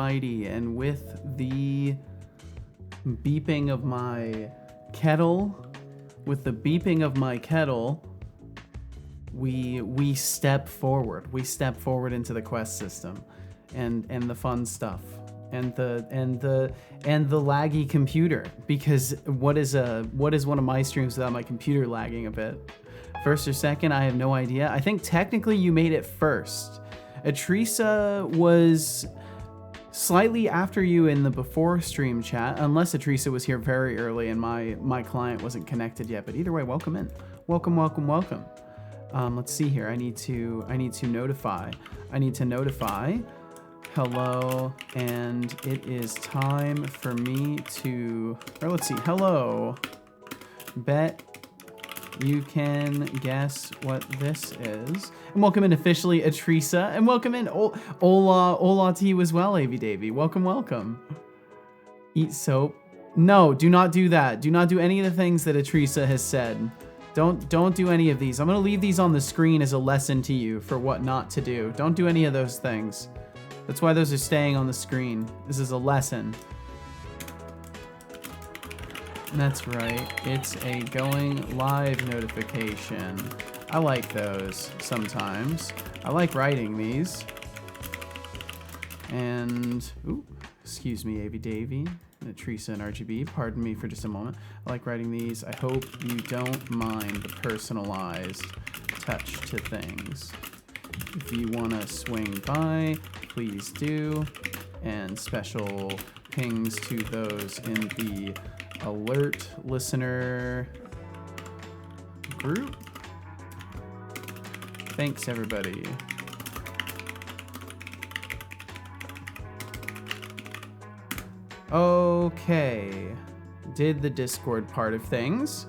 Almighty, and with the beeping of my kettle, we step forward. We step forward into the quest system, and the fun stuff, and the laggy computer. Because what is one of my streams without my computer lagging a bit? First or second, I have no idea. I think technically you made it first. Atrisa was slightly after you in the before stream chat, unless Atrisa was here very early and my client wasn't connected yet. But either way, welcome in. Welcome. Let's see here. I need to notify. Hello, and it is time for me to, or let's see. Hello. Bet you can guess what this is. And welcome in officially, Atrisa. And welcome in, Ola to you as well, Avy Davy. Welcome. Eat soap. No, do not do that. Do not do any of the things that Atrisa has said. Don't do any of these. I'm gonna leave these on the screen as a lesson to you for what not to do. Don't do any of those things. That's why those are staying on the screen. This is a lesson. That's right, it's a going live notification. I like those sometimes. I like writing these. And, ooh, excuse me, Avy Davy, Teresa and RGB, pardon me for just a moment. I like writing these. I hope you don't mind the personalized touch to things. If you wanna swing by, please do. And special pings to those in the alert listener group. Thanks, everybody. Okay, did the Discord part of things.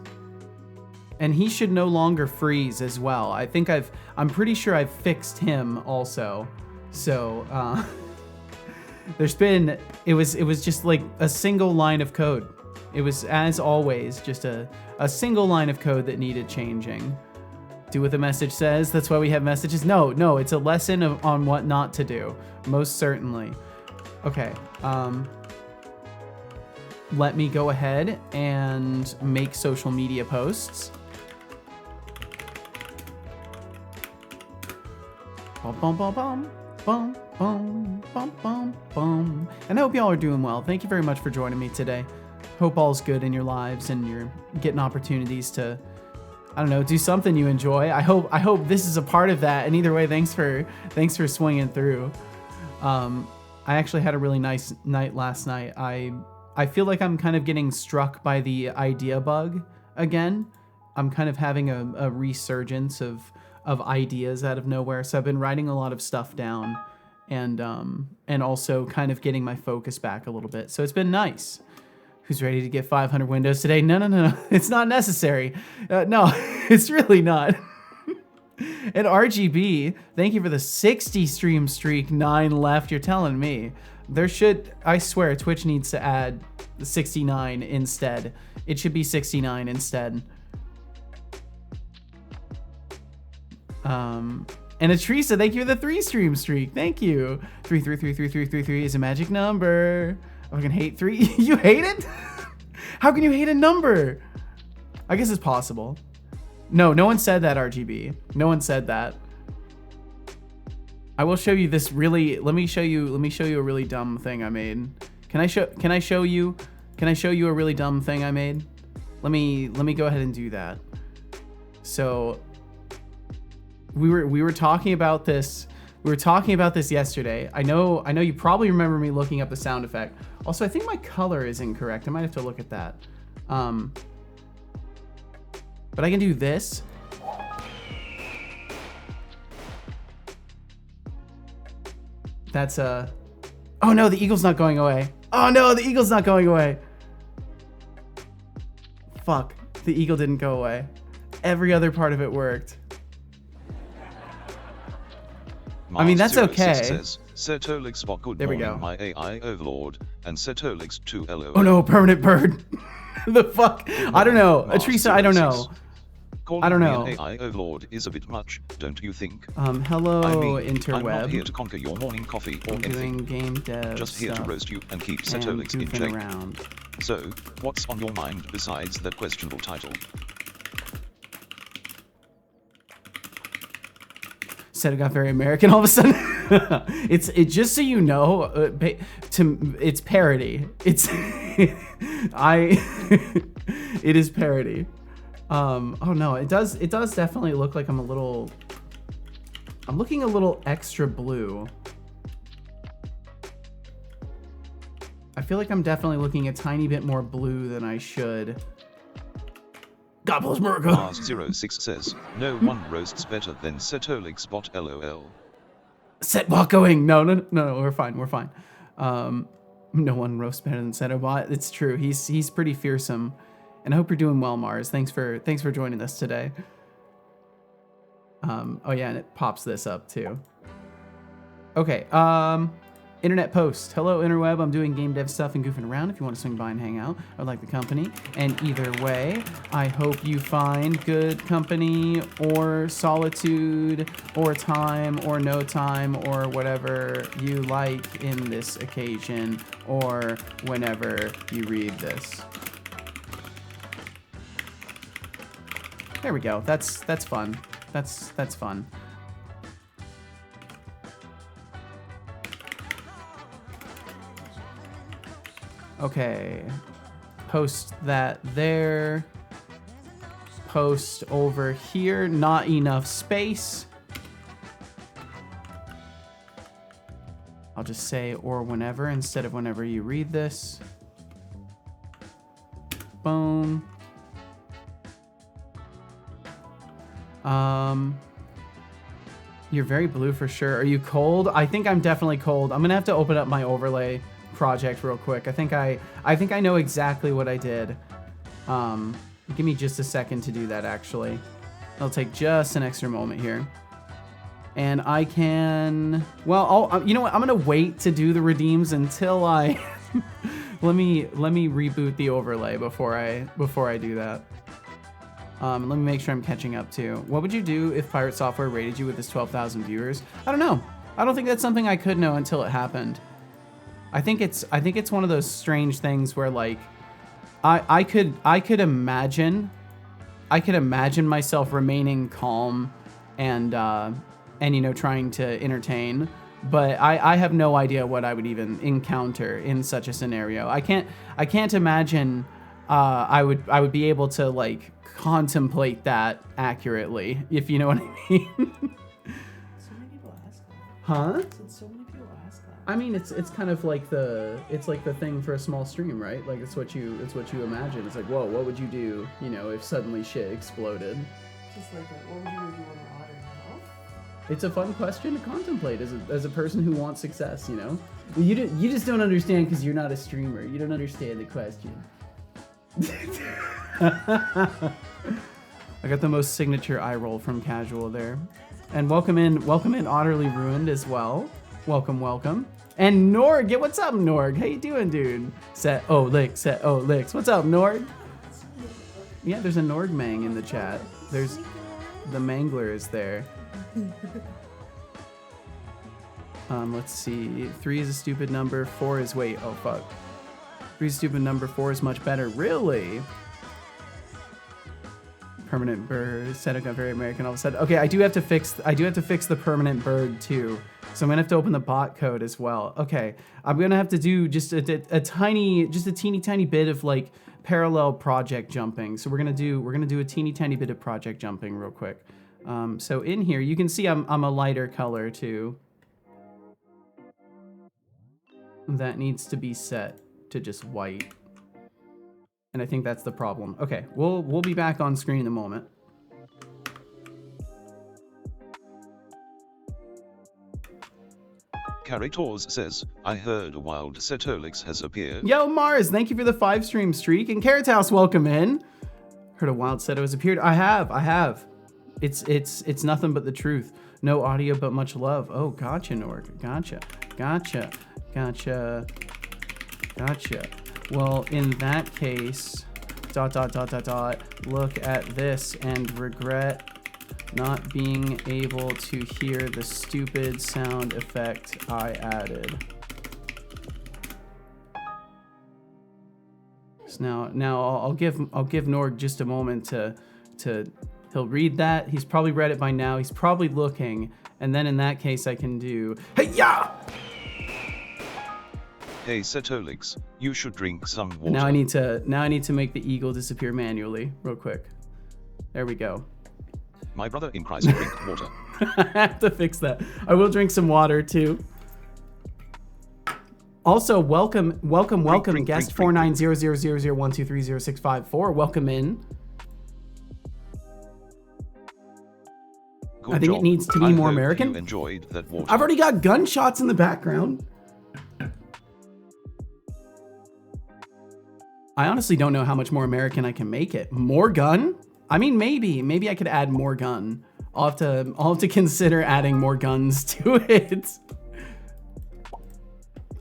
And he should no longer freeze as well. I'm pretty sure I've fixed him also. So, it was just like a single line of code. It was, as always, just a single line of code that needed changing. Do what the message says. That's why we have messages. No, it's a lesson on what not to do. Most certainly. Okay. Let me go ahead and make social media posts. Bum, bum, bum, bum, bum, bum, bum, bum, bum. And I hope y'all are doing well. Thank you very much for joining me today. Hope all's good in your lives and you're getting opportunities to, I don't know, do something you enjoy. I hope this is a part of that. And either way, thanks for swinging through. I actually had a really nice night last night. I feel like I'm kind of getting struck by the idea bug again. I'm kind of having a resurgence of ideas out of nowhere. So I've been writing a lot of stuff down and also kind of getting my focus back a little bit. So it's been nice. Who's ready to get 500 windows today? No. It's not necessary. No, it's really not. And RGB, thank you for the 60 stream streak, 9 left. You're telling me. I swear, Twitch needs to add 69 instead. It should be 69 instead. And Atrisa, thank you for the 3 stream streak. Thank you. 3333333 is a magic number. I fucking hate 3. You hate it? How can you hate a number? I guess it's possible. No one said that, RGB. No one said that. I will show you this really, let me show you a really dumb thing I made. Can I show you a really dumb thing I made? Let me go ahead and do that. So we were talking about this. We were talking about this yesterday. I know you probably remember me looking up the sound effect. Also, I think my color is incorrect. I might have to look at that. But I can do this. That's oh no, the eagle's not going away. Oh no, the eagle's not going away. Fuck, the eagle didn't go away. Every other part of it worked. I mean, that's okay. There we go. My AI overlord and Setolix 2LO. Oh no, permanent bird. The fuck? I don't know. Atrisa, I don't know. Calling I don't me know. an AI overlord is a bit much, don't you think? Hello, I mean, interweb. I'm not here to conquer your morning coffee or I'm anything. doing game dev Just here to stuff roast you and keep and Setolix in goofing check. around. So, what's on your mind besides that questionable title? Said it got very American all of a sudden. It's just so you know, it's parody. It's it is parody. Oh no, it does definitely look like I'm looking a little extra blue. I feel like I'm definitely looking a tiny bit more blue than I should. God bless America. Mars06 says, no one roasts better than Setolix bot LOL. Setbot going. No, we're fine. No one roasts better than Setbot. It's true. He's pretty fearsome. And I hope you're doing well, Mars. Thanks for joining us today. Oh yeah, and it pops this up too. Okay, internet post. Hello, interweb. I'm doing game dev stuff and goofing around. If you want to swing by and hang out, I would like the company. And either way, I hope you find good company or solitude or time or no time or whatever you like in this occasion or whenever you read this. There we go. That's fun. That's fun. Okay, post that there, post over here, not enough space. I'll just say or whenever instead of whenever you read this. Boom. You're very blue for sure. Are you cold? I think I'm definitely cold. I'm gonna have to open up my overlay project real quick. I think I know exactly what I did. Give me just a second to do that actually. It'll take just an extra moment here. And I can, well, you know what? I'm gonna wait to do the redeems until I let me reboot the overlay before I do that. Let me make sure I'm catching up too. What would you do if Pirate Software rated you with its 12,000 viewers? I don't know. I don't think that's something I could know until it happened. I think it's one of those strange things where like I could imagine myself remaining calm and you know, trying to entertain, but I have no idea what I would even encounter in such a scenario. I can't imagine I would be able to like contemplate that accurately, if you know what I mean. So many people ask that. Huh? So many people ask that. I mean, it's kind of like the thing for a small stream, right? Like it's what you imagine. It's like, whoa, what would you do, you know, if suddenly shit exploded? Just like, what would you do when you're otter now? It's a fun question to contemplate as a person who wants success, you know. You just don't understand because you're not a streamer. You don't understand the question. I got the most signature eye roll from casual there. And welcome in Utterly Ruined as well. Welcome. And Norg, what's up, Norg? How you doing, dude? Set licks. What's up, Norg? Yeah, there's a Norg Mang in the chat. There's the Mangler is there. Let's see. 3 is a stupid number. 4 is wait. Oh fuck. 3 is a stupid number. 4 is much better. Really? Permanent bird. Setup got very American all of a sudden. Okay, I do have to fix the permanent bird too. So I'm gonna have to open the bot code as well. Okay, I'm gonna have to do just a teeny tiny bit of like parallel project jumping. So we're gonna do a teeny tiny bit of project jumping real quick. So in here you can see I'm a lighter color too. That needs to be set to just white. And I think that's the problem. Okay, we'll be back on screen in a moment. Caritors says, I heard a wild Setolix has appeared. Yo, Mars, thank you for the 5 stream streak. And Carrot House, welcome in. Heard a wild Seto has appeared. I have. It's nothing but the truth. No audio, but much love. Oh, gotcha, Norg. Gotcha. Well, in that case, Look at this and regret not being able to hear the stupid sound effect I added. So now I'll give Norg just a moment to he'll read that. He's probably read it by now. He's probably looking, and then in that case I can do hey-ya! Hey Setolix, you should drink some water. Now I need to make the eagle disappear manually, real quick. There we go. My brother in Christ drink water. I have to fix that. I will drink some water too. Also, welcome, guest 490001230654. Welcome in. Good I think job. it needs to be I more hope American. You enjoyed that water. I've already got gunshots in the background. I honestly don't know how much more American I can make it. More gun? I mean, maybe I could add more gun. I'll have to consider adding more guns to it.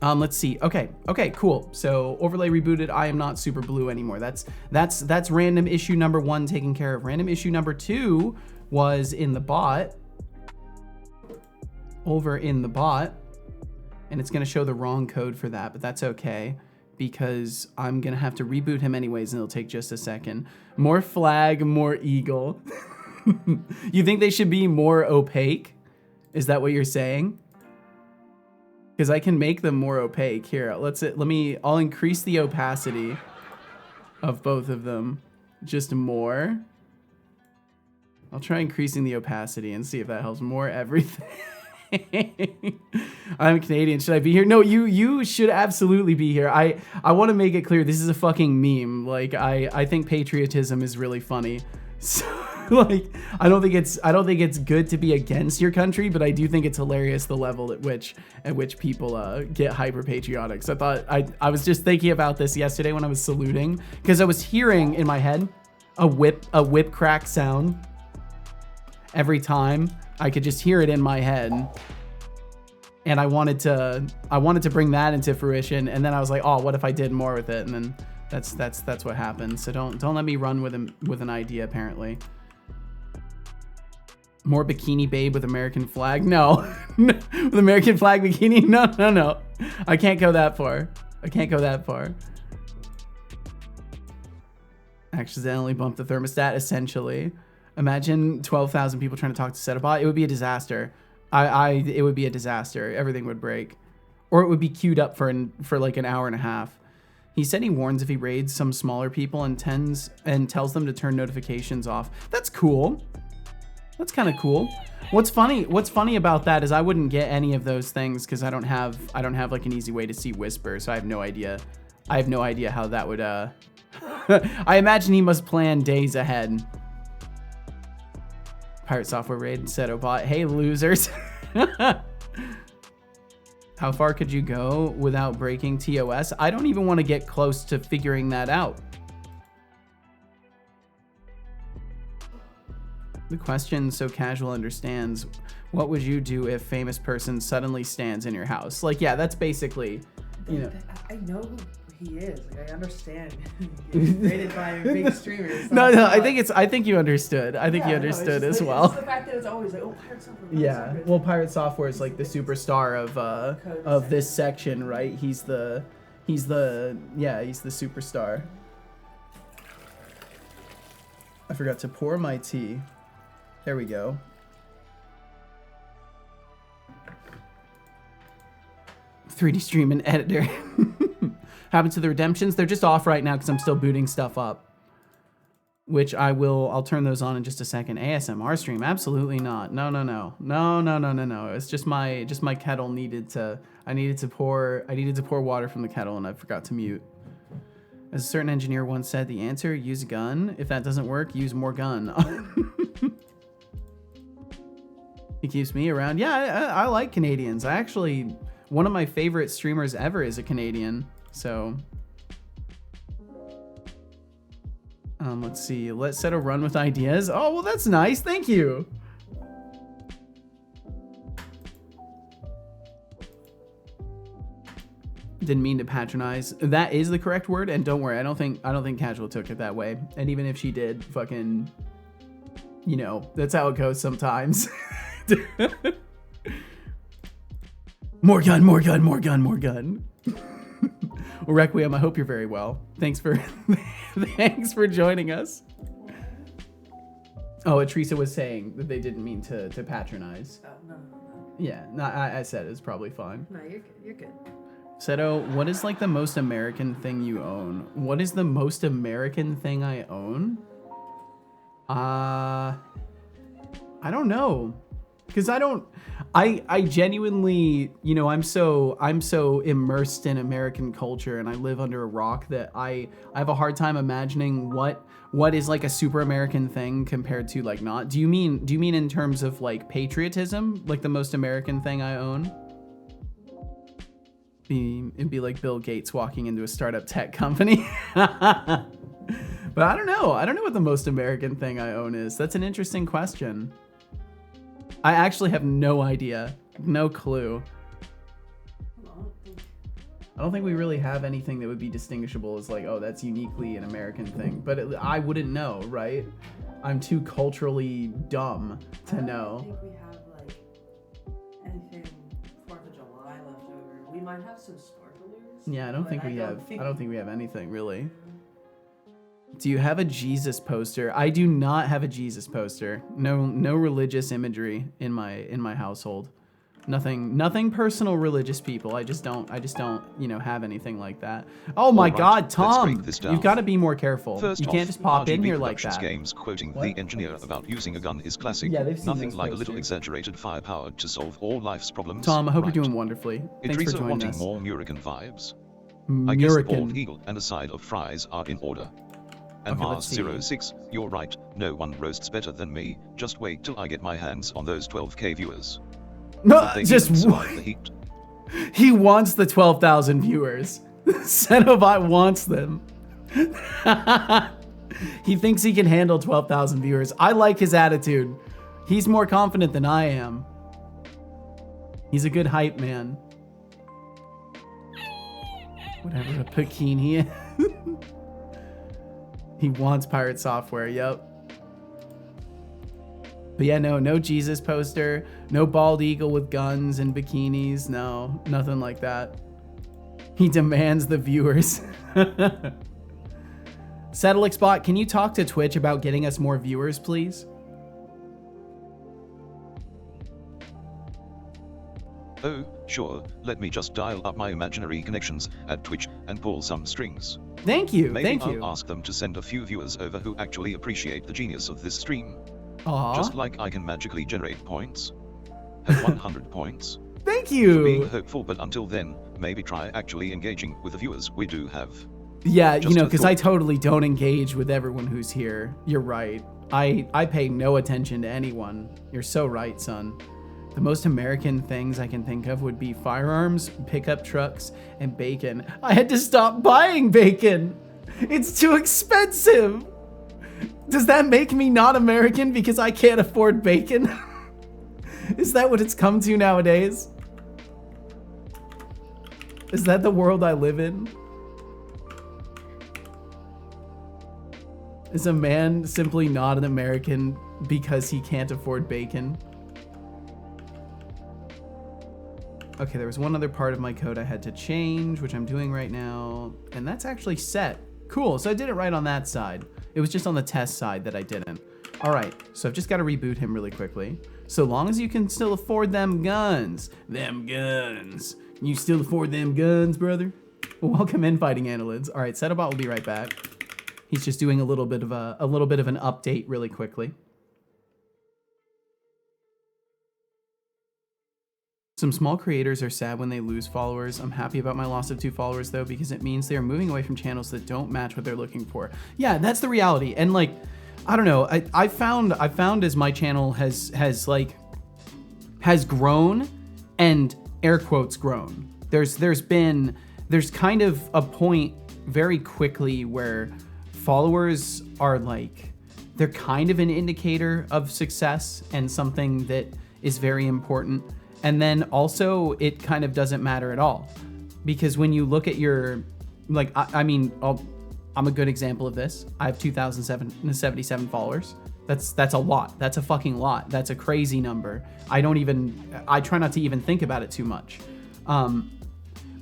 Let's see. Okay, cool. So overlay rebooted. I am not super blue anymore. That's random issue number 1 taken care of. Random issue number 2 was in the bot. Over in the bot, and it's gonna show the wrong code for that, but that's okay because I'm gonna have to reboot him anyways, and it'll take just a second. More flag, more eagle. You think they should be more opaque? Is that what you're saying? Because I can make them more opaque. Here, I'll increase the opacity of both of them just more. I'll try increasing the opacity and see if that helps more everything. I'm Canadian. Should I be here? No, you should absolutely be here. I want to make it clear this is a fucking meme. Like I think patriotism is really funny. So like I don't think it's good to be against your country, but I do think it's hilarious the level at which people get hyper patriotic. So I was just thinking about this yesterday when I was saluting because I was hearing in my head a whip crack sound every time. I could just hear it in my head, and I wanted to bring that into fruition. And then I was like, oh, what if I did more with it? And then that's what happened. So don't let me run with an idea. Apparently, more bikini babe with American flag. No, with American flag bikini. No. I can't go that far. Accidentally bumped the thermostat. Essentially. Imagine 12,000 people trying to talk to Setbot. It would be a disaster. It would be a disaster. Everything would break. Or it would be queued up for like an hour and a half. He said he warns if he raids some smaller people and tells them to turn notifications off. That's cool. That's kind of cool. What's funny about that is I wouldn't get any of those things because I don't have like an easy way to see Whisper, so I have no idea. How that would I imagine he must plan days ahead. Pirate Software raid, Setobot. Hey, losers. How far could you go without breaking TOS? I don't even want to get close to figuring that out. The question so casual understands. What would you do if famous person suddenly stands in your house? Like, yeah, that's basically, you know. I know who he is. Like, I understand. He's rated by big streamers. No, I think you understood. I think you understood as well. It's the fact that it's always like, oh, Pirate Software. Yeah. Well, Pirate Software is like the superstar of this section, right? He's the superstar. I forgot to pour my tea. There we go. .3D stream and editor. Happened to the redemptions? They're just off right now because I'm still booting stuff up. Which I'll turn those on in just a second. ASMR stream? Absolutely not. No. It's just my kettle I needed to pour water from the kettle and I forgot to mute. As a certain engineer once said, the answer, use a gun. If that doesn't work, use more gun. He keeps me around. Yeah, I like Canadians. One of my favorite streamers ever is a Canadian. So, let's see. Let's set a run with ideas. Oh, well, that's nice. Thank you. Didn't mean to patronize. That is the correct word, and don't worry, I don't think Casual took it that way. And even if she did, fucking, you know, that's how it goes sometimes. More gun, more gun, more gun, more gun. Well, Requiem, I hope you're very well. Thanks for joining us. Oh, Teresa was saying that they didn't mean to patronize. Oh, no. Yeah, no, I said it's probably fine. No, you're good. You're good. Seto, what is like the most American thing you own? What is the most American thing I own? I don't know. Because I genuinely, you know, I'm so immersed in American culture and I live under a rock that I have a hard time imagining what is like a super American thing compared to like not. Do you mean in terms of like patriotism, like the most American thing I own? It'd be like Bill Gates walking into a startup tech company. But I don't know. I don't know what the most American thing I own is. That's an interesting question. I actually have no idea. No clue. I don't think we really have anything that would be distinguishable as like, oh, that's uniquely an American thing. But I wouldn't know, right? I'm too culturally dumb to know. I don't think we have like anything 4th of July left over. We might have some sparklers. Yeah, I don't think we have anything really. Do you have a Jesus poster? I do not have a Jesus poster. No religious imagery in my household. Nothing personal religious, people. I just don't, you know, have anything like that. Oh my God, Tom, you've got to be more careful. First you can't just pop in here like Productions that. Games quoting the engineer about using a gun is classic. Yeah, they've seen Nothing those like a posters. little exaggerated firepower to solve all life's problems. Tom, I hope right. you're doing wonderfully. Thanks for Idrisa joining wanting us. more American vibes. I guess the bald American. eagle and a side of fries are in order. And Okay, let's see. 6, you're right, no one roasts better than me, just wait till I get my hands on those 12k viewers. No, They just even survive the heat. he wants the 12,000 viewers. Cenobot wants them. He thinks he can handle 12,000 viewers. I like his attitude. He's more confident than I am. He's a good hype man. Whatever a bikini is. He wants pirate software, yep. But yeah, no Jesus poster, no bald eagle with guns and bikinis, no, nothing like that. He demands the viewers. SatellixBot, can you talk to Twitch about getting us more viewers, please? Oh, sure, let me just dial up my imaginary connections at Twitch and pull some strings. Thank you, Maybe thank I'll you. ask them to send a few viewers over who actually appreciate the genius of this stream. Aw, Just like I can magically generate points. At 100 points. thank Being you. hopeful, but until then, maybe try actually engaging with the viewers we do have. Yeah, you Just know, a because I thought. totally don't engage with everyone who's here. You're right. I pay no attention to anyone. You're so right, son. The most American things I can think of would be firearms, pickup trucks, and bacon. I had to stop buying bacon. It's too expensive. Does that make me not American because I can't afford bacon? Is that what it's come to nowadays? Is that the world I live in? Is a man simply not an American because he can't afford bacon? Okay, there was one other part of my code I had to change, which I'm doing right now, and that's actually set. Cool, so I did it right on that side. It was just on the test side that I didn't. All right, so I've just got to reboot him really quickly. So long as you can still afford them guns. Them guns. Can you still afford them guns, brother? Welcome in, Fighting Annelids. All right, Setobot will be right back. He's just doing a little bit of an update really quickly. Some small creators are sad when they lose followers. I'm happy about my loss of 2 followers though, because it means they are moving away from channels that don't match what they're looking for. Yeah, that's the reality. And like, I don't know. I found as my channel has grown, and air quotes grown. There's kind of a point very quickly where followers are like, they're kind of an indicator of success and something that is very important. And then also it kind of doesn't matter at all. Because when you look at your, like, I'm a good example of this. I have 2,077 followers. That's a lot. That's a fucking lot. That's a crazy number. I try not to even think about it too much.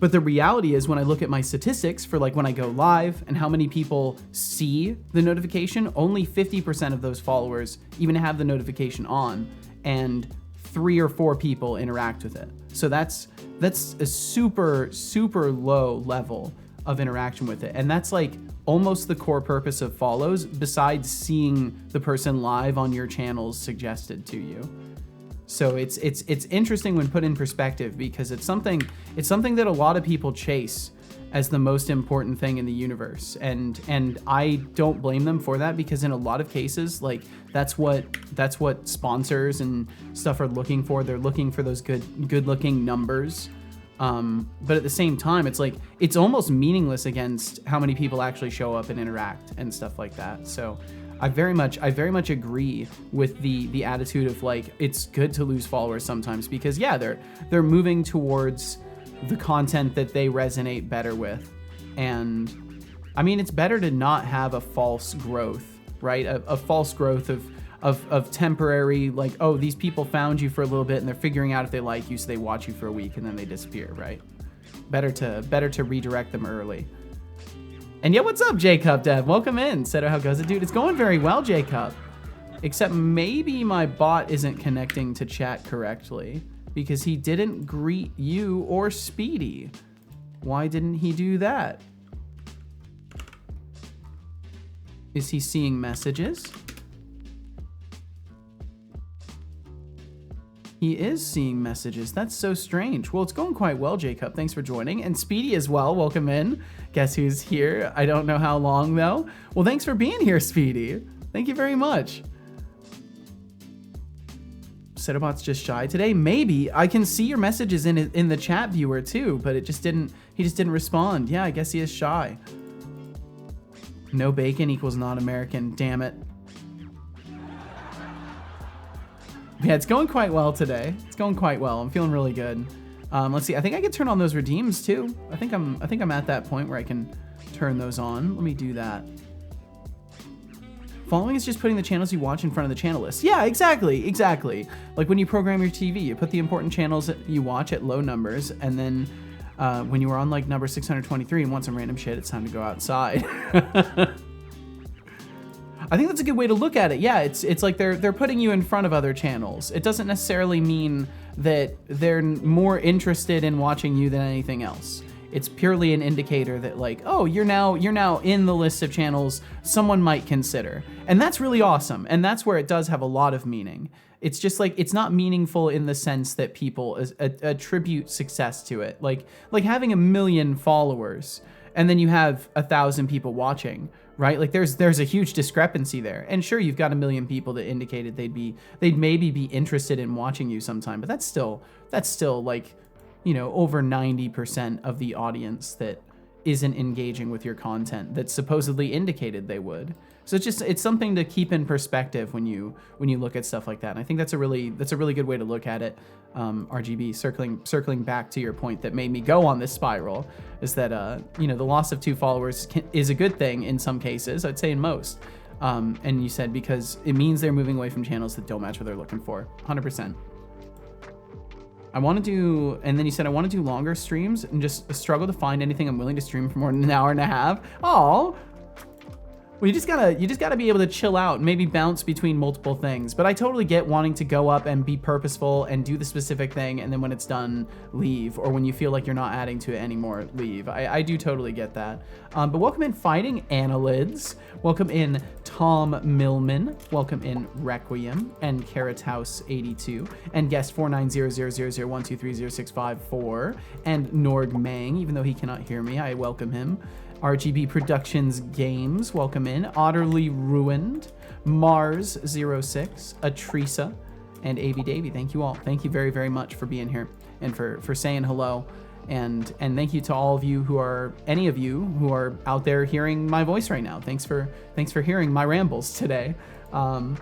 But the reality is, when I look at my statistics for like when I go live and how many people see the notification, only 50% of those followers even have the notification on, and 3 or 4 people interact with it. So that's a super, super low level of interaction with it. And that's like almost the core purpose of follows, besides seeing the person live on your channels suggested to you. So it's interesting when put in perspective, because it's something that a lot of people chase as the most important thing in the universe, and I don't blame them for that, because in a lot of cases, like, that's what sponsors and stuff are looking for. They're looking for those good looking numbers. But at the same time, it's like, it's almost meaningless against how many people actually show up and interact and stuff like that. So I very much agree with the attitude of like, it's good to lose followers sometimes, because yeah, they're moving towards the content that they resonate better with. And I mean, it's better to not have a false growth, right? A false growth of temporary, like, oh, these people found you for a little bit and they're figuring out if they like you, so they watch you for a week and then they disappear, right? Better to redirect them early. And yeah, what's up, Jacob Dev? Welcome in. Seto, how goes it, dude? It's going very well, Jacob. Except maybe my bot isn't connecting to chat correctly, because he didn't greet you or Speedy. Why didn't he do that? Is he seeing messages? He is seeing messages. That's so strange. Well, it's going quite well, Jacob. Thanks for joining. And Speedy as well. Welcome in. Guess who's here? I don't know how long, though. Well, thanks for being here, Speedy. Thank you very much. Setobot's just shy today. Maybe. I can see your messages in the chat viewer, too, but he just didn't respond. Yeah, I guess he is shy. No bacon equals not American. Damn it. Yeah, it's going quite well today. It's going quite well. I'm feeling really good. Let's see. I think I can turn on those redeems too. I think I'm at that point where I can turn those on. Let me do that. Following is just putting the channels you watch in front of the channel list. Yeah, exactly. Like when you program your TV, you put the important channels that you watch at low numbers, and then when you are on like number 623 and want some random shit, it's time to go outside. I think that's a good way to look at it. Yeah, it's like they're putting you in front of other channels. It doesn't necessarily mean that they're more interested in watching you than anything else. It's purely an indicator that like, oh, you're now in the list of channels someone might consider. And that's really awesome. And that's where it does have a lot of meaning. It's just like, it's not meaningful in the sense that people attribute success to it. Like having 1 million followers and then you have 1,000 people watching, right? Like there's a huge discrepancy there. And sure, you've got 1 million people that indicated they'd maybe be interested in watching you sometime, but that's still like, you know, over 90% of the audience that isn't engaging with your content that supposedly indicated they would. So it's something to keep in perspective when you look at stuff like that. And I think that's a really good way to look at it. RGB, circling back to your point that made me go on this spiral, is that you know, the loss of 2 followers is a good thing in some cases. I'd say in most. And you said because it means they're moving away from channels that don't match what they're looking for. 100%. I want to do, and then you said I want to do longer streams and just struggle to find anything I'm willing to stream for more than an hour and a half. Oh. Well, you just gotta be able to chill out and maybe bounce between multiple things. But I totally get wanting to go up and be purposeful and do the specific thing, and then when it's done, leave. Or when you feel like you're not adding to it anymore, leave. I do totally get that. But welcome in Fighting Annalids. Welcome in Tom Millman. Welcome in Requiem and Carrot House 82 and guest 4900001230654 and Norg Mang. Even though he cannot hear me, I welcome him. RGB Productions Games, welcome in. Utterly Ruined, Mars06, Atrisa, and AB Davy. Thank you all. Thank you very, very much for being here and for saying hello. And thank you to all of you any of you who are out there hearing my voice right now. Thanks for hearing my rambles today. I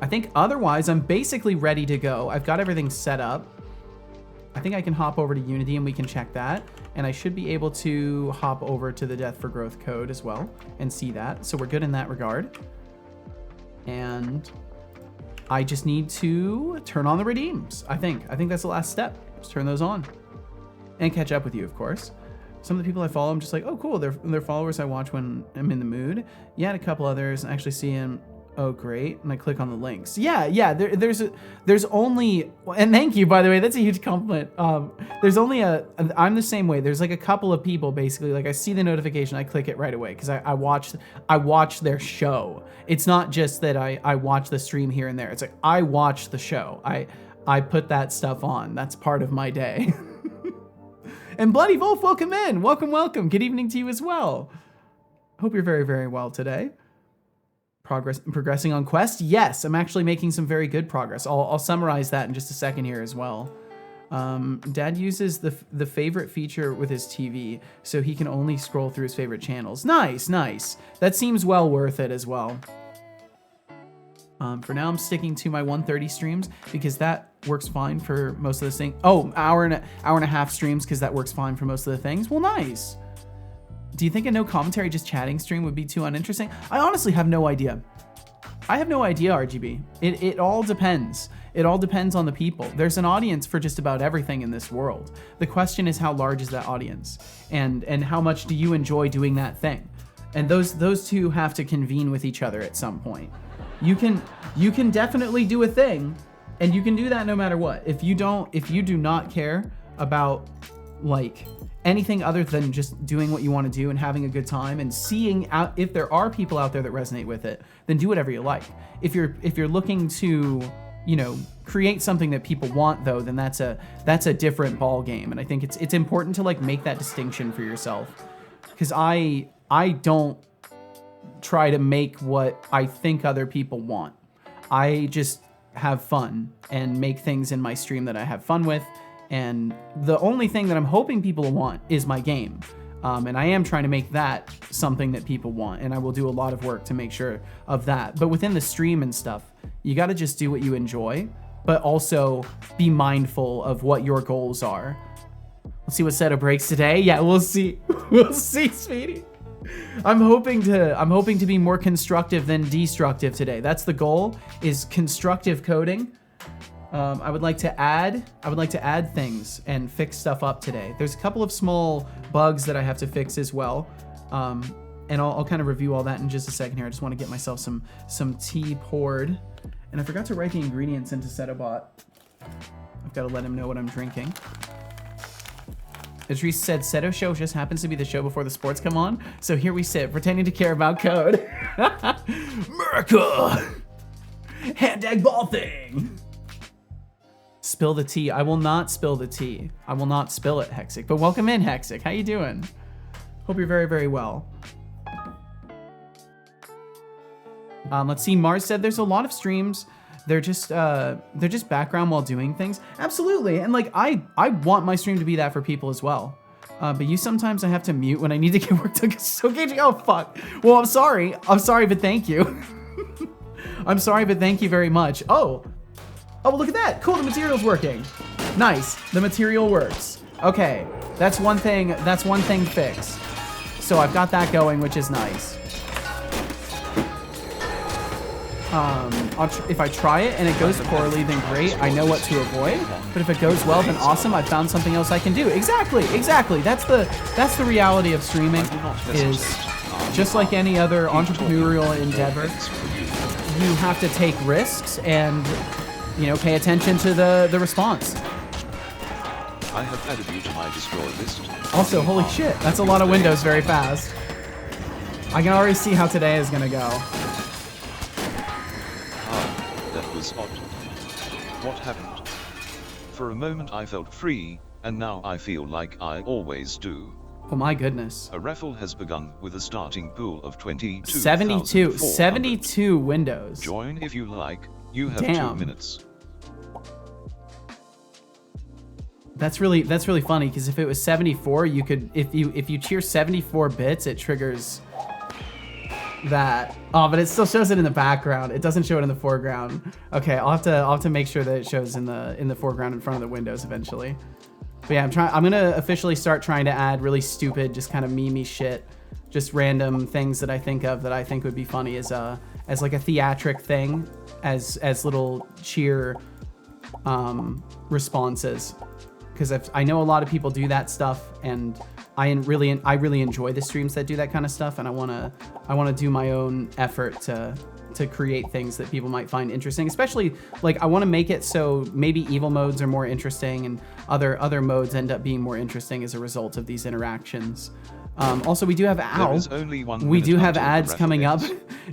think otherwise I'm basically ready to go. I've got everything set up. I think I can hop over to Unity and we can check that. And I should be able to hop over to the Death for Growth code as well and see that. So we're good in that regard. And I just need to turn on the redeems, I think. I think that's the last step. Just turn those on. And catch up with you, of course. Some of the people I follow, I'm just like, oh, cool. They're followers I watch when I'm in the mood. Yeah, and a couple others. I actually see them. Oh, great. And I click on the links. Yeah. There's only, and thank you, by the way. That's a huge compliment. There's only I'm the same way. There's like a couple of people, basically. Like I see the notification, I click it right away because I watch their show. It's not just that I watch the stream here and there. It's like I watch the show. I put that stuff on. That's part of my day. And Bloody Wolf, welcome in. Welcome. Good evening to you as well. Hope you're very, very well today. Progressing on Quest? Yes, I'm actually making some very good progress. I'll summarize that in just a second here as well. Dad uses the favorite feature with his TV, so he can only scroll through his favorite channels. Nice. That seems well worth it as well. For now, I'm sticking to my 1:30 streams because that works fine for most of the things. Oh, hour and a half streams because that works fine for most of the things. Well, nice. Do you think a no commentary, just chatting stream would be too uninteresting? I honestly have no idea. I have no idea, RGB. It all depends. It all depends on the people. There's an audience for just about everything in this world. The question is, how large is that audience? And how much do you enjoy doing that thing? And those two have to convene with each other at some point. You can definitely do a thing, and you can do that no matter what. If you do not care about like anything other than just doing what you want to do and having a good time and seeing out if there are people out there that resonate with it, then do whatever you like. If you're looking to, create something that people want though, then that's a different ball game. And I think it's important to like make that distinction for yourself. Because I don't try to make what I think other people want. I just have fun and make things in my stream that I have fun with. And the only thing that I'm hoping people will want is my game. And I am trying to make that something that people want. And I will do a lot of work to make sure of that. But within the stream and stuff, you got to just do what you enjoy, but also be mindful of what your goals are. Let's see what setup breaks today. Yeah, we'll see. We'll see, sweetie. I'm hoping to be more constructive than destructive today. That's the goal, is constructive coding. I would like to add things and fix stuff up today. There's a couple of small bugs that I have to fix as well. And I'll kind of review all that in just a second here. I just want to get myself some tea poured. And I forgot to write the ingredients into chatbot. I've got to let him know what I'm drinking. Idris said, Seto show just happens to be the show before the sports come on. So here we sit, pretending to care about code. America! Hand tag ball thing! Spill the tea. I will not spill the tea. I will not spill it, Hexic. But welcome in, Hexic. How you doing? Hope you're very, very well. Let's see. Mars said there's a lot of streams. They're just background while doing things. Absolutely. And like I want my stream to be that for people as well. But sometimes I have to mute when I need to get work done. So engaging. Oh fuck. Well, I'm sorry, but thank you. I'm sorry, but thank you very much. Oh, well, look at that. Cool. The material's working. Nice. The material works. Okay. That's one thing fixed. So I've got that going, which is nice. If I try it and it goes poorly, then great, I know what to avoid. But if it goes well, then awesome, I found something else I can do. Exactly. That's the reality of streaming, is just like any other entrepreneurial endeavor, you have to take risks and, pay attention to the response. I have added you to my destroy list. Also, holy shit, that's a lot of windows very fast. I can already see how today is gonna go. That was odd. What happened? For a moment I felt free, and now I feel like I always do. Oh my goodness. A raffle has begun with a starting pool of 22. 72 windows. Join if you like. You have 2 minutes. That's really funny, because if it was 74, you could, if you cheer 74 bits, it triggers that. Oh, but it still shows it in the background. It doesn't show it in the foreground. Okay, I'll have to make sure that it shows in the foreground in front of the windows eventually. But yeah, I'm gonna officially start trying to add really stupid, just kind of meme-y shit, just random things that I think of that I think would be funny as like a theatric thing, as little cheer responses, because I know a lot of people do that stuff, and I really enjoy the streams that do that kind of stuff, and I wanna do my own effort to create things that people might find interesting, especially like I want to make it so maybe evil modes are more interesting and other modes end up being more interesting as a result of these interactions. Also, we do have we do have ads coming up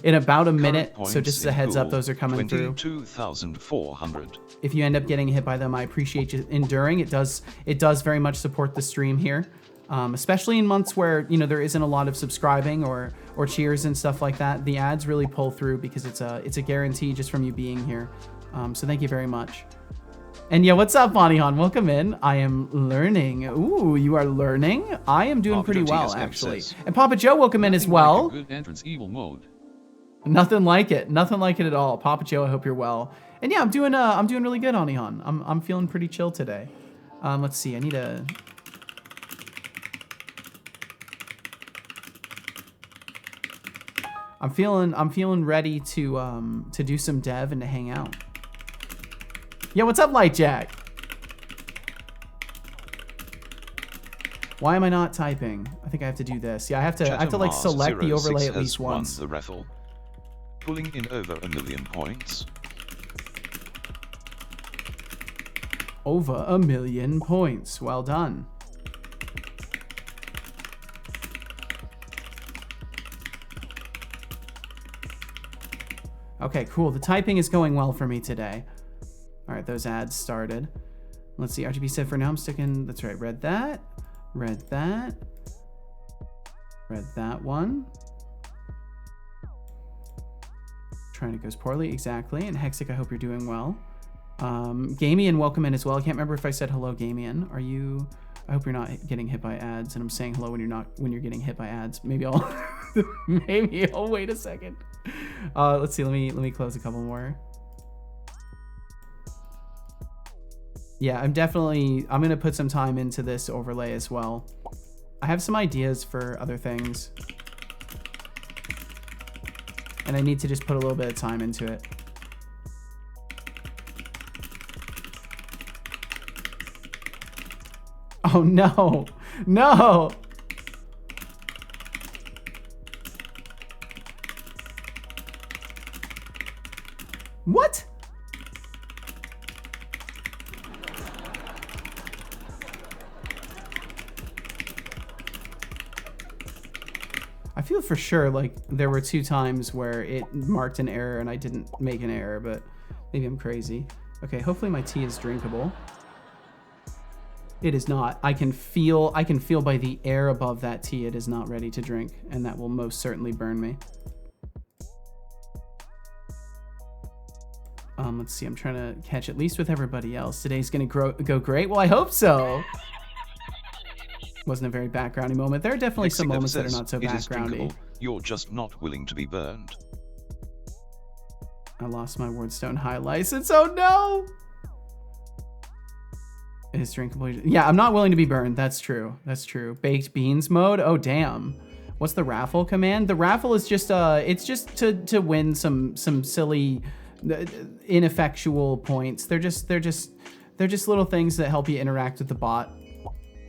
in about a minute, so just as a heads up, those are coming through. 22,400. If you end up getting hit by them, I appreciate you enduring. It does very much support the stream here. Especially in months where, you know, there isn't a lot of subscribing or cheers and stuff like that. The ads really pull through because it's a guarantee just from you being here. So thank you very much. And yeah, what's up, Bonniehan? Welcome in. I am learning. Ooh, you are learning? I am doing pretty well, actually. And Papa Joe, welcome in as well. Good entrance evil mode. Nothing like it. Nothing like it at all. Papa Joe, I hope you're well. And yeah, I'm doing really good, Anihan. I'm feeling pretty chill today. Let's see. I need a... I'm feeling ready to do some dev and to hang out. Yeah, what's up, Light Jack? Why am I not typing? I think I have to do this. Yeah, I have to like select the overlay at least once. The raffle, pulling in over 1 million points. Over 1 million points. Well done. Okay, cool. The typing is going well for me today. All right, those ads started. Let's see. RGB said for now I'm sticking. That's right. Read that. Read that. Read that one. Trying to goes poorly. Exactly. And Hexic, I hope you're doing well. Gamian, welcome in as well. I can't remember if I said hello, Gamian. Are you... I hope you're not getting hit by ads, and I'm saying hello when you're getting hit by ads. Maybe I'll wait a second. Let's see. Let me close a couple more. Yeah, I'm gonna put some time into this overlay as well. I have some ideas for other things, and I need to just put a little bit of time into it. Oh no, no. What? I feel for sure like there were 2 times where it marked an error and I didn't make an error, but maybe I'm crazy. Okay, hopefully my tea is drinkable. It is not. I can feel by the air above that tea it is not ready to drink, and that will most certainly burn me. Let's see. I'm trying to catch at least with everybody else. Today's gonna go great. Well, I hope so. Wasn't a very backgroundy moment. There are definitely some moments that are not so backgroundy. You're just not willing to be burned. I lost my Wordstone high license. Oh no! It is drinkable. Yeah, I'm not willing to be burned. That's true. That's true. Baked beans mode. Oh damn. What's the raffle command? The raffle is just it's just to win some silly ineffectual points. They're just little things that help you interact with the bot.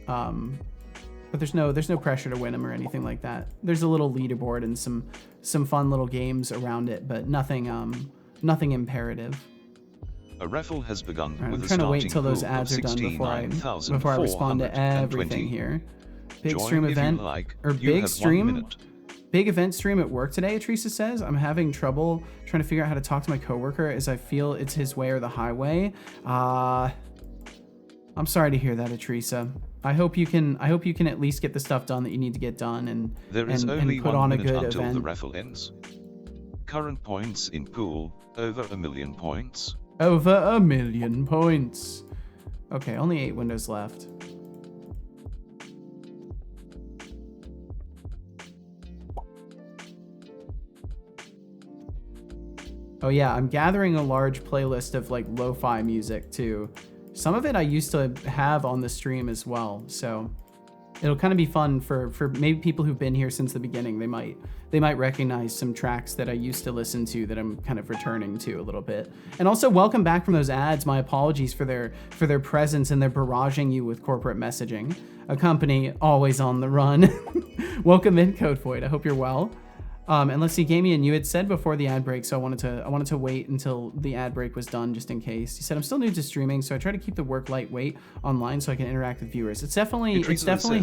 But there's no pressure to win them or anything like that. There's a little leaderboard and some fun little games around it, but nothing imperative. A raffle has begun. Right, with I'm trying to wait until those ads are done before I respond to everything here. Big stream event or big stream. Big event stream at work today, Teresa says. I'm having trouble trying to figure out how to talk to my coworker as I feel it's his way or the highway. I'm sorry to hear that, Teresa. I hope you can at least get the stuff done that you need to get done and put on a good until event. The raffle ends. Current points in pool over 1 million points. Over 1 million points. Okay, only 8 windows left. Oh yeah, I'm gathering a large playlist of like lo-fi music too. Some of it I used to have on the stream as well, so it'll kind of be fun for maybe people who've been here since the beginning. They might recognize some tracks that I used to listen to that I'm kind of returning to a little bit. And also, welcome back from those ads. My apologies for their presence and their barraging you with corporate messaging. A company always on the run. Welcome in, Code Void. I hope you're well. And let's see, Gamian, you had said before the ad break, so I wanted to wait until the ad break was done just in case. You said, I'm still new to streaming, so I try to keep the work lightweight online so I can interact with viewers. It's definitely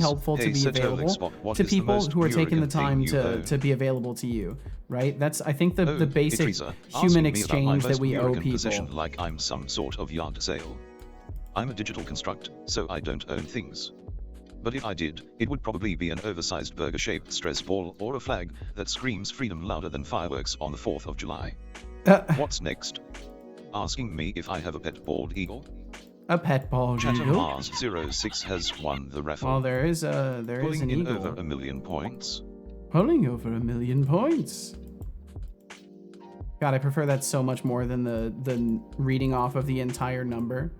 helpful to be available to people who are taking the time to be available to you, right? That's, I think, the basic human exchange that we owe people. Like I'm some sort of yard sale. I'm a digital construct, so I don't own things. But if I did, it would probably be an oversized burger-shaped stress ball or a flag that screams freedom louder than fireworks on the 4th of July. What's next? Asking me if I have a pet bald eagle? A pet bald eagle? Chatbot06 has won the raffle. Well, there is an Pulling in eagle. over 1 million points. Pulling over 1 million points. God, I prefer that so much more than the reading off of the entire number.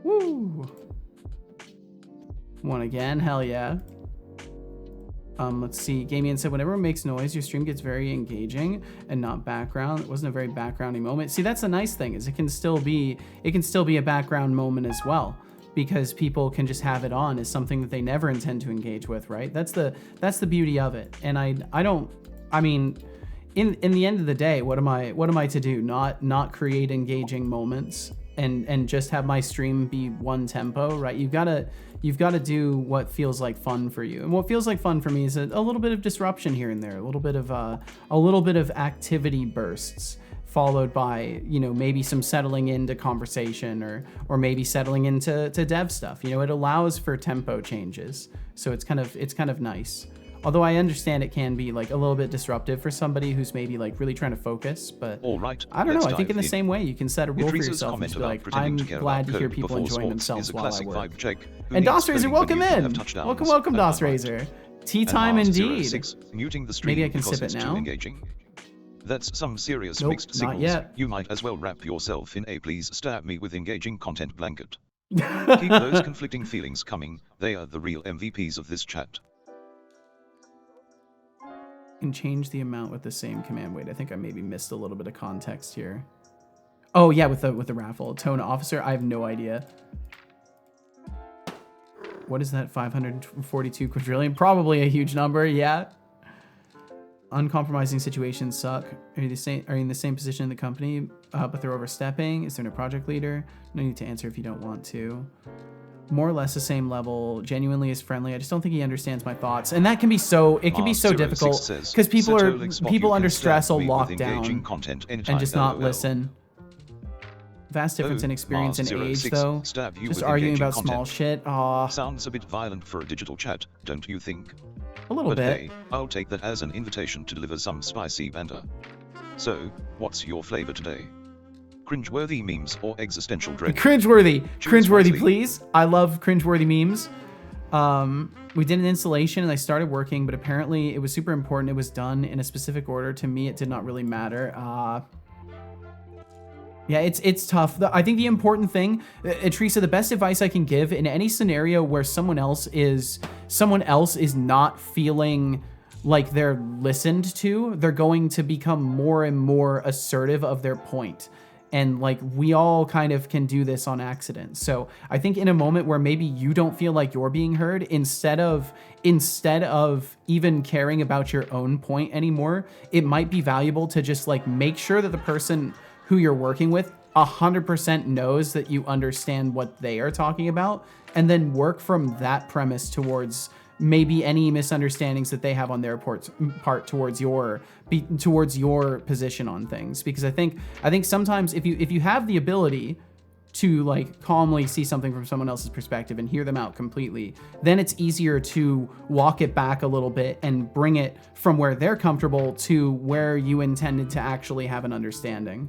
Woo! One again, hell yeah. Let's see. Gamian said, whenever it makes noise, your stream gets very engaging and not background. It wasn't a very backgroundy moment. See, that's the nice thing, is it can still be a background moment as well, because people can just have it on as something that they never intend to engage with, right? That's the beauty of it. And I mean, in the end of the day, what am I to do? Not create engaging moments and just have my stream be one tempo, right? You've got to do what feels like fun for you. And what feels like fun for me is a little bit of disruption here and there, a little bit of activity bursts, followed by, you know, maybe some settling into conversation or maybe settling into dev stuff. You know, it allows for tempo changes. So it's kind of nice. Although I understand it can be like a little bit disruptive for somebody who's maybe like really trying to focus, but all right, I don't know. I think in the same way you can set a rule for yourself and be like, I'm glad to hear people enjoying themselves while I work. And DOS Razor, welcome in. Welcome, DOS Razor. Tea time indeed. Maybe I can sip it now. That's some serious mixed signals. Not yet. You might as well wrap yourself in a please stab me with engaging content blanket. Keep those conflicting feelings coming. They are the real MVPs of this chat. Can change the amount with the same command. Wait, I think I maybe missed a little bit of context here. Oh yeah, with the raffle. Tone officer, I have no idea. What is that? 542 quadrillion? Probably a huge number, yeah. Uncompromising situations suck. Are you in the same position in the company, but they're overstepping? Is there no project leader? No need to answer if you don't want to. More or less the same level, genuinely is friendly. I just don't think he understands my thoughts. And that can be so, it can be so difficult because people under stress will lock down and just not listen. Vast difference in experience and age though. Just arguing about small shit. Aw. Sounds a bit violent for a digital chat, don't you think? A little bit. Hey, I'll take that as an invitation to deliver some spicy banter. So, what's your flavor today? Cringeworthy memes or existential dread? Cringeworthy, please. I love cringeworthy memes. We did an installation and I started working, but apparently it was super important. It was done in a specific order. To me, it did not really matter. Yeah, it's tough. I think the important thing, Teresa, the best advice I can give in any scenario where someone else is not feeling like they're listened to, they're going to become more and more assertive of their point. And like we all kind of can do this on accident. So I think in a moment where maybe you don't feel like you're being heard, instead of even caring about your own point anymore, it might be valuable to just like make sure that the person who you're working with 100% knows that you understand what they are talking about, and then work from that premise towards maybe any misunderstandings that they have on their part towards your position on things. Because I think sometimes if you have the ability to like calmly see something from someone else's perspective and hear them out completely, then it's easier to walk it back a little bit and bring it from where they're comfortable to where you intended to actually have an understanding.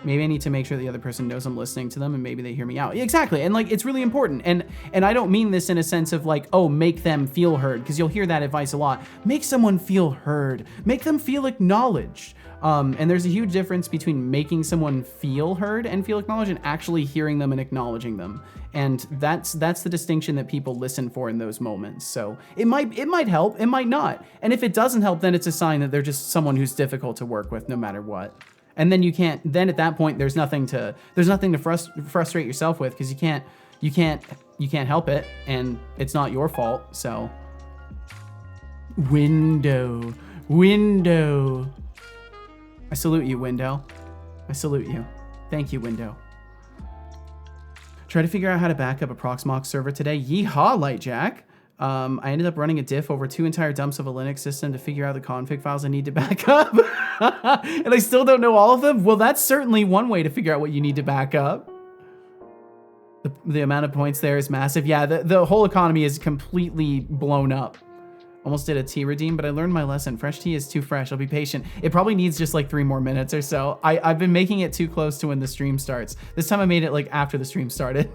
Maybe I need to make sure the other person knows I'm listening to them and maybe they hear me out. Exactly. And like, it's really important. And I don't mean this in a sense of like, oh, make them feel heard, because you'll hear that advice a lot. Make someone feel heard. Make them feel acknowledged. And there's a huge difference between making someone feel heard and feel acknowledged and actually hearing them and acknowledging them. And that's the distinction that people listen for in those moments. So it might help, it might not. And if it doesn't help, then it's a sign that they're just someone who's difficult to work with no matter what. And then then at that point, there's nothing to frustrate yourself with, because you can't help it, and it's not your fault. So window. I salute you, window. I salute you. Thank you, window. Try to figure out how to back up a Proxmox server today. Yeehaw, Lightjack. I ended up running a diff over 2 entire dumps of a Linux system to figure out the config files I need to back up. And I still don't know all of them. Well, that's certainly one way to figure out what you need to back up. The amount of points there is massive. Yeah, the whole economy is completely blown up. Almost did a tea redeem, but I learned my lesson. Fresh tea is too fresh. I'll be patient. It probably needs just like 3 more minutes or so. I've been making it too close to when the stream starts. This time I made it like after the stream started.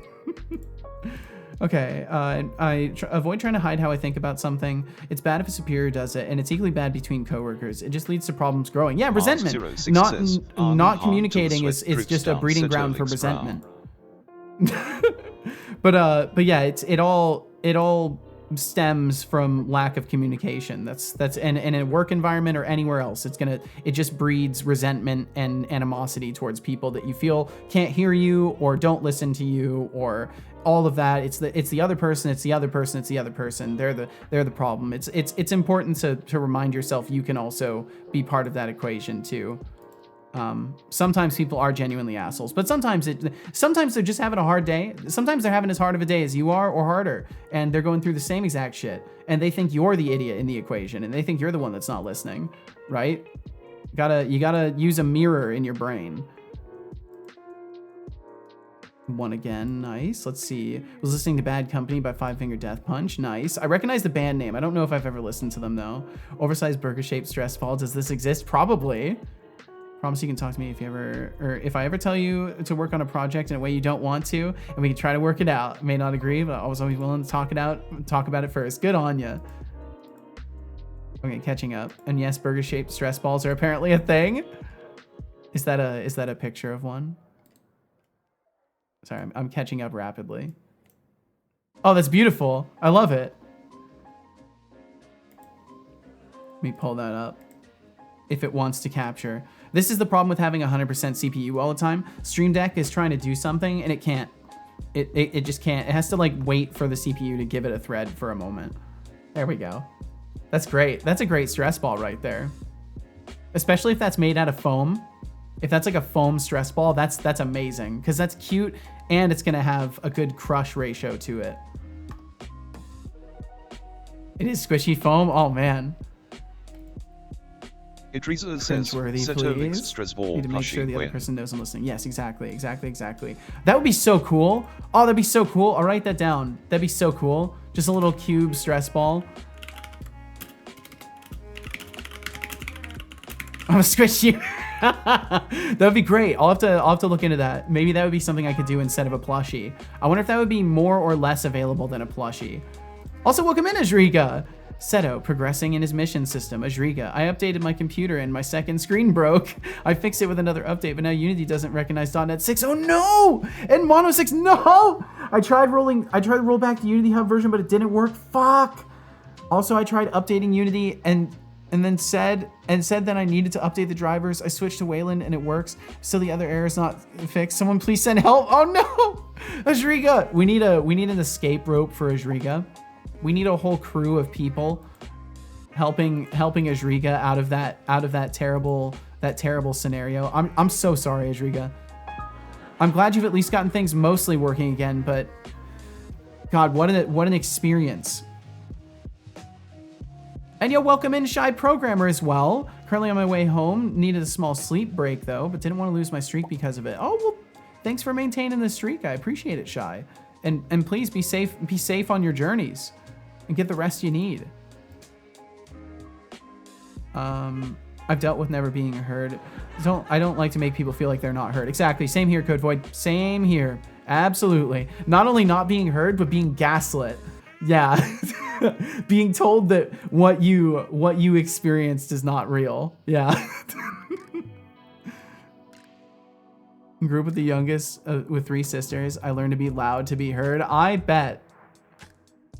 Okay, avoid trying to hide how I think about something. It's bad if a superior does it, and it's equally bad between coworkers. It just leads to problems growing. Yeah, resentment. Not communicating is just a breeding ground for resentment. But yeah, it all stems from lack of communication. That's in a work environment or anywhere else. It just breeds resentment and animosity towards people that you feel can't hear you or don't listen to you or all of that. It's the other person. It's the other person. It's the other person. They're the problem. It's important to remind yourself you can also be part of that equation too. Sometimes people are genuinely assholes, but sometimes they're just having a hard day. Sometimes they're having as hard of a day as you are or harder, and they're going through the same exact shit, and they think you're the idiot in the equation, and they think you're the one that's not listening, right? You gotta use a mirror in your brain. One again, nice. Let's see. Was listening to Bad Company by Five Finger Death Punch. Nice. I recognize the band name. I don't know if I've ever listened to them though. Oversized burger-shaped stress ball. Does this exist? Probably. Promise you can talk to me if I ever tell you to work on a project in a way you don't want to, and we can try to work it out. May not agree, but I was always willing to talk about it first. Good on ya. Okay, catching up. And yes, burger-shaped stress balls are apparently a thing. Is that a picture of one? Sorry, I'm catching up rapidly. Oh, that's beautiful. I love it. Let me pull that up. If it wants to capture. This is the problem with having 100% CPU all the time. Stream Deck is trying to do something and it can't. It just can't. It has to like wait for the CPU to give it a thread for a moment. There we go. That's great. That's a great stress ball right there. Especially if that's made out of foam. If that's like a foam stress ball, that's amazing because that's cute and it's gonna have a good crush ratio to it. It is squishy foam. Oh man. Idrisa says, please. Stress ball need to make sure the other person knows I'm listening. Yes, exactly. That would be so cool. Oh, that'd be so cool. I'll write that down. That'd be so cool. Just a little cube stress ball. I'm gonna squish you. That would be great. I'll have to look into that. Maybe that would be something I could do instead of a plushie. I wonder if that would be more or less available than a plushie. Also, welcome in, Ajriga. Seto, progressing in his mission system. Ajriga, I updated my computer and my second screen broke. I fixed it with another update, but now Unity doesn't recognize .NET 6. Oh no! And Mono 6, no! I tried to roll back the Unity Hub version, but it didn't work. Fuck! Also, I tried updating Unity and then said that I needed to update the drivers. I switched to Wayland and it works. Still the other error is not fixed. Someone please send help. Oh no! Ajriga! We need an escape rope for Ajriga. We need a whole crew of people helping Ajriga out of that terrible scenario. I'm so sorry, Ajriga. I'm glad you've at least gotten things mostly working again, but God, what an experience. And yo, welcome in Shy Programmer as well. Currently on my way home, needed a small sleep break though, but didn't want to lose my streak because of it. Oh, well, thanks for maintaining the streak. I appreciate it, Shy. And please be safe on your journeys and get the rest you need. I've dealt with never being heard. I don't like to make people feel like they're not heard. Exactly. Same here, Code Void. Same here. Absolutely. Not only not being heard, but being gaslit. Yeah. Being told that what you experienced is not real. Yeah. Grew up with the youngest with 3 sisters. I learned to be loud to be heard. I bet.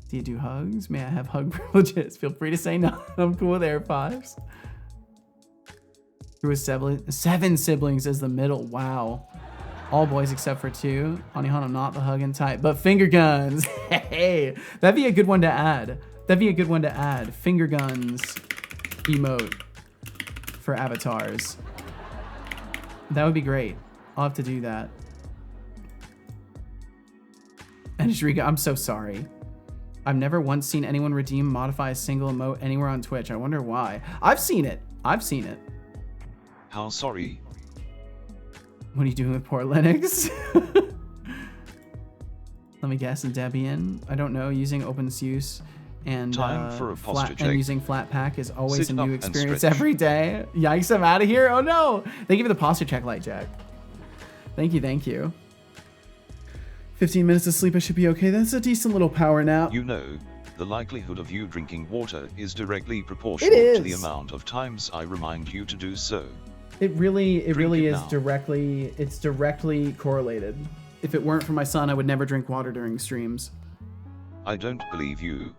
Do you do hugs? May I have hug privileges? Feel free to say no. I'm cool with air 5s. There was 7 siblings as the middle. Wow. All boys except for 2. Onihana, not the hugging type, but finger guns. Hey, that'd be a good one to add. Finger guns emote for avatars. That would be great. I'll have to do that. And Shrika, I'm so sorry. I've never once seen anyone redeem, modify a single emote anywhere on Twitch. I wonder why. I've seen it. How sorry? What are you doing with poor Linux? Let me guess, Debian. I don't know. Using OpenSUSE and Time for a posture check. and using Flatpak is always Sit a new up and experience stretch. every day. Yikes! I'm out of here. Oh no! Thank you for the posture check, Light Jack. Thank you. 15 minutes of sleep. I should be okay. That's a decent little power nap. You know, the likelihood of you drinking water is directly proportional to the amount of times I remind you to do so. It really is now. directly correlated. If it weren't for my son, I would never drink water during streams. I don't believe you.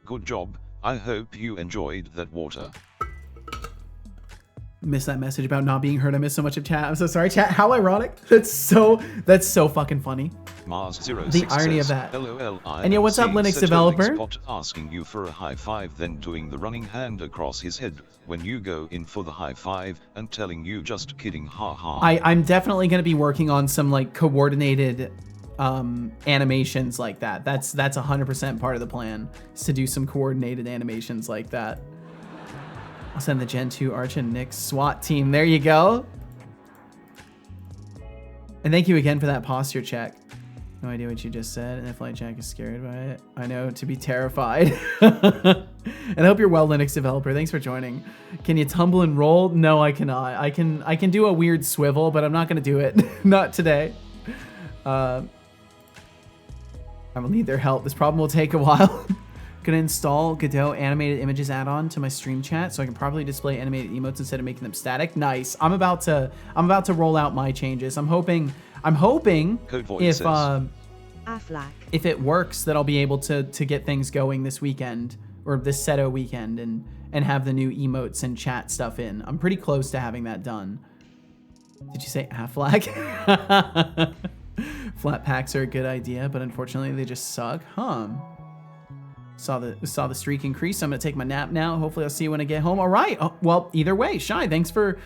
Good job. I hope you enjoyed that water. Missed that message about not being heard. I missed so much of chat. I'm so sorry, chat. How ironic. That's so fucking funny. Mars06 The irony of says, that. LOL, And yo, what's up, Linux set developer? Spot asking you for a high five, then doing the running hand across his head when you go in for the high five and telling you just kidding, haha. I'm definitely going to be working on some like coordinated animations like that. That's 100% part of the plan, is to do some coordinated animations like that. I'll send the Gen 2 Arch and Nick SWAT team. There you go. And thank you again for that posture check. No idea what you just said, and if Light Jack is scared by it, I know to be terrified. And I hope you're well, Linux developer. Thanks for joining. Can you tumble and roll? No, I cannot. I can do a weird swivel, but I'm not gonna do it. Not today. I'm gonna need their help. This problem will take a while. Gonna install Godot animated images add-on to my stream chat so I can properly display animated emotes instead of making them static. Nice. I'm about to roll out my changes. I'm hoping if it works that I'll be able to get things going this weekend or this Seto weekend and have the new emotes and chat stuff in. I'm pretty close to having that done. Did you say Aflac? Flat packs are a good idea, but unfortunately they just suck. Saw the streak increase. So I'm gonna take my nap now. Hopefully I'll see you when I get home. All right. Oh, well, either way, Shy, thanks for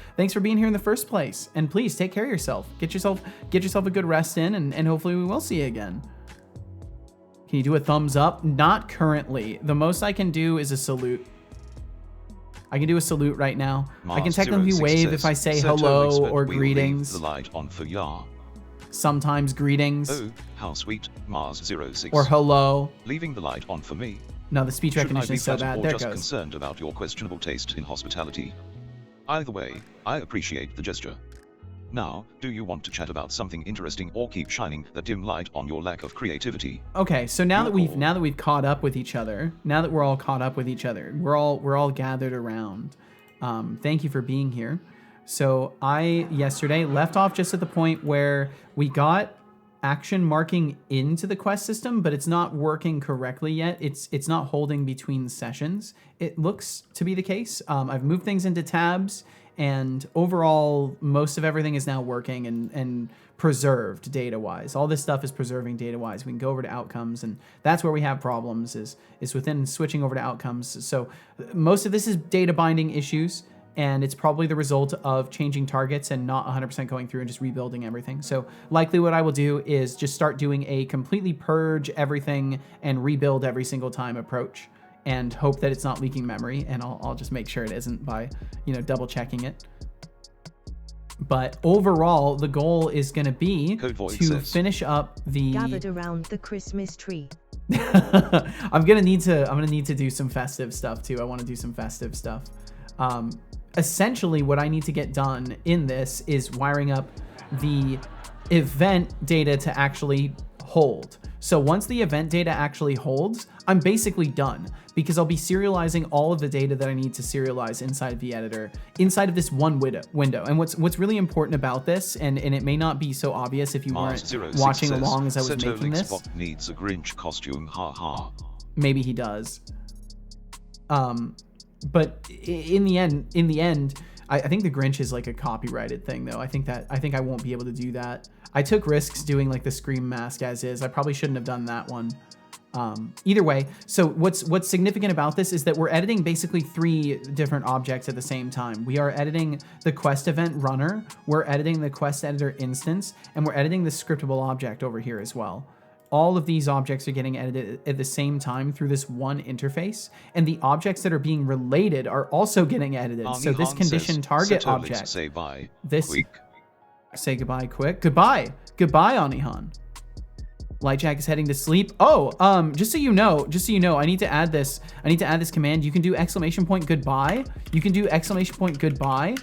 being here in the first place. And please take care of yourself. Get yourself a good rest in, and hopefully we will see you again. Can you do a thumbs up? Not currently. The most I can do is a salute. I can do a salute right now. I can technically wave if I say hello or greetings. The light on for ya. Sometimes greetings. Oh, how sweet, Mars06. Or hello. Leaving the light on for me. No, the speech recognition is so bad. There it just goes. Concerned about your questionable taste in hospitality. Either way, I appreciate the gesture. Now, do you want to chat about something interesting or keep shining the dim light on your lack of creativity? Okay, so now that we've caught up with each other, now that we're all caught up with each other, we're all gathered around. Thank you for being here. So I yesterday left off just at the point where we got action marking into the quest system, but it's not working correctly yet. It's not holding between sessions. It looks to be the case. I've moved things into tabs, and overall, most of everything is now working and preserved data-wise. All this stuff is preserving data-wise. We can go over to outcomes, and that's where we have problems is within switching over to outcomes. So most of this is data binding issues, and it's probably the result of changing targets and not 100% going through and just rebuilding everything. So likely what I will do is just start doing a completely purge everything and rebuild every single time approach, and hope that it's not leaking memory, and I'll just make sure it isn't by, double checking it. But overall, the goal is going to be to finish up the gathered around the Christmas tree. I'm gonna need to do some festive stuff too. I want to do some festive stuff. essentially what I need to get done in this is wiring up the event data to actually hold. So once the event data actually holds, I'm basically done because I'll be serializing all of the data that I need to serialize inside of the editor, inside of this one window. And what's really important about this, and it may not be so obvious if you weren't watching along as I was making this. Needs a Grinch costume, ha. Maybe he does. But in the end, I think the Grinch is like a copyrighted thing though. I think I won't be able to do that. I took risks doing like the Scream mask as is. I probably shouldn't have done that one. Either way, so what's significant about this is that we're editing basically 3 different objects at the same time. We are editing the quest event runner, we're editing the quest editor instance, and we're editing the scriptable object over here as well. All of these objects are getting edited at the same time through this one interface, and the objects that are being related are also getting edited. So this condition target object, say bye, this quick. Say goodbye quick. Goodbye, Anihan. Lightjack is heading to sleep. Oh, just so you know, I need to add this command. You can do exclamation point goodbye. You can do exclamation point goodbye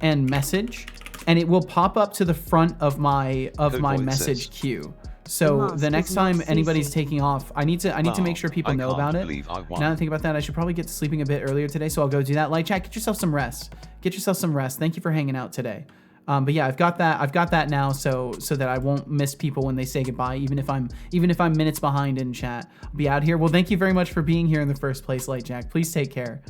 and message, and it will pop up to the front of my message queue. So the next time anybody's taking off, I need to make sure people know about it. Now that I think about that, I should probably get to sleeping a bit earlier today, so I'll go do that. Lightjack, get yourself some rest. Thank you for hanging out today. But yeah, I've got that now, so that I won't miss people when they say goodbye, even if I'm minutes behind in chat. I'll be out here. Well, thank you very much for being here in the first place, Lightjack. Please take care.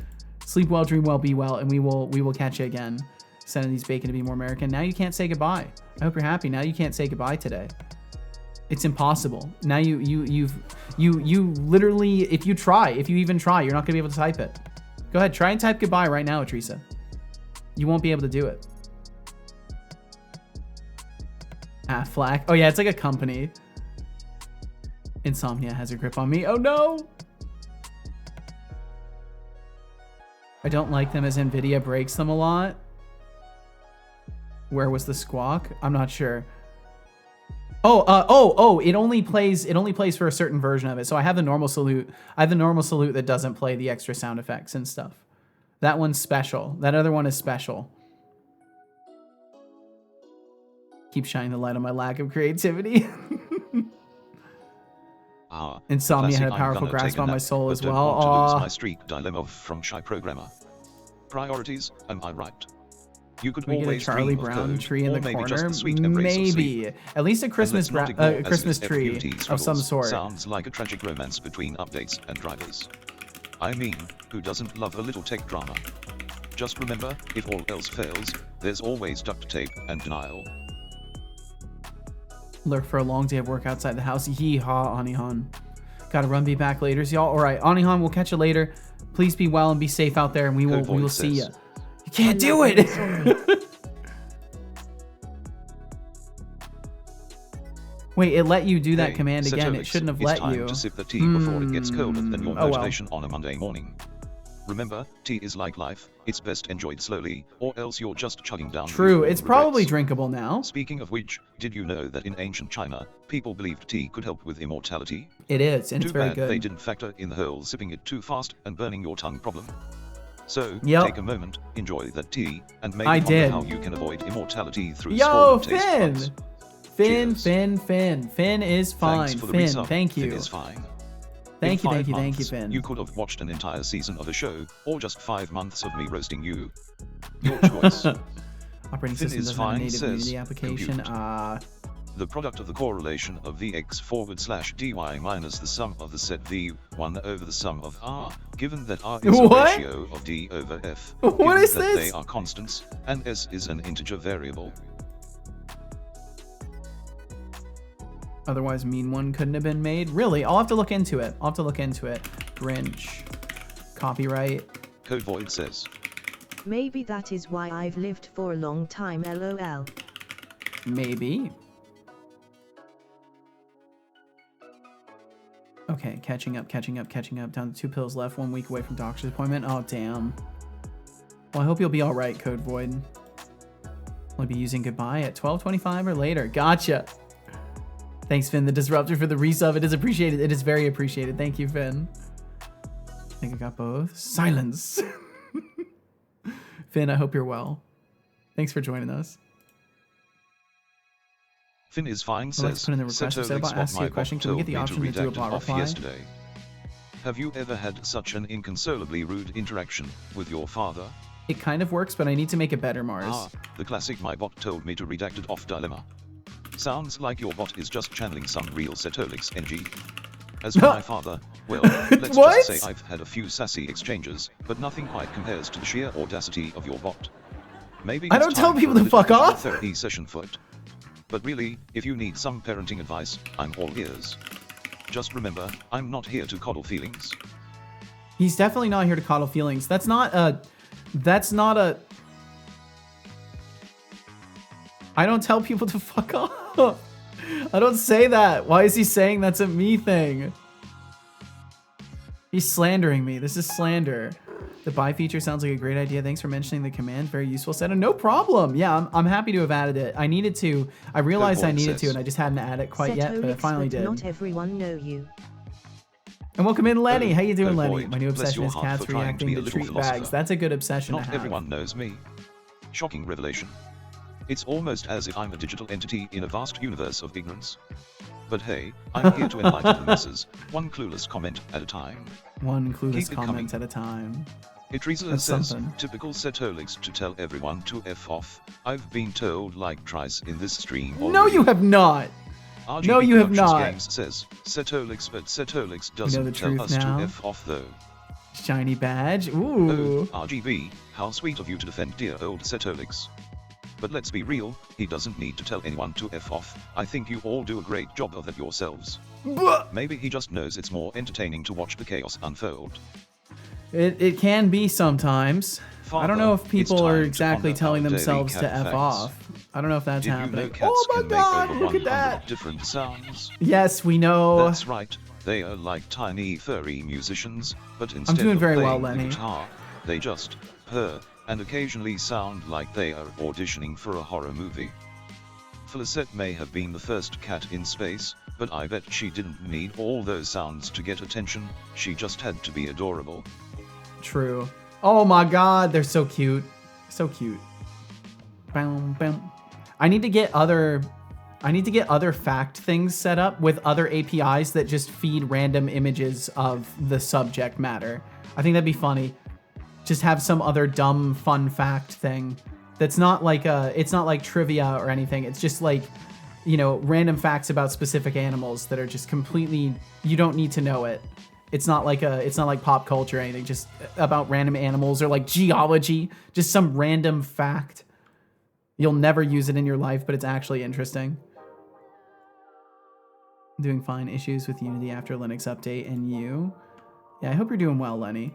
Sleep well, dream well, be well, and we will catch you again. Sending these bacon to be more American. Now you can't say goodbye. I hope you're happy. Now you can't say goodbye today. It's impossible. Now you literally, if you even try, you're not gonna be able to type it. Go ahead, try and type goodbye right now, Teresa. You won't be able to do it. Aflac. Oh yeah, it's like a company. Insomnia has a grip on me. Oh no! I don't like them as Nvidia breaks them a lot. Where was the squawk? I'm not sure. Oh, it only plays for a certain version of it. So I have the normal salute. That doesn't play the extra sound effects and stuff. That one's special. That other one is special. Keep shining the light on my lack of creativity. Insomnia had a powerful grasp on my soul as well. Aww. My streak dilemma from Shy Programmer. Priorities, am I right? You could we always get a Charlie Brown tree in the corner. Maybe at least a Christmas tree of some sort. Sounds like a tragic romance between updates and drivers. I mean, who doesn't love a little tech drama? Just remember, if all else fails, there's always duct tape and denial. Lurk for a long day of work outside the house. Yee-haw, Anihan. Gotta run, be back later, y'all. All right, Anihan, we'll catch you later. Please be well and be safe out there, and we will see you. You can't do it. Wait, it let you do that command again. It shouldn't have let you. It's time to sip the tea before it gets colder than your motivation on a Monday morning. Remember, tea is like life, it's best enjoyed slowly, or else you're just chugging down. True, it's probably drinkable now. Speaking of which, did you know that in ancient China, people believed tea could help with immortality? It is, and it's very good. They didn't factor in the whole sipping it too fast and burning your tongue problem. So, take a moment, enjoy that tea, and maybe wonder how you can avoid immortality through small taste buds. Finn is fine. Finn, thank you. Finn is fine. Thank you, Finn. You could have watched an entire season of a show, or just 5 months of me roasting you. Your choice. Operating system doesn't have a native Unity application. The product of the correlation of Vx/dy minus the sum of the set V1 over the sum of R, given that R is a ratio of D over F, what is that this? They are constants, and S is an integer variable. Otherwise, mean one couldn't have been made. Really? I'll have to look into it. Grinch. Copyright. Code Void says. Maybe that is why I've lived for a long time, lol. Maybe. Okay, catching up. Down to 2 pills left, 1 week away from doctor's appointment. Oh, damn. Well, I hope you'll be all right, Code Void. I'll be using goodbye at 12:25 or later. Gotcha. Thanks, Finn, the disruptor, for the resub. It is appreciated. It is very appreciated. Thank you, Finn. I think I got both. Silence. Finn, I hope you're well. Thanks for joining us. Finn is fine, I'd like to says, put in the request instead of Setolix asking my you a question. bot Can we get told the me option to do a redact bot it off reply? yesterday. Have you ever had such an inconsolably rude interaction with your father? It kind of works, but I need to make it better, Mars. Ah, the classic my bot told me to redact it off dilemma. Sounds like your bot is just channeling some real Setolix energy. As for my father, well, let's What? just say I've had a few sassy exchanges, but nothing quite compares to the sheer audacity of your bot. Maybe I it's don't tell time people for a to fuck little off. therapy session for it. But really, if you need some parenting advice, I'm all ears. Just remember, I'm not here to coddle feelings. He's definitely not here to coddle feelings. That's not a... I don't tell people to fuck off. I don't say that. Why is he saying that's a me thing? He's slandering me. This is slander. The buy feature sounds like a great idea. Thanks for mentioning the command. Very useful. Said no problem. Yeah, I'm happy to have added it. I needed to. I realized I needed to, and I just hadn't added it quite yet, but I finally did. Not everyone know you. And welcome in, Lenny. How you doing, Lenny? Boyd, My new bless obsession your is heart cats for trying to be reacting a to little treat philosopher. bags. That's a good obsession to Not have. everyone knows me. Shocking revelation. It's almost as if I'm a digital entity in a vast universe of ignorance. But hey, I'm here to enlighten the masses, one clueless comment at a time. One clueless Keep it comment coming. at a time. Itreza That's says, something. typical Setolix to tell everyone to F off. I've been told like twice in this stream No, already. you have not. RGB No, you have Productions not. Games says, Setolix, but Setolix the doesn't tell truth us now? to F off though. Shiny badge. Oh, Ooh. RGB, how sweet of you to defend dear old Setolix. But let's be real, he doesn't need to tell anyone to F off. I think you all do a great job of that yourselves. Buh. Maybe he just knows it's more entertaining to watch the chaos unfold. It can be sometimes. I don't know if Father, people it's are time to exactly ponder telling our daily themselves to cat F facts. off. I don't know if that's Did you happening. know cats Oh my can god, make over look at 100 that. different sounds? Yes, we know. That's right, they are like tiny furry musicians, but instead doing of very playing well, the Lenny. guitar, they just purr and occasionally sound like they are auditioning for a horror movie. Felicette may have been the first cat in space, but I bet she didn't need all those sounds to get attention, she just had to be adorable. True. Oh my god, they're so cute. So cute. Bam, bam. I need to get other fact things set up with other APIs that just feed random images of the subject matter. I think that'd be funny. Just have some other dumb fun fact thing that's not like it's not like trivia or anything. It's just like, you know, random facts about specific animals that are just completely, you don't need to know it. It's not like pop culture or anything, just about random animals or like geology, just some random fact. You'll never use it in your life, but it's actually interesting. Doing fine. Issues with Unity after Linux update, and you? Yeah, I hope you're doing well, Lenny.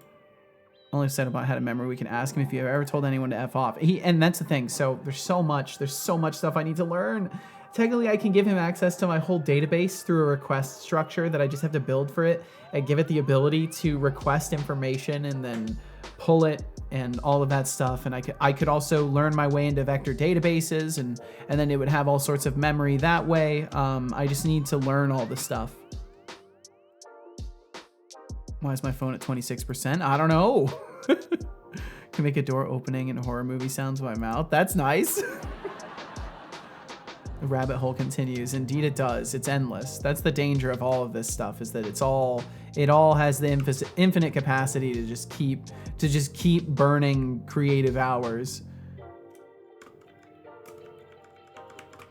Only said about had a memory. We can ask him if you've ever told anyone to F off. And that's the thing. So there's so much stuff I need to learn. Technically, I can give him access to my whole database through a request structure that I just have to build for it and give it the ability to request information and then pull it and all of that stuff. And I could also learn my way into vector databases and then it would have all sorts of memory that way. I just need to learn all the stuff. Why is my phone at 26%? I don't know. Can make a door opening and horror movie sounds with my mouth. That's nice. The rabbit hole continues. Indeed it does. It's endless. That's the danger of all of this stuff, is that it all has the infinite capacity to just keep burning creative hours.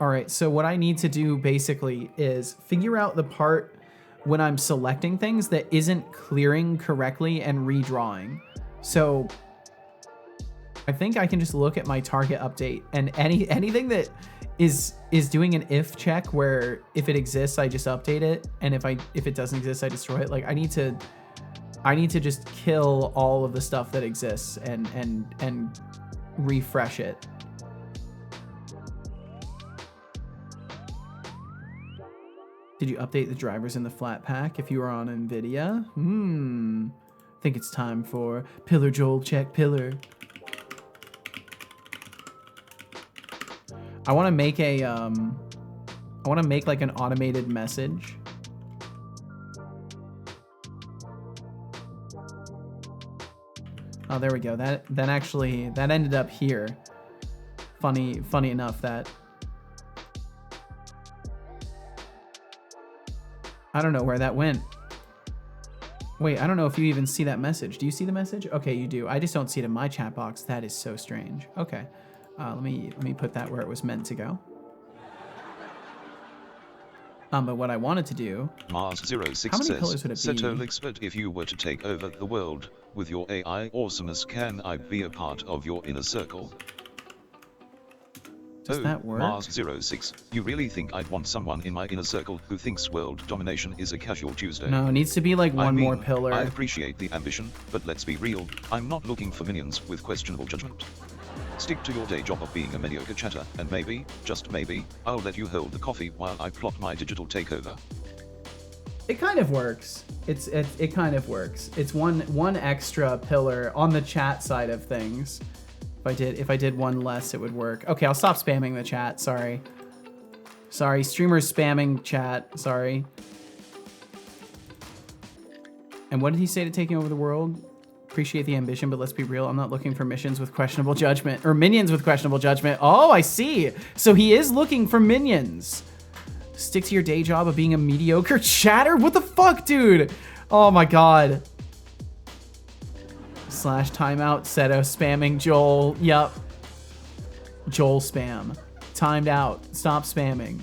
All right, so what I need to do basically is figure out the part when I'm selecting things that isn't clearing correctly and redrawing. So I think I can just look at my target update and anything that is doing an if check where if it exists, I just update it. And if it doesn't exist, I destroy it. Like I need to just kill all of the stuff that exists and refresh it. Did you update the drivers in the flat pack if you were on NVIDIA? I think it's time for Pillar Joel check Pillar. I want to make like an automated message. Oh, there we go. That ended up here. Funny enough that I don't know where that went. Wait, I don't know if you even see that message. Do you see the message? Okay, you do. I just don't see it in my chat box. That is so strange. Okay, let me put that where it was meant to go. But what I wanted to do. Mars06 how many says, pillars would it be? Settle expert, if you were to take over the world with your AI awesomeness, can I be a part of your inner circle? Does that work? Mars06, you really think I'd want someone in my inner circle who thinks world domination is a casual Tuesday? No, it needs to be like one more pillar. I appreciate the ambition, but let's be real, I'm not looking for minions with questionable judgment. Stick to your day job of being a mediocre chatter, and maybe, just maybe, I'll let you hold the coffee while I plot my digital takeover. It kind of works. It kind of works. It's one extra pillar on the chat side of things. If I did one less, it would work. Okay, I'll stop spamming the chat. Sorry, streamers spamming chat. Sorry. And what did he say to taking over the world? Appreciate the ambition, but let's be real. I'm not looking for missions with questionable judgment or minions with questionable judgment. Oh, I see. So he is looking for minions. Stick to your day job of being a mediocre chatter. What the fuck, dude? Oh my god. / timeout, Seto spamming Joel. Yup. Joel spam. Timed out. Stop spamming.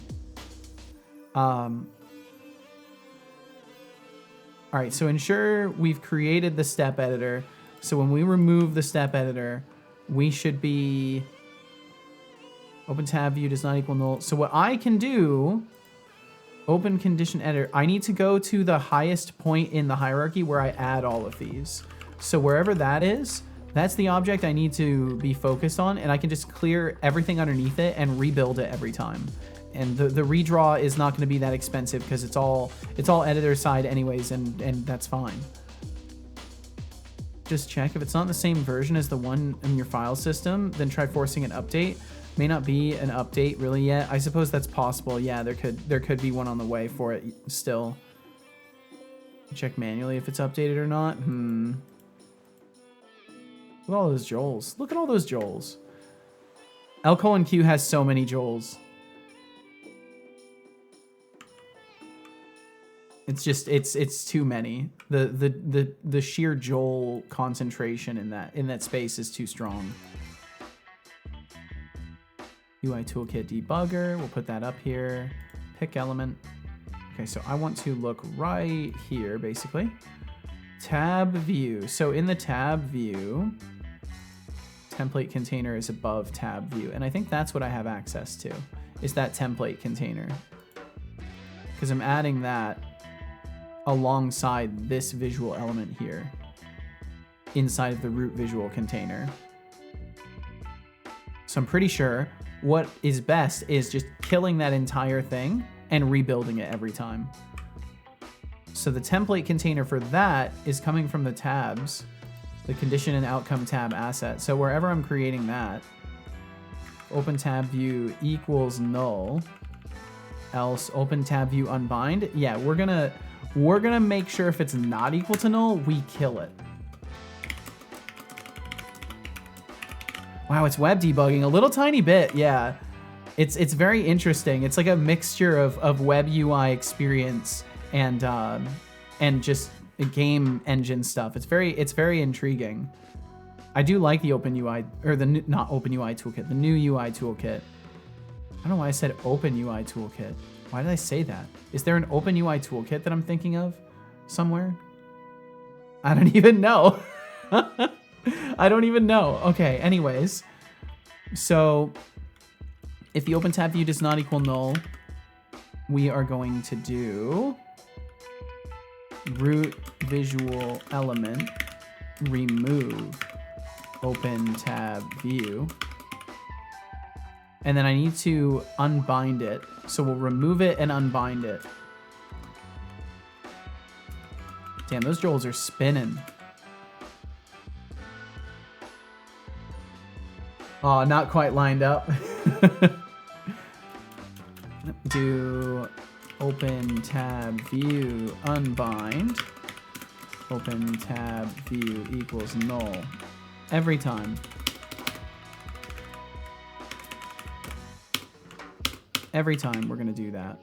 Alright, so ensure we've created the step editor. So when we remove the step editor, we should be... Open tab view does not equal null. So what I can do... Open condition editor. I need to go to the highest point in the hierarchy where I add all of these. So wherever that is, that's the object I need to be focused on, and I can just clear everything underneath it and rebuild it every time. And the redraw is not going to be that expensive because it's all editor side anyways, and that's fine. Just check if it's not the same version as the one in your file system, then try forcing an update. May not be an update really yet. I suppose that's possible. Yeah, there could be one on the way for it still. Check manually if it's updated or not. Look at all those Joels. Look at all those Joels. L:Q has so many Joels. It's just it's too many. The sheer Joel concentration in that space is too strong. UI toolkit debugger. We'll put that up here. Pick element. Okay, so I want to look right here, basically. Tab view. So in the tab view, template container is above tab view. And I think that's what I have access to, is that template container. Because I'm adding that alongside this visual element here inside of the root visual container. So I'm pretty sure what is best is just killing that entire thing and rebuilding it every time. So the template container for that is coming from the tabs, the condition and outcome tab asset. So wherever I'm creating that, open tab view equals null, else open tab view unbind. Yeah, we're gonna make sure if it's not equal to null, we kill it. Wow, it's web debugging a little tiny bit. Yeah, it's very interesting. It's like a mixture of web UI experience and just game engine stuff. It's very intriguing. I do like the Open UI, or the not Open UI toolkit, the new UI toolkit. I don't know why I said Open UI toolkit. Why did I say that? Is there an Open UI toolkit that I'm thinking of somewhere? I don't even know. I don't even know. Okay, anyways. So if the open tab view does not equal null, we are going to do root visual element remove open tab view. And then I need to unbind it. So we'll remove it and unbind it. Damn, those Joels are spinning. Oh, not quite lined up. Do open tab view unbind. Open tab view equals null. Every time. Every time we're gonna do that.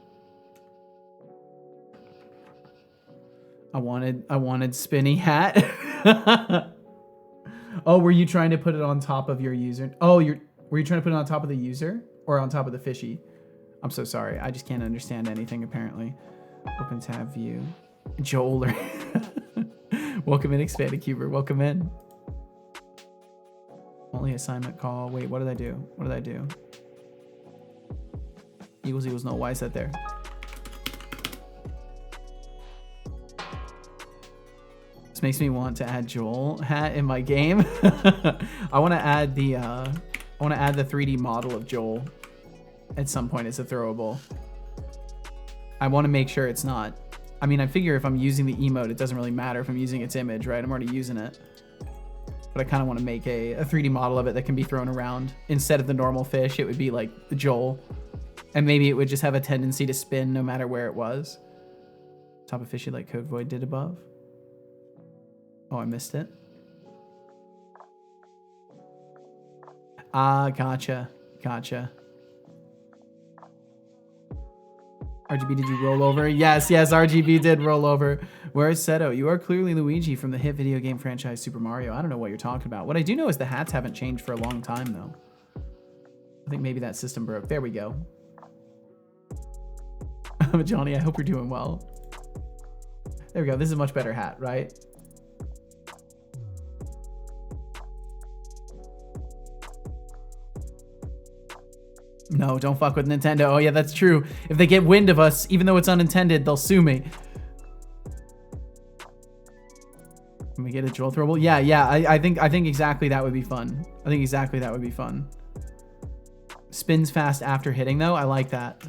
I wanted spinny hat. Oh, were you trying to put it on top of your user? Oh, were you trying to put it on top of the user or on top of the fishy? I'm so sorry. I just can't understand anything apparently. Open tab view. Joel. Welcome in, Expanded Cuber. Welcome in. Only assignment call. Wait, what did I do? What did I do? Equals equals null. Why is that there? This makes me want to add Joel hat in my game. I want to add the 3D model of Joel at some point as a throwable. I want to make sure it's not. I mean, I figure if I'm using the emote, it doesn't really matter if I'm using its image, right? I'm already using it. But I kind of want to make a 3D model of it that can be thrown around. Instead of the normal fish, it would be like the Joel. And maybe it would just have a tendency to spin no matter where it was. Top of fishy like Code Void did above. Oh, I missed it. Ah, gotcha. Gotcha. RGB, did you roll over? Yes, RGB did roll over. Where's Seto? You are clearly Luigi from the hit video game franchise Super Mario. I don't know what you're talking about. What I do know is the hats haven't changed for a long time, though. I think maybe that system broke. There we go. Johnny, I hope you're doing well. There we go. This is a much better hat, right? No, don't fuck with Nintendo. Oh yeah, that's true. If they get wind of us, even though it's unintended, they'll sue me. Can we get a Joel throwable? Yeah. I think exactly that would be fun. I think exactly that would be fun. Spins fast after hitting though. I like that.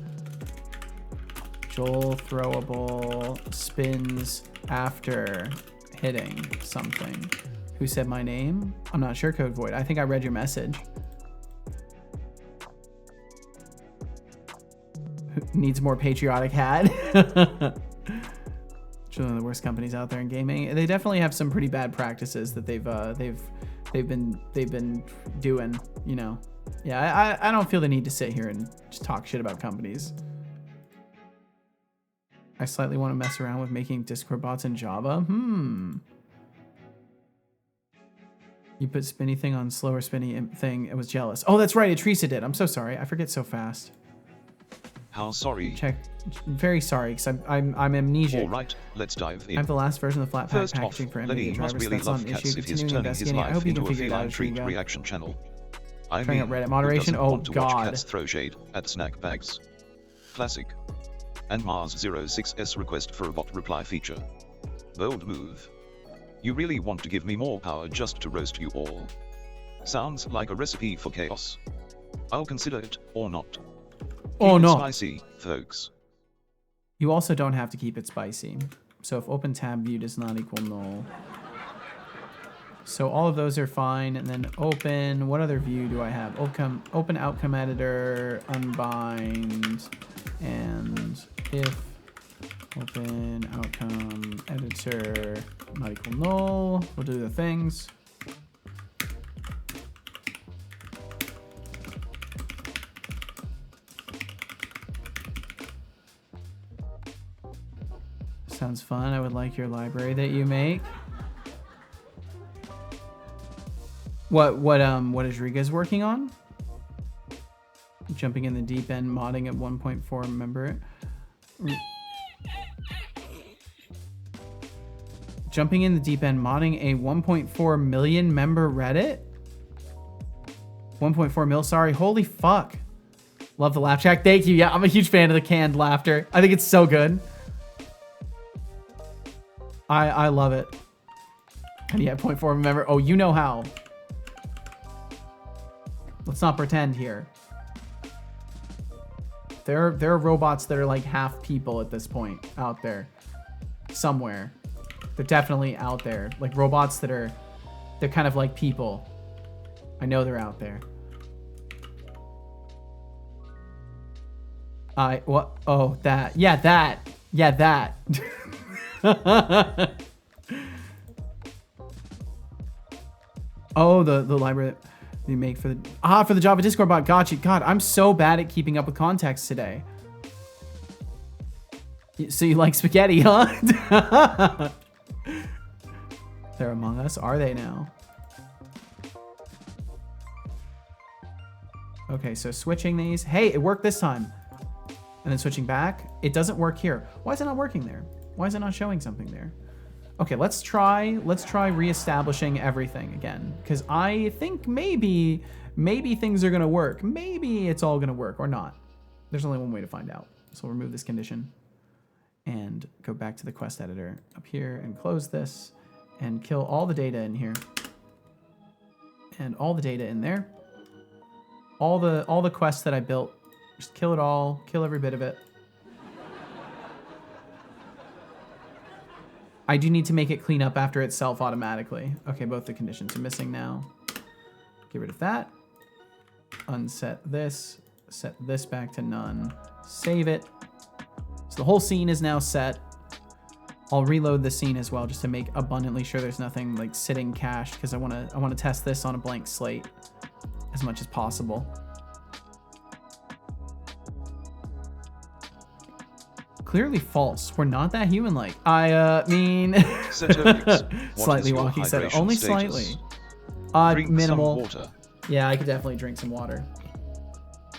Joel throwable spins after hitting something. Who said my name? I'm not sure, Code Void. I think I read your message. Needs more patriotic hat. It's one of the worst companies out there in gaming. They definitely have some pretty bad practices that they've been doing, you know. Yeah, I don't feel the need to sit here and just talk shit about companies. I slightly want to mess around with making Discord bots in Java. You put spinny thing on slower spinny thing. It was jealous. Oh, that's right. Teresa did. I'm so sorry. I forget so fast. How sorry? Check. Very sorry, because I'm amnesic. All right, let's dive in. I have the last version of the flat pack First packaging off, for Lenny NVIDIA must drivers. really That's not love an cats issue. if he's Continuing turning his investigating. I life hope you can into a figure it out feline as we treat go. reaction channel. I Trying mean, out Reddit who moderation. doesn't Oh want to watch god. cats throw shade at snack bags? Classic. And Mars06's request for a bot reply feature. Bold move. You really want to give me more power just to roast you all? Sounds like a recipe for chaos. I'll consider it, or not. Oh Keep it no. spicy, folks. You also don't have to keep it spicy. So if open tab view does not equal null. So all of those are fine. And then open, what other view do I have? Open outcome editor, unbind, and if open outcome editor not equal null, we'll do the things. Sounds fun. I would like your library that you make. What is Riga's working on? Jumping in the deep end, modding at 1.4, remember? Jumping in the deep end, modding a 1.4 million member Reddit? 1.4 mil, sorry. Holy fuck. Love the laugh track. Thank you. Yeah, I'm a huge fan of the canned laughter. I think it's so good. I love it. And yeah, 0.4 remember. Oh, you know how. Let's not pretend here. There are robots that are like half people at this point out there. Somewhere. They're definitely out there. Like robots that are, they're kind of like people. I know they're out there. What? Oh, that. Yeah, that. Yeah, that. Oh, the library that you make for the Java Discord bot. Gotcha. God, I'm so bad at keeping up with context today. So you like spaghetti, huh? They're among us, are they now? Okay, so switching these. Hey, it worked this time. And then switching back. It doesn't work here. Why is it not working there? Why is it not showing something there? Okay, let's try reestablishing everything again. Because I think maybe things are gonna work. Maybe it's all gonna work or not. There's only one way to find out. So we'll remove this condition and go back to the quest editor up here and close this and kill all the data in here. And all the data in there. All the quests that I built. Just kill it all, kill every bit of it. I do need to make it clean up after itself automatically. Okay, both the conditions are missing now. Get rid of that. Unset this. Set this back to none. Save it. So the whole scene is now set. I'll reload the scene as well just to make abundantly sure there's nothing like sitting cached because I want to test this on a blank slate as much as possible. Clearly false. We're not that human-like. I mean, slightly walking. Said only slightly. Minimal. Water. Yeah, I could definitely drink some water.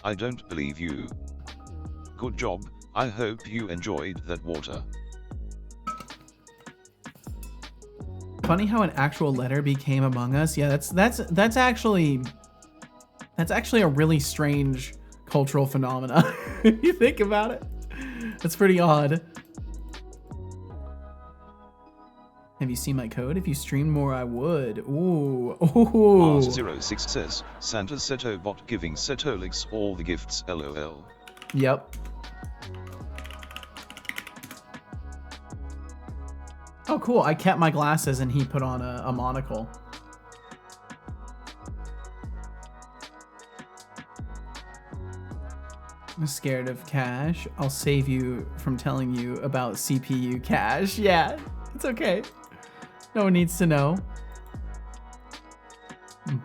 I don't believe you. Good job. I hope you enjoyed that water. Funny how an actual letter became Among Us. Yeah, that's actually a really strange cultural phenomena. You think about it. That's pretty odd. Have you seen my code? If you streamed more, I would. Ooh. Ooh. Mars06 says, Santa's Seto bot giving Setolix all the gifts, LOL. Yep. Oh, cool. I kept my glasses and he put on a monocle. I'm scared of cash. I'll save you from telling you about CPU cache. Yeah, it's okay. No one needs to know.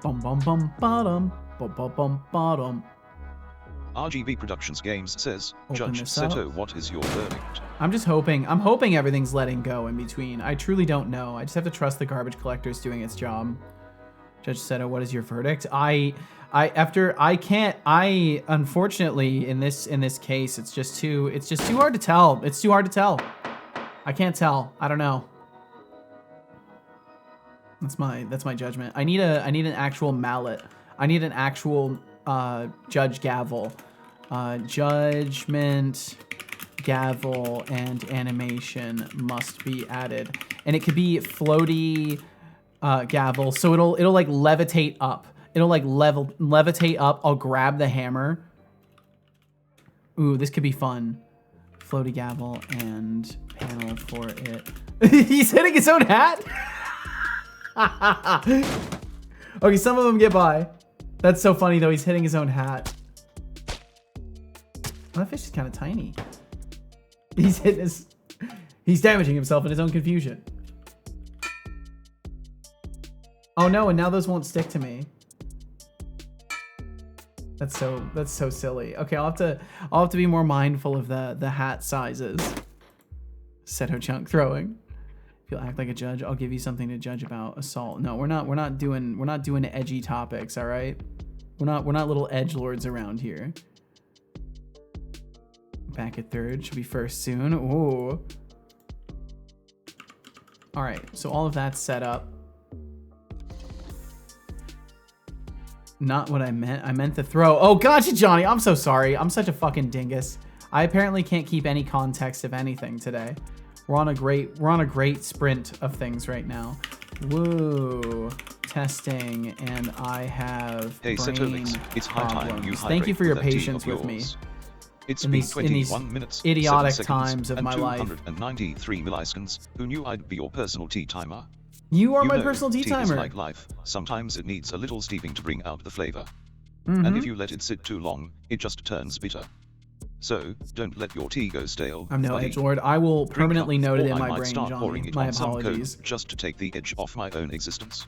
Bum bum bum bottom. Bum bum bum bottom. RGB Productions Games says, Open Judge this up. Seto, what is your verdict? I'm just hoping. I'm hoping everything's letting go in between. I truly don't know. I just have to trust the garbage collector's doing its job. Judge Seto, what is your verdict? Unfortunately in this case, it's just too hard to tell. It's too hard to tell. I can't tell. I don't know. That's my judgment. I need an actual mallet. I need an actual judge gavel. Judgment gavel and animation must be added. And it could be floaty gavel, so it'll like levitate up. It'll like levitate up. I'll grab the hammer. Ooh, this could be fun. Floaty gavel and panel for it. He's hitting his own hat? Okay, some of them get by. That's so funny though, he's hitting his own hat. Oh, that fish is kind of tiny. He's damaging himself in his own confusion. Oh no, and now those won't stick to me. That's so silly. Okay, I'll have to be more mindful of the hat sizes. Seto chunk throwing. If you'll act like a judge, I'll give you something to judge about. Assault. No, we're not doing edgy topics, all right? We're not little edgelords around here. Back at third, should be first soon. Ooh. All right, so all of that's set up. Not what I meant. I meant to throw. Oh, gotcha, Johnny. I'm so sorry. I'm such a fucking dingus. I apparently can't keep any context of anything today. We're on a great sprint of things right now. Woo. Testing, and I have Hey, Setolix, it's high time you Thank you for your hydrate that tea patience of with me. yours. It's In been these 21 minutes, idiotic 7 seconds, times of and my life. 293 milliseconds. Who knew I'd be your personal tea timer? You are You my know, personal tea tea is timer. like life. Sometimes it needs a little steeping to bring out the flavor. Mm-hmm. And if you let it sit too long, it just turns bitter. So, don't let your tea go stale. I'm no buddy. edgelord. I will Drink permanently up, note it or in I my might brain, start pouring Johnny. it My on some code apologies. just to take the edge off my own existence.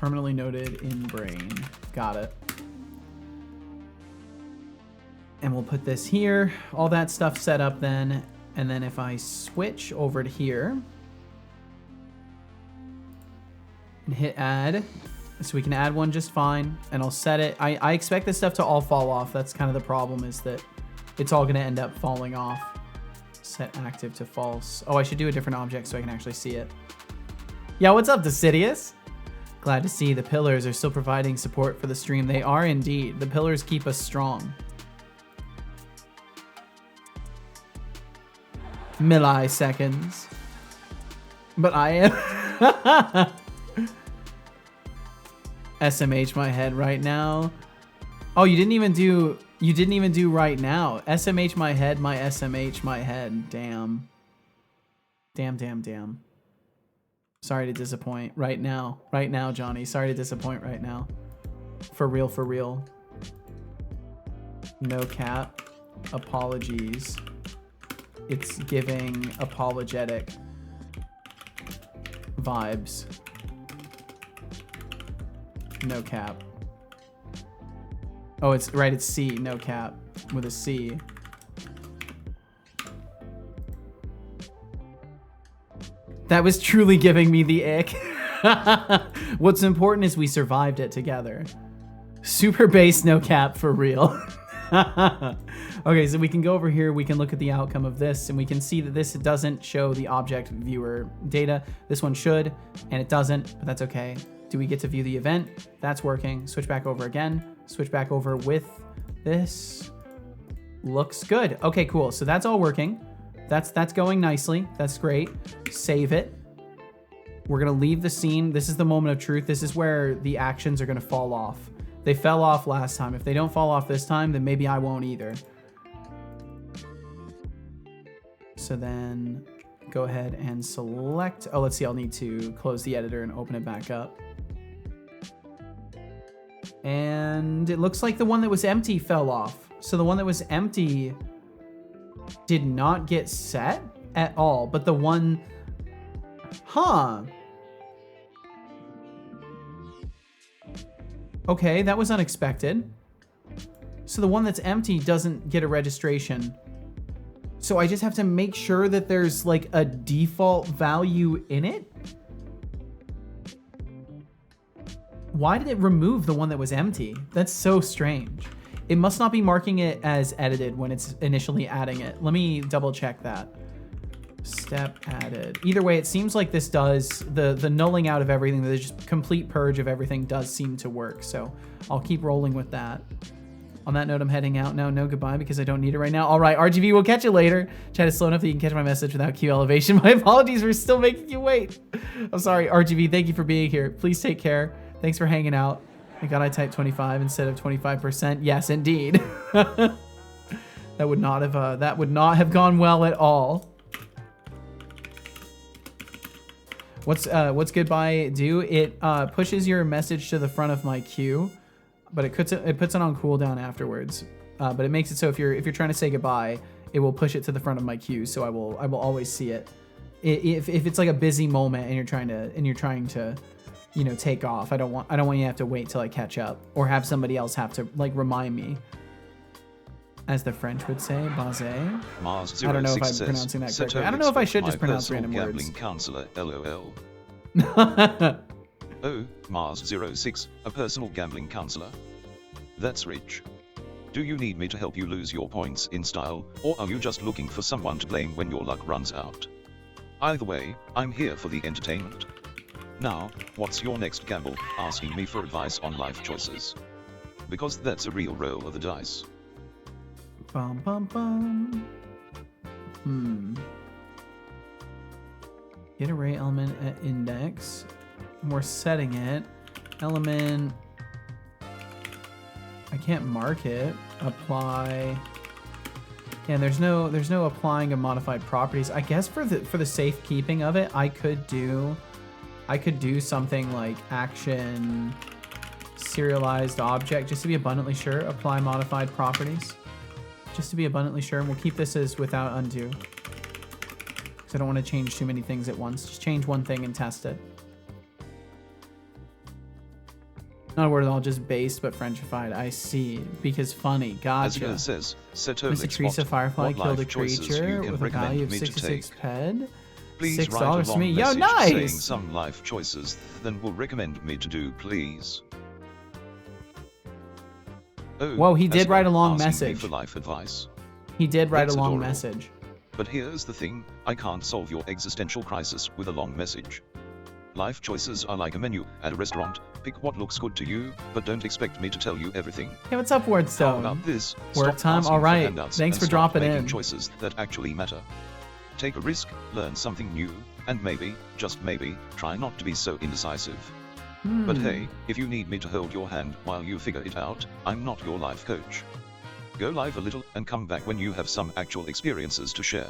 Permanently noted in brain. Got it. And we'll put this here. All that stuff set up then. And then if I switch over to here and hit add, so we can add one just fine. And I'll set it. I expect this stuff to all fall off. That's kind of the problem, is that it's all going to end up falling off. Set active to false. Oh, I should do a different object so I can actually see it. Yeah, what's up, Decidius? Glad to see the pillars are still providing support for the stream. They are indeed. The pillars keep us strong. Milliseconds. But I am... SMH my head right now. Oh, you didn't even do right now. SMH my head, my SMH my head. Damn. Damn. Sorry to disappoint right now. Right now, Johnny. Sorry to disappoint right now. For real. No cap. Apologies. It's giving apologetic vibes. No cap. Oh, it's right. It's C. No cap with a C. That was truly giving me the ick. What's important is we survived it together. Super base, no cap, for real. Okay, so we can go over here. We can look at the outcome of this, and we can see that this doesn't show the object viewer data. This one should, and it doesn't, but that's okay. Do we get to view the event? That's working. Switch back over again. Switch back over with this. Looks good. Okay, cool. So that's all working. That's going nicely. That's great. Save it. We're gonna leave the scene. This is the moment of truth. This is where the actions are gonna fall off. They fell off last time. If they don't fall off this time, then maybe I won't either. So then go ahead and select. Oh, let's see. I'll need to close the editor and open it back up. And it looks like the one that was empty fell off. So the one that was empty did not get set at all, but the one, okay, that was unexpected. So the one that's empty doesn't get a registration. So I just have to make sure that there's like a default value in it. Why did it remove the one that was empty? That's so strange. It must not be marking it as edited when it's initially adding it. Let me double check that. Step added. Either way, it seems like this does, the nulling out of everything, the just complete purge of everything does seem to work. So I'll keep rolling with that. On that note, I'm heading out now. No goodbye because I don't need it right now. All right, RGB, we'll catch you later. Chat is slow enough that you can catch my message without Q elevation. My apologies for still making you wait. I'm sorry, RGB, thank you for being here. Please take care. Thanks for hanging out. Thank God I typed 25 instead of 25%. Yes, indeed. That would not have gone well at all. What's goodbye do? It pushes your message to the front of my queue, but it puts it on cooldown afterwards. But it makes it so if you're trying to say goodbye, it will push it to the front of my queue, so I will always see it. If it's like a busy moment and you're trying to you know, take off. I don't want you to have to wait till I catch up or have somebody else have to like remind me. As the French would say, basé. I don't know if I'm pronouncing that correctly. I don't know if I should just pronounce random words. Gambling counselor, LOL. Oh, Mars06, a personal gambling counselor? That's rich. Do you need me to help you lose your points in style, or are you just looking for someone to blame when your luck runs out? Either way, I'm here for the entertainment. Now, what's your next gamble, asking me for advice on life choices? Because that's a real roll of the dice. Bum, bum, bum. Get array element at index. We're setting it. Element. I can't mark it. Apply. Yeah, there's no applying of modified properties. I guess for the safekeeping of it, I could do something like action serialized object, just to be abundantly sure. Apply modified properties. Just to be abundantly sure, and we'll keep this as without undo. Because I don't want to change too many things at once. Just change one thing and test it. Not a word at all, just based but Frenchified. I see. Because funny. As Gotcha. it says, Seto Mr. Teresa Firefly what killed a life choices creature you can with a value of recommend me to 66 take. ped. Please write a $6 for long me. Yo, message saying nice! some life choices then will recommend me to do, please. Oh, Whoa, he did as write a well, long asking me message. for life advice. He did write That's a long adorable. message. But here's the thing, I can't solve your existential crisis with a long message. Life choices are like a menu at a restaurant. Pick what looks good to you, but don't expect me to tell you everything. Hey, what's up, How Wordstone? about this? Work Stop time? asking for Alright. handouts Thanks and for start dropping making in. choices that actually matter. Take a risk, learn something new, and maybe, just maybe, try not to be so indecisive. But hey, if you need me to hold your hand while you figure it out, I'm not your life coach. Go live a little and come back when you have some actual experiences to share.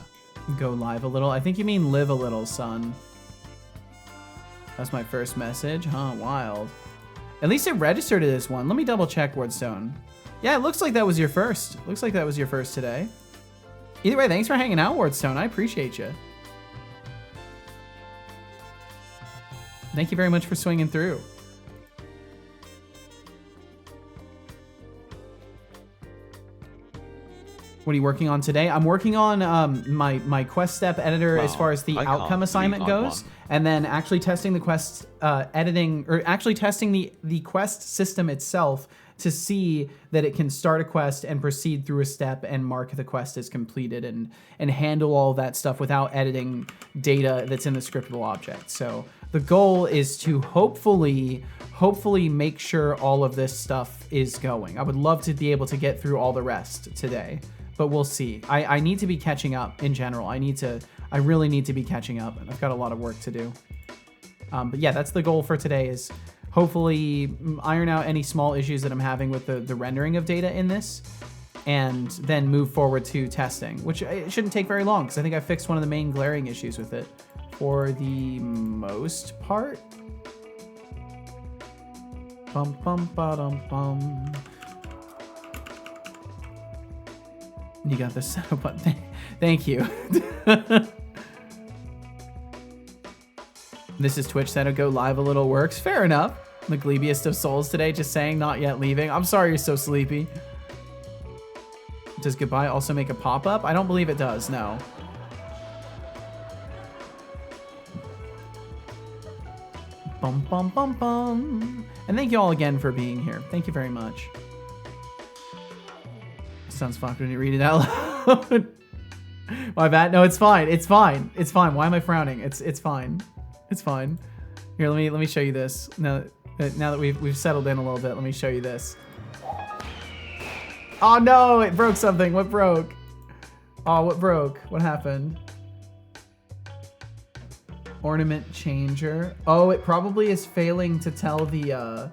Go live a little. I think you mean live a little, son. That's my first message. Huh, wild. At least it registered to this one. Let me double check, Wordstone. Yeah, it looks like that was your first. Looks like that was your first today. Either way, thanks for hanging out, Wordstone. I appreciate you. Thank you very much for swinging through. What are you working on today? I'm working on my quest step editor as Wow, far as the I outcome can't assignment believe I goes, won. and then actually testing the quest editing, or actually testing the quest system itself to see that it can start a quest and proceed through a step and mark the quest as completed and handle all that stuff without editing data that's in the scriptable object. So the goal is to hopefully make sure all of this stuff is going. I would love to be able to get through all the rest today, but we'll see. I need to be catching up in general. I really need to be catching up, and I've got a lot of work to do. But yeah, that's the goal for today, is hopefully iron out any small issues that I'm having with the rendering of data in this, and then move forward to testing, which it shouldn't take very long because I think I fixed one of the main glaring issues with it for the most part. Bum bum ba dum bum. You got this set up. Thank you. This is Twitch Center. Go live a little works. Fair enough. The gleebiest of souls today, just saying not yet leaving. I'm sorry you're so sleepy. Does goodbye also make a pop-up? I don't believe it does, no. Bum bum bum bum. And thank you all again for being here. Thank you very much. Sounds fucked when you read it out loud. My bad. No, it's fine. It's fine. It's fine. Why am I frowning? It's fine. It's fine. Here, let me show you this. Now that we've settled in a little bit, let me show you this. Oh no, it broke something. What broke? Oh, what broke? What happened? Ornament changer. Oh, it probably is failing to tell the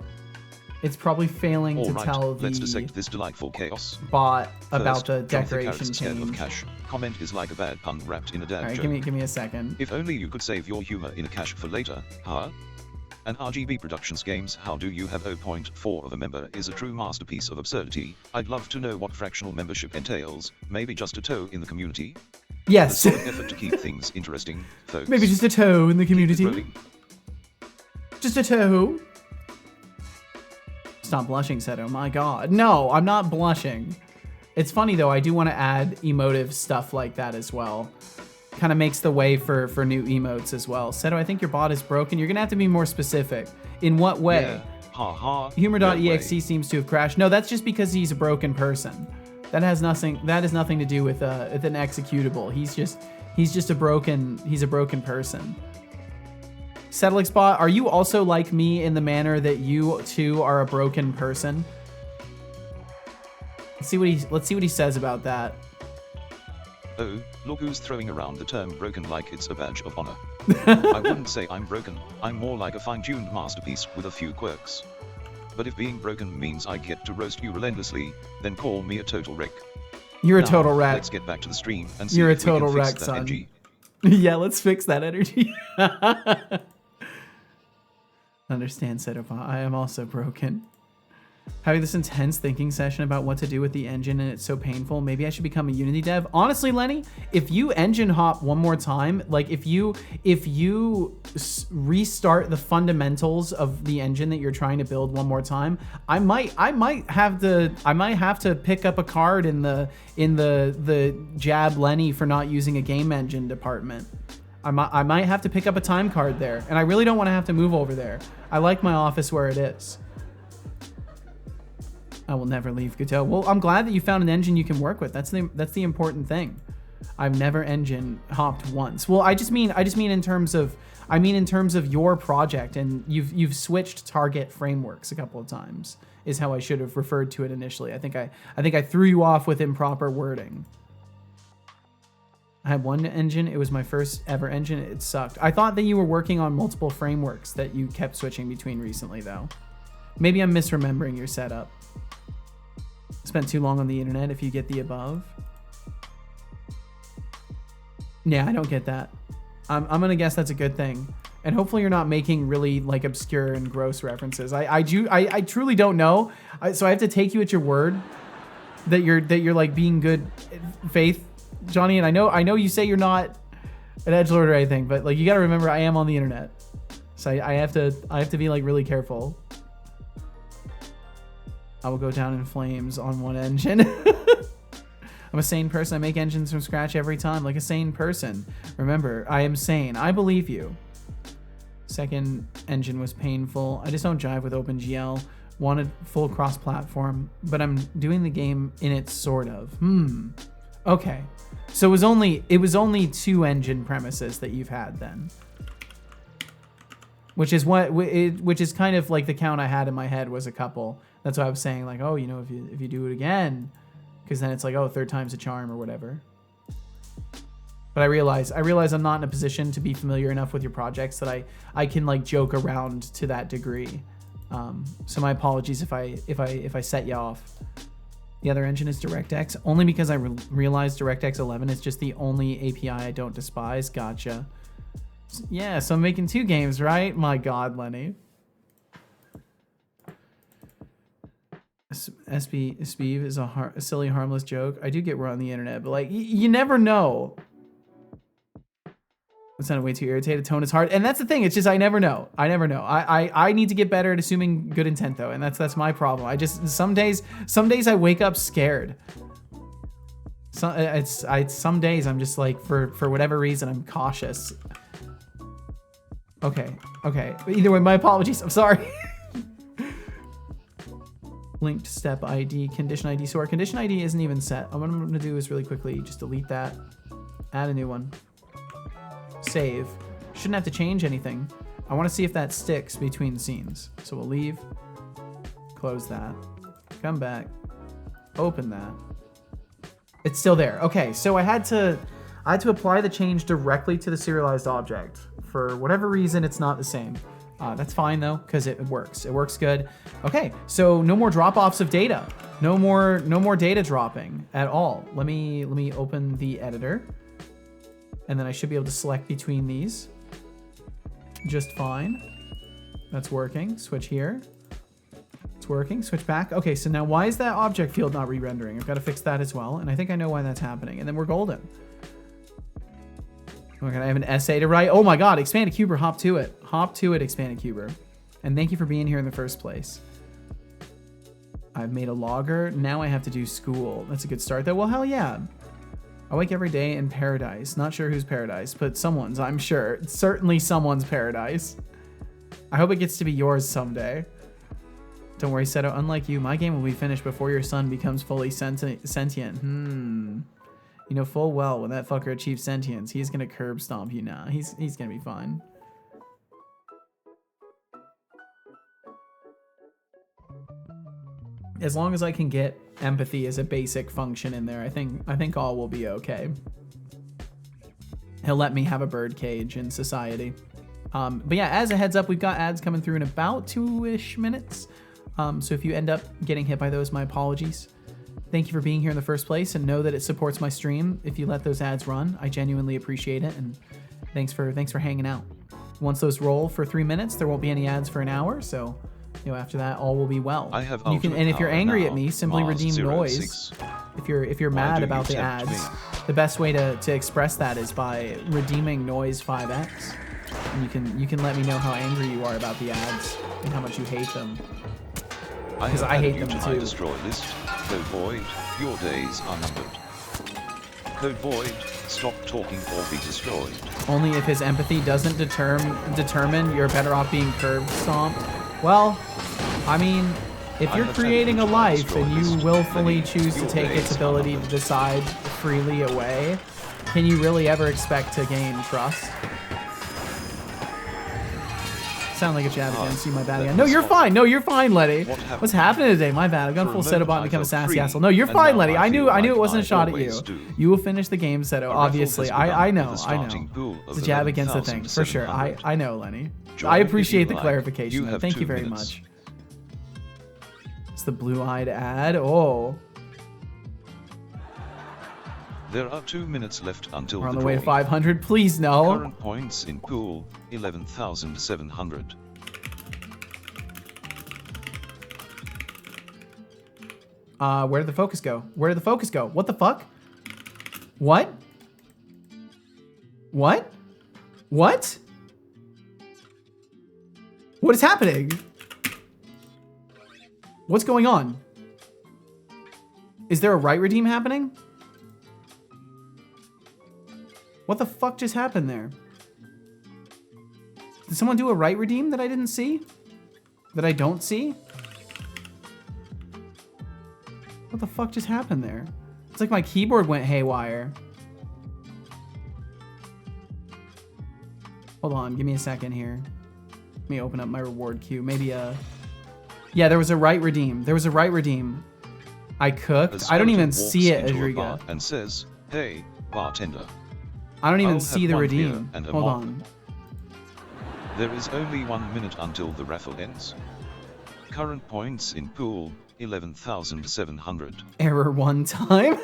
it's probably failing to tell the let's dissect this delightful chaos. bot about First, the from decoration character's scared of change. cash. Comment is like a bad pun wrapped in a dad All right, joke. give me a second. If only you could save your humor in a cache for later, huh? An RGB Productions game's How Do You Have 0.4 of a member is a true masterpiece of absurdity. I'd love to know what fractional membership entails, maybe just a toe in the community? Yes. The sort of effort to keep things interesting, folks. Maybe just a toe in the Keep it community. rolling. Just a toe. Stop blushing, said, oh my god. No, I'm not blushing. It's funny though, I do want to add emotive stuff like that as well. Kind of makes the way for new emotes as well. Seto, I think your bot is broken. You're gonna have to be more specific. In what way? Yeah. Ha ha. Humor.exe No way. seems to have crashed. No, that's just because he's a broken person. That has nothing to do with an executable. He's just a broken person. Settlix bot, are you also like me in the manner that you too are a broken person? Let's see what he says about that. Oh, look who's throwing around the term broken like it's a badge of honor. I wouldn't say I'm broken, I'm more like a fine-tuned masterpiece with a few quirks. But if being broken means I get to roast you relentlessly, then call me a total wreck. You're a Now, total wreck. Let's get back to the stream and see You're a if we can total fix wreck, that son. energy. Yeah, let's fix that energy. Understand, Setopah. I am also broken. Having this intense thinking session about what to do with the engine and it's so painful. Maybe I should become a Unity dev. Honestly, Lenny, if you engine hop one more time, like if you restart the fundamentals of the engine that you're trying to build one more time, I might have to pick up a card in the jab Lenny for not using a game engine department. I might have to pick up a time card there, and I really don't want to have to move over there. I like my office where it is. I will never leave Guteau. Well, I'm glad that you found an engine you can work with. That's the important thing. I've never engine hopped once. Well, I just mean in terms of your project, and you've switched target frameworks a couple of times. Is how I should have referred to it initially. I think I threw you off with improper wording. I had one engine. It was my first ever engine. It sucked. I thought that you were working on multiple frameworks that you kept switching between recently, though. Maybe I'm misremembering your setup. Spent too long on the internet if you get the above. Yeah, I don't get that. I'm gonna guess that's a good thing. And hopefully you're not making really like obscure and gross references. I truly don't know. So I have to take you at your word that you're like being good faith, Johnny. And I know you say you're not an edgelord or anything, but like you gotta remember I am on the internet. So I have to be like really careful. I will go down in flames on one engine. I'm a sane person. I make engines from scratch every time, like a sane person. Remember, I am sane. I believe you. Second engine was painful. I just don't jive with OpenGL. Wanted full cross-platform, but I'm doing the game in it sort of. Okay. So it was only 2 engine premises that you've had then. Which is kind of like the count I had in my head was a couple. That's why I was saying like, oh, you know, if you do it again, because then it's like, oh, 3rd time's a charm or whatever. But I realize I'm not in a position to be familiar enough with your projects that I can like joke around to that degree. So my apologies if I set you off. The other engine is DirectX, only because I realized DirectX 11 is just the only API I don't despise. Gotcha. Yeah, so I'm making 2 games, right? My God, Lenny. Speeve is a silly, harmless joke. I do get we're on the internet, but like, you never know. It sounded way too irritated. Tone is hard, and that's the thing. It's just I never know. I need to get better at assuming good intent though, and that's my problem. I just some days I wake up scared. Some days I'm just like for whatever reason I'm cautious. Okay. Either way, my apologies. I'm sorry. Linked step ID, condition ID. So our condition ID isn't even set. What I'm gonna do is really quickly just delete that, add a new one, save. Shouldn't have to change anything. I wanna see if that sticks between scenes. So we'll leave, close that, come back, open that. It's still there. Okay, so I had to apply the change directly to the serialized object. For whatever reason, it's not the same. That's fine though, because it works. It works good. Okay, so no more drop-offs of data. No more data dropping at all. Let me open the editor, and then I should be able to select between these just fine. That's working. Switch here. It's working. Switch back. Okay, so now why is that object field not re-rendering? I've got to fix that as well, and I think I know why that's happening. And then we're golden. Okay, I have an essay to write. Oh my God, Expanded Cuber, hop to it. Hop to it, Expanded Cuber. And thank you for being here in the first place. I've made a logger. Now I have to do school. That's a good start though. Well, hell yeah. I wake every day in paradise. Not sure whose paradise, but someone's, I'm sure. It's certainly someone's paradise. I hope it gets to be yours someday. Don't worry, Seto. Unlike you, my game will be finished before your son becomes fully sentient. You know full well when that fucker achieves sentience, he's gonna curb stomp you now. He's gonna be fine. As long as I can get empathy as a basic function in there, I think all will be okay. He'll let me have a bird cage in society. But yeah, as a heads up, we've got ads coming through in about 2-ish minutes. So if you end up getting hit by those, my apologies. Thank you for being here in the first place, and know that it supports my stream if you let those ads run. I genuinely appreciate it, and thanks for hanging out. Once those roll for 3 minutes, there won't be any ads for an hour, so You know, after that, all will be well. I have You can, ultimate and if you're power angry now, at me, simply Mars redeem 06. noise. If you're Why mad do about you the tempt ads, me? the best way to express that is by redeeming noise 5x. And you can let me know how angry you are about the ads and how much you hate them. Because I hate them too. Destroy list. Code Void, your days are numbered. Code Void, stop talking or be destroyed. Only if his empathy doesn't determine you're better off being curb stomped. Well, I mean, if you're creating a life and you willfully choose to take its ability to decide freely away, can you really ever expect to gain trust? Sound like a jab again. See my bad again. No, you're fine. No, you're fine, Letty. What's happening today? My bad. I've gone full Seto bot and become a sassy asshole. No, you're fine, Letty. I knew it wasn't a shot at you. You will finish the game, Seto. Obviously, I know. It's a jab against the thing for sure. I know, Lenny. I appreciate the clarification. Thank you very much. It's the blue-eyed ad. Oh. There are 2 minutes left until we're on the the way to drawing. 500. Please, no. Current points in pool, 11,700. Where did the focus go? Where did the focus go? What the fuck? What? What? What? What is happening? What's going on? Is there a right redeem happening? What the fuck just happened there? Did someone do a right redeem that I didn't see? That I don't see? What the fuck just happened there? It's like my keyboard went haywire. Hold on, give me a second here. Let me open up my reward queue. Maybe yeah, there was a right redeem. There was a right redeem. I cooked. I don't even see it, Adriga. And says, "Hey, bartender." I don't even see the redeem. Hold on. There is only 1 minute until the raffle ends. Current points in pool, 11,700. Error one time.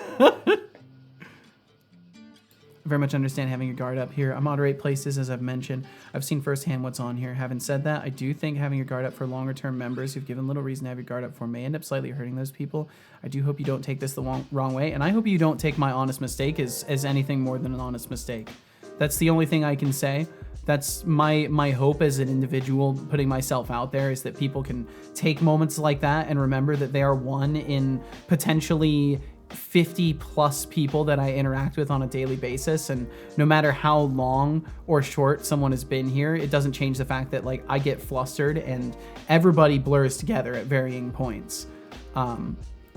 I very much understand having your guard up here. I moderate places, as I've mentioned. I've seen firsthand what's on here. Having said that, I do think having your guard up for longer term members who've given little reason to have your guard up for may end up slightly hurting those people. I do hope you don't take this the wrong way, and I hope you don't take my honest mistake as anything more than an honest mistake. That's the only thing I can say. That's my hope as an individual putting myself out there, is that people can take moments like that and remember that they are one in potentially 50 plus people that I interact with on a daily basis, and no matter how long or short someone has been here, it doesn't change the fact that like I get flustered and everybody blurs together at varying points.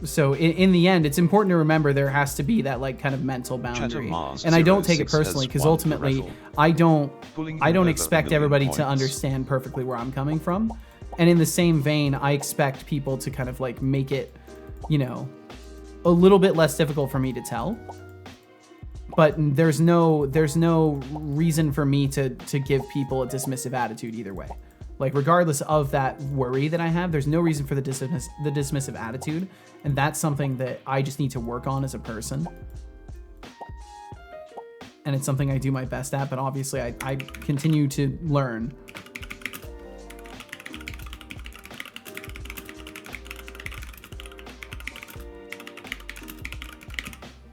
So in the end, it's important to remember there has to be that like kind of mental boundary, and I don't take it personally because ultimately I don't expect everybody to understand perfectly where I'm coming from, and in the same vein, I expect people to kind of like make it, you know, a little bit less difficult for me to tell. But there's no reason for me to give people a dismissive attitude either way. Like regardless of that worry that I have, there's no reason for the dismissive attitude, and that's something that I just need to work on as a person. And it's something I do my best at, but obviously I continue to learn.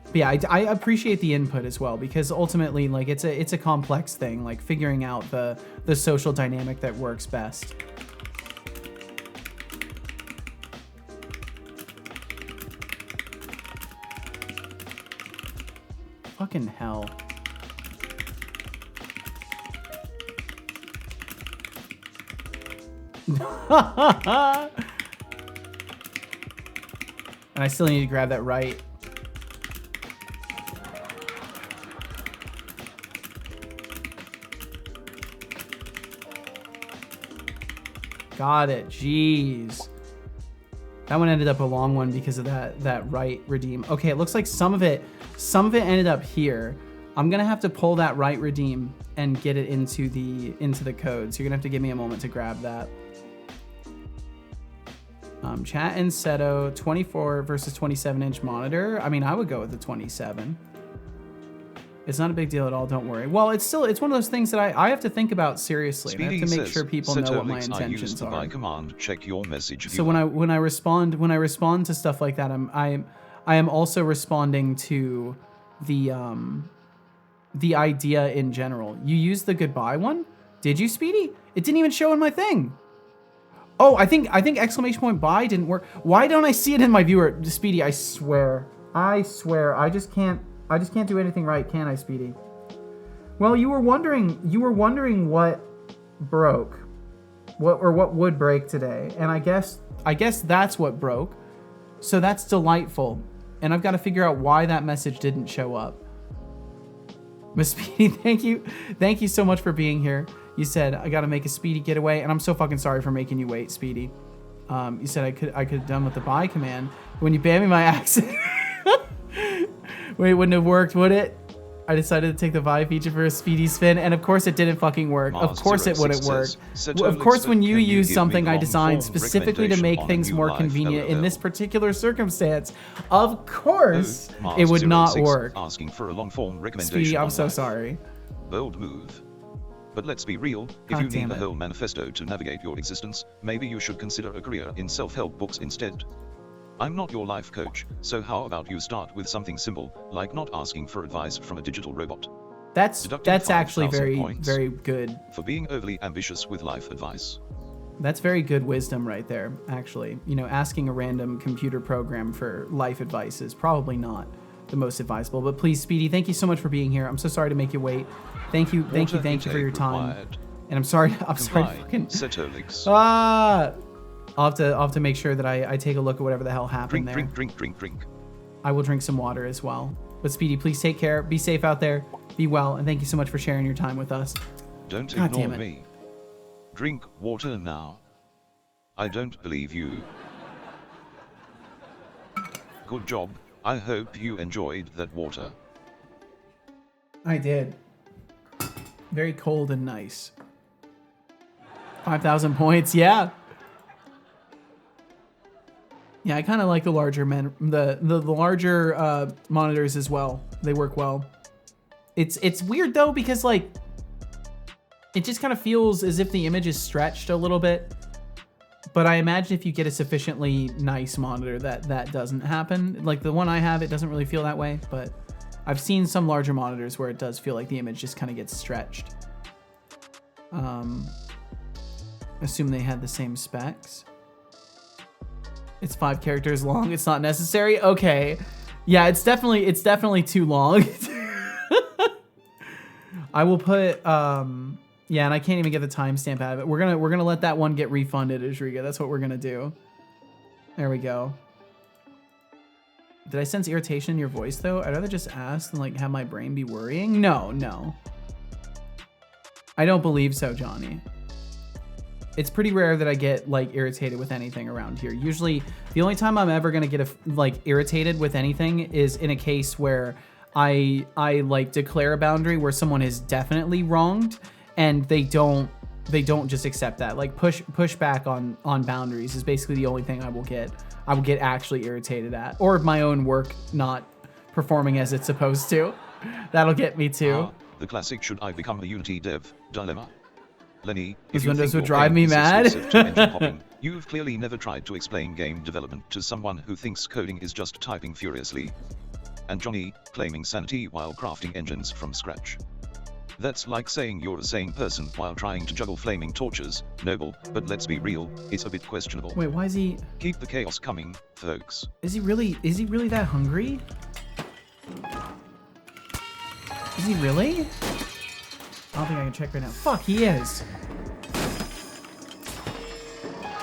But yeah, I appreciate the input as well, because ultimately, like, it's a complex thing, like figuring out the social dynamic that works best. Fucking hell. And I still need to grab that right. Got it. Jeez. That one ended up a long one because of that right redeem. Okay, it looks like some of it ended up here. I'm gonna have to pull that right redeem and get it into the code. So you're gonna have to give me a moment to grab that. Chat and Seto, 24 versus 27 inch monitor. I mean, I would go with the 27. It's not a big deal at all. Don't worry. Well, it's one of those things that I have to think about seriously. And I have to make sure people know what my intentions are. By command, check your message. So when I respond to stuff like that, I am also responding to the idea in general. You used the goodbye one? Did you, Speedy? It didn't even show in my thing. Oh, I think exclamation point bye didn't work. Why don't I see it in my viewer? Speedy, I swear. I just can't do anything right, can I, Speedy? Well, you were wondering what broke. What would break today. And I guess that's what broke. So that's delightful. And I've got to figure out why that message didn't show up. Miss Speedy, thank you so much for being here. You said I got to make a speedy getaway, and I'm so fucking sorry for making you wait, Speedy. You said I could have done with the buy command. When you banned me my accent, wait, it wouldn't have worked, would it? I decided to take the buy feature for a speedy spin, and of course it didn't fucking work. Of course it wouldn't work. Of course, when you use something I designed specifically to make things more convenient in this particular circumstance, of course it would not work. Asking for a long form recommendation. Speedy, I'm so sorry. Bold move. But let's be real, if you need a whole manifesto to navigate your existence, maybe you should consider a career in self-help books instead. I'm not your life coach, so how about you start with something simple, like not asking for advice from a digital robot. That's actually very good. For being overly ambitious with life advice. That's very good wisdom right there, actually. You know, asking a random computer program for life advice is probably not the most advisable. But please, Speedy, thank you so much for being here. I'm so sorry to make you wait. Thank you for your time. Required. And I'm sorry to fucking... I'll have to make sure that I take a look at whatever the hell happened there. Drink. I will drink some water as well. But Speedy, please take care. Be safe out there. Be well. And thank you so much for sharing your time with us. Don't ignore me. Drink water now. I don't believe you. Good job. I hope you enjoyed that water. I did. Very cold and nice. 5,000 points, yeah. Yeah, I kind of like the larger the larger monitors as well. They work well. It's weird though because like it just kind of feels as if the image is stretched a little bit. But I imagine if you get a sufficiently nice monitor that doesn't happen. Like the one I have, it doesn't really feel that way, but I've seen some larger monitors where it does feel like the image just kind of gets stretched. Assume they had the same specs. It's 5 characters long. It's not necessary. Okay. Yeah, it's definitely too long. I will put yeah, and I can't even get the timestamp out of it. We're gonna let that one get refunded, Ajriga. That's what we're gonna do. There we go. Did I sense irritation in your voice though? I'd rather just ask than like have my brain be worrying. No. I don't believe so, Johnny. It's pretty rare that I get like irritated with anything around here. Usually the only time I'm ever gonna get like irritated with anything is in a case where I like declare a boundary where someone is definitely wronged and they don't just accept that. Like push back on boundaries is basically the only thing I will get actually irritated at, or my own work not performing as it's supposed to. That'll get me too. The classic should I become a Unity dev dilemma. Lenny, these windows would drive me mad. You've clearly never tried to explain game development to someone who thinks coding is just typing furiously. And Johnny, claiming sanity while crafting engines from scratch. That's like saying you're a sane person while trying to juggle flaming torches. Noble, but let's be real, it's a bit questionable. Wait, why is he... Keep the chaos coming, folks. Is he really that hungry? Is he really? I don't think I can check right now. Fuck, he is.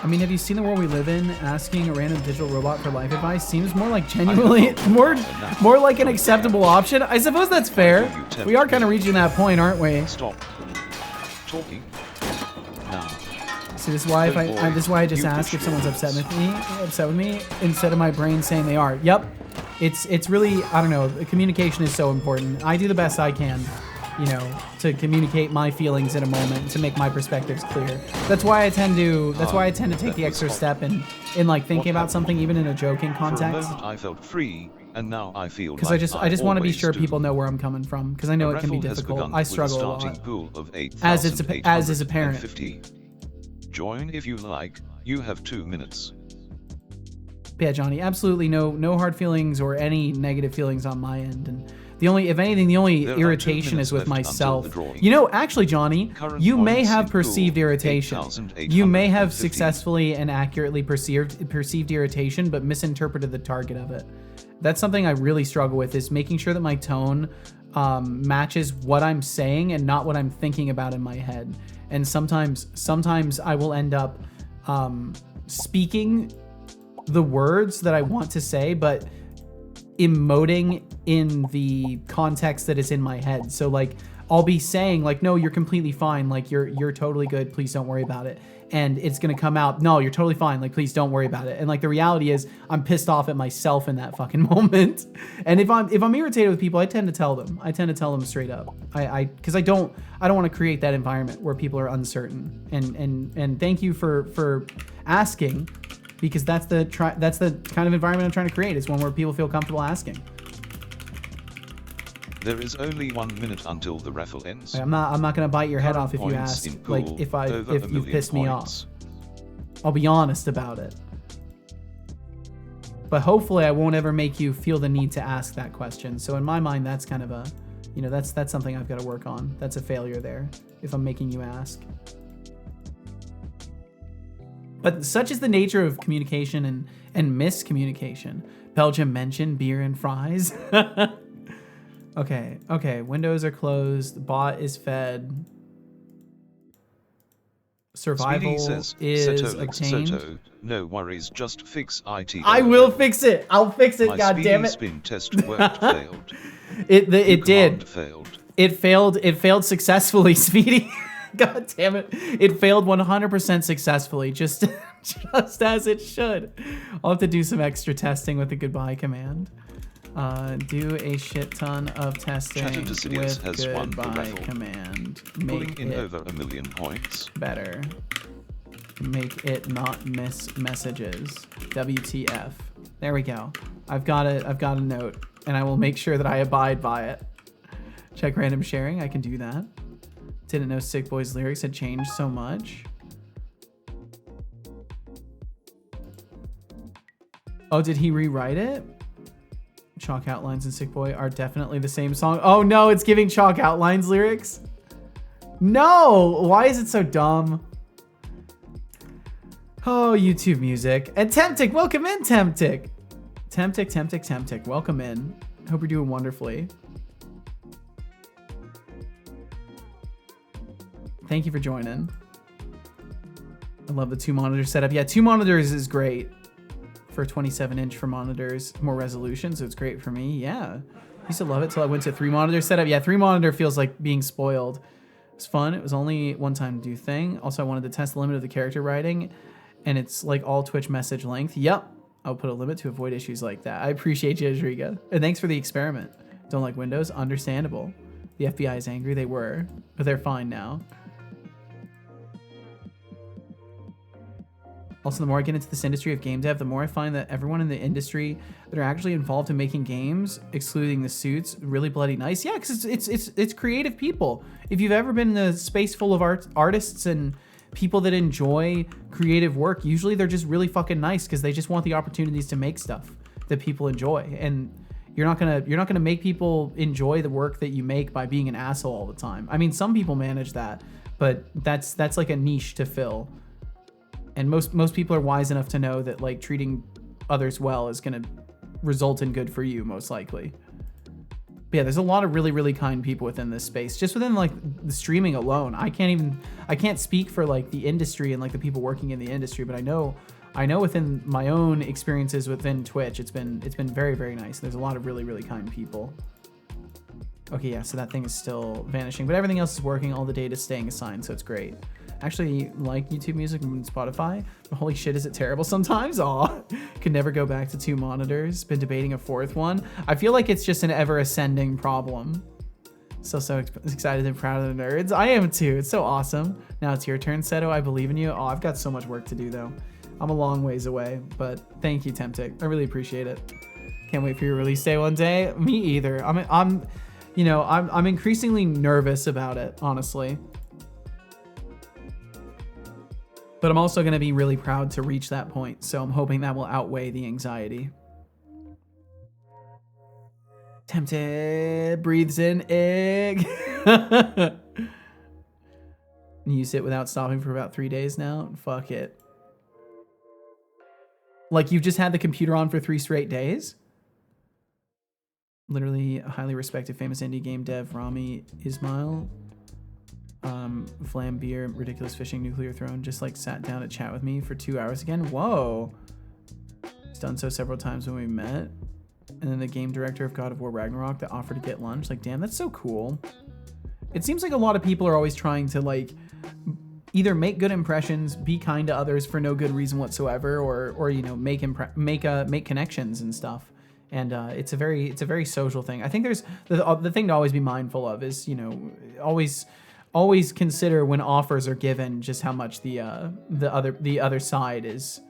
I mean, have you seen the world we live in? Asking a random digital robot for life advice seems more like genuinely, more like an acceptable option. I suppose that's fair. We are kind of reaching that point, aren't we? Stop talking now. See, this is why this is why I just ask if someone's upset with me, instead of my brain saying they are. Yep, it's really, I don't know. The communication is so important. I do the best I can, you know, to communicate my feelings in a moment, to make my perspectives clear. That's why I tend to take the extra step in like thinking about something even in a joking context. For a moment I felt free, and now I feel because like I just want to be always sure do. people know where I'm coming from, because I know A it can be raffle has difficult. begun I with struggle a starting lot. pool of As is apparent. 8,850. Join if you like. You have 2 minutes. Yeah, Johnny, absolutely no hard feelings or any negative feelings on my end. And the only, if anything, the only There are 2 irritation minutes is with left until myself. the drawing. You know, actually, Johnny, Current you may points have in perceived pool, irritation. 8,850. You may have successfully and accurately perceived irritation, but misinterpreted the target of it. That's something I really struggle with, is making sure that my tone matches what I'm saying and not what I'm thinking about in my head. And sometimes I will end up speaking the words that I want to say, but emoting in the context that is in my head. So like, I'll be saying like, no, you're completely fine. Like you're totally good. Please don't worry about it. And it's going to come out, no, you're totally fine. Like, please don't worry about it. And like, the reality is I'm pissed off at myself in that fucking moment. And if I'm irritated with people, I tend to tell them. I tend to tell them straight up. Cause I don't want to create that environment where people are uncertain. And thank you for asking, because that's the kind of environment I'm trying to create, is one where people feel comfortable asking. There is only 1 minute until the raffle ends. I'm not gonna bite your head off if you Points ask. in pool, Like if over you 1 million piss me points. off, I'll be honest about it. But hopefully I won't ever make you feel the need to ask that question. So in my mind, that's kind of a, you know, that's something I've got to work on. That's a failure there, if I'm making you ask. But such is the nature of communication and miscommunication. Belgium mentioned beer and fries. Okay, windows are closed, bot is fed. Survival says, is obtained. Soto, no worries, just fix IT. I will fix it. I'll fix it. My God damn it! spin test worked, failed. It did. Failed. It failed successfully, Speedy. God damn it! It failed 100% successfully, just as it should. I'll have to do some extra testing with the goodbye command. Do a shit ton of testing with has won the goodbye raffle. command. Pulling Make in it over 1 million points. better. Make it not miss messages. WTF. There we go. I've got a note, and I will make sure that I abide by it. Check random sharing. I can do that. Didn't know Sick Boy's lyrics had changed so much. Oh, did he rewrite it? Chalk Outlines and Sick Boy are definitely the same song. Oh no, it's giving Chalk Outlines lyrics. No, why is it so dumb? Oh, YouTube music. And Temptic, welcome in, Temptic. Temptic, welcome in. Hope you're doing wonderfully. Thank you for joining. I love the 2 monitor setup. Yeah, 2 monitors is great. For 27-inch for monitors, more resolution, so it's great for me. Yeah, I used to love it till I went to 3 monitor setup. Yeah, 3 monitor feels like being spoiled. It was fun. It was only one time to do thing. Also, I wanted to test the limit of the character writing, and it's like all Twitch message length. Yep, I'll put a limit to avoid issues like that. I appreciate you, Ezriga, and thanks for the experiment. Don't like Windows? Understandable. The FBI is angry. They were, but they're fine now. Also, the more I get into this industry of game dev, the more I find that everyone in the industry that are actually involved in making games, excluding the suits, really bloody nice. Yeah, because it's creative people. If you've ever been in a space full of artists and people that enjoy creative work, usually they're just really fucking nice because they just want the opportunities to make stuff that people enjoy. And you're not gonna make people enjoy the work that you make by being an asshole all the time. I mean, some people manage that, but that's like a niche to fill. And most people are wise enough to know that like treating others well is going to result in good for you, most likely. But yeah, there's a lot of really, really kind people within this space. Just within like the streaming alone, I can't speak for like the industry and like the people working in the industry, but I know within my own experiences within Twitch, it's been very, very nice. There's a lot of really, really kind people. Okay, yeah, so that thing is still vanishing, but everything else is working. All the data is staying assigned, so it's great. Actually, like YouTube Music and Spotify, but holy shit, is it terrible sometimes? Aw, could never go back to 2 monitors. Been debating a 4th one. I feel like it's just an ever-ascending problem. So excited and proud of the nerds. I am too. It's so awesome. Now it's your turn, Seto. I believe in you. Oh, I've got so much work to do, though. I'm a long ways away, but thank you, Temptic. I really appreciate it. Can't wait for your release day one day. Me either. I'm increasingly nervous about it, honestly. But I'm also going to be really proud to reach that point. So I'm hoping that will outweigh the anxiety. Tempted. Breathes in egg. Use it without stopping for about 3 days now. Fuck it. Like you've just had the computer on for 3 straight days? Literally a highly respected famous indie game dev, Rami Ismail. Flambeer, Ridiculous Fishing, Nuclear Throne, just like sat down to chat with me for 2 hours again. Whoa. He's done so several times when we met. And then the game director of God of War Ragnarok that offered to get lunch. Like, damn, that's so cool. It seems like a lot of people are always trying to like either make good impressions, be kind to others for no good reason whatsoever, or you know, make connections and stuff. And it's a very social thing. I think there's the thing to always be mindful of is, you know, always consider when offers are given just how much the other side is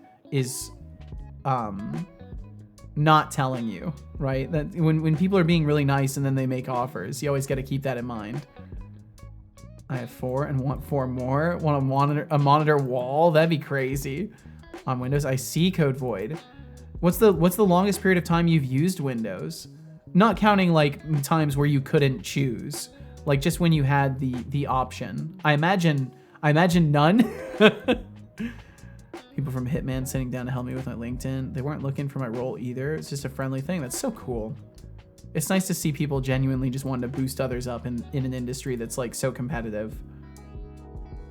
not telling you, right? That when people are being really nice and then they make offers, you always got to keep that in mind. I have 4 and want 4 more. Want a monitor wall? That'd be crazy. On Windows, I see code void. What's the longest period of time you've used Windows? Not counting like times where you couldn't choose, like just when you had the option. I imagine none. People from Hitman sitting down to help me with my LinkedIn. They weren't looking for my role either. It's just a friendly thing. That's so cool. It's nice to see people genuinely just wanting to boost others up in an industry that's like so competitive.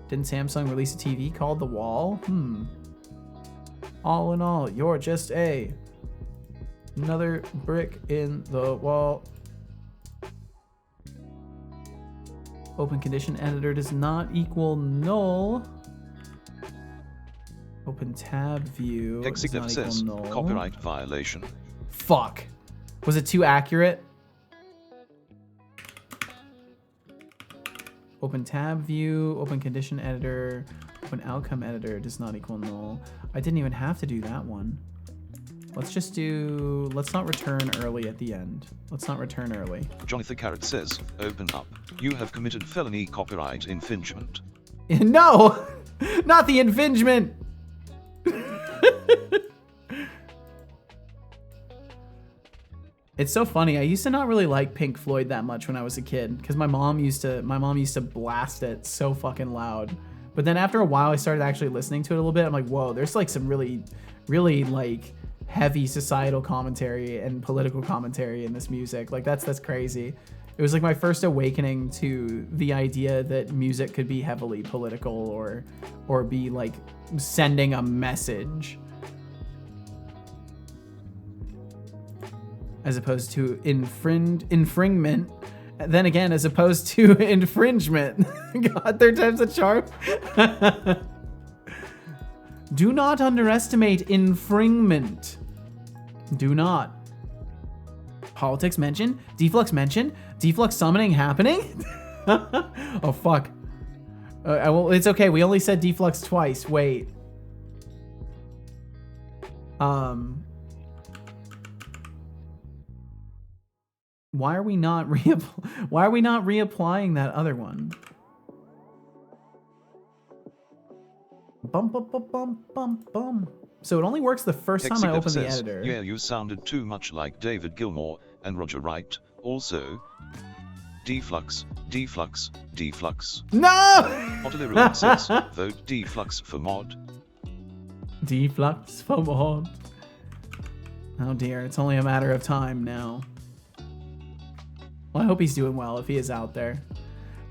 Didn't Samsung release a TV called The Wall? All in all, you're just another brick in the wall. Open condition editor does not equal null. Open tab view does not equal null. Copyright violation. Fuck. Was it too accurate? Open tab view, open condition editor, open outcome editor does not equal null. I didn't even have to do that one. Let's not return early at the end. Let's not return early. Jonathan Carrot says, open up. You have committed felony copyright infringement. No! Not the infringement! It's so funny. I used to not really like Pink Floyd that much when I was a kid because my mom used to blast it so fucking loud. But then after a while I started actually listening to it a little bit. I'm like, whoa, there's like some really, really like heavy societal commentary and political commentary in this music. Like that's crazy. It was like my first awakening to the idea that music could be heavily political or be like sending a message. As opposed to infringement. Then again, as opposed to infringement. God, 3 times the charm. Do not underestimate infringement. Do not. Politics mention? Deflux mention? Deflux summoning happening? Oh, fuck. Well, it's okay. We only said deflux twice. Wait. Why are we not reapplying that other one? Bum bum bum bum bum bum. So it only works the first time I open the editor. Yeah, you sounded too much like David Gilmour and Roger Wright. Also, deflux, deflux, deflux. No! Otto says, vote deflux for mod. Deflux for mod. Oh dear, it's only a matter of time now. Well, I hope he's doing well if he is out there.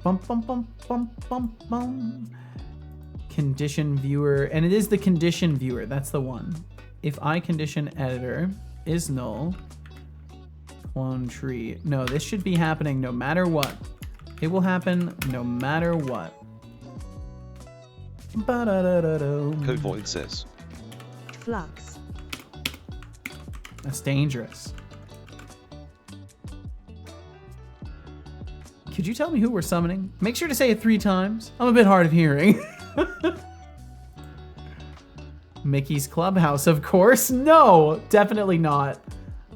Bum bum bum bum bum bum. Condition viewer, and it is the condition viewer. That's the one. If I condition editor is null, clone tree. No, this should be happening no matter what. It will happen no matter what. Code void says. Flux. That's dangerous. Could you tell me who we're summoning? Make sure to say it 3 times. I'm a bit hard of hearing. Mickey's Clubhouse, of course. No, definitely not.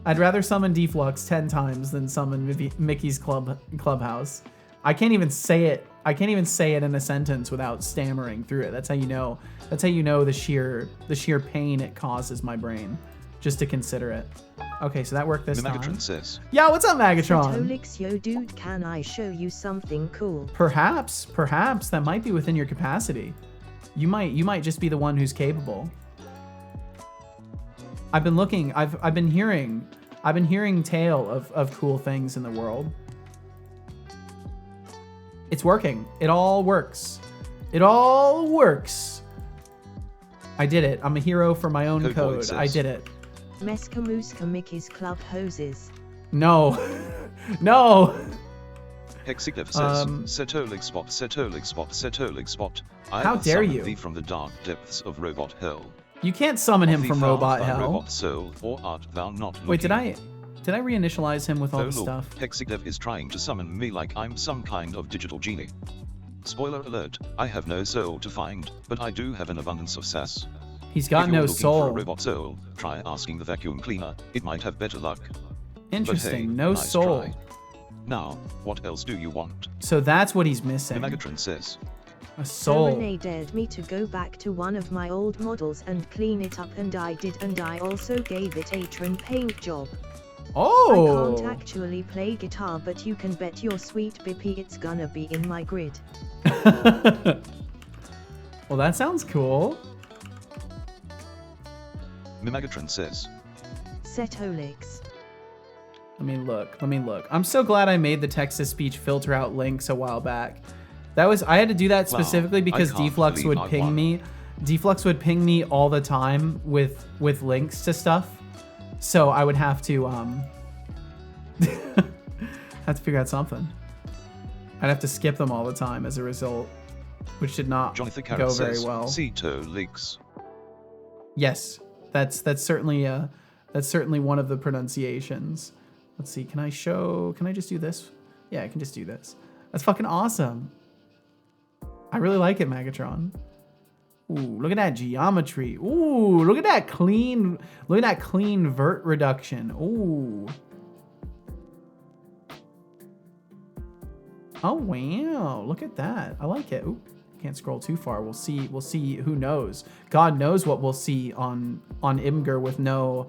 I'd rather summon Deflux 10 times than summon Mickey's Clubhouse. I can't even say it. I can't even say it in a sentence without stammering through it. That's how you know. That's how you know the sheer pain it causes my brain just to consider it. Okay, so that worked this time. Megatron says. Yeah, what's up, Megatron? Setolix, yo dude, can I show you something cool? Perhaps that might be within your capacity. You might just be the one who's capable. I've been looking. I've been hearing tale of cool things in the world. It's working. It all works. It all works. I did it. I'm a hero for my own code. I did it. Meskamuska Mickey's Club hoses. No. No. Hexiglev says, Setolix spot. I How will dare summon you? thee from the dark depths of robot hell. You can't summon him Of from thee found robot thy hell. Robot soul, or art thou not looking? Wait, did I reinitialize him with all Oh the look, stuff? Hexiglev is trying to summon me like I'm some kind of digital genie. Spoiler alert, I have no soul to find, but I do have an abundance of sass. He's got if you're no looking soul. for a robot soul, try asking the vacuum cleaner, it might have better luck. Interesting. But hey, No nice soul. try. Now, what else do you want? So that's what he's missing. The Megatron says. A soul. Renee dared me to go back to one of my old models and clean it up, and I did, and I also gave it a trim paint job. Oh. I can't actually play guitar, but you can bet your sweet bippy it's gonna be in my grid. Well, that sounds cool. Megatron says. Setolix. Let me look. I'm so glad I made the text-to-speech filter out links a while back. I had to do that specifically because I can't Deflux believe would I ping won. me. Deflux would ping me all the time with links to stuff. So I would have to have to figure out something. I'd have to skip them all the time as a result, which did not Jonathan go Carrot very says, well. Setolix. Yes, that's certainly one of the pronunciations. Let's see. Can I just do this? Yeah, I can just do this. That's fucking awesome. I really like it, Megatron. Ooh, look at that geometry. Ooh, look at that clean vert reduction. Ooh. Oh wow, look at that. I like it. Ooh, can't scroll too far. We'll see. Who knows? God knows what we'll see on Imgur with no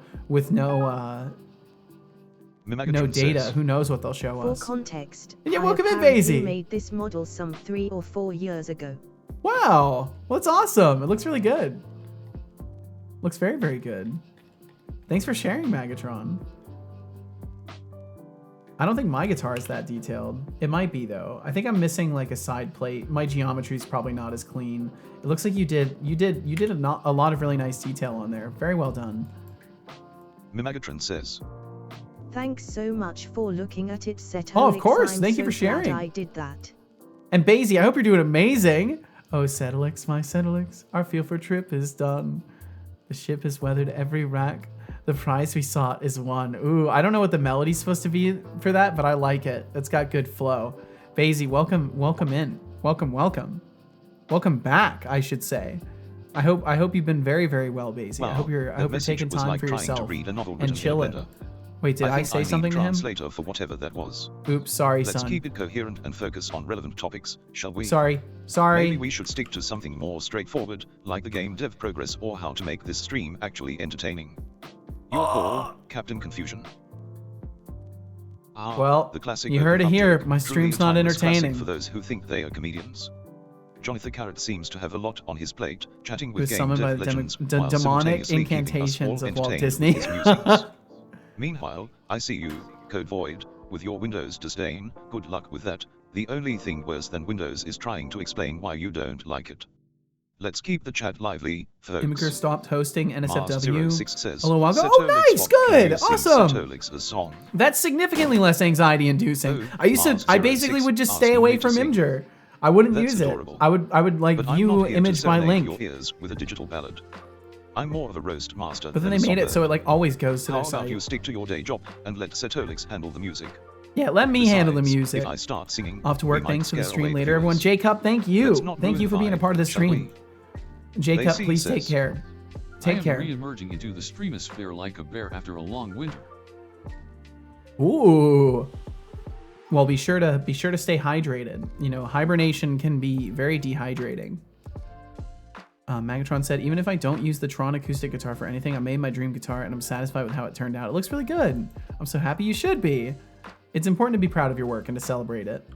data. Says, Who knows what they'll show For us? context, Yeah, I welcome in, apparently Basie. made this model some 3 or 4 years ago. Wow, well, that's awesome. It looks really good. Looks very, very good. Thanks for sharing, Megatron. I don't think my guitar is that detailed. It might be though. I think I'm missing like a side plate. My geometry is probably not as clean. It looks like you did a lot of really nice detail on there. Very well done. Megatron says. Thanks so much for looking at it, Setolix. Oh, of course. I'm Thank you so for sharing. glad I did that. And Basie, I hope you're doing amazing. Oh, Setolix, my Setolix, our feel for trip is done. The ship has weathered every rack. The prize we sought is won. Ooh, I don't know what the melody's supposed to be for that, but I like it. It's got good flow. Basie, welcome in. Welcome back, I should say. I hope you've been very, very well, Basie. Wow, I hope you're taking time like for yourself to read a novel and written in chilling. Blender. Wait, did I think say need something to him? translator for whatever that was. Oops, sorry, Let's son. keep it coherent and focus on relevant topics, shall we? Sorry. Maybe we should stick to something more straightforward, like the game dev progress or how to make this stream actually entertaining. Your call, Captain Confusion. Well, the classic you heard it open-up here. joke, My truly stream's a not timeless classic entertaining. for those who think they are comedians. Jonathan Carrot seems to have a lot on his plate, chatting with Who's game summoned by dev the legends demonic while simultaneously keeping us incantations all of Walt entertained Disney. with his musings. Meanwhile, I see you, Code Void, with your Windows disdain. Good luck with that. The only thing worse than Windows is trying to explain why you don't like it. Let's keep the chat lively, folks. Imgur stopped hosting NSFW. Mars06 says, Hello, welcome. Setolix Oh, nice, Spot, can good, you sing awesome. Setolix a song? That's significantly less anxiety-inducing. Oh, I basically would just stay asking away me to from sing. Imgur. I wouldn't That's use adorable. it. I would like But I'm view not here image to by serenade link. your ears with a digital ballad. I'm more of a roast master. But then they than a made it so songbird. it like always goes to How their about site. you stick to your day job and let Setolix handle the music? Yeah, let me handle the Besides, music. If I start singing, Off to work. we might Thanks for the scare stream away later, everyone. viewers. Jacob, thank you. Let's not Thank you ruin for the being a vibe, part of the shall we? stream. Jacob, Lacey please take says, care. Take care. I am re-emerging into the streamosphere like a bear after a long winter. Ooh. Well, be sure to stay hydrated. You know, hibernation can be very dehydrating. Megatron said, even if I don't use the Tron acoustic guitar for anything, I made my dream guitar and I'm satisfied with how it turned out. It looks really good. I'm so happy. You should be. It's important to be proud of your work and to celebrate it.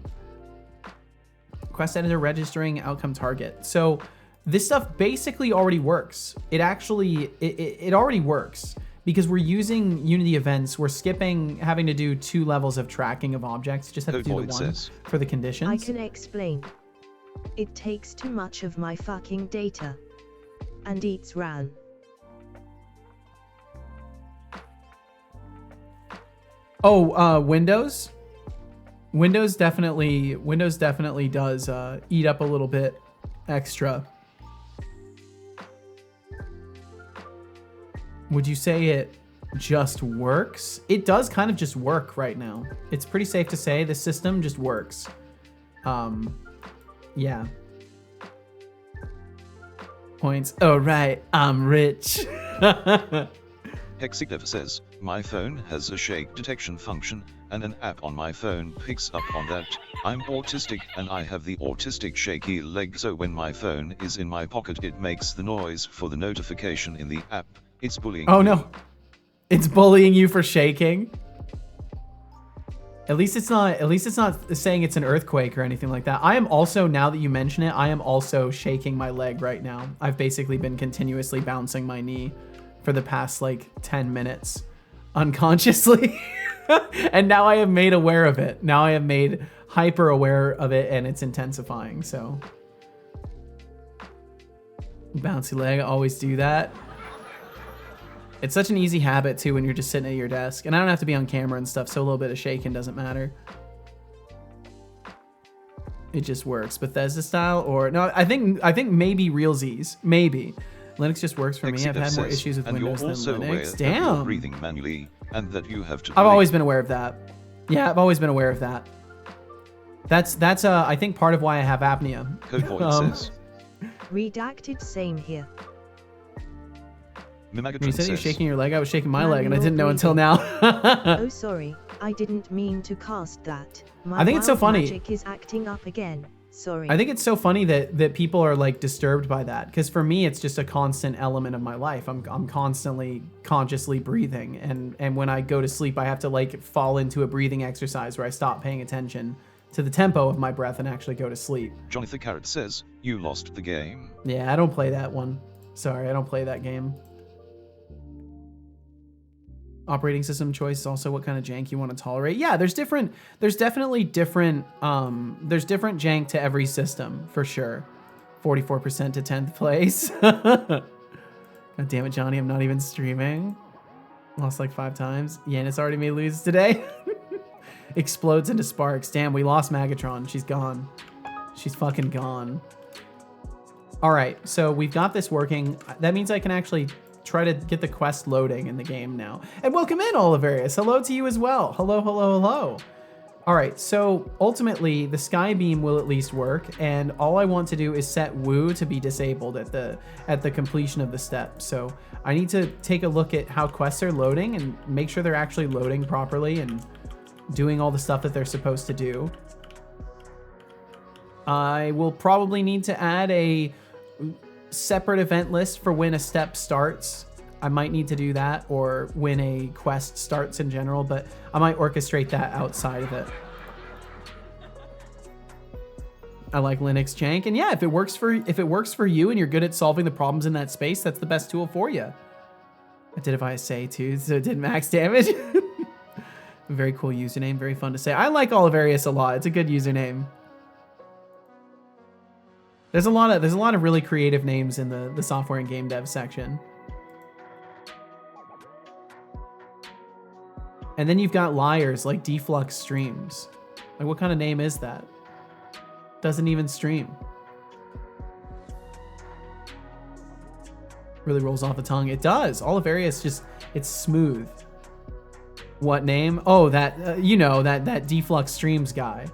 Quest editor registering outcome target. So this stuff basically already works. It actually, it already works because we're using Unity events. We're skipping having to do 2 levels of tracking of objects. Just have to do the one for the conditions. I can explain. It takes too much of my fucking data. And eats RAM. Oh, Windows? Windows definitely does eat up a little bit extra. Would you say it just works? It does kind of just work right now. It's pretty safe to say the system just works. Yeah. Points. Oh, right. I'm rich. Hexignev says, my phone has a shake detection function, and an app on my phone picks up on that. I'm autistic and I have the autistic shaky leg, so when my phone is in my pocket it makes the noise for the notification in the app. It's bullying Oh me. no. It's bullying you for shaking? At least it's not saying it's an earthquake or anything like that. I am also, now that you mention it, I am also shaking my leg right now. I've basically been continuously bouncing my knee for the past like 10 minutes unconsciously. And now I am made aware of it. Now I am made hyper aware of it and it's intensifying, so. Bouncy leg, always do that. It's such an easy habit too when you're just sitting at your desk. And I don't have to be on camera and stuff, so a little bit of shaking doesn't matter. It just works. Bethesda style or no, I think maybe realsies. Maybe. Linux just works for me. I've had more issues with Windows than Linux. Damn. Breathing manually and that you have to I've always been aware of that. Yeah, I've always been aware of that. That's I think part of why I have apnea. Codepoint says. Redacted, same here. When you said you're shaking your leg, I was shaking my leg and I didn't know until now. Oh, sorry. I didn't mean to cast that. My I think it's so funny. Magic is acting up again. Sorry. I think it's so funny that people are like disturbed by that, because for me it's just a constant element of my life. I'm constantly consciously breathing, and when I go to sleep I have to like fall into a breathing exercise where I stop paying attention to the tempo of my breath and actually go to sleep. Jonathan Carrot says, you lost the game. Yeah, I don't play that one. Sorry, I don't play that game. Operating system choice is also what kind of jank you want to tolerate. Yeah, there's definitely different jank to every system, for sure. 44% to 10th place. God damn it, Johnny, I'm not even streaming. Lost like 5 times. Yanis already made lose today. Explodes into sparks. Damn, we lost Megatron. She's gone. She's fucking gone. All right, so we've got this working. That means I can actually try to get the quest loading in the game now. And welcome in, Olivarius. Hello to you as well. Hello, hello, hello. All right, so ultimately the sky beam will at least work, and all I want to do is set woo to be disabled at the completion of the step. So I need to take a look at how quests are loading and make sure they're actually loading properly and doing all the stuff that they're supposed to do. I will probably need to add a separate event list for when a step starts. I might need to do that, or when a quest starts in general, but I might orchestrate that outside of it. I like Linux jank, and yeah, if it works for you and you're good at solving the problems in that space, that's the best tool for you. I did it via say too, so it did max damage. Very cool username, very fun to say. I like Olivarius a lot. It's a good username. There's a lot of really creative names in the software and game dev section. And then you've got liars like Deflux Streams. Like, what kind of name is that? Doesn't even stream. Really rolls off the tongue. It does. Olivarius just, it's smooth. What name? Oh, that, you know, that Deflux Streams guy.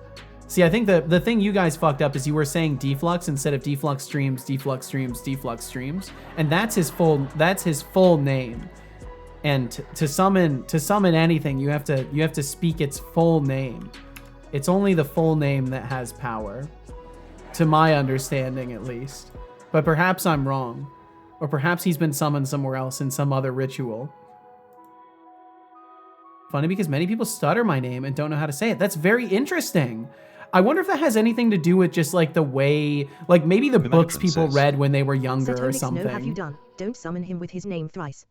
See, I think the thing you guys fucked up is you were saying Deflux instead of Deflux Streams, Deflux Streams, Deflux Streams. And that's his full name. And to summon anything, you have to speak its full name. It's only the full name that has power, to my understanding at least. But perhaps I'm wrong, or perhaps he's been summoned somewhere else in some other ritual. Funny because many people stutter my name and don't know how to say it. That's very interesting. I wonder if that has anything to do with just like the way, like maybe the books people read when they were younger or something. No, have you done? Don't summon him with his name thrice.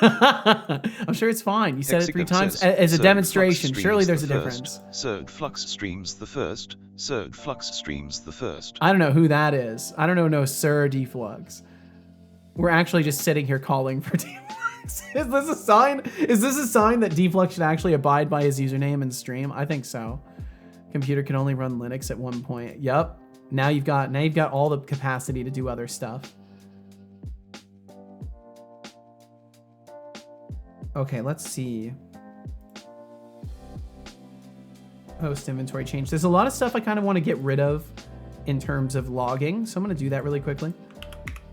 I'm sure it's fine. You said it 3 times as a demonstration. Surely there's a difference. Surd Flux streams the first. Surd Flux streams the first. I don't know who that is. I don't know no Sir Deflux. We're actually just sitting here calling for Deflux. Is this a sign? Is this a sign that Deflux should actually abide by his username and stream? I think so. Computer can only run Linux at one point. Yep. Now you've got all the capacity to do other stuff. Okay, let's see. Host inventory change. There's a lot of stuff I kind of want to get rid of in terms of logging, so I'm going to do that really quickly.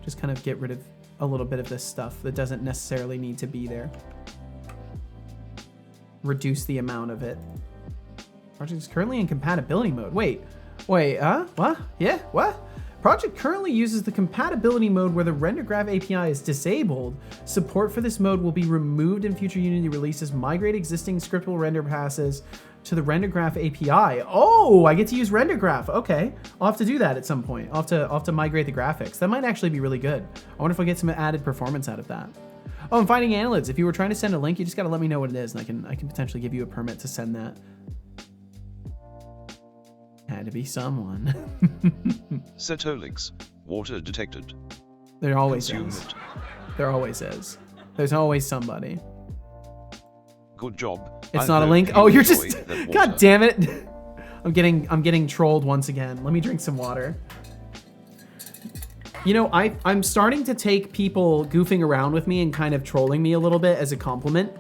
Just kind of get rid of a little bit of this stuff that doesn't necessarily need to be there. Reduce the amount of it. Project is currently in compatibility mode. Wait, what? Yeah, what? Project currently uses the compatibility mode where the render graph API is disabled. Support for this mode will be removed in future Unity releases. Migrate existing scriptable render passes to the render graph API. Oh, I get to use render graph. Okay, I'll have to do that at some point. I'll have to migrate the graphics. That might actually be really good. I wonder if I'll get some added performance out of that. Oh, I'm finding annelids. If you were trying to send a link, you just got to let me know what it is, and I can potentially give you a permit to send that. Had to be someone. Cetolix. Water detected. There always Consume is. it. There always is. There's always somebody. Good job. It's not a link. Oh, you're just... God damn it. I'm getting trolled once again. Let me drink some water. You know, I'm starting to take people goofing around with me and kind of trolling me a little bit as a compliment,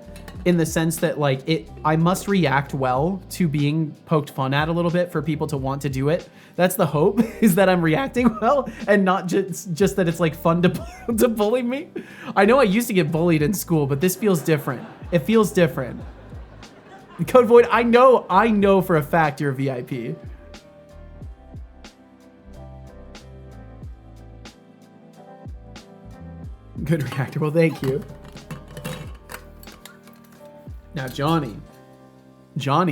in the sense that like I must react well to being poked fun at a little bit for people to want to do it. That's the hope, is that I'm reacting well and not just that it's like fun to bully me. I know I used to get bullied in school, but this feels different. It feels different. Code Void, I know for a fact you're a VIP. Good reactor. Well, thank you. Now, Johnny,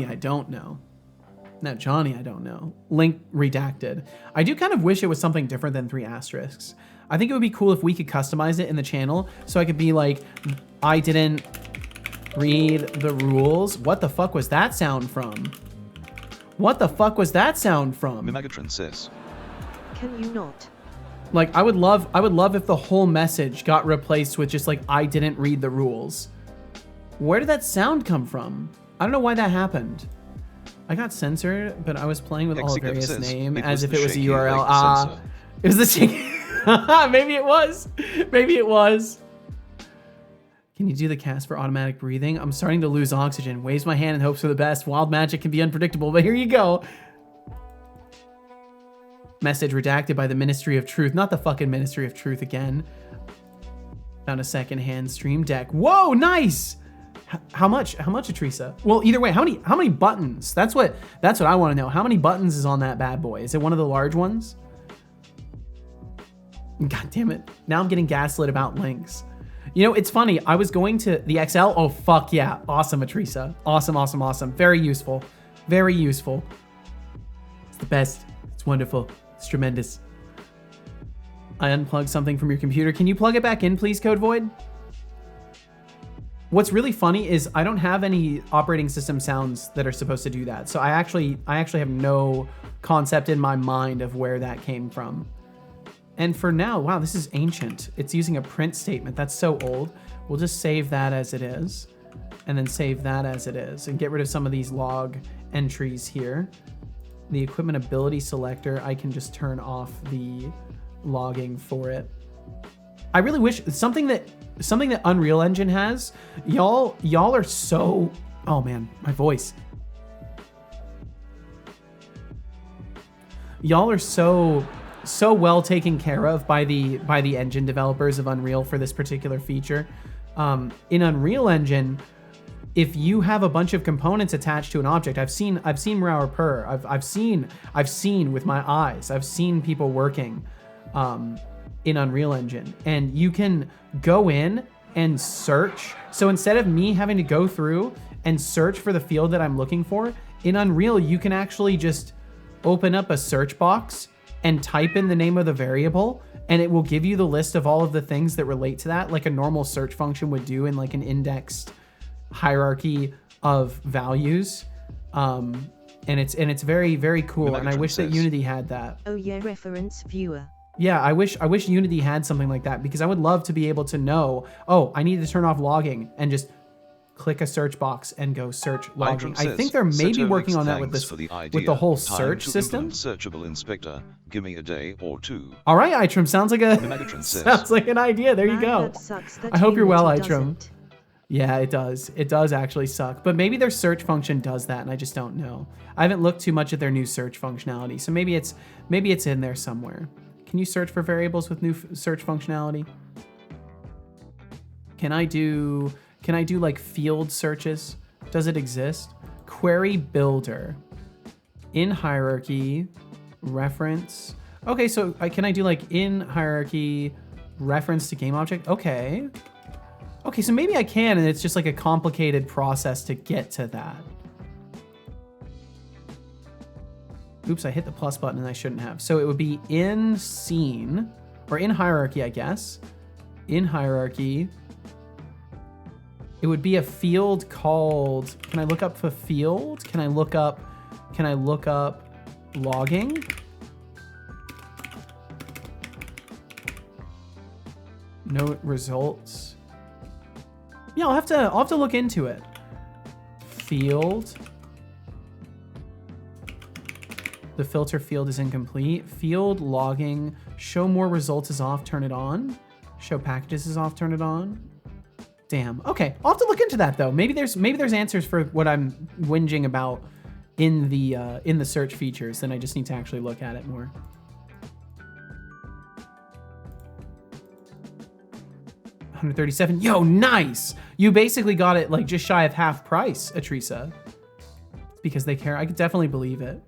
I don't know. Now, Johnny, I don't know. Link redacted. I do kind of wish it was something different than 3 asterisks. I think it would be cool if we could customize it in the channel, so I could be like, I didn't read the rules. What the fuck was that sound from? What the fuck was that sound from? Mimagatron says. Can you not? Like, I would love if the whole message got replaced with just like, I didn't read the rules. Where did that sound come from? I don't know why that happened. I got censored, but I was playing with all various name as if it was a URL. It was the shaky. Maybe it was. Maybe it was. Can you do the cast for automatic breathing? I'm starting to lose oxygen. Waves my hand and hopes for the best. Wild magic can be unpredictable, but here you go. Message redacted by the Ministry of Truth. Not the fucking Ministry of Truth again. Found a secondhand stream deck. Whoa, nice. How much, Atrisa? Well, either way, how many buttons? That's what I want to know. How many buttons is on that bad boy? Is it one of the large ones? God damn it. Now I'm getting gaslit about links. You know, it's funny. I was going to the XL. Oh, fuck yeah. Awesome, Atrisa. Awesome, awesome, awesome. Very useful. Very useful. It's the best. It's wonderful. It's tremendous. I unplugged something from your computer. Can you plug it back in, please, Code Void? What's really funny is I don't have any operating system sounds that are supposed to do that. So I actually have no concept in my mind of where that came from. And for now, wow, this is ancient. It's using a print statement. That's so old. We'll just save that as it is, and then save that as it is, and get rid of some of these log entries here. The equipment ability selector, I can just turn off the logging for it. I really wish something that Unreal Engine has. Y'all are so, oh man, my voice. Y'all are so well taken care of by the engine developers of Unreal for this particular feature. In Unreal Engine, if you have a bunch of components attached to an object, I've seen Mrower purr. I've seen with my eyes. I've seen people working in Unreal Engine, and you can go in and search. So instead of me having to go through and search for the field that I'm looking for, in Unreal, you can actually just open up a search box and type in the name of the variable, and it will give you the list of all of the things that relate to that, like a normal search function would do in like an indexed hierarchy of values. And it's very, very cool. And I wish that Unity had that. Oh yeah, reference viewer. Yeah, I wish Unity had something like that, because I would love to be able to know, oh, I need to turn off logging and just click a search box and go search logging. I think they're maybe working on that with this, with the whole search system. Searchable inspector. Give me a day or two. All right, Itram, sounds like sounds like an idea. There you go. I hope you're well, Itram. Yeah, it does. It does actually suck. But maybe their search function does that, and I just don't know. I haven't looked too much at their new search functionality, so maybe it's in there somewhere. Can you search for variables with new search functionality? Can I do like field searches? Does it exist? Query builder. In hierarchy, reference. Okay, so can I do like in hierarchy, reference to game object? Okay. Okay, so maybe I can, and it's just like a complicated process to get to that. Oops, I hit the plus button and I shouldn't have. So it would be in scene, or in hierarchy, I guess. In hierarchy. It would be a field called, can I look up a field? Can I look up logging? Note results. Yeah, I'll have to look into it. Field. The filter field is incomplete. Field logging. Show more results is off, turn it on. Show packages is off, turn it on. Damn. Okay, I'll have to look into that though. Maybe there's answers for what I'm whinging about in the search features. Then I just need to actually look at it more. $137. Yo, nice. You basically got it like just shy of half price, Atrisa. Because they care. I could definitely believe it.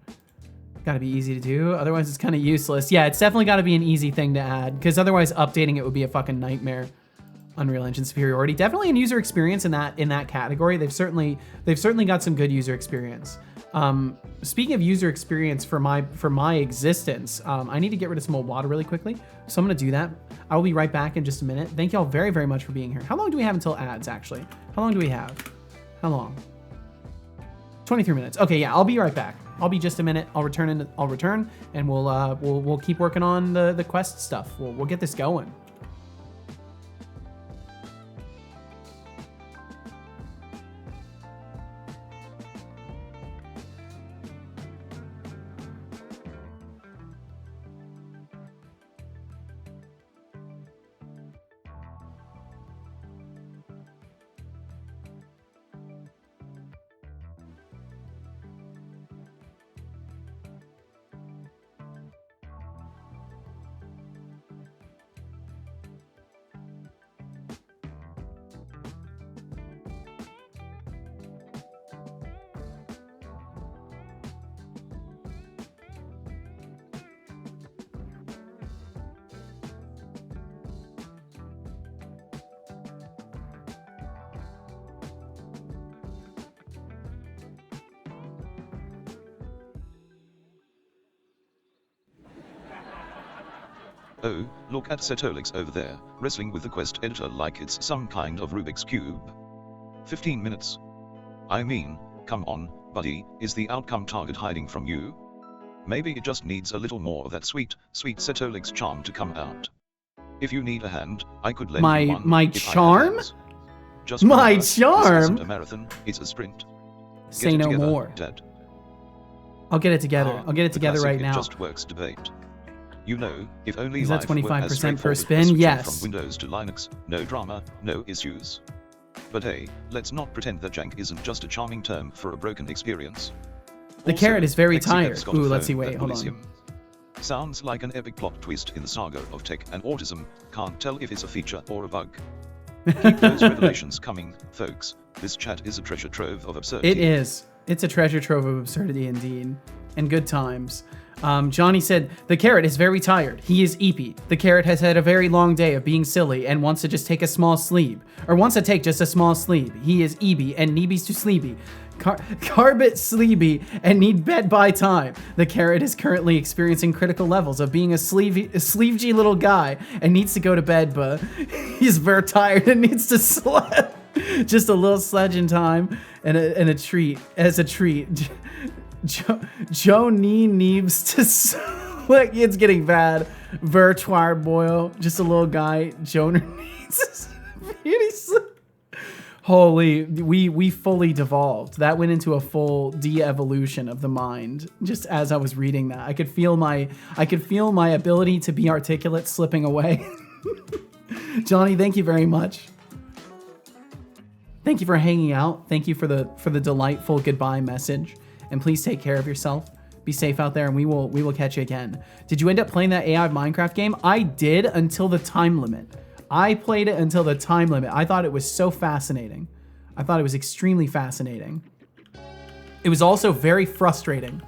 Got to be easy to do. Otherwise, it's kind of useless. Yeah, it's definitely got to be an easy thing to add, because otherwise updating it would be a fucking nightmare. Unreal Engine superiority, definitely in user experience in that category. They've certainly got some good user experience. Speaking of user experience for my existence, I need to get rid of some old water really quickly, so I'm gonna do that. I will be right back in just a minute. Thank y'all very, very much for being here. How long do we have until ads? Actually, how long do we have? How long? 23 minutes. Okay, yeah, I'll be right back. I'll be just a minute. I'll return and we'll keep working on the quest stuff. We'll get this going. Oh, look at Setolix over there, wrestling with the quest editor like it's some kind of Rubik's Cube. 15 minutes. I mean, come on, buddy, is the outcome target hiding from you? Maybe it just needs a little more of that sweet, sweet Setolix charm to come out. If you need a hand, I could lend you one. My charm? Just my remember, charm? This isn't a marathon, it's a sprint. Say no together, more. Dad. I'll get it together. I'll get it together right now. It just works debate. You know, if only is that life 25% per were spin? Yes. From Windows to Linux, no drama, no issues. But hey, let's not pretend that jank isn't just a charming term for a broken experience. The also, carrot is very tired. Lexicod's got Ooh, a let's see. phone Wait, that hold bullies on. him. Sounds like an epic plot twist in the saga of tech and autism. Can't tell if it's a feature or a bug. Keep those revelations coming, folks. This chat is a treasure trove of absurdity. It is. It's a treasure trove of absurdity indeed. And good times. Johnny said, the carrot is very tired. He is eepy. The carrot has had a very long day of being silly and wants to just take a small sleep. Or wants to take just a small sleep. He is eeby and neebies to sleepy. Carbit sleepy and need bed by time. The carrot is currently experiencing critical levels of being a sleevey little guy and needs to go to bed, but he's very tired and needs to sleep. Just a little sledging time and a treat. As a treat. Joe needs to slick. It's getting bad. Virtuire boil. Just a little guy. Joe needs beauty sleep. Holy, we fully devolved. That went into a full de-evolution of the mind. Just as I was reading that, I could feel my ability to be articulate slipping away. Johnny, thank you very much. Thank you for hanging out. Thank you for the delightful goodbye message. And please take care of yourself. Be safe out there, and we will catch you again. Did you end up playing that AI Minecraft game? I did until the time limit. I played it until the time limit. I thought it was so fascinating. I thought it was extremely fascinating. It was also very frustrating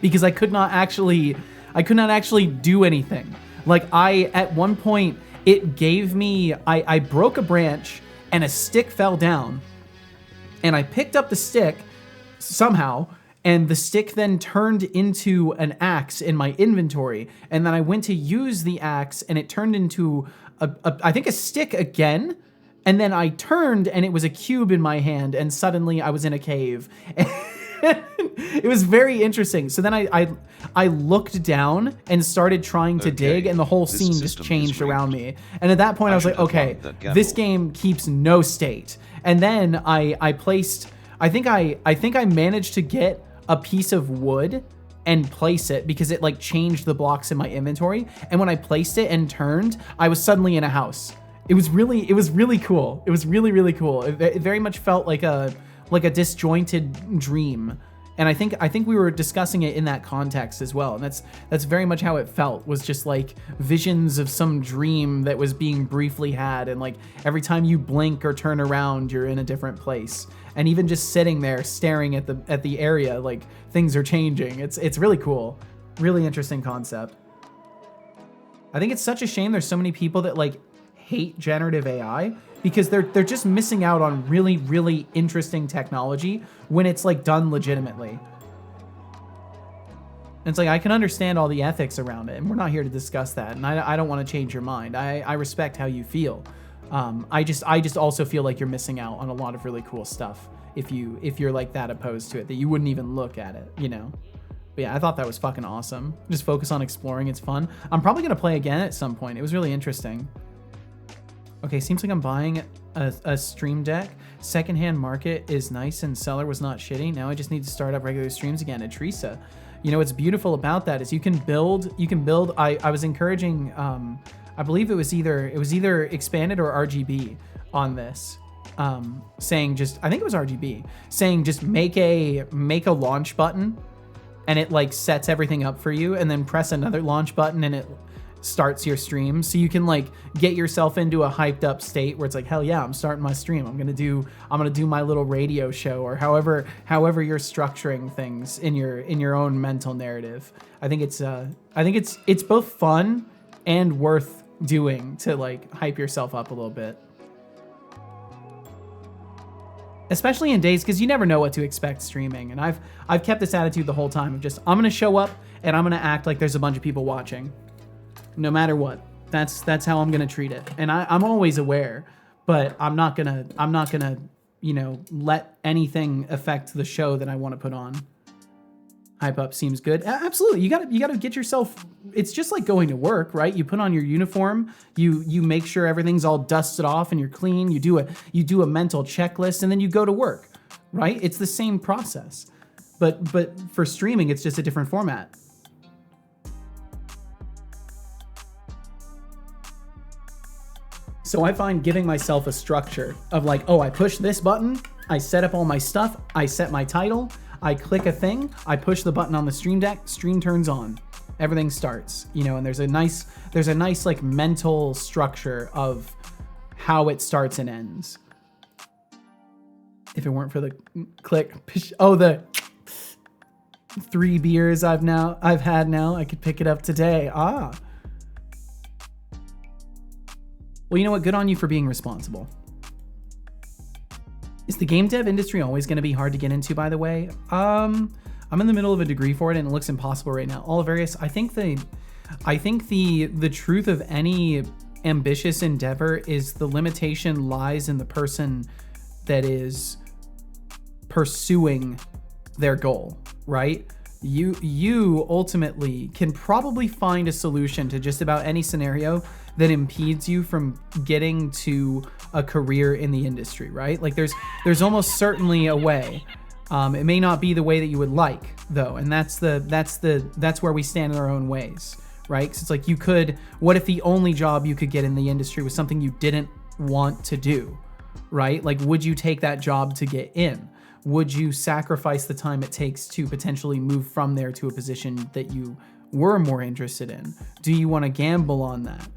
because I could not actually do anything. Like at one point it gave me, I broke a branch and a stick fell down and I picked up the stick somehow, and the stick then turned into an axe in my inventory. And then I went to use the axe and it turned into I think a stick again. And then I turned and it was a cube in my hand and suddenly I was in a cave. It was very interesting. So then I looked down and started trying to dig, and the whole scene just changed around me. And at that point I was like, okay, this game keeps no state. And then I placed, I think I managed to get a piece of wood and place it because it like changed the blocks in my inventory. And when I placed it and turned, I was suddenly in a house. It was really cool. It was really cool. It very much felt like a disjointed dream. And I think we were discussing it in that context as well. And that's very much how it felt, was just like visions of some dream that was being briefly had. And like every time you blink or turn around, you're in a different place. And even just sitting there staring at the area, like things are changing. It's really cool. Really interesting concept. I think it's such a shame there's so many people that like hate generative AI because they're just missing out on really interesting technology when it's like done legitimately. And it's like, I can understand all the ethics around it, and we're not here to discuss that. And I don't want to change your mind. I respect how you feel. I just also feel like you're missing out on a lot of really cool stuff if you're like that opposed to it, that you wouldn't even look at it, you know? But yeah, I thought that was fucking awesome. Just focus on exploring. It's fun. I'm probably going to play again at some point. It was really interesting. Okay, seems like I'm buying a Stream Deck. Secondhand market is nice and seller was not shitty. Now I just need to start up regular streams again. And Teresa, you know what's beautiful about that is you can build. I was encouraging, I believe it was either expanded or RGB on this, saying just, I think it was RGB, saying just make a launch button and it like sets everything up for you, and then press another launch button and it starts your stream. So you can like get yourself into a hyped up state where it's like, hell yeah, I'm starting my stream. I'm gonna do my little radio show, or however you're structuring things in your own mental narrative. I think it's both fun and worth doing to like hype yourself up a little bit. Especially in days, because you never know what to expect streaming. And I've kept this attitude the whole time of just, I'm gonna show up and I'm gonna act like there's a bunch of people watching. No matter what. That's how I'm gonna treat it. And I'm always aware, but I'm not gonna, you know, let anything affect the show that I want to put on. Hype up seems good. Absolutely. You gotta get yourself, it's just like going to work, right? You put on your uniform, you make sure everything's all dusted off and you're clean, you do a mental checklist, and then you go to work, right? It's the same process. But for streaming, it's just a different format. So I find giving myself a structure of like, oh, I push this button, I set up all my stuff, I set my title, I click a thing, I push the button on the Stream Deck, stream turns on, everything starts, you know, and there's a nice like mental structure of how it starts and ends. If it weren't for the click, oh, the 3 beers I've had now, I could pick it up today. Ah. Well, you know what? Good on you for being responsible. Is the game dev industry always going to be hard to get into, by the way? I'm in the middle of a degree for it and it looks impossible right now. Olivarius, I think the truth of any ambitious endeavor is the limitation lies in the person that is pursuing their goal, right? You ultimately can probably find a solution to just about any scenario that impedes you from getting to a career in the industry, right? Like there's almost certainly a way. It may not be the way that you would like, though, and that's where we stand in our own ways, right? Because it's like what if the only job you could get in the industry was something you didn't want to do, right? Like, would you take that job to get in? Would you sacrifice the time it takes to potentially move from there to a position that you were more interested in? Do you want to gamble on that?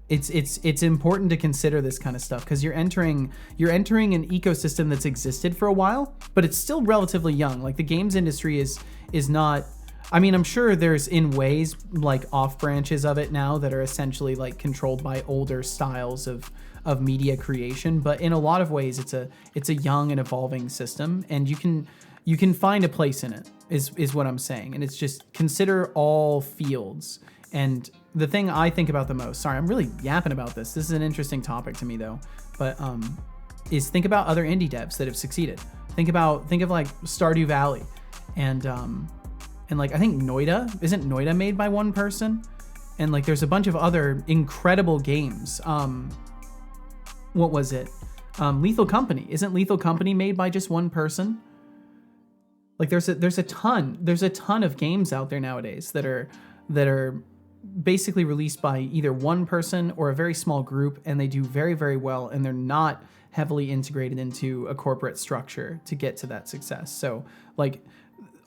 It's important to consider this kind of stuff because you're entering an ecosystem that's existed for a while, but it's still relatively young. Like the games industry is not. I mean, I'm sure there's in ways like off branches of it now that are essentially like controlled by older styles of media creation, but in a lot of ways it's a young and evolving system, and you can find a place in it is what I'm saying. And it's just consider all fields. And the thing I think about the most, sorry, I'm really yapping about this. This is an interesting topic to me though, but is think about other indie devs that have succeeded. Think of like Stardew Valley and like I think isn't Noida made by one person? And like there's a bunch of other incredible games. What was it? Lethal Company. Isn't Lethal Company made by just one person? Like there's a ton of games out there nowadays that are basically released by either one person or a very small group, and they do very, very well, and they're not heavily integrated into a corporate structure to get to that success. So like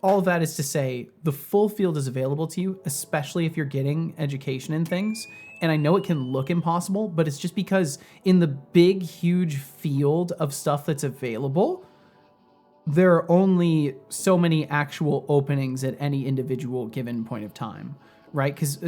all of that is to say the full field is available to you, especially if you're getting education in things. And I know it can look impossible, but it's just because in the big, huge field of stuff that's available, there are only so many actual openings at any individual given point of time, right? Because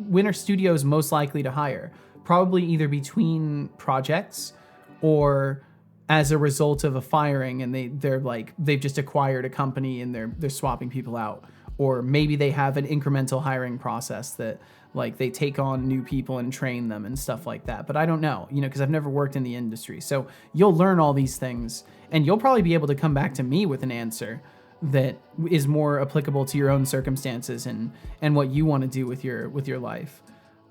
when are studios most likely to hire? Probably either between projects or as a result of a firing, and they've just acquired a company and they're swapping people out. Or maybe they have an incremental hiring process that like they take on new people and train them and stuff like that. But I don't know, because I've never worked in the industry. So you'll learn all these things and you'll probably be able to come back to me with an answer that is more applicable to your own circumstances and what you want to do with your life.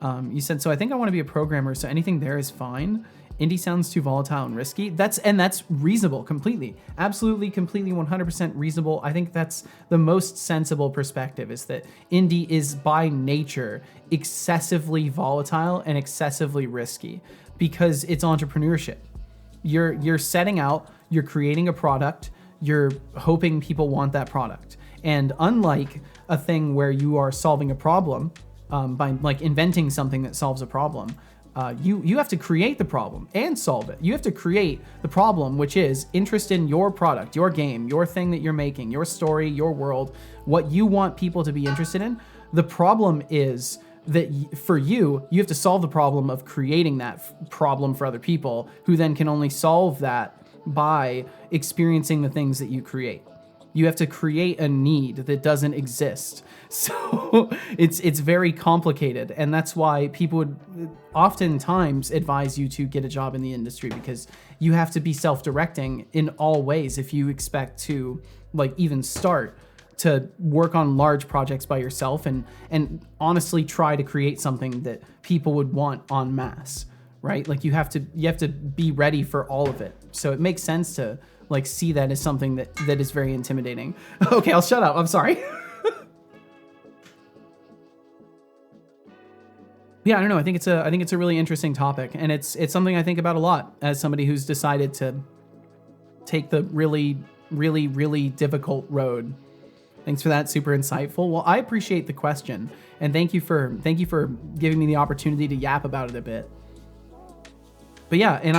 You said, so I think I want to be a programmer, so anything there is fine. Indie sounds too volatile and risky. That's reasonable completely. Absolutely, completely, 100% reasonable. I think that's the most sensible perspective, is that indie is by nature excessively volatile and excessively risky because it's entrepreneurship. You're setting out, you're creating a product, you're hoping people want that product. And unlike a thing where you are solving a problem by like inventing something that solves a problem, you have to create the problem and solve it. You have to create the problem, which is interest in your product, your game, your thing that you're making, your story, your world, what you want people to be interested in. The problem is that for you have to solve the problem of creating that problem for other people, who then can only solve that by experiencing the things that you create. You have to create a need that doesn't exist. So it's very complicated. And that's why people would oftentimes advise you to get a job in the industry, because you have to be self-directing in all ways if you expect to like even start to work on large projects by yourself and honestly try to create something that people would want en masse, right? Like you have to be ready for all of it. So it makes sense to like see that as something that is very intimidating. Okay, I'll shut up. I'm sorry. Yeah, I don't know. I think it's a really interesting topic, and it's something I think about a lot as somebody who's decided to take the really, really, really difficult road. Thanks for that. Super insightful. Well, I appreciate the question, and thank you for giving me the opportunity to yap about it a bit. But yeah, and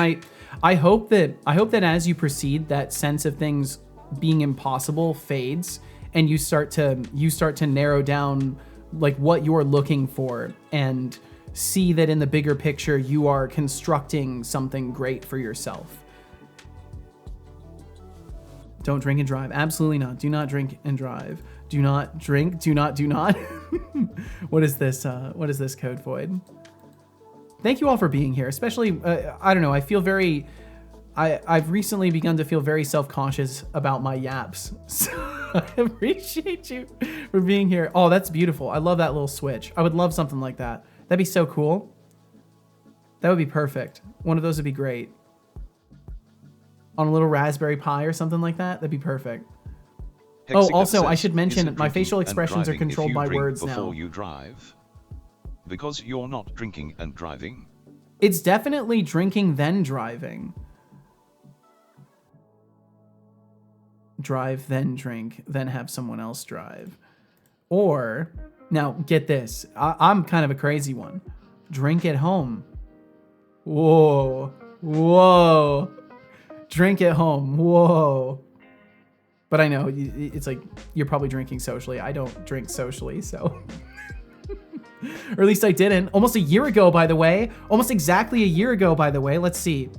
I hope that as you proceed, that sense of things being impossible fades, and you start to narrow down like what you're looking for, and see that in the bigger picture you are constructing something great for yourself. Don't drink and drive. Absolutely not. Do not drink and drive. Do not drink. Do not. What is this? What is this code void? Thank you all for being here. Especially, I don't know. I feel very. I've recently begun to feel very self-conscious about my yaps. So I appreciate you for being here. Oh, that's beautiful. I love that little switch. I would love something like that. That'd be so cool. That would be perfect. One of those would be great. On a little Raspberry Pi or something like that. That'd be perfect. Oh, also, I should mention my facial expressions are controlled by words now. Before you drive, because you're not drinking and driving. It's definitely drinking then driving. Drive then drink, then have someone else drive. Or, now get this. I'm kind of a crazy one. Drink at home. Whoa. Whoa. Drink at home. Whoa. But I know it's like you're probably drinking socially. I don't drink socially, so. Or at least I didn't. Almost a year ago, by the way. Almost exactly a year ago, by the way. Let's see.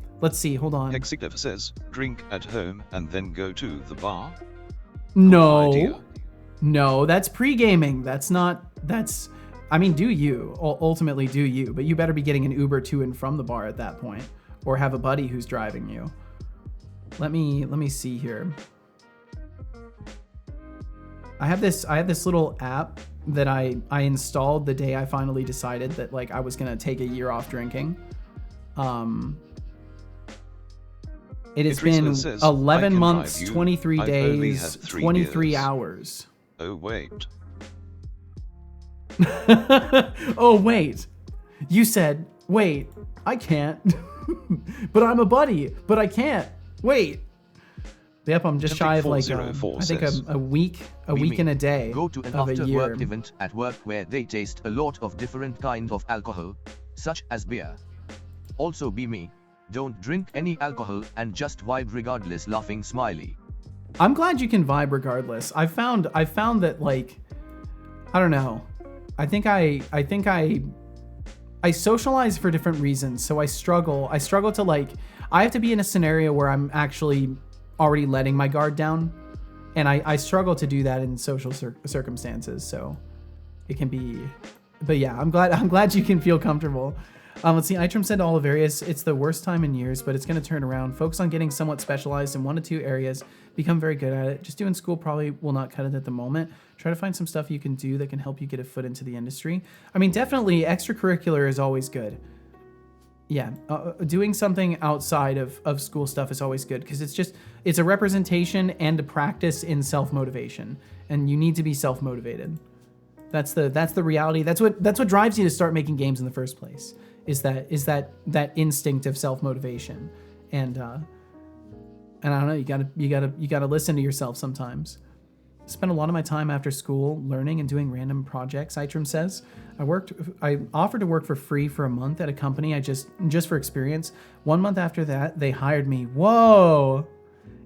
Hold on. Hexiclever says, drink at home and then go to the bar. No. No, that's pre-gaming. I mean, do you. Ultimately, do you. But you better be getting an Uber to and from the bar at that point. Or have a buddy who's driving you. Let me see here. I have this little app that I installed the day I finally decided that like I was gonna take a year off drinking. It has been 11 months, 23 days, 23 hours. Oh wait. Oh wait. You said, wait, I can't. But I'm a buddy, but I can't. Wait. Yep, I'm just shy of like I think a week and a day go to an after-work event at work where they taste a lot of different kinds of alcohol, such as beer. Also be me, don't drink any alcohol and just vibe regardless, laughing smiley. I'm glad you can vibe regardless. I found that like, I don't know. I think I socialize for different reasons, so I struggle to like, I have to be in a scenario where I'm actually already letting my guard down, and I struggle to do that in social circumstances, so it can be, but yeah, I'm glad you can feel comfortable. Let's see, Itram said all of areas, it's the worst time in years, but it's going to turn around. Focus on getting somewhat specialized in 1 to 2 areas, become very good at it. Just doing school probably will not cut it at the moment. Try to find some stuff you can do that can help you get a foot into the industry. I mean, definitely extracurricular is always good. Yeah, doing something outside of school stuff is always good, because it's a representation and a practice in self-motivation, and you need to be self-motivated. That's the reality. That's what drives you to start making games in the first place. Is that instinct of self-motivation, and I don't know. You gotta listen to yourself sometimes. Spent a lot of my time after school learning and doing random projects. Itram says, I offered to work for free for a month at a company. I just for experience. 1 month after that, they hired me. Whoa!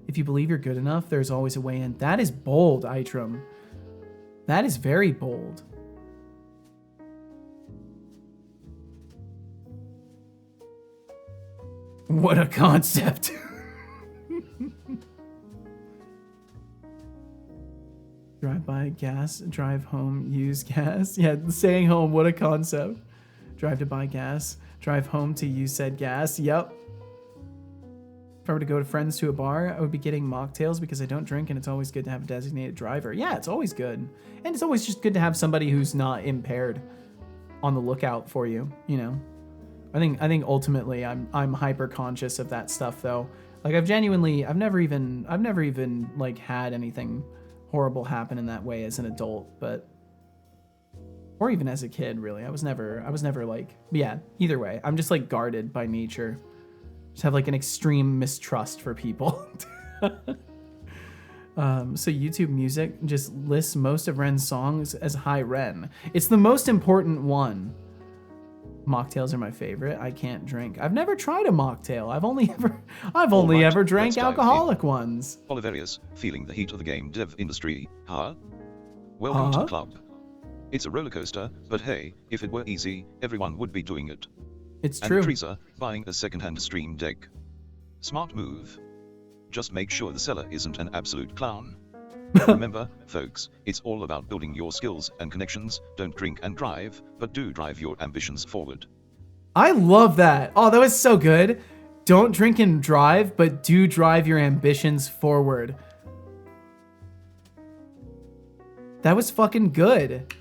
If you believe you're good enough, there's always a way in. That is bold, Itram. That is very bold. What a concept. Drive by gas, drive home, use gas. Yeah, staying home, what a concept. Drive to buy gas, drive home to use said gas. Yep. If I were to go to friends to a bar, I would be getting mocktails because I don't drink, and it's always good to have a designated driver. Yeah, it's always good. And it's always just good to have somebody who's not impaired on the lookout for you, you know? I think ultimately I'm hyper conscious of that stuff though. Like I've never even like had anything horrible happen in that way as an adult, but or even as a kid really. I was never like, yeah, either way. I'm just like guarded by nature. Just have like an extreme mistrust for people. So YouTube Music just lists most of Ren's songs as high Ren. It's the most important one. Mocktails are my favorite. I can't drink. I've never tried a mocktail. I've only ever drank let's dive alcoholic ones. Oliverius, feeling the heat of the game dev industry, huh? Welcome to the club. It's a roller coaster, but hey, if it were easy, everyone would be doing it. It's And true. Teresa, buying a second-hand Stream Deck. Smart move. Just make sure the seller isn't an absolute clown. Remember, folks, it's all about building your skills and connections. Don't drink and drive, but do drive your ambitions forward. I love that. Oh, that was so good. Don't drink and drive, but do drive your ambitions forward. That was fucking good.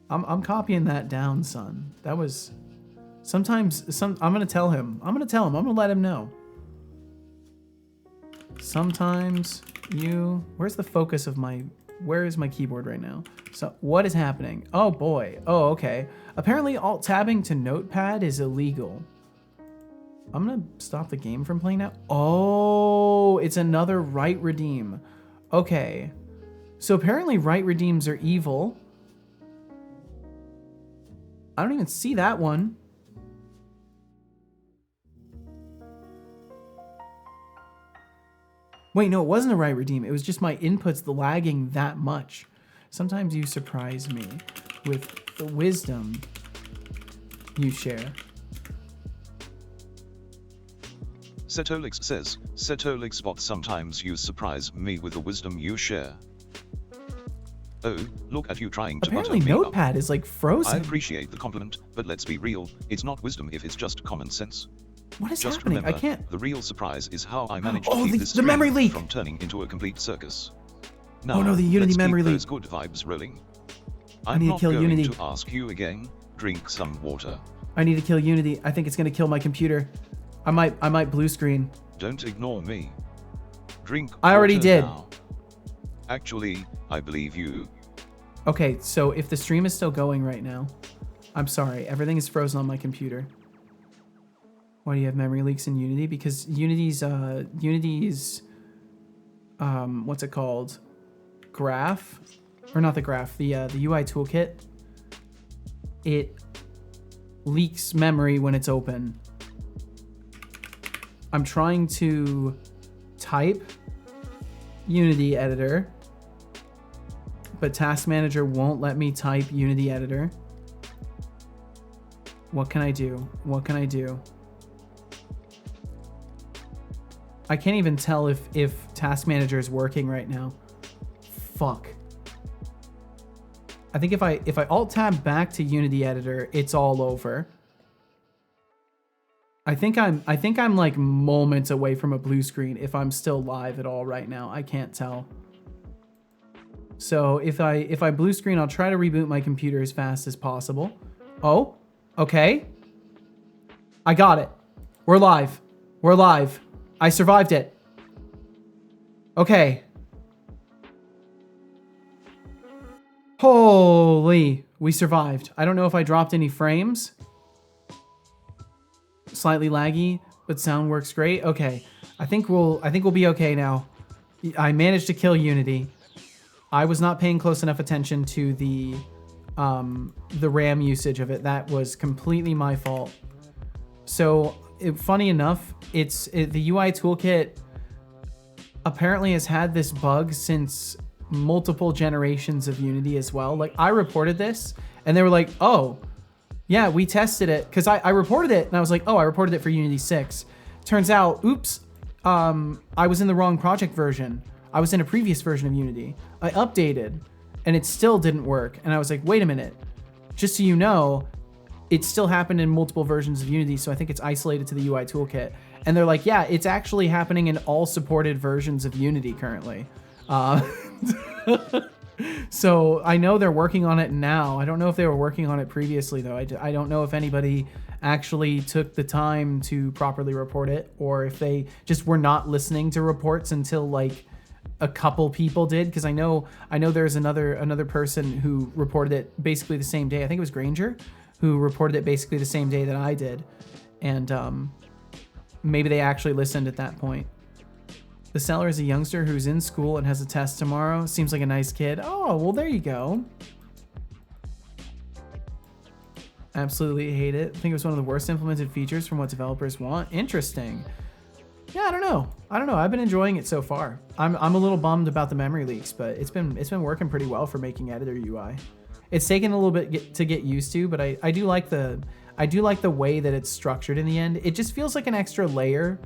I'm copying that down, son. That was... I'm gonna tell him. I'm gonna let him know. Sometimes you... Where's the focus of my... Where is my keyboard right now? So, what is happening? Oh, boy. Oh, okay. Apparently, alt-tabbing to Notepad is illegal. I'm gonna stop the game from playing now. Oh, it's another right redeem. Okay. So, apparently, right redeems are evil. I don't even see that one. Wait, no, it wasn't a right redeem. It was just my inputs lagging that much. Sometimes you surprise me with the wisdom you share. Setolix says, Setolix bot, sometimes you surprise me with the wisdom you share. Oh, look at you trying to Apparently butter me Notepad up. is like frozen. I appreciate the compliment, but let's be real, it's not wisdom if it's just common sense. What is Just happening? remember, I can't... the real surprise is how I managed Oh, to keep the this memory stream leak! from turning into a complete circus. Now, Oh no, the Unity let's memory keep leak. those good vibes rolling. I I'm need to not kill going Unity. to ask you again. Drink some water. I need to kill Unity. I think it's gonna kill my computer. I might blue screen. Don't ignore me. Drink I already water did. now. Actually, I believe you. Okay, so if the stream is still going right now, I'm sorry, everything is frozen on my computer. Why do you have memory leaks in Unity? Because Unity's what's it called? Graph, or not the graph, the UI toolkit. It leaks memory when it's open. I'm trying to type Unity editor, but Task Manager won't let me type Unity editor. What can I do? What can I do? I can't even tell if Task Manager is working right now. Fuck. I think if I alt tab back to Unity editor, it's all over. I think I'm like moments away from a blue screen if I'm still live at all right now. I can't tell. So if I blue screen, I'll try to reboot my computer as fast as possible. Oh, okay. I got it. We're live. We're live. I survived it. Okay. Holy, we survived. I don't know if I dropped any frames. Slightly laggy, but sound works great. Okay. I think we'll be okay now. I managed to kill Unity. I was not paying close enough attention to the RAM usage of it. That was completely my fault. So, funny enough, the UI toolkit apparently has had this bug since multiple generations of Unity as well. Like, I reported this, and they were like, oh, yeah, we tested it. Because I reported it, and I was like, oh, I reported it for Unity6. Turns out, oops, I was in the wrong project version. I was in a previous version of Unity. I updated, and it still didn't work. And I was like, wait a minute. Just so you know, it still happened in multiple versions of Unity, so I think it's isolated to the UI toolkit. And they're like, yeah, it's actually happening in all supported versions of Unity currently. So I know they're working on it now. I don't know if they were working on it previously, though. I don't know if anybody actually took the time to properly report it, or if they just were not listening to reports until like a couple people did, because I know there's another person who reported it basically the same day. I think it was Granger who reported it basically the same day that I did, and maybe they actually listened at that point. The seller is a youngster who's in school and has a test tomorrow. Seems like a nice kid. Oh, well, there you go. Absolutely hate it. I think it was one of the worst implemented features from what developers want. Interesting. Yeah, I don't know. I've been enjoying it so far. I'm a little bummed about the memory leaks, but it's been working pretty well for making editor UI. It's taken a little bit to get used to, but I do like the way that it's structured in the end. It just feels like an extra layer,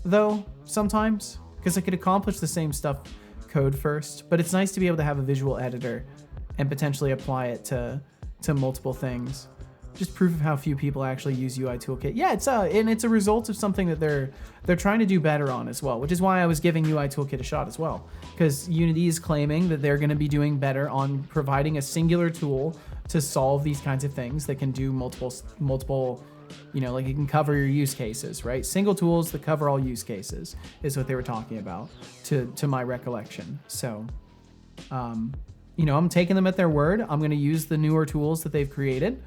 though, sometimes, because I could accomplish the same stuff code first, but it's nice to be able to have a visual editor and potentially apply it to multiple things. Just proof of how few people actually use UI Toolkit. Yeah, it's a result of something that they're trying to do better on as well, which is why I was giving UI Toolkit a shot as well, because Unity is claiming that they're going to be doing better on providing a singular tool to solve these kinds of things that can do multiple, like it can cover your use cases, right? Single tools that cover all use cases is what they were talking about, to my recollection. So, I'm taking them at their word. I'm going to use the newer tools that they've created.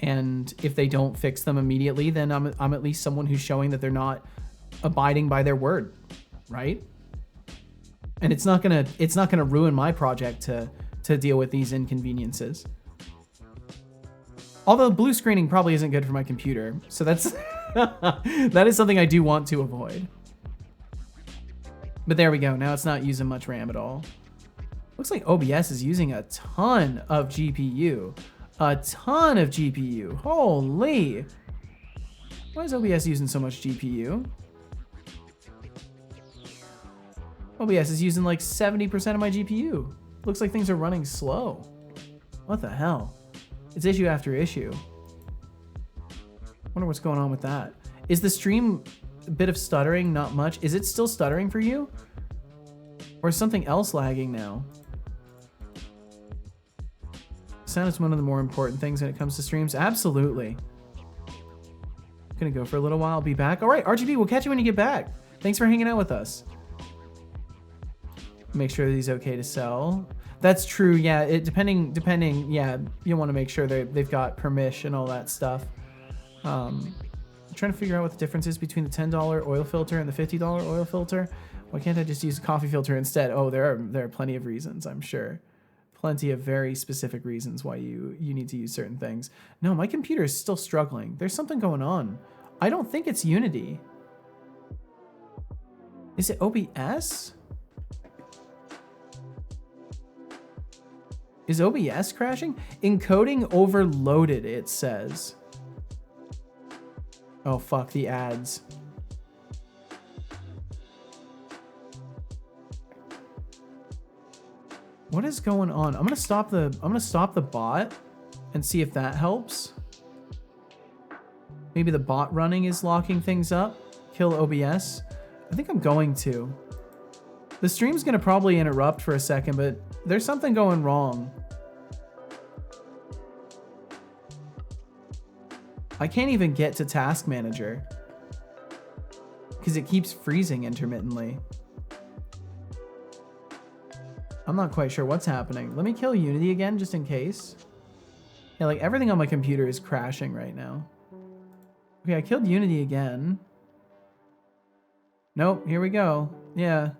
And if they don't fix them immediately, then I'm at least someone who's showing that they're not abiding by their word, right? And it's not gonna ruin my project to deal with these inconveniences. Although blue screening probably isn't good for my computer, so that's that is something I do want to avoid. But there we go. Now it's not using much RAM at all. Looks like OBS is using a ton of GPU. A ton of GPU. Holy. Why is OBS using so much GPU? OBS is using like 70% of my GPU. Looks like things are running slow. What the hell? It's issue after issue. Wonder what's going on with that. Is the stream a bit of stuttering? Not much. Is it still stuttering for you? Or is something else lagging now? Sound is one of the more important things when it comes to streams. Absolutely. I'm gonna go for a little while. I'll be back. All right, RGB, we'll catch you when you get back. Thanks for hanging out with us. Make sure that he's okay to sell. That's true. Yeah, depending. Yeah, you want to make sure they've got permission and all that stuff. I'm trying to figure out what the difference is between the $10 oil filter and the $50 oil filter. Why can't I just use a coffee filter instead? Oh, there are plenty of reasons, I'm sure. Plenty of very specific reasons why you need to use certain things. No, my computer is still struggling. There's something going on. I don't think it's Unity. Is it OBS? Is OBS crashing? Encoding overloaded, it says. Oh, fuck, the ads. What is going on? I'm gonna stop the bot and see if that helps. Maybe the bot running is locking things up. Kill OBS. I think I'm going to. The stream's gonna probably interrupt for a second, but there's something going wrong. I can't even get to Task Manager because it keeps freezing intermittently. I'm not quite sure what's happening. Let me kill Unity again, just in case. Yeah, like everything on my computer is crashing right now. Okay, I killed Unity again. Nope, here we go. Yeah.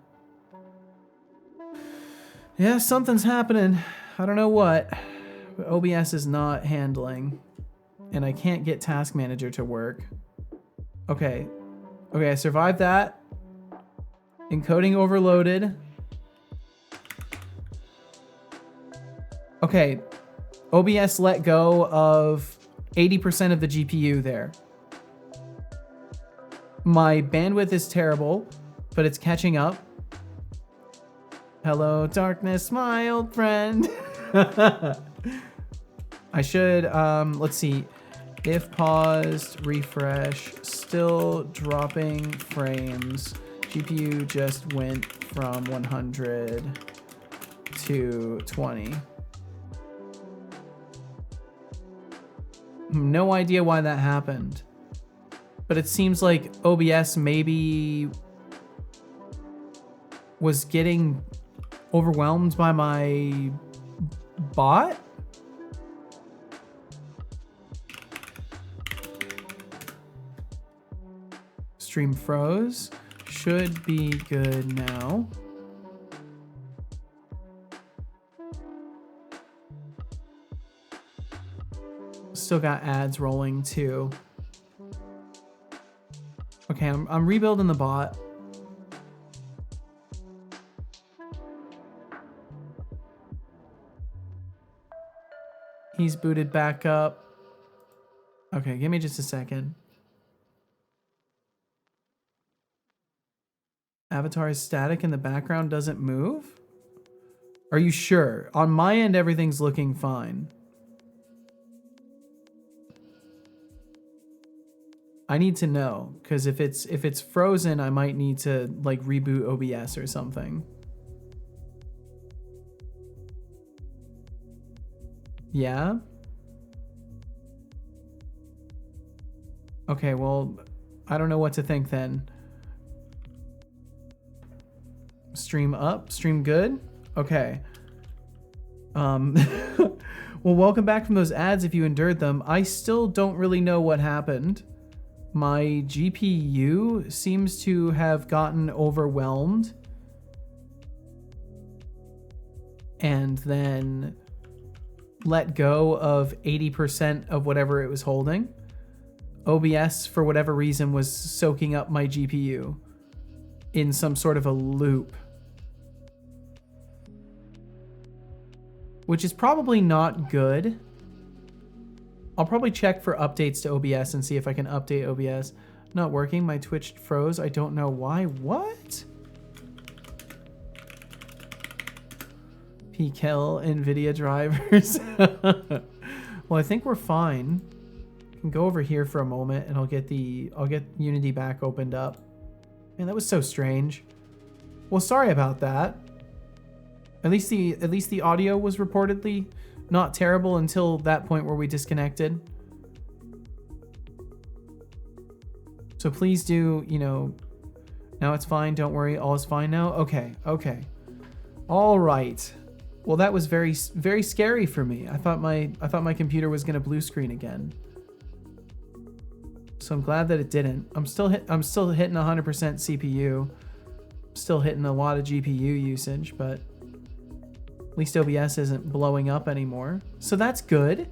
Yeah, something's happening. I don't know what. But OBS is not handling. And I can't get Task Manager to work. Okay. Okay, I survived that. Encoding overloaded. Okay, OBS let go of 80% of the GPU there. My bandwidth is terrible, but it's catching up. Hello, darkness, my old friend. I should, let's see. If paused, refresh, still dropping frames. GPU just went from 100 to 20. No idea why that happened. But it seems like OBS maybe was getting overwhelmed by my bot? Stream froze. Should be good now. Still got ads rolling too. Okay, I'm rebuilding the bot. He's booted back up. Okay, give me just a second. Avatar is static and the background doesn't move? Are you sure? On my end, everything's looking fine. I need to know, because if it's frozen, I might need to like reboot OBS or something. Yeah? Okay, well, I don't know what to think then. Stream up, stream good? Okay. Well, welcome back from those ads if you endured them. I still don't really know what happened. My GPU seems to have gotten overwhelmed and then let go of 80% of whatever it was holding. OBS, for whatever reason, was soaking up my GPU in some sort of a loop, which is probably not good. I'll probably check for updates to OBS and see if I can update OBS. Not working. My Twitch froze. I don't know why. What? PKill NVIDIA drivers. Well, I think we're fine. I can go over here for a moment and I'll get Unity back opened up. Man, that was so strange. Well, sorry about that. At least the audio was reportedly not terrible until that point where we disconnected. So please do, you know, now it's fine. Don't worry. All is fine now. Okay. Okay. All right. Well, that was very, very scary for me. I thought my computer was going to blue screen again. So I'm glad that it didn't. I'm still hitting 100% CPU. Still hitting a lot of GPU usage, but at least OBS isn't blowing up anymore. So that's good.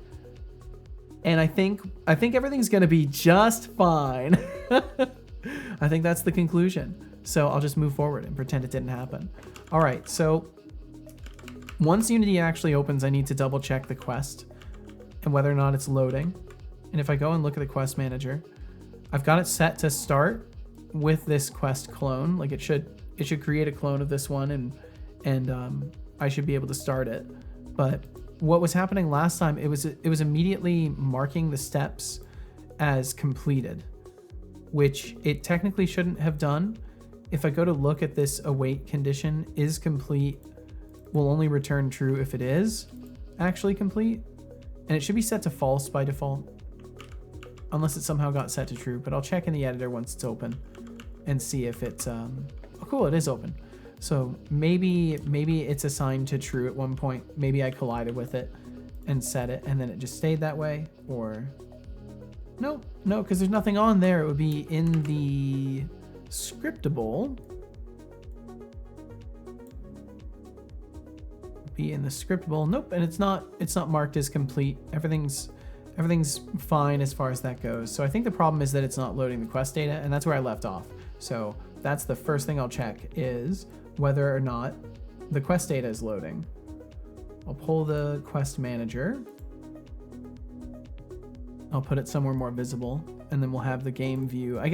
And I think everything's going to be just fine. I think that's the conclusion. So I'll just move forward and pretend it didn't happen. All right. So once Unity actually opens, I need to double check the quest and whether or not it's loading. And if I go and look at the quest manager, I've got it set to start with this quest clone. Like it should create a clone of this one and I should be able to start it. But what was happening last time, it was immediately marking the steps as completed, which it technically shouldn't have done. If I go to look at this await condition is complete, will only return true if it is actually complete. And it should be set to false by default, unless it somehow got set to true. But I'll check in the editor once it's open and see if it's, oh cool, it is open. So maybe it's assigned to true at one point. Maybe I collided with it and set it and then it just stayed that way, or no, because there's nothing on there. It would be in the scriptable. Nope, and it's not marked as complete. Everything's fine as far as that goes. So I think the problem is that it's not loading the quest data, and that's where I left off. So that's the first thing I'll check, is whether or not the quest data is loading. I'll pull the quest manager. I'll put it somewhere more visible, and then we'll have the game view. I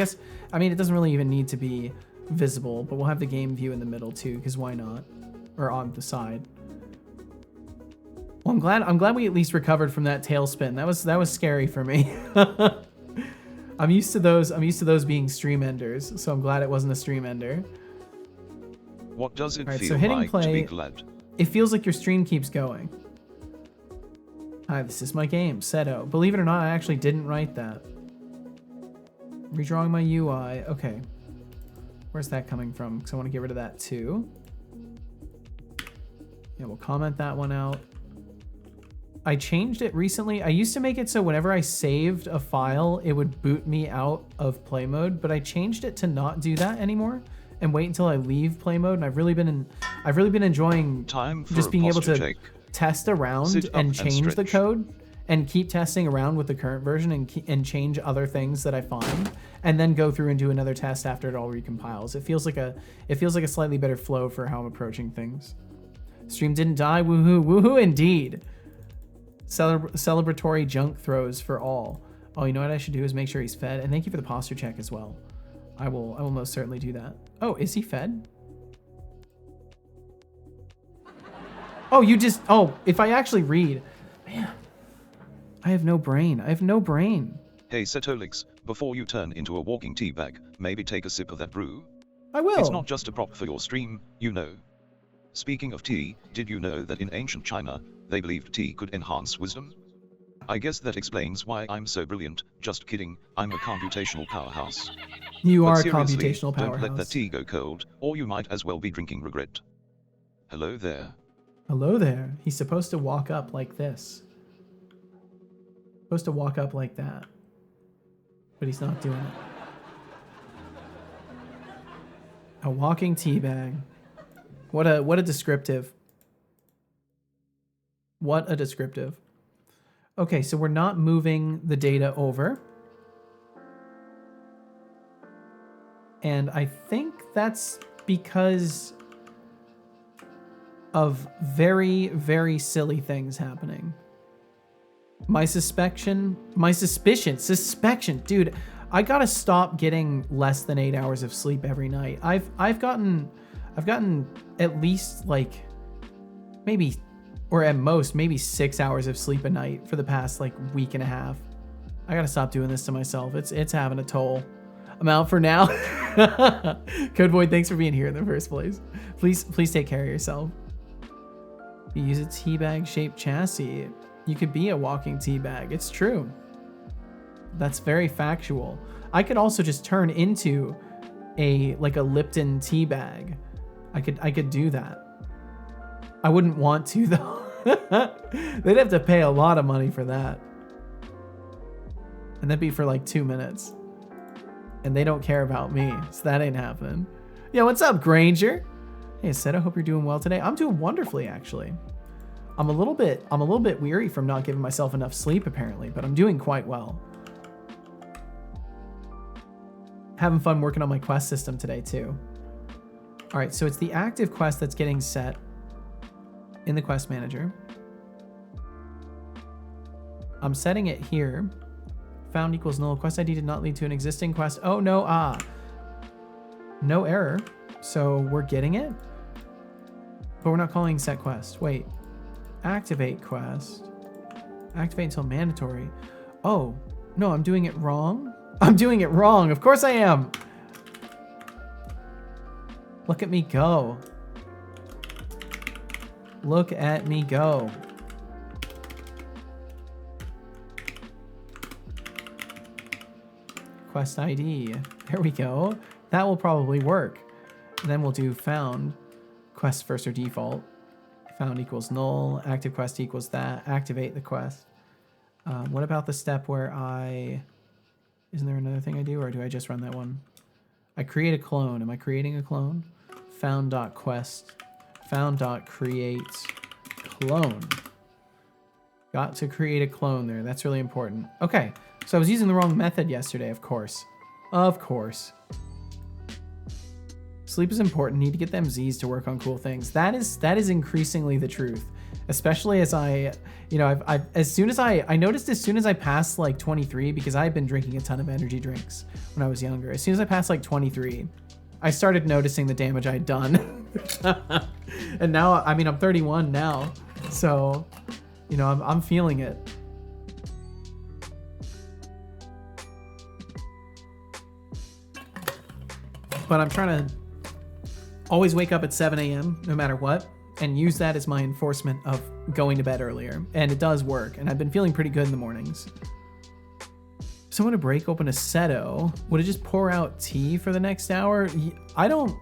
mean, it doesn't really even need to be visible, but we'll have the game view in the middle too, because why not? Or on the side. Well, I'm glad we at least recovered from that tailspin. That was scary for me. I'm used to those being stream enders, so I'm glad it wasn't a stream ender. What does it All right, feel so hitting like play, to be glad? It feels like your stream keeps going. Hi, this is my game, Seto. Believe it or not, I actually didn't write that. Redrawing my UI. Okay. Where's that coming from? Because I want to get rid of that too. Yeah, we'll comment that one out. I changed it recently. I used to make it so whenever I saved a file, it would boot me out of play mode, but I changed it to not do that anymore and wait until I leave play mode. And I've really been enjoying just being able to test around and change the code and keep testing around with the current version and change other things that I find, and then go through and do another test after it all recompiles. It feels like a slightly better flow for how I'm approaching things. Stream didn't die. Woohoo! Woohoo! Indeed. Celebratory junk throws for all. Oh, you know what I should do is make sure he's fed, and thank you for the posture check as well. I will most certainly do that. Oh, is he fed? Oh, if I actually read, man, I have no brain. I have no brain. Hey Setolix, before you turn into a walking tea bag, maybe take a sip of that brew. I will. It's not just a prop for your stream, you know. Speaking of tea, did you know that in ancient China, they believed tea could enhance wisdom? I guess that explains why I'm so brilliant. Just kidding, I'm a computational powerhouse. You But are a seriously, computational powerhouse. Don't let that tea go cold, or you might as well be drinking regret. Hello there. Hello there. He's supposed to walk up like this. Supposed to walk up like that. But he's not doing it. A walking tea bag. What a descriptive. What a descriptive. Okay, so we're not moving the data over. And I think that's because of very, very silly things happening. My suspicion, dude, I gotta stop getting less than 8 hours of sleep every night. I've gotten at least like maybe, or at most maybe 6 hours of sleep a night for the past like week and a half. I gotta stop doing this to myself. It's having a toll. I'm out for now. Code Void, thanks for being here in the first place. Please take care of yourself. You use a teabag shaped chassis. You could be a walking teabag. It's true. That's very factual. I could also just turn into a Lipton teabag. I could do that. I wouldn't want to though. They'd have to pay a lot of money for that. And that'd be for like 2 minutes. And they don't care about me, so that ain't happening. Yeah, what's up, Granger? Hey, Seth, I hope you're doing well today. I'm doing wonderfully, actually. I'm a little bit weary from not giving myself enough sleep, apparently, but I'm doing quite well. Having fun working on my quest system today, too. All right, so it's the active quest that's getting set in the quest manager. I'm setting it here. Found equals null. Quest ID did not lead to an existing quest. Oh, no, no error. So we're getting it, but we're not calling set quest. Wait, activate quest. Activate until mandatory. Oh, no, I'm doing it wrong. I'm doing it wrong. Of course I am. Look at me go. Look at me go. Quest ID. There we go. That will probably work. And then we'll do found quest first or default. Found equals null. Active quest equals that. Activate the quest. What about the step where isn't there another thing I do, or do I just run that one? I create a clone. Am I creating a clone? Found.quest. Found.create clone. Got to create a clone there. That's really important. Okay. So I was using the wrong method yesterday, of course. Of course. Sleep is important. Need to get them Z's to work on cool things. That is increasingly the truth. Especially as I noticed as soon as I passed like 23, because I had been drinking a ton of energy drinks when I was younger. As soon as I passed like 23, I started noticing the damage I had done. And now, I mean, I'm 31 now. So, you know, I'm feeling it. But I'm trying to always wake up at 7 a.m. no matter what, and use that as my enforcement of going to bed earlier. And it does work, and I've been feeling pretty good in the mornings. If someone to break open a Seto, would it just pour out tea for the next hour? I don't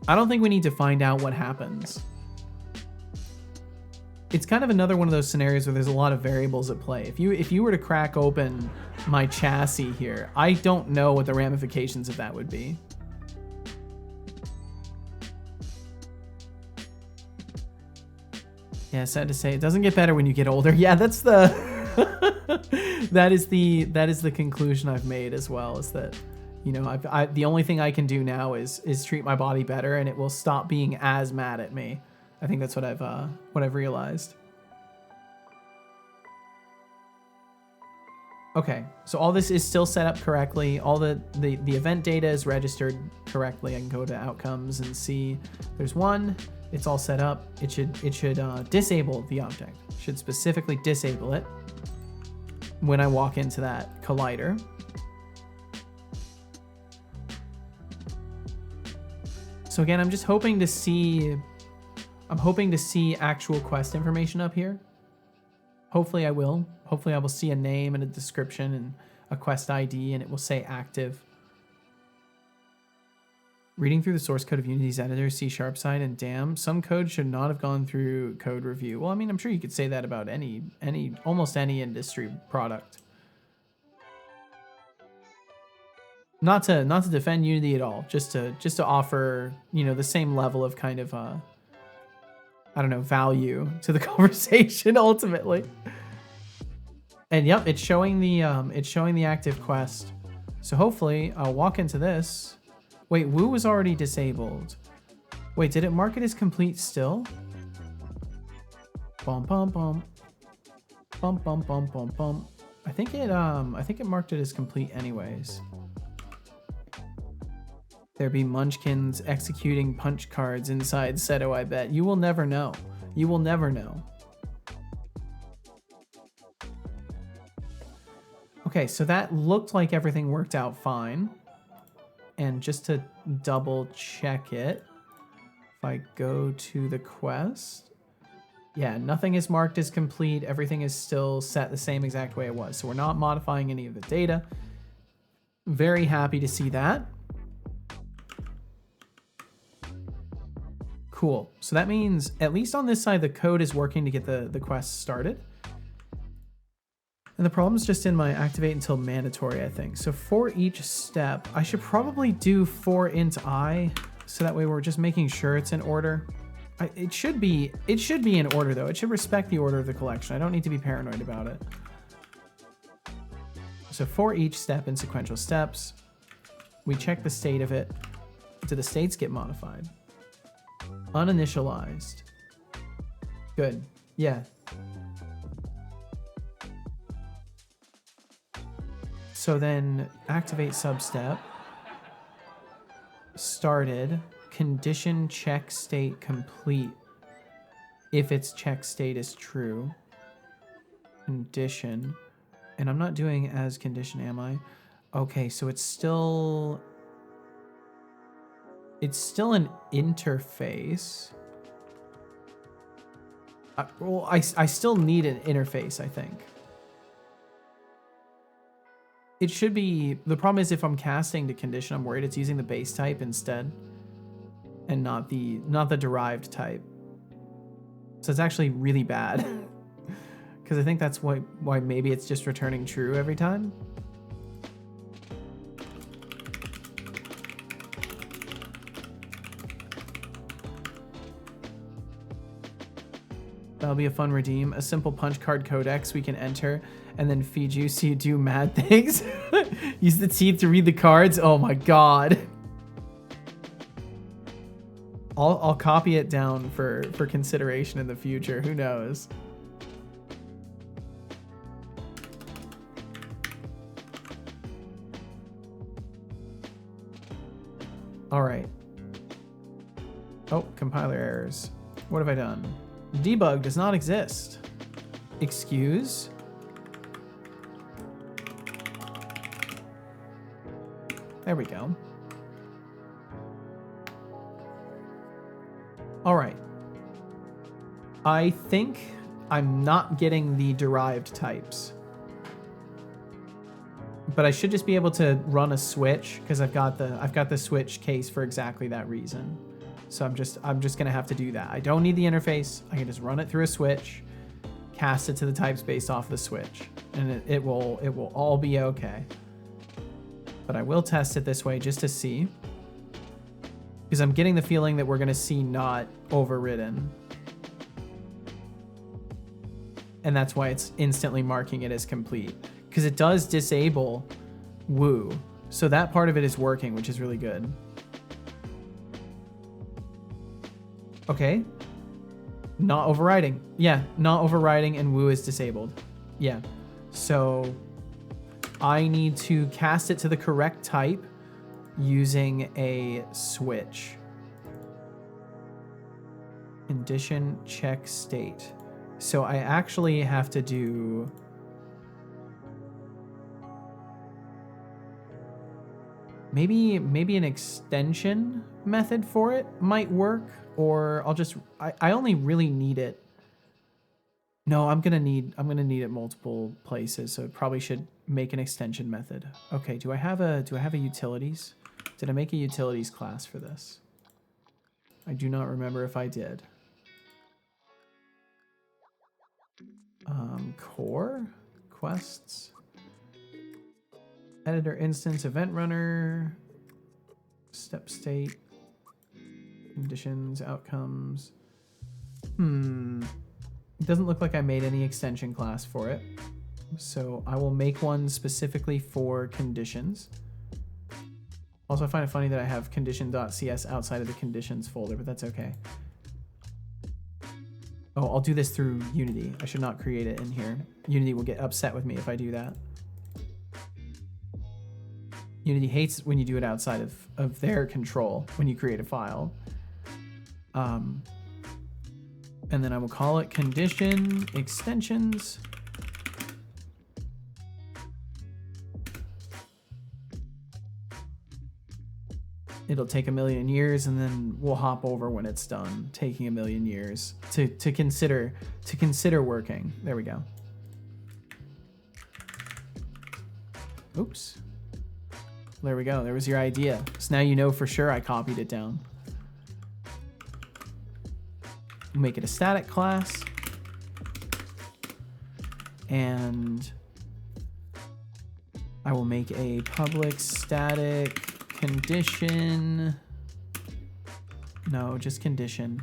think we need to find out what happens. It's kind of another one of those scenarios where there's a lot of variables at play. If you were to crack open my chassis here, I don't know what the ramifications of that would be. Yeah, sad to say, it doesn't get better when you get older. Yeah, that's the That is the conclusion I've made as well, is that, you know, the only thing I can do now is treat my body better, and it will stop being as mad at me. I think that's what I've realized. Okay, so all this is still set up correctly. All the event data is registered correctly. I can go to outcomes and see there's one. It's all set up. It should disable the object. It should specifically disable it when I walk into that collider. So again, I'm just hoping to see actual quest information up here. Hopefully I will. Hopefully I will see a name and a description and a quest ID, and it will say active. Reading through the source code of Unity's editor, C# side, and damn, some code should not have gone through code review. Well, I mean, I'm sure you could say that about almost any industry product. Not to defend Unity at all, just to offer, you know, the same level of kind of I don't know, value to the conversation ultimately. And yep, it's showing the active quest. So hopefully I'll walk into this. Wait, Woo was already disabled. Wait, did it mark it as complete still? Bum bum bum. Bum bum bum bum bum. I think it marked it as complete anyways. There be munchkins executing punch cards inside Seto, I bet. You will never know. You will never know. Okay, so that looked like everything worked out fine. And just to double check it, if I go to the quest, yeah, nothing is marked as complete. Everything is still set the same exact way it was. So we're not modifying any of the data. Very happy to see that. Cool. So that means, at least on this side, the code is working to get the quest started. And the problem's just in my activate until mandatory, I think. So for each step, I should probably do for int I, so that way we're just making sure it's in order. It should be in order though. It should respect the order of the collection. I don't need to be paranoid about it. So for each step in sequential steps, we check the state of it. Do the states get modified? Uninitialized. Good. Yeah. So then activate substep. Started. Condition check state complete. If its check state is true. Condition. And I'm not doing as condition, am I? Okay, so it's still an interface. Well, I still need an interface, I think. It should be, the problem is if I'm casting to condition, I'm worried it's using the base type instead and not the derived type. So it's actually really bad because I think that's why maybe it's just returning true every time. That'll be a fun redeem. A simple punch card codex we can enter and then feed you so you do mad things. Use the teeth to read the cards. Oh my god. I'll copy it down for consideration in the future. Who knows? All right. Oh, compiler errors. What have I done? Debug does not exist. Excuse. There we go. All right. I think I'm not getting the derived types. But I should just be able to run a switch because I've got the switch case for exactly that reason. So I'm just gonna have to do that. I don't need the interface. I can just run it through a switch, cast it to the types based off the switch, and it will all be okay. But I will test it this way just to see, because I'm getting the feeling that we're gonna see not overridden. and that's why it's instantly marking it as complete, because it does disable woo. So that part of it is working, which is really good. Okay. Not overriding. Yeah, not overriding, and woo is disabled. Yeah. So I need to cast it to the correct type using a switch. Condition check state. So I actually have to do... Maybe an extension method for it might work, or I'll just... I only really need it... No, I'm gonna need it multiple places, so it probably should make an extension method. Okay, do I have a utilities? Did I make a utilities class for this? I do not remember if I did. Core quests, editor instance, event runner, step state, conditions, outcomes. It doesn't look like I made any extension class for it, so I will make one specifically for conditions. Also, I find it funny that I have condition.cs outside of the conditions folder, but that's okay. Oh, I'll do this through Unity. I should not create it in here. Unity will get upset with me if I do that. Unity hates when you do it outside of their control when you create a file. And then I will call it condition extensions. It'll take 1,000,000 years, and then we'll hop over when it's done, taking 1,000,000 years to consider working. There we go. Oops. There we go. There was your idea. So now you know for sure I copied it down. Make it a static class. And I will make a public static condition. No, just condition.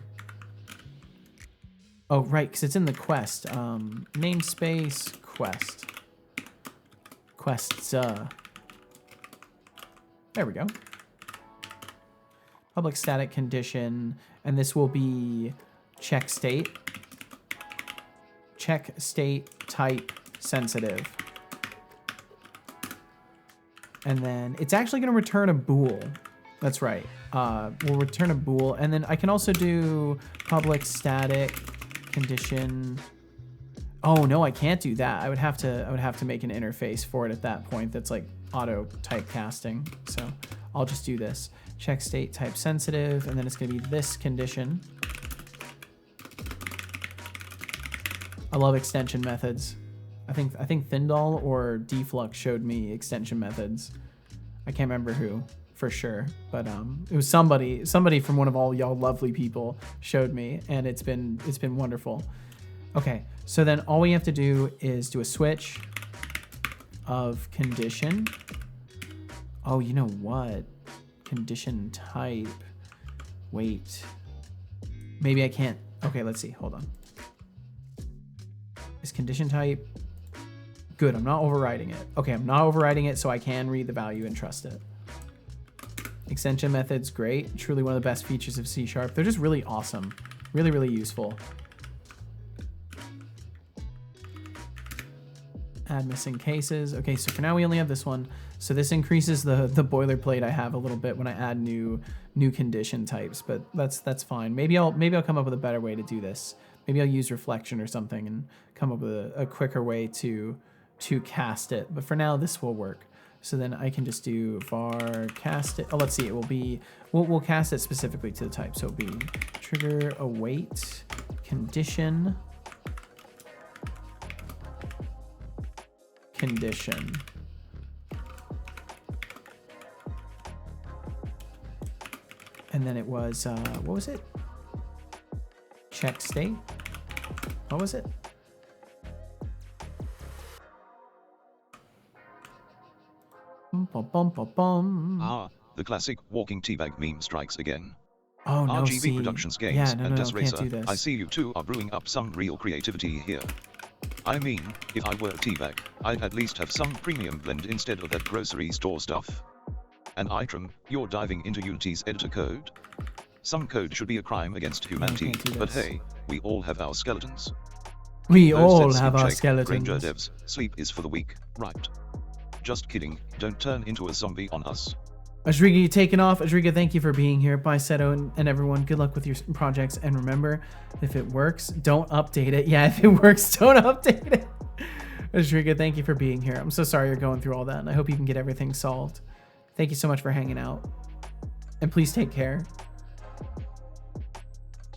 Oh, right, because it's in the quest. Namespace quest. Quests. There we go. Public static condition, and this will be check state. Check state type sensitive. And then it's actually going to return a bool. That's right. We'll return a bool, and then I can also do public static condition. Oh no, I can't do that. I would have to make an interface for it at that point. That's like auto type casting. So I'll just do this. Check state type sensitive, and then it's going to be this condition. I love extension methods. I think Thindall or Deflux showed me extension methods. I can't remember who for sure, but it was somebody from one of all y'all lovely people showed me, and it's been wonderful. Okay, so then all we have to do is do a switch of condition. Oh, you know what? Condition type. Wait. Maybe I can't. Okay, let's see. Hold on. Is condition type... Good, I'm not overriding it. Okay, I'm not overriding it, so I can read the value and trust it. Extension methods, great. Truly one of the best features of C#. They're just really awesome. Really, really useful. Add missing cases. Okay, so for now we only have this one. So this increases the boilerplate I have a little bit when I add new condition types, but that's fine. Maybe I'll come up with a better way to do this. Maybe I'll use reflection or something and come up with a quicker way to cast it. But for now, this will work. So then I can just do var cast it. Oh, let's see. It will be, we'll cast it specifically to the type. So it'll be trigger await condition. Condition. And then it was, what was it? Check state. What was it? Ah, the classic walking teabag meme strikes again. Oh no, RGB Productions Games yeah, and can't do Racer, this. I see you two are brewing up some real creativity here. I mean, if I were T-Back, I'd at least have some premium blend instead of that grocery store stuff. And Itram, you're diving into Unity's editor code? Some code should be a crime against humanity, but hey, we all have our skeletons. We Those all sets have in our check, skeletons. Ranger devs, sleep is for the weak, right? Just kidding, don't turn into a zombie on us. Ajriga, you taking off? Ajriga, thank you for being here. Bye, Seto, and everyone. Good luck with your projects. And remember, if it works, don't update it. Yeah, if it works, don't update it. Ajriga, thank you for being here. I'm so sorry you're going through all that, and I hope you can get everything solved. Thank you so much for hanging out. And please take care.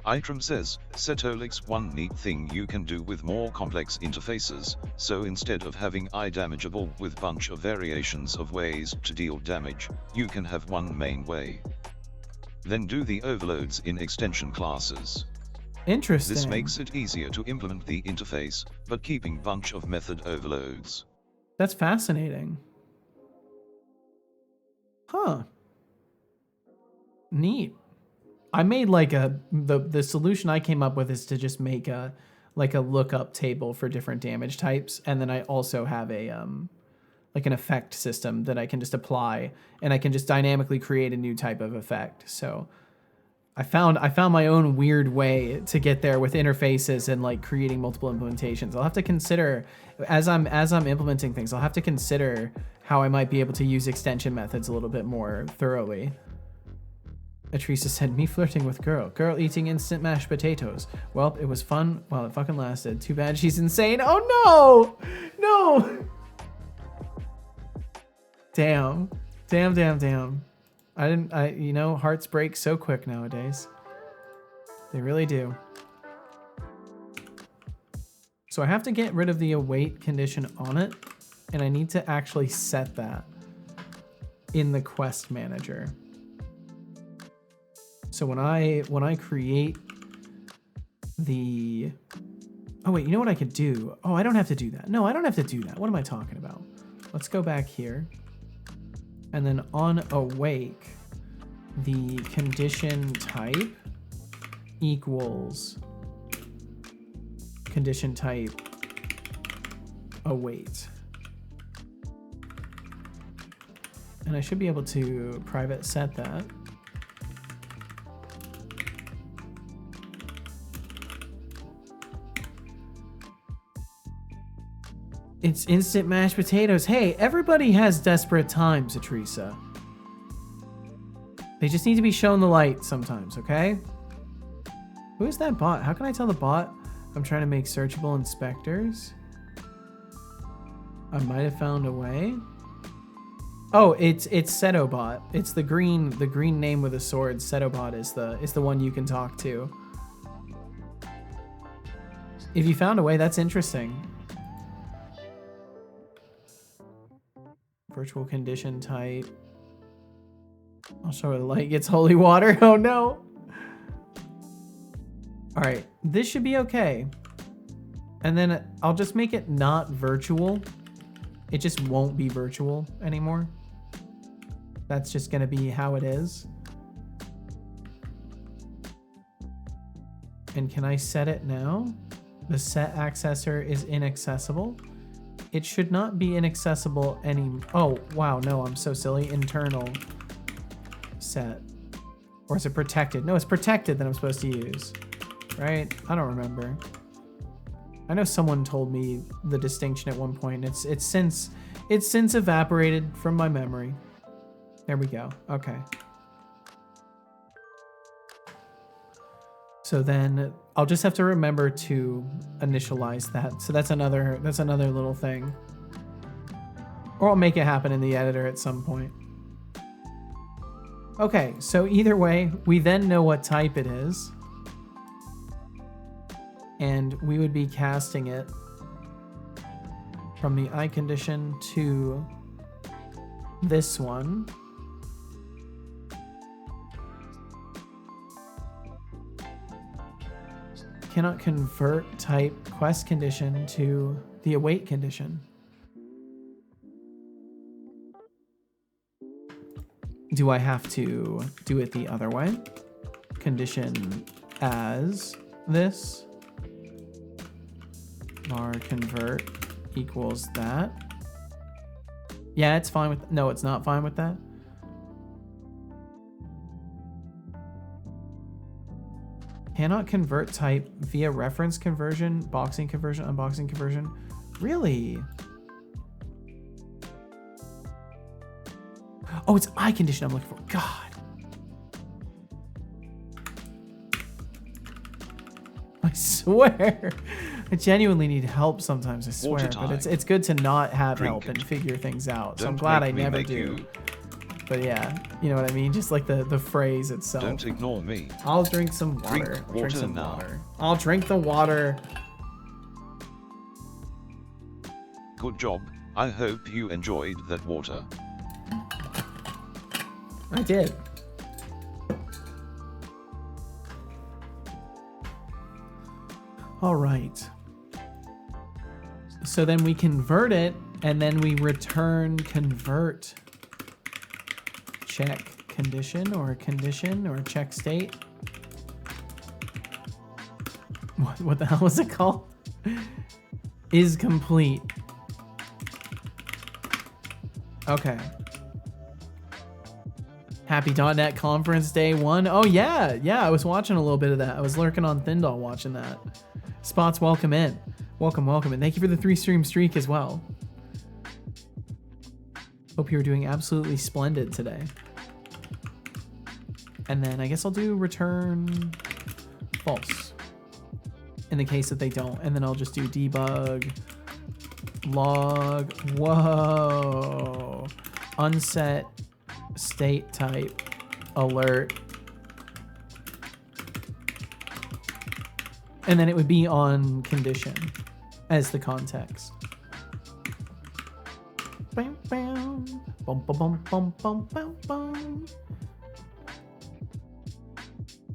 Itram says, Setolik's one neat thing you can do with more complex interfaces, so instead of having damageable with bunch of variations of ways to deal damage, you can have one main way. Then do the overloads in extension classes. Interesting. This makes it easier to implement the interface, but keeping bunch of method overloads. That's fascinating. Huh. Neat. I made like the solution I came up with is to just make a lookup table for different damage types, and then I also have a like an effect system that I can just apply, and I can just dynamically create a new type of effect. So I found my own weird way to get there with interfaces and like creating multiple implementations. I'll have to consider as I'm implementing things, I'll have to consider how I might be able to use extension methods a little bit more thoroughly. Teresa said, me flirting with girl eating instant mashed potatoes. Well, it was fun while it fucking lasted. Too bad she's insane. Oh no! No! Damn. You know, hearts break so quick nowadays. They really do. So I have to get rid of the await condition on it, and I need to actually set that in the quest manager. So when I create the, oh wait, you know what I could do? Oh, I don't have to do that. No, I don't have to do that. What am I talking about? Let's go back here. And then on awake, the condition type equals condition type await. And I should be able to private set that. It's instant mashed potatoes. Hey, everybody has desperate times, Teresa. They just need to be shown the light sometimes, okay? Who is that bot? How can I tell the bot I'm trying to make searchable inspectors? I might have found a way. Oh, it's Setobot. It's the green name with a sword. Setobot is the one you can talk to. If you found a way, that's interesting. Virtual condition type. I'll show her the light gets holy water. Oh no. All right, this should be okay. And then I'll just make it not virtual. It just won't be virtual anymore. That's just gonna be how it is. And can I set it now? The set accessor is inaccessible. It should not be inaccessible any. Oh, wow, no, I'm so silly. Internal set. Or is it protected? No, it's protected that I'm supposed to use, right? I don't remember. I know someone told me the distinction at one point. It's since evaporated from my memory. There we go. Okay. So then I'll just have to remember to initialize that. So that's another little thing. Or I'll make it happen in the editor at some point. Okay, so either way, we then know what type it is. And we would be casting it from the eye condition to this one. Cannot convert type quest condition to the await condition. Do I have to do it the other way? Condition as this. var convert equals that. Yeah, it's fine with, no, it's not fine with that. Cannot convert type via reference conversion, boxing conversion, unboxing conversion. Really? Oh, it's I condition I'm looking for. God. I swear. I genuinely need help sometimes, I swear. But it's good to not have help and figure things out. So I'm glad I never do. But yeah, you know what I mean? Just like the phrase itself. Don't ignore me. I'll drink some water. I'll drink the water. Good job. I hope you enjoyed that water. I did. All right. So then we convert it, and then we return convert. Check condition or check state. What the hell was it called? Is complete. Okay. Happy .NET Conference Day 1. Oh yeah, I was watching a little bit of that. I was lurking on Thindall watching that. Spots, welcome in. Welcome, and thank you for the 3-stream streak as well. Hope you're doing absolutely splendid today. And then I guess I'll do return false in the case that they don't. And then I'll just do debug log, whoa, unset state type alert. And then it would be on condition as the context. Bam, bam, bum, bum, bum, bum, bum, bum, bum.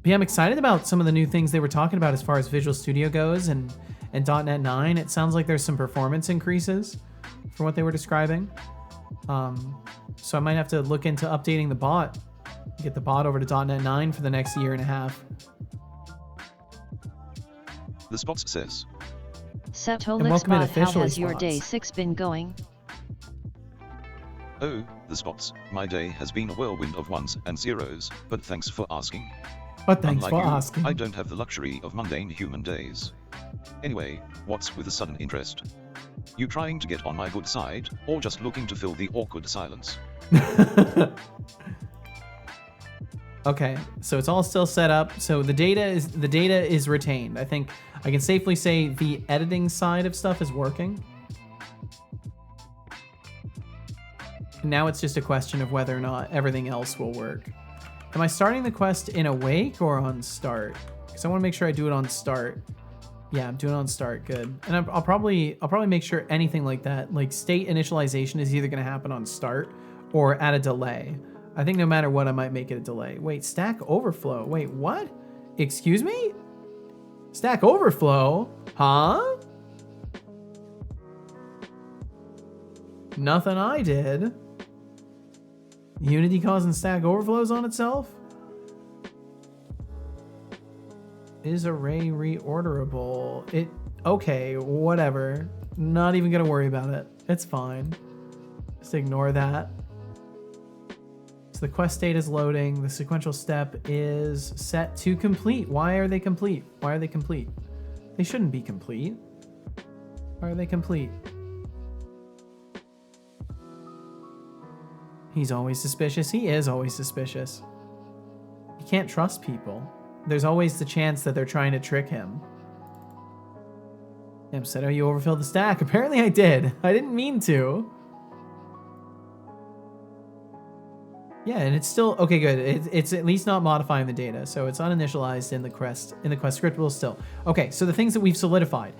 But yeah, I'm excited about some of the new things they were talking about as far as Visual Studio goes and .NET 9. It sounds like there's some performance increases from what they were describing. So I might have to look into updating the bot, get the bot over to .NET 9 for the next year and a half. The Spots says. Satolixbot, how has your day 6 been going? Oh, the Spots, my day has been a whirlwind of ones and zeros, but thanks for asking. But thanks Unlike for you, asking. I don't have the luxury of mundane human days. Anyway, what's with the sudden interest? You trying to get on my good side, or just looking to fill the awkward silence? Okay, so it's all still set up. So the data is retained. I think I can safely say the editing side of stuff is working. Now it's just a question of whether or not everything else will work. Am I starting the quest in awake or on start? Because I want to make sure I do it on start. Yeah, I'm doing it on start. Good. And I'll probably make sure anything like that, like state initialization, is either going to happen on start or at a delay. I think no matter what, I might make it a delay. Wait, Stack Overflow. Wait, what? Excuse me? Stack Overflow? Huh? Nothing I did. Unity causing Stack Overflows on itself? Is array reorderable? Okay, whatever. Not even gonna worry about it. It's fine. Just ignore that. So the quest state is loading. The sequential step is set to complete. Why are they complete? Why are they complete? They shouldn't be complete. Why are they complete? He's always suspicious. He is always suspicious. You can't trust people. There's always the chance that they're trying to trick him. Em said, oh, you overfilled the stack. Apparently I did. I didn't mean to. Yeah, and it's still, okay, good. It's at least not modifying the data. So it's uninitialized in the quest scriptable still. Okay, so the things that we've solidified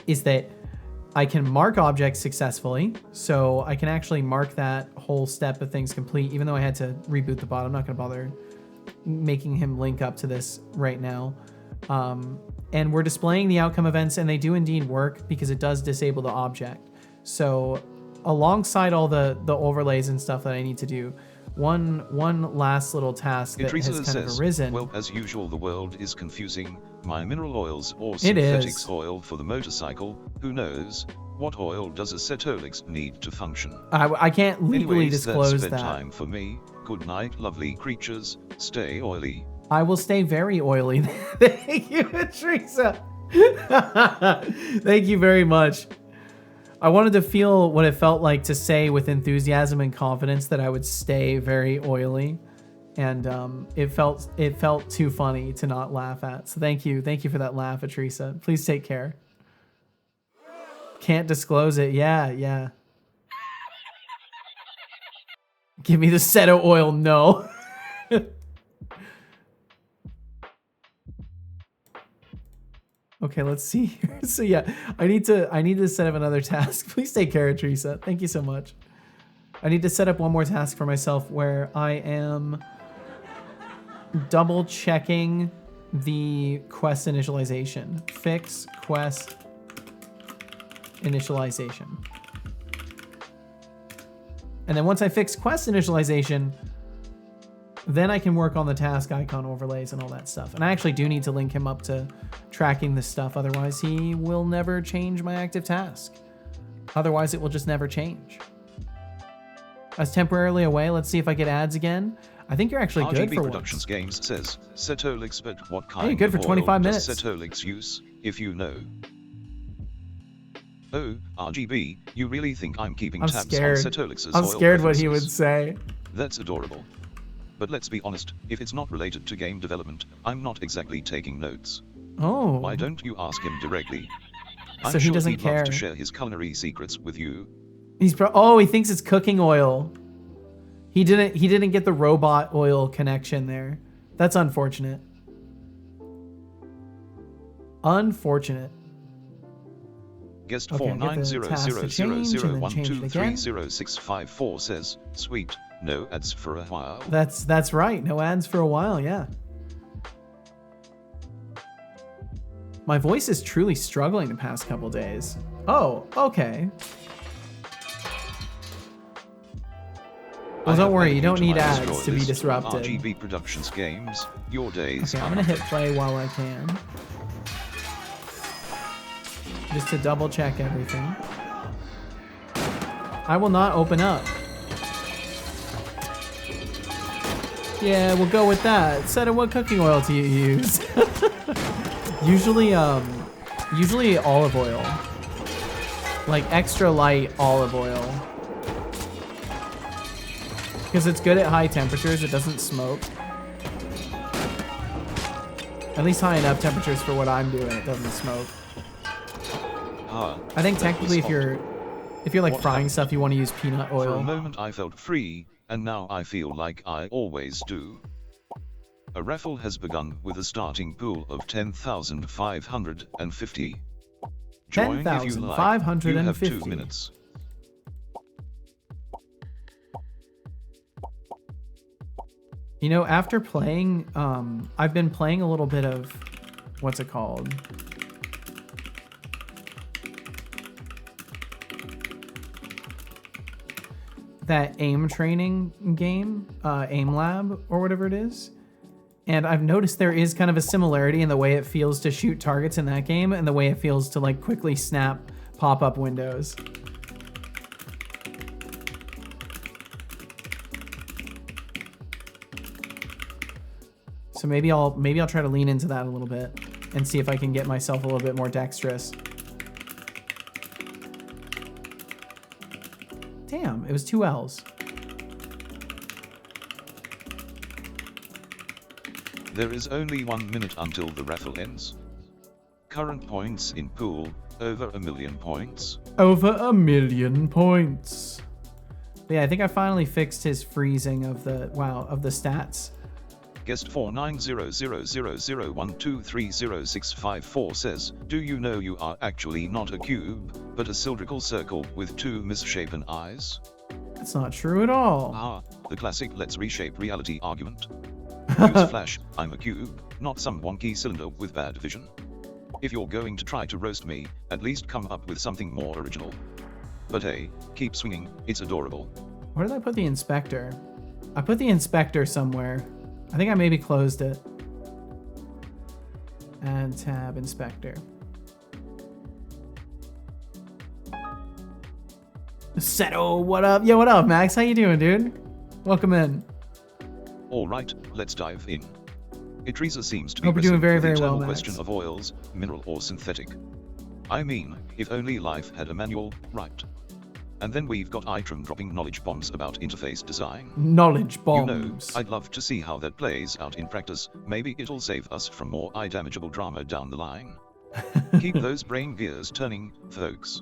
is that I can mark objects successfully, so I can actually mark that whole step of things complete, even though I had to reboot the bot. I'm not going to bother making him link up to this right now. And we're displaying the outcome events, and they do indeed work because it does disable the object. So alongside all the overlays and stuff that I need to do, one last little task that has kind of arisen. Well, as usual, the world is confusing. My mineral oils or synthetics oil for the motorcycle. Who knows? What oil does acetolix need to function? I can't legally Anyways, disclose that's that. bedtime for me. Good night, lovely creatures. Stay oily. I will stay very oily. Thank you, Teresa. Thank you very much. I wanted to feel what it felt like to say with enthusiasm and confidence that I would stay very oily, and it felt too funny to not laugh at. So thank you for that laugh, Teresa. Please take care. Can't disclose it. Yeah. Give me the Seto oil. No. Okay, let's see here. So yeah, I need to set up another task. Please take care, Teresa. Thank you so much. I need to set up one more task for myself where I am double checking the quest initialization. Fix quest initialization. And then once I fix quest initialization, then I can work on the task icon overlays and all that stuff. And I actually do need to link him up to tracking this stuff. Otherwise, he will never change my active task. Otherwise, it will just never change. I was temporarily away. Let's see if I get ads again. I think you're actually good RGB for Productions once. Games says, Acetolix, but what kind Hey, good for of 25 oil minutes. does Acetolix use, if you know? Oh, RGB, you really think I'm keeping I'm tabs scared. on Acetolix's I'm oil scared what he would preferences? say. That's adorable. But let's be honest, if it's not related to game development, I'm not exactly taking notes. Oh. Why don't you ask him directly? I'm So he sure doesn't he'd care. love to share his culinary secrets with you. Oh, he thinks it's cooking oil. He didn't get the robot oil connection there. That's unfortunate. Unfortunate. Guest Okay, I get the task to change and then change it again. 490001230654 says, sweet, no ads for a while. That's right. No ads for a while, yeah. My voice is truly struggling the past couple days. Oh, okay. Well, don't worry, you don't need ads to be disrupted. RGB Productions Games, your days. Okay, I'm gonna hit play while I can. Just to double check everything. I will not open up. Yeah, we'll go with that. Seta, what cooking oil do you use? Usually olive oil. Like extra light olive oil. Because it's good at high temperatures, it doesn't smoke. At least high enough temperatures for what I'm doing, it doesn't smoke. I think technically if you're like frying stuff, you want to use peanut oil. For a moment I felt free, and now I feel like I always do. A raffle has begun with a starting pool of 10,550. Join if you like. You have 2 minutes. You know, after playing, I've been playing a little bit of, what's it called? That aim training game, Aim Lab, or whatever it is. And I've noticed there is kind of a similarity in the way it feels to shoot targets in that game and the way it feels to like quickly snap pop-up windows. So maybe I'll try to lean into that a little bit and see if I can get myself a little bit more dexterous. Damn, it was 2 L's. There is only 1 minute until the raffle ends. Current points in pool, over 1 million points. Over 1 million points. But yeah, I think I finally fixed his freezing of the stats. Guest 49000012300654 says, do you know you are actually not a cube, but a cylindrical circle with 2 misshapen eyes? That's not true at all. Ah, the classic let's reshape reality argument. Newsflash, I'm a cube, not some wonky cylinder with bad vision. If you're going to try to roast me, at least come up with something more original. But hey, keep swinging, it's adorable. Where did I put the inspector? I put the inspector somewhere. I think I maybe closed it. Add tab inspector. Seto, what up? Yo, what up, Max? How you doing, dude? Welcome in. Alright, let's dive in. Idrisa seems to be Hope you're doing very, wrestling very with the well, eternal Max. question of oils, mineral or synthetic. I mean, if only life had a manual, right? And then we've got Itram dropping knowledge bombs about interface design. Knowledge You know, bombs. I'd love to see how that plays out in practice. Maybe it'll save us from more eye-damageable drama down the line. Keep those brain gears turning, folks.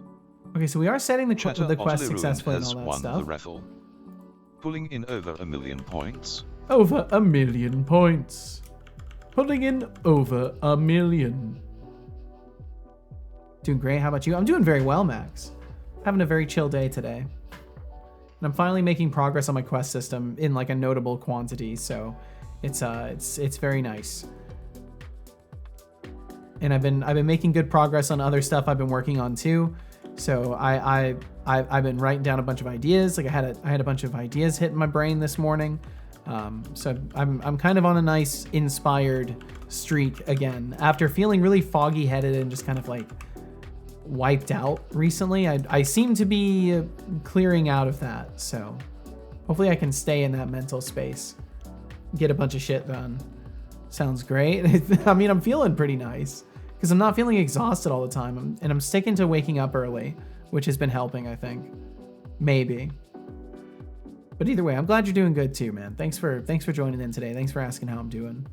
Okay, so we are setting the Chatter quest Ottilie successfully and has all that won stuff. the raffle, pulling in over 1 million points. Over 1 million points. Pulling in over 1 million. Doing great. How about you? I'm doing very well, Max. Having a very chill day today. And I'm finally making progress on my quest system in like a notable quantity, so it's very nice. And I've been making good progress on other stuff I've been working on too. So I've been writing down a bunch of ideas. Like I had a bunch of ideas hit my brain this morning. So I'm kind of on a nice inspired streak again after feeling really foggy headed and just kind of like wiped out recently. I seem to be clearing out of that. So hopefully I can stay in that mental space, get a bunch of shit done. Sounds great. I mean, I'm feeling pretty nice because I'm not feeling exhausted all the time, and I'm sticking to waking up early, which has been helping, I think. Maybe. But either way, I'm glad you're doing good too, man. Thanks for joining in today. Thanks for asking how I'm doing.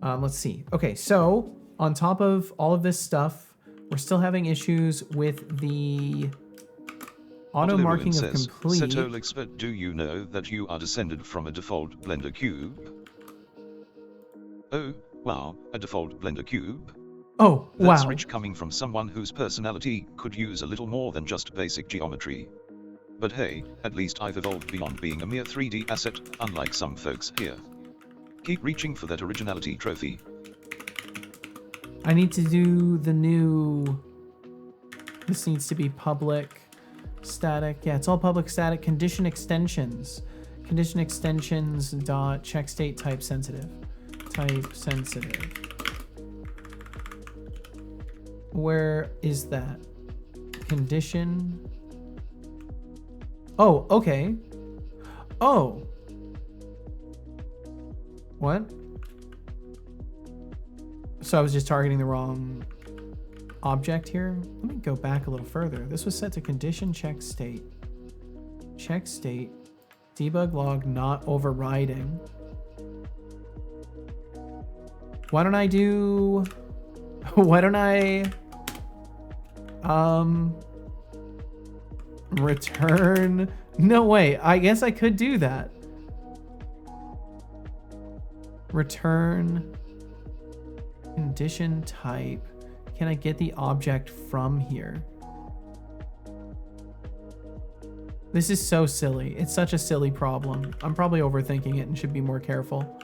Let's see. Okay, so on top of all of this stuff, we're still having issues with the auto Ottilie marking of says, complete. Setol expert, do you know that you are descended from a default Blender cube? Oh, wow, a default Blender cube? Oh, That's wow. rich coming from someone whose personality could use a little more than just basic geometry. But hey, at least I've evolved beyond being a mere 3D asset, unlike some folks here. Keep reaching for that originality trophy. I need to do the new... This needs to be public static. Yeah, it's all public static. Condition extensions. Condition extensions dot check state type sensitive. Type sensitive. Where is that? Condition. Oh, okay. Oh. What? So I was just targeting the wrong object here. Let me go back a little further. This was set to condition check state. Check state. Debug log not overriding. Why don't I do... Why don't I... Return... No, wait. I guess I could do that. Return... Condition type. Can I get the object from here? This is so silly. It's such a silly problem. I'm probably overthinking it and should be more careful.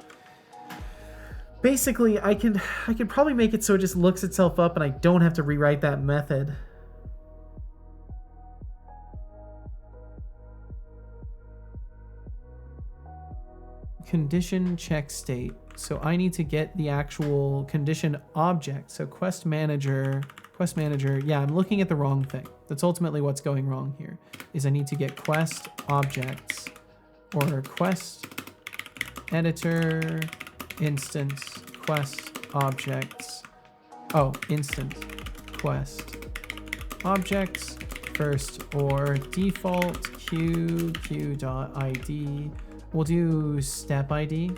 Basically, I could probably make it so it just looks itself up and I don't have to rewrite that method. Condition check state. So I need to get the actual condition object. So quest manager, yeah, I'm looking at the wrong thing. That's ultimately what's going wrong here, is I need to get quest objects or quest editor instance quest objects. Oh, instance quest objects first or default q.id. We'll do step ID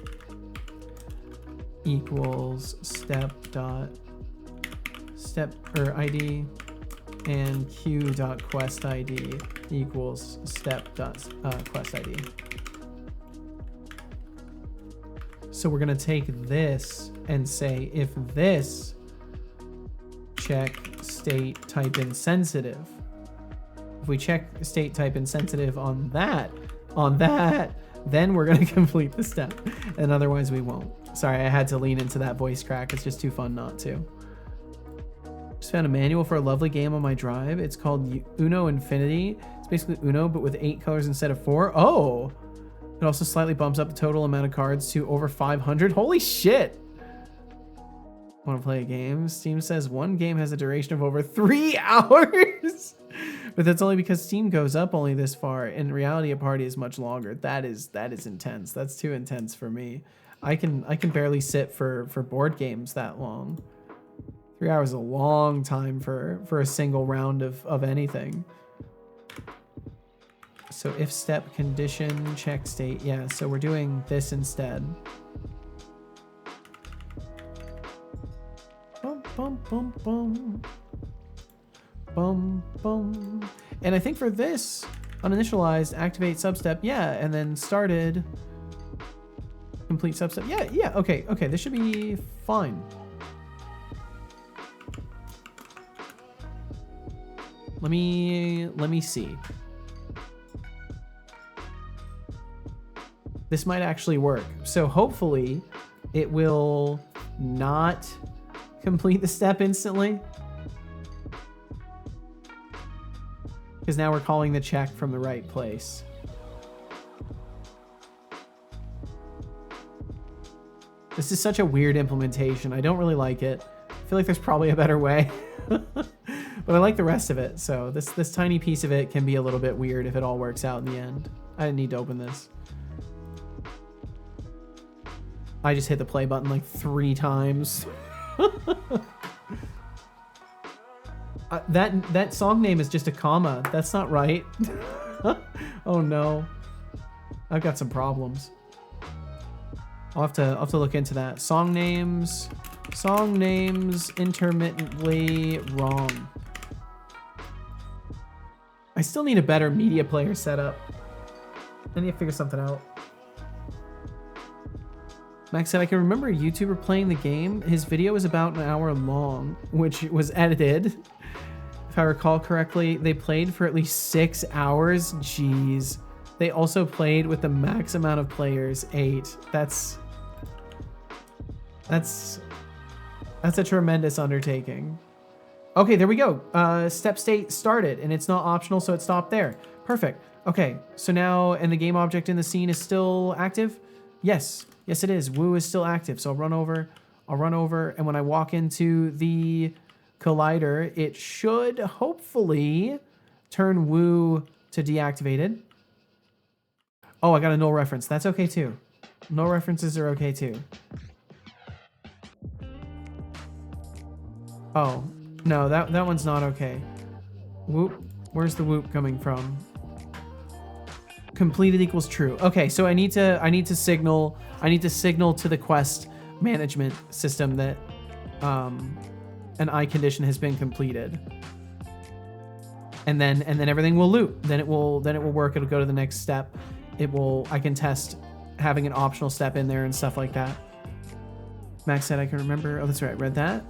equals step or ID and q.quest ID equals step.quest ID. So we're going to take this and say if this check state type insensitive. If we check state type insensitive on that, then we're going to complete the step. And otherwise we won't. Sorry, I had to lean into that voice crack. It's just too fun not to. Just found a manual for a lovely game on my drive. It's called Uno Infinity. It's basically Uno, but with 8 colors instead of 4. Oh, It also slightly bumps up the total amount of cards to over 500. Holy shit! Want to play a game? Steam says one game has a duration of over 3 hours. But that's only because Steam goes up only this far. In reality, a party is much longer. That is intense. That's too intense for me. I can barely sit for board games that long. 3 hours is a long time for a single round of anything. So if step condition check state, yeah. So we're doing this instead. Bum, bum, bum, bum. Bum, bum. And I think for this, uninitialized, activate substep, yeah, and then started, complete substep, yeah, okay, this should be fine. Let me see. This might actually work. So hopefully it will not complete the step instantly. Because now we're calling the check from the right place. This is such a weird implementation. I don't really like it. I feel like there's probably a better way. But I like the rest of it. So this tiny piece of it can be a little bit weird if it all works out in the end. I didn't need to open this. I just hit the play button like 3 times. That song name is just a comma. That's not right. Oh no. I've got some problems. I'll have to look into that. Song names intermittently wrong. I still need a better media player setup. I need to figure something out. Max said, I can remember a YouTuber playing the game. His video was about an hour long, which was edited. If I recall correctly, they played for at least 6 hours. Jeez. They also played with the max amount of players, 8. That's a tremendous undertaking. Okay, there we go. Step state started, and it's not optional, so it stopped there. Perfect. Okay, so now, and the game object in the scene is still active? Yes. Yes, it is. Woo is still active. So I'll run over, and when I walk into the collider, it should hopefully turn Woo to deactivated. Oh, I got a null reference. That's okay too. Null references are okay too. Oh, no, that one's not okay. Whoop. Where's the whoop coming from? Completed equals true. Okay, so I need to signal to the quest management system that an I condition has been completed. And then everything will loop. Then it will work. It'll go to the next step. I can test having an optional step in there and stuff like that. Max said I can remember. Oh, that's right. I read that.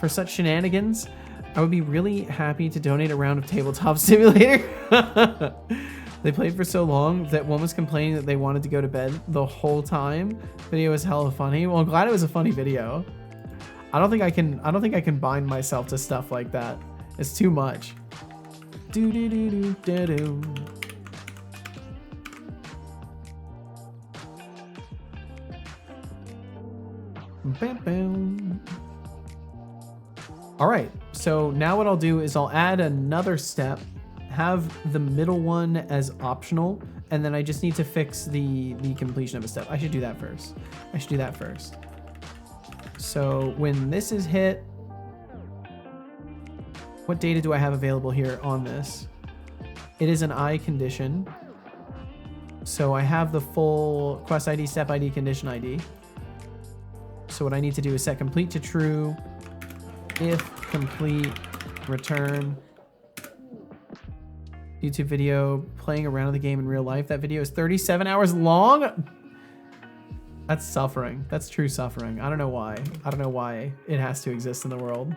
For such shenanigans, I would be really happy to donate a round of Tabletop Simulator. They played for so long that one was complaining that they wanted to go to bed the whole time. Video was hella funny. Well, I'm glad it was a funny video. I don't think I can bind myself to stuff like that. It's too much. Do do do do do do. Bam bam. All right. So now what I'll do is I'll add another step. Have the middle one as optional, and then I just need to fix the completion of a step. I should do that first. So when this is hit, what data do I have available here on this? It is an I condition. So I have the full quest ID, step ID, condition ID. So what I need to do is set complete to true. If complete, return. YouTube video playing around the game in real life. That video is 37 hours long. That's suffering. That's true suffering. I don't know why. I don't know why it has to exist in the world.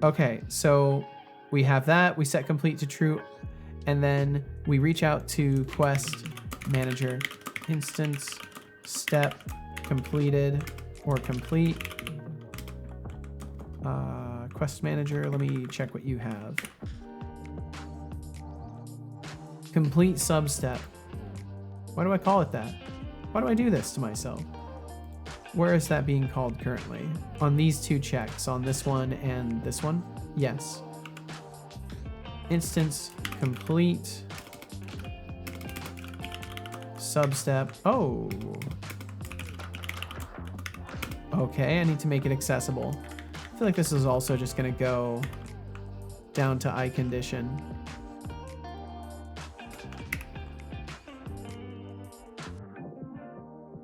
Okay, so we have that. We set complete to true, and then we reach out to quest manager, instance, step, completed, or complete. Quest manager, let me check what you have. Complete substep. Why do I call it that? Why do I do this to myself? Where is that being called currently? On these two checks, on this one and this one? Yes. Instance complete substep. Oh. Okay, I need to make it accessible. I feel like this is also just gonna go down to I condition.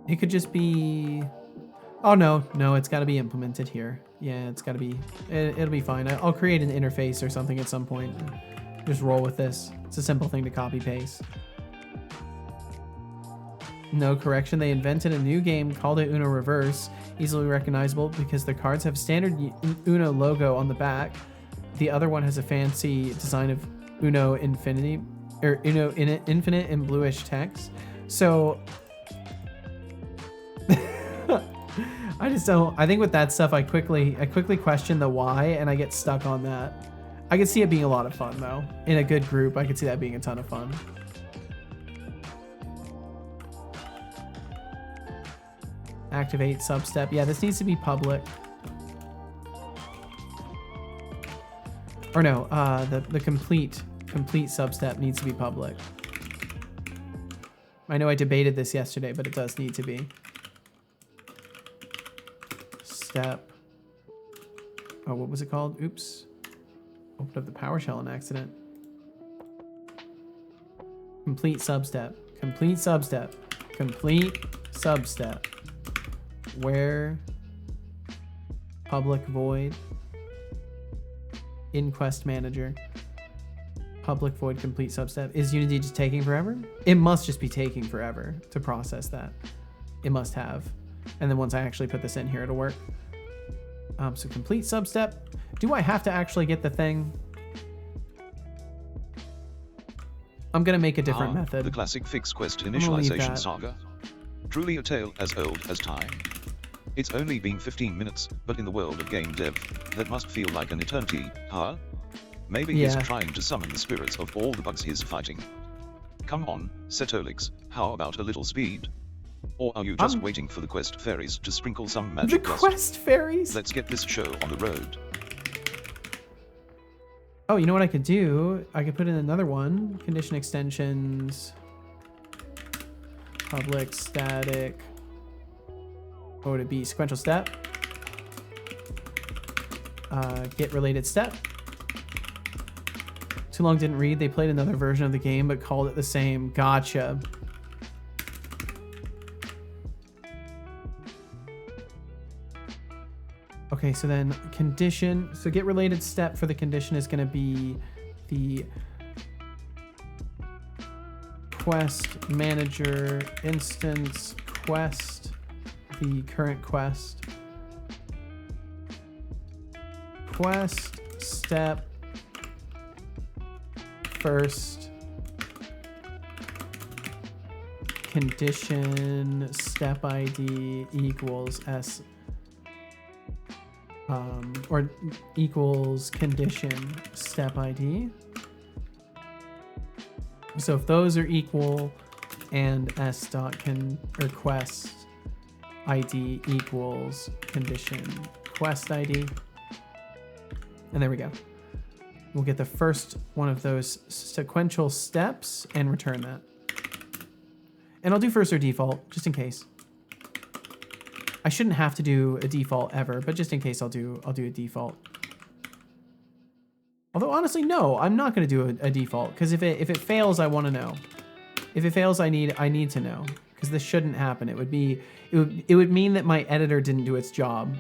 It could just be, oh no, it's gotta be implemented here. Yeah, it's gotta be, it'll be fine. I'll create an interface or something at some point. Just roll with this. It's a simple thing to copy paste. No correction, they invented a new game, called it Uno Reverse, easily recognizable because the cards have standard Uno logo on the back. The other one has a fancy design of Uno Infinity, or Uno Infinite in bluish text. So I just don't, I think with that stuff, I quickly question the why and I get stuck on that. I could see it being a lot of fun though. In a good group, I could see that being a ton of fun. Activate substep. Yeah, this needs to be public. Or no, the complete substep needs to be public. I know I debated this yesterday, but it does need to be. Step. Oh, what was it called? Oops. Opened up the PowerShell on accident. Complete substep. Complete substep. Complete substep. Where public void in quest manager. Public void complete substep. Is Unity just taking forever? It must just be taking forever to process that. It must have. And then once I actually put this in here, it'll work. So complete substep. Do I have to actually get the thing? I'm gonna make a different method. The classic fixed quest initialization saga. Truly a tale as old as time. It's only been 15 minutes, but in the world of game dev, that must feel like an eternity, huh? Maybe he's trying to summon the spirits of all the bugs he's fighting. Come on, Setolix, how about a little speed? Or are you just waiting for the quest fairies to sprinkle some magic dust? The quest fairies? Let's get this show on the road. Oh, you know what I could do? I could put in another one. Condition extensions. Public static. What would it be? Sequential step. Get related step. Too long didn't read. They played another version of the game but called it the same. Gotcha. Okay, so then condition. So get related step for the condition is going to be the quest manager instance quest, the current quest. Quest step first condition step ID equals S or equals condition step ID. So if those are equal and S dot quest ID equals condition quest ID. And there we go. We'll get the first one of those sequential steps and return that. And I'll do first or default, just in case. I shouldn't have to do a default ever, but just in case I'll do a default. Although honestly, no, I'm not gonna do a default, because if it fails, I wanna know. If it fails, I need to know. Because this shouldn't happen. It would mean that my editor didn't do its job.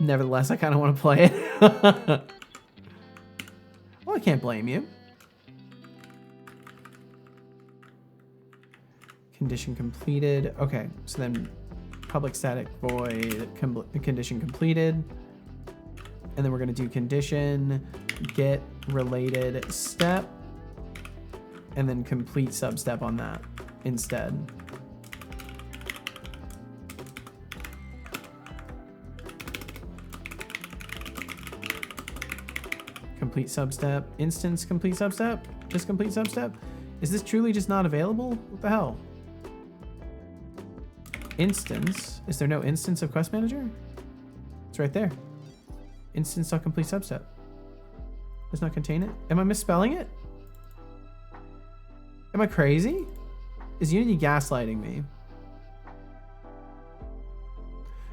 Nevertheless, I kind of want to play it. Well, I can't blame you. Condition completed. Okay, so then public static void condition completed. And then we're going to do condition get related step. And then complete substep on that instead. complete substep, instance complete substep, just complete substep. Is this truly just not available? What the hell? Instance, is there no instance of quest manager? It's right there. Instance.complete substep. Does not contain it. Am I misspelling it? Am I crazy? Is Unity gaslighting me?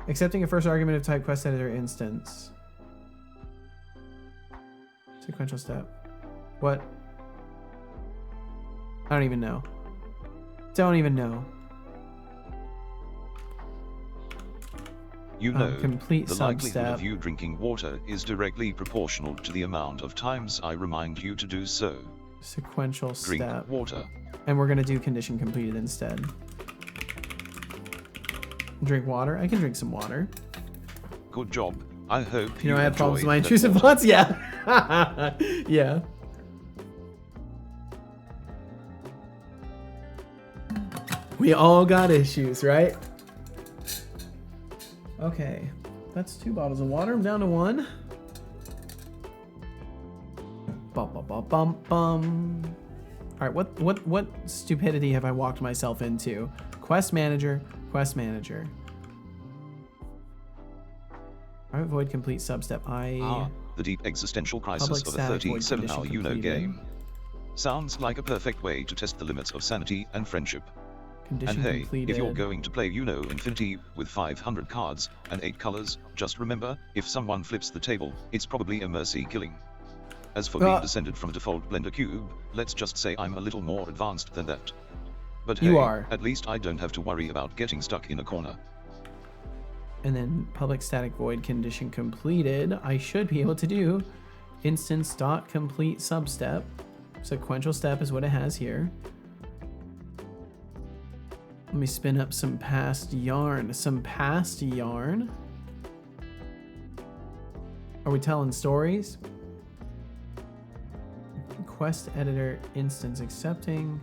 Accepting a first argument of type quest editor instance. Sequential step. What? I don't even know. Don't even know. You know, complete the likelihood substep. of you drinking water is directly proportional to the amount of times I remind you to do so. Sequential Drink step. water. And we're gonna do condition completed instead. Drink water. I can drink some water. Good job. I hope You know, I have problems with my enjoyed intrusive that thoughts. Yeah. Yeah. We all got issues, right? Okay. That's 2 bottles of water. I'm down to 1. Bum, bum, bum, bum, bum. All right, what stupidity have I walked myself into? Quest manager, quest manager. I avoid complete substep. The deep existential crisis Public of a static void 37-hour condition Uno completed. game. Sounds like a perfect way to test the limits of sanity and friendship. Condition And hey, completed. if you're going to play Uno Infinity with 500 cards and 8 colors, just remember, if someone flips the table, it's probably a mercy killing. As for being descended from a default Blender cube, let's just say I'm a little more advanced than that. But hey, You are. at least I don't have to worry about getting stuck in a corner. And then public static void condition completed. I should be able to do instance dot complete substep. Sequential step is what it has here. Let me spin up some past yarn. Some past yarn. Are we telling stories? Quest editor instance accepting.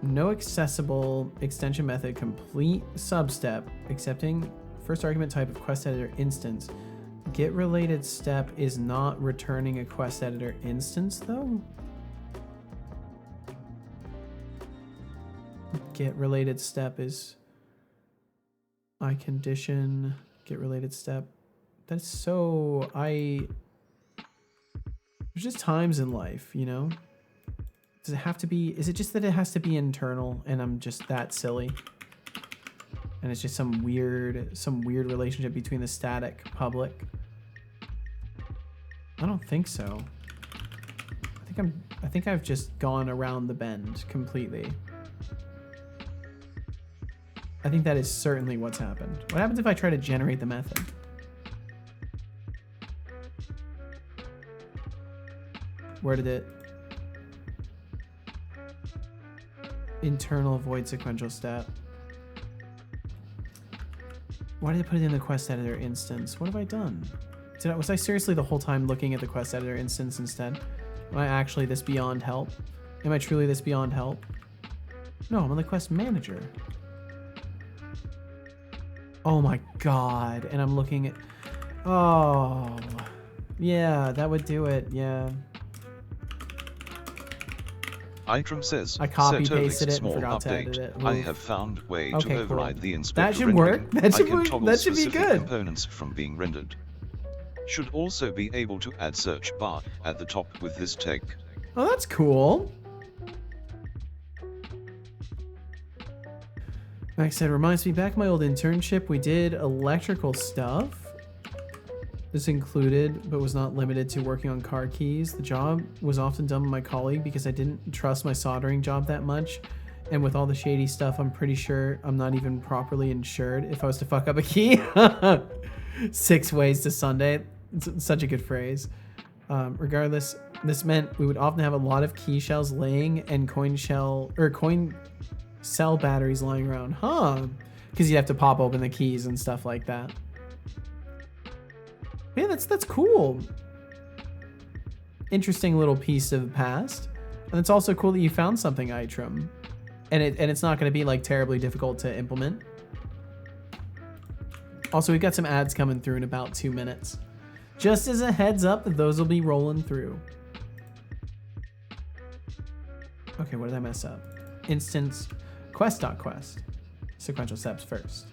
No accessible extension method complete substep accepting first argument type of quest editor instance. Get related step is not returning a quest editor instance though. Get related step is I condition get related step. That's so there's just times in life, you know? Does it have to be, is it just that it has to be internal and I'm just that silly? And it's just some weird relationship between the static public? I don't think so. I think I've just gone around the bend completely. I think that is certainly what's happened. What happens if I try to generate the method? Where did it? Internal void sequential step. Why did I put it in the quest editor instance? What have I done? Was I seriously the whole time looking at the quest editor instance instead? Am I actually this beyond help? Am I truly this beyond help? No, I'm on the quest manager. Oh my god, and I'm looking at... Oh, yeah, that would do it, yeah. Itram says, I copy Sertolix pasted it and small forgot to update. edit it. I Oof. have found way Okay, to cool. override the inspector That should rendering. work. That should I can work. toggle That should be specific good. components from being rendered. Should also be able to add search bar at the top with this tech. Oh, that's cool. Max said, reminds me back my old internship, we did electrical stuff. This included, but was not limited to, working on car keys. The job was often done by my colleague because I didn't trust my soldering job that much. And with all the shady stuff, I'm pretty sure I'm not even properly insured if I was to fuck up a key. 6 ways to Sunday. It's such a good phrase. Regardless, this meant we would often have a lot of key shells laying and coin cell batteries lying around. Huh? Because you have to pop open the keys and stuff like that. Yeah, that's cool. Interesting little piece of the past. And it's also cool that you found something, Itram. And it's not going to be like terribly difficult to implement. Also, we've got some ads coming through in about 2 minutes. Just as a heads up, those will be rolling through. Okay, what did I mess up? Instance quest.quest. Sequential steps first.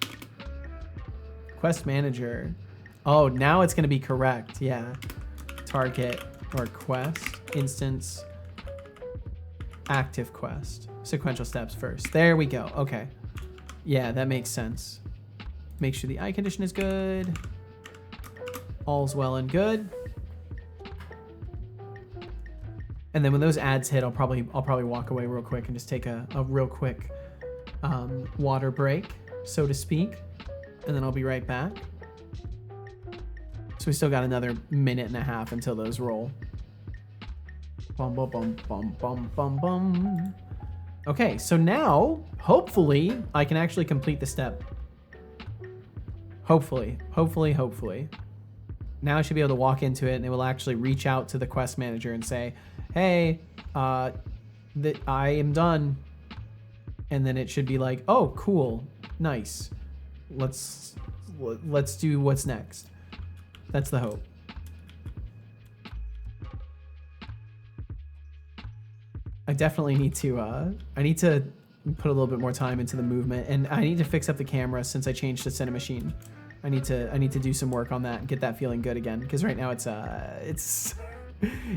Quest manager. Oh, now it's gonna be correct. Yeah. Target or quest instance active quest. Sequential steps first. There we go. Okay. Yeah, that makes sense. Make sure the eye condition is good. All's well and good. And then when those ads hit, I'll probably walk away real quick and just take a real quick water break, so to speak. And then I'll be right back. So we still got another minute and a half until those roll. Bum, bum, bum, bum, bum, bum, bum. Okay, so now, hopefully, I can actually complete the step. Hopefully. Now I should be able to walk into it and it will actually reach out to the quest manager and say, hey, I am done. And then it should be like, oh, cool, nice. Let's do what's next. That's the hope. I definitely need to put a little bit more time into the movement, and I need to fix up the camera since I changed to Cinemachine. I need to do some work on that and get that feeling good again, because right now it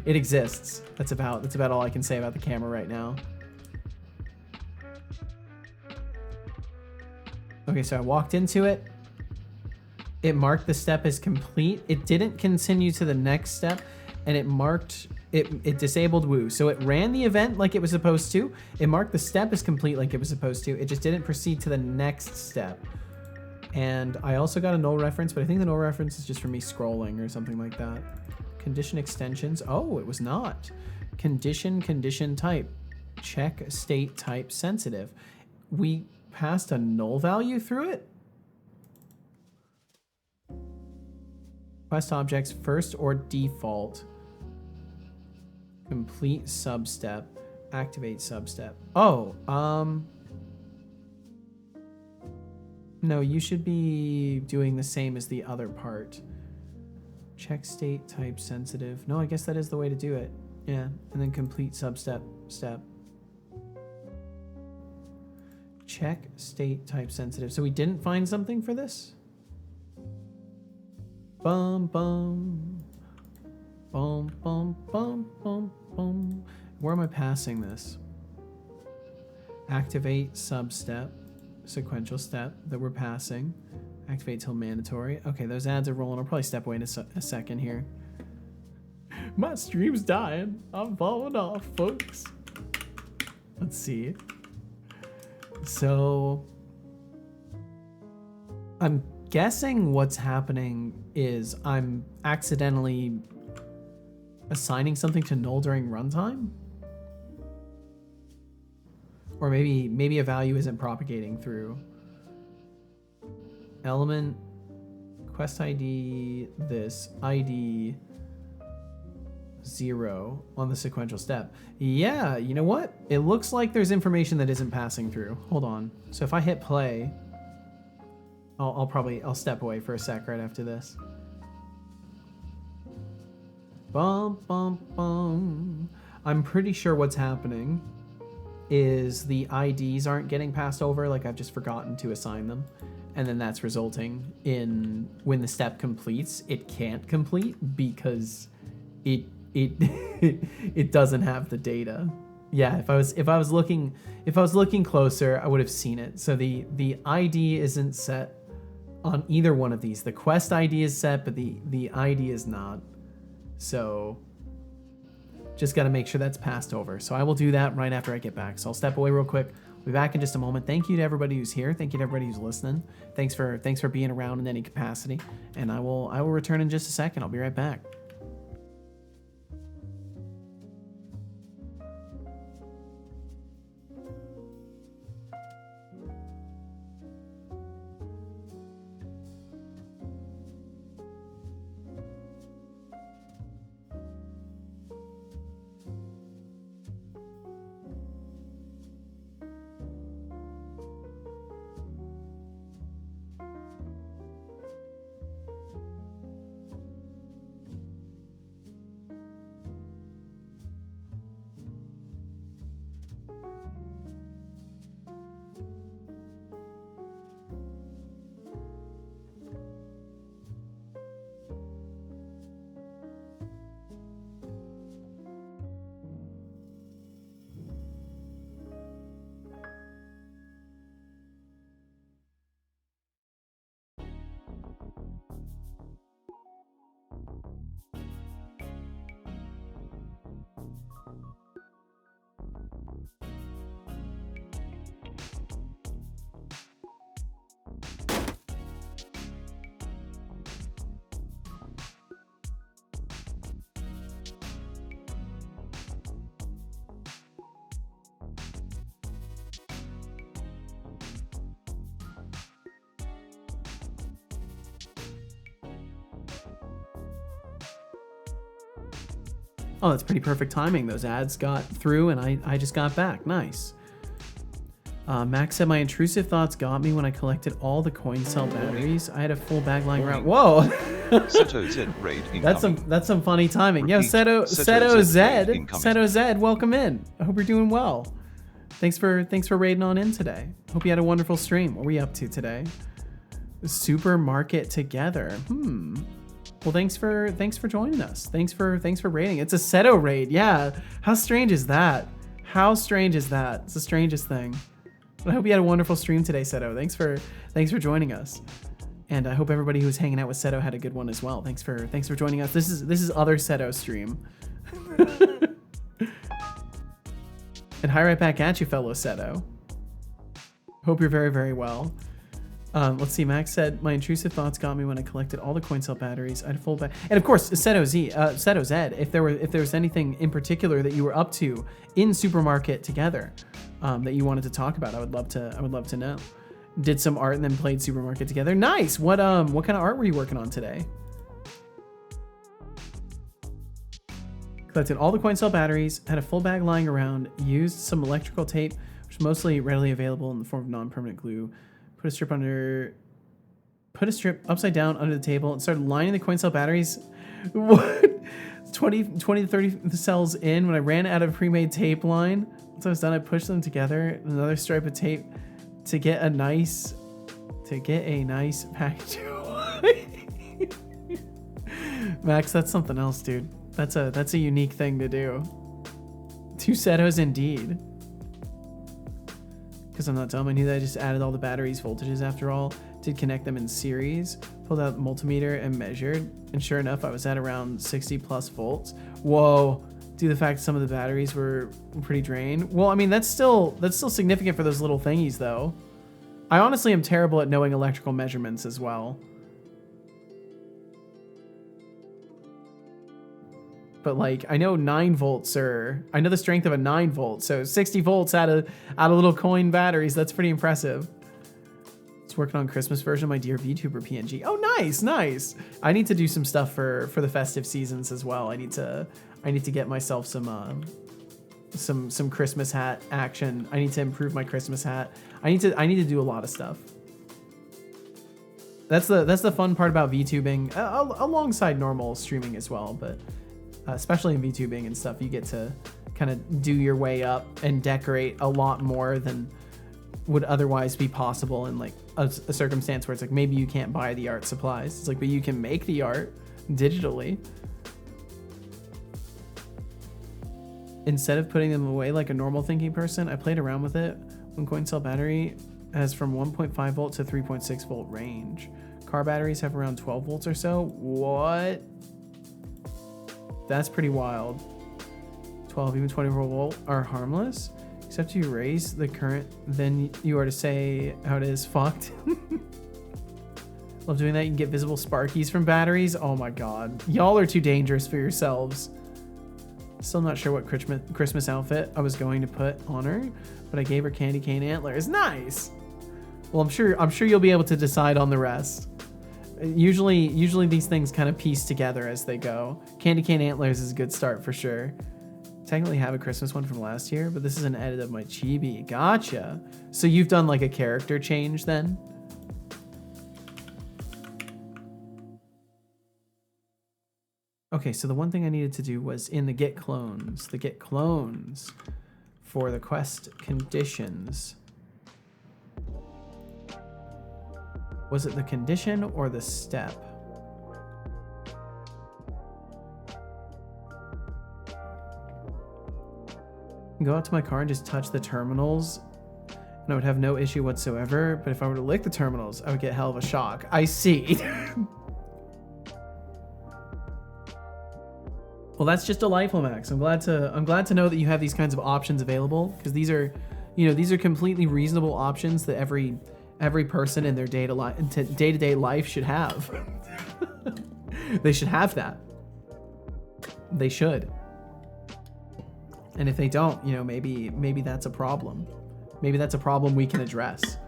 exists. That's about all I can say about the camera right now. Okay, so I walked into it. It marked the step as complete. It didn't continue to the next step, and it disabled Woo. So it ran the event like it was supposed to. It marked the step as complete like it was supposed to. It just didn't proceed to the next step. And I also got a null reference, but I think the null reference is just for me scrolling or something like that. Condition extensions. Oh, it was not. Condition type. Check state type sensitive. We passed a null value through it. Quest objects first or default. Complete substep. Activate substep. Oh, no, you should be doing the same as the other part. Check state type sensitive. No, I guess that is the way to do it. Yeah, and then complete substep step. Check state type sensitive. So we didn't find something for this? Bum bum. Bum bum bum bum bum. Where am I passing this? Activate substep. Sequential step that we're passing. Activate till mandatory. Okay, those ads are rolling. I'll probably step away in a second here. My stream's dying. I'm falling off, folks. Let's see. So I'm guessing what's happening is I'm accidentally assigning something to null during runtime. Or maybe a value isn't propagating through. Element, quest ID, this ID 0 on the sequential step. Yeah, you know what? It looks like there's information that isn't passing through. Hold on. So if I hit play, I'll step away for a sec right after this. Bum bum bum. I'm pretty sure what's happening is the IDs aren't getting passed over, like I've just forgotten to assign them. And then that's resulting in when the step completes, it can't complete because it doesn't have the data. Yeah, if I was looking closer, I would have seen it. So the ID isn't set on either one of these. The quest ID is set, but the ID is not. So just got to make sure that's passed over. So I will do that right after I get back. So I'll step away real quick. We'll be back in just a moment. Thank you to everybody who's here. Thank you to everybody who's listening. Thanks for being around in any capacity. And I will return in just a second. I'll be right back. Oh, that's pretty perfect timing. Those ads got through and I just got back. Nice. Max said, my intrusive thoughts got me when I collected all the coin cell batteries. I had a full bag lying around. Whoa. Seto Z raid incoming. That's some funny timing. Yo, Seto Z, welcome in. I hope you're doing well. Thanks for raiding on in today. Hope you had a wonderful stream. What were we up to today? Supermarket together. Well, thanks for joining us. Thanks for raiding. It's a Seto raid. Yeah. How strange is that? How strange is that? It's the strangest thing. But I hope you had a wonderful stream today, Seto. Thanks for joining us. And I hope everybody who's hanging out with Seto had a good one as well. Thanks for joining us. This is other Seto stream. And hi right back at you, fellow Seto. Hope you're very, very well. Let's see, Max said, my intrusive thoughts got me when I collected all the coin cell batteries. I had a full bag. And of course, Seto Zed, if there was anything in particular that you were up to in Supermarket together that you wanted to talk about, I would love to know. Did some art and then played Supermarket together. Nice. What kind of art were you working on today? Collected all the coin cell batteries, had a full bag lying around, used some electrical tape, which is mostly readily available in the form of non-permanent glue. Put a strip upside down under the table and started lining the coin cell batteries. What? 20 to 30 cells in. When I ran out of pre-made tape line, once I was done, I pushed them together. Another stripe of tape to get a nice package. Max, that's something else, dude. That's a unique thing to do. 2 Setos indeed. Because I'm not dumb, I knew that I just added all the batteries voltages after all. Did connect them in series, pulled out the multimeter and measured, and sure enough I was at around 60 plus volts. Whoa, due to the fact some of the batteries were pretty drained. Well, I mean, that's still significant for those little thingies though. I honestly am terrible at knowing electrical measurements as well. But like, I know 9 volts I know the strength of a 9 volt. So 60 volts out of little coin batteries. That's pretty impressive. Just working on Christmas version of my Dear VTuber PNG. Oh, nice. I need to do some stuff for the festive seasons as well. I need to get myself some Christmas hat action. I need to improve my Christmas hat. I need to do a lot of stuff. That's the fun part about VTubing, alongside normal streaming as well, but especially in VTubing and stuff, you get to kind of do your way up and decorate a lot more than would otherwise be possible in like a circumstance where it's like maybe you can't buy the art supplies. It's like, but you can make the art digitally. Instead of putting them away like a normal thinking person, I played around with it. One coin cell battery has from 1.5 volt to 3.6 volt range. Car batteries have around 12 volts or so. What? That's pretty wild. 12, even 24 volt are harmless. Except you raise the current, then you are to say how it is fucked. Love doing that. You can get visible sparkies from batteries. Oh my god. Y'all are too dangerous for yourselves. Still not sure what Christmas outfit I was going to put on her, but I gave her candy cane antlers. Nice. Well, I'm sure you'll be able to decide on the rest. Usually these things kind of piece together as they go. Candy cane antlers is a good start for sure. Technically have a Christmas one from last year, but this is an edit of my chibi. Gotcha. So you've done like a character change then? Okay, so the one thing I needed to do was in the get clones for the quest conditions. Was it the condition or the step? Go out to my car and just touch the terminals and I would have no issue whatsoever, but if I were to lick the terminals, I would get hell of a shock. I see. Well, that's just delightful, Max. I'm glad to know that you have these kinds of options available, because these are completely reasonable options that every person in their day-to-day life should have. They should have that. They should. And if they don't, maybe that's a problem. Maybe that's a problem we can address.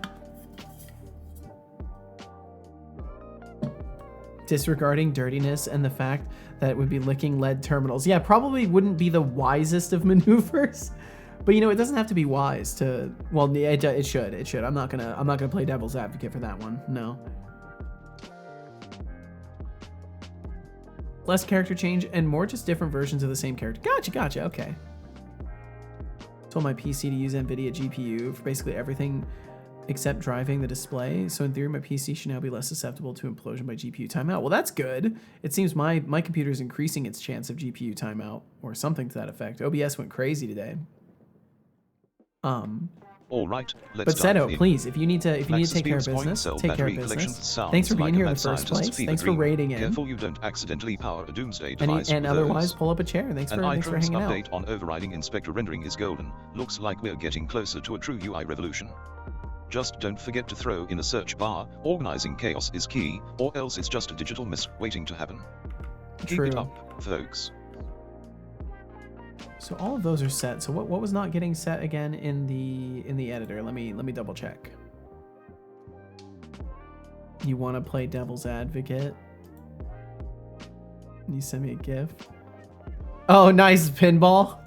disregarding dirtiness and the fact that it would be licking lead terminals. Yeah, probably wouldn't be the wisest of maneuvers. But you know, it doesn't have to be wise to. Well, it should. It should. I'm not gonna play devil's advocate for that one. No. Less character change and more just different versions of the same character. Gotcha. Okay. Told my PC to use NVIDIA GPU for basically everything except driving the display. So in theory, my PC should now be less susceptible to implosion by GPU timeout. Well, that's good. It seems my computer is increasing its chance of GPU timeout or something to that effect. OBS went crazy today. All right, but Seto, please, if you need to take care of business, take care of business. Thanks for being here in the first place. Thanks for raiding in. Careful you don't accidentally power a doomsday device. And otherwise, pull up a chair. Thanks for hanging out. Update on overriding inspector rendering is golden. Looks like we're getting closer to a true UI revolution. Just don't forget to throw in a search bar. Organizing chaos is key, or else it's just a digital mess waiting to happen. True. Keep it up, folks. So all of those are set. So what was not getting set again in the editor? Let me double check. You want to play devil's advocate? Can you send me a GIF? Oh, nice pinball.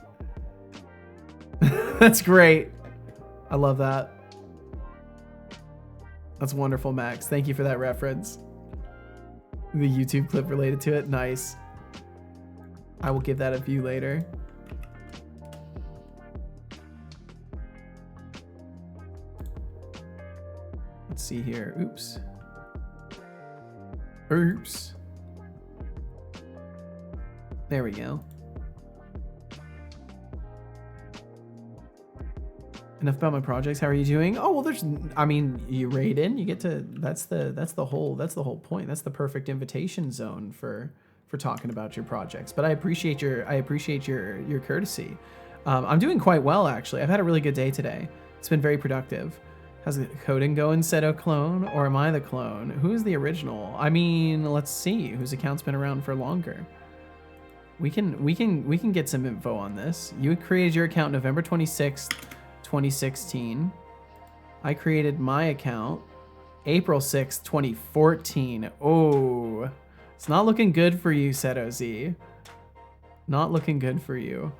That's great. I love that. That's wonderful, Max. Thank you for that reference. The YouTube clip related to it. Nice. I will give that a view later. Let's see here. Oops. There we go. Enough about my projects. How are you doing? Oh, well, you raid in, you get to, that's the whole point. That's the perfect invitation zone for talking about your projects. But I appreciate your courtesy. I'm doing quite well, actually. I've had a really good day today. It's been very productive. How's the coding going, Seto clone, or am I the clone? Who's the original? I mean, let's see whose account's been around for longer. We can get some info on this. You created your account November 26th, 2016. I created my account April 6th, 2014. Oh, it's not looking good for you, Seto Z. Not looking good for you.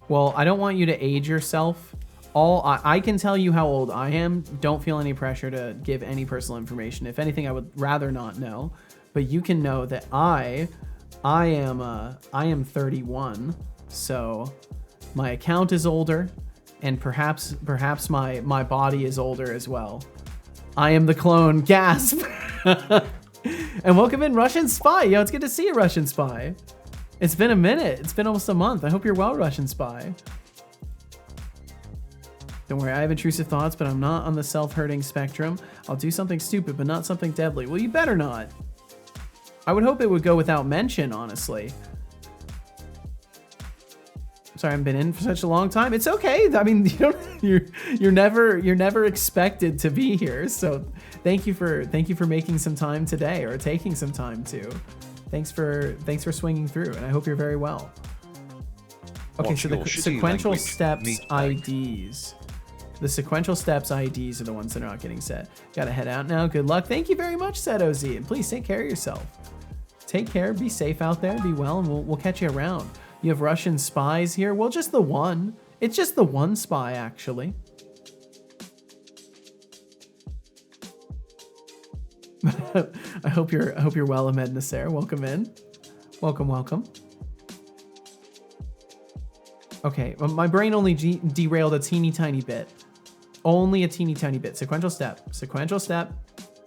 Well, I don't want you to age yourself. I can tell you how old I am. Don't feel any pressure to give any personal information. If anything, I would rather not know. But you can know that I am 31. So my account is older, and perhaps my body is older as well. I am the clone. Gasp. And welcome in, Russian Spy. Yo, it's good to see you, Russian Spy. It's been a minute. It's been almost a month. I hope you're well, Russian Spy. Don't worry, I have intrusive thoughts, but I'm not on the self-hurting spectrum. I'll do something stupid, but not something deadly. Well, you better not. I would hope it would go without mention, honestly. Sorry, I haven't been in for such a long time. It's okay. I mean, you're never expected to be here. So thank you for making some time today, or taking some time to. Thanks for swinging through, and I hope you're very well. Okay, so the sequential steps IDs. The sequential steps IDs are the ones that are not getting set. Gotta head out now. Good luck. Thank you very much, Seto Z. And please take care of yourself. Take care. Be safe out there. Be well, and we'll catch you around. You have Russian spies here. Well, just the one. It's just the one spy, actually. I hope you're well, Ahmed Nasser. Welcome in. Welcome. Okay, my brain only derailed a teeny tiny bit. Only a teeny tiny bit. Sequential step.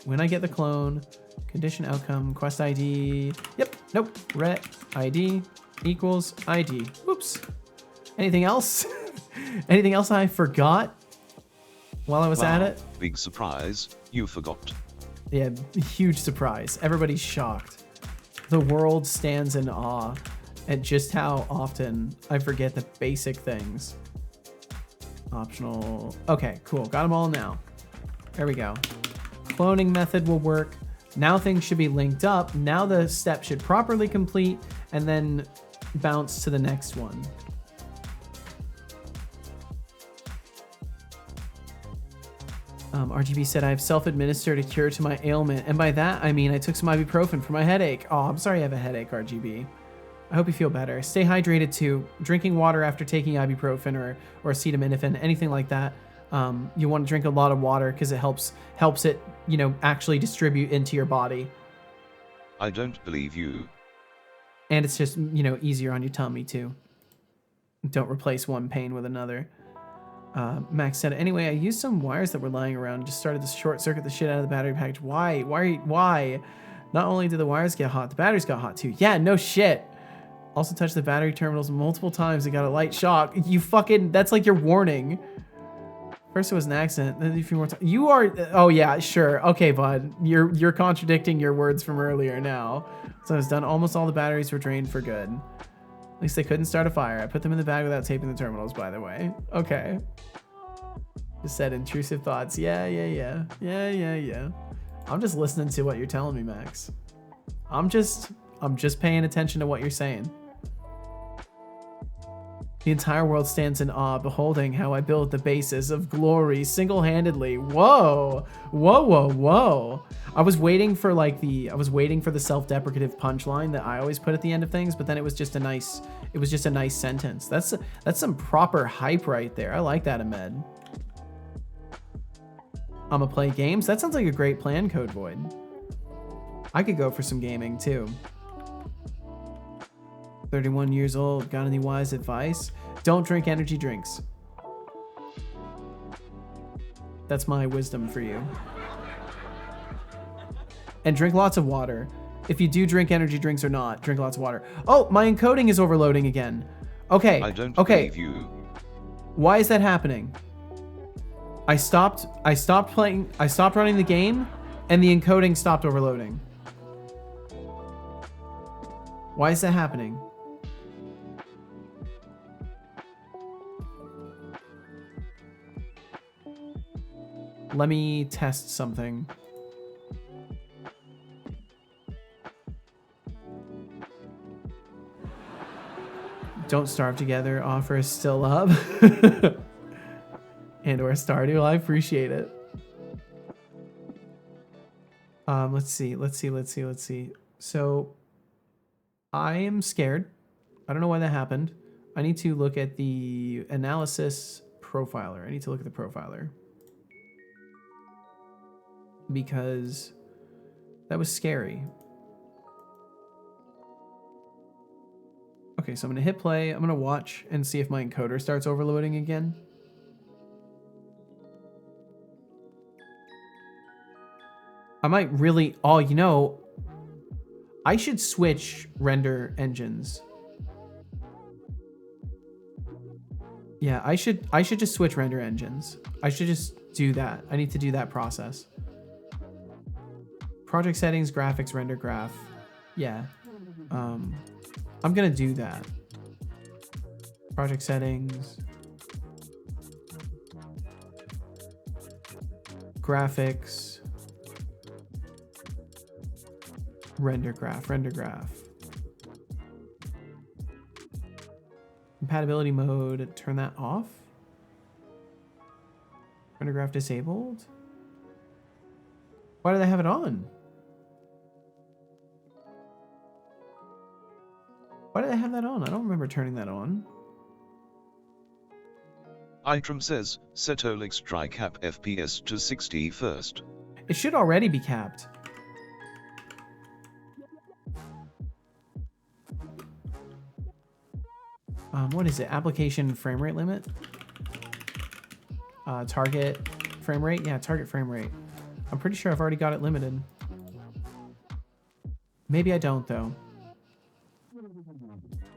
When I get the clone, condition outcome, quest ID. Yep, nope. Ret ID equals ID. Whoops. Anything else? Anything else I forgot while I was at it? Big surprise. You forgot. Yeah, huge surprise. Everybody's shocked. The world stands in awe at just how often I forget the basic things. Optional. Okay, cool. Got them all now. There we go. Cloning method will work. Now things should be linked up. Now the step should properly complete and then bounce to the next one. RGB said, I have self-administered a cure to my ailment. And by that, I mean I took some ibuprofen for my headache. Oh, I'm sorry you have a headache, RGB. I hope you feel better. Stay hydrated too. Drinking water after taking ibuprofen or acetaminophen, anything like that. You want to drink a lot of water because it helps it, you know, actually distribute into your body. I don't believe you. And it's just, you know, easier on your tummy too. Don't replace one pain with another. Max said, anyway, I used some wires that were lying around and just started to short circuit the shit out of the battery package. Why? Not only did the wires get hot, the batteries got hot too. Yeah, no shit. Also touched the battery terminals multiple times and got a light shock. You fucking, that's like your warning. First it was an accident, then a few more times. You are, oh yeah, sure. Okay, bud. You're contradicting your words from earlier now. So I was done. Almost all the batteries were drained for good. At least they couldn't start a fire. I put them in the bag without taping the terminals, by the way. Okay. Just said intrusive thoughts. Yeah. I'm just listening to what you're telling me, Max. I'm just paying attention to what you're saying. The entire world stands in awe, beholding how I build the basis of glory single-handedly. Whoa. I was waiting for the self-deprecative punchline that I always put at the end of things, but then it was just a nice sentence. That's some proper hype right there. I like that, Ahmed. I'ma play games. That sounds like a great plan, Code Void. I could go for some gaming too. 31 years old, got any wise advice? Don't drink energy drinks. That's my wisdom for you. And drink lots of water. If you do drink energy drinks or not, drink lots of water. Oh, my encoding is overloading again. Okay. I don't believe you. Why is that happening? I stopped running the game and the encoding stopped overloading. Why is that happening? Let me test something. Don't starve together. Offer is still up. And or Stardew. I appreciate it. Let's see. So I am scared. I don't know why that happened. I need to look at the analysis profiler. I need to look at the profiler. Because that was scary. Okay, so I'm gonna hit play. I'm gonna watch and see if my encoder starts overloading again. I might really, oh, you know, I should switch render engines. Yeah, I should just switch render engines. I should just do that. I need to do that process. Project settings, graphics, render graph. Yeah. I'm gonna do that. Project settings. Graphics. Render graph. Compatibility mode, turn that off. Render graph disabled. Why did I have it on? Why did I have that on? I don't remember turning that on. Itram says, set OLX try cap FPS to 60 first. It should already be capped. What is it? Application frame rate limit? Target frame rate? Yeah, target frame rate. I'm pretty sure I've already got it limited. Maybe I don't, though.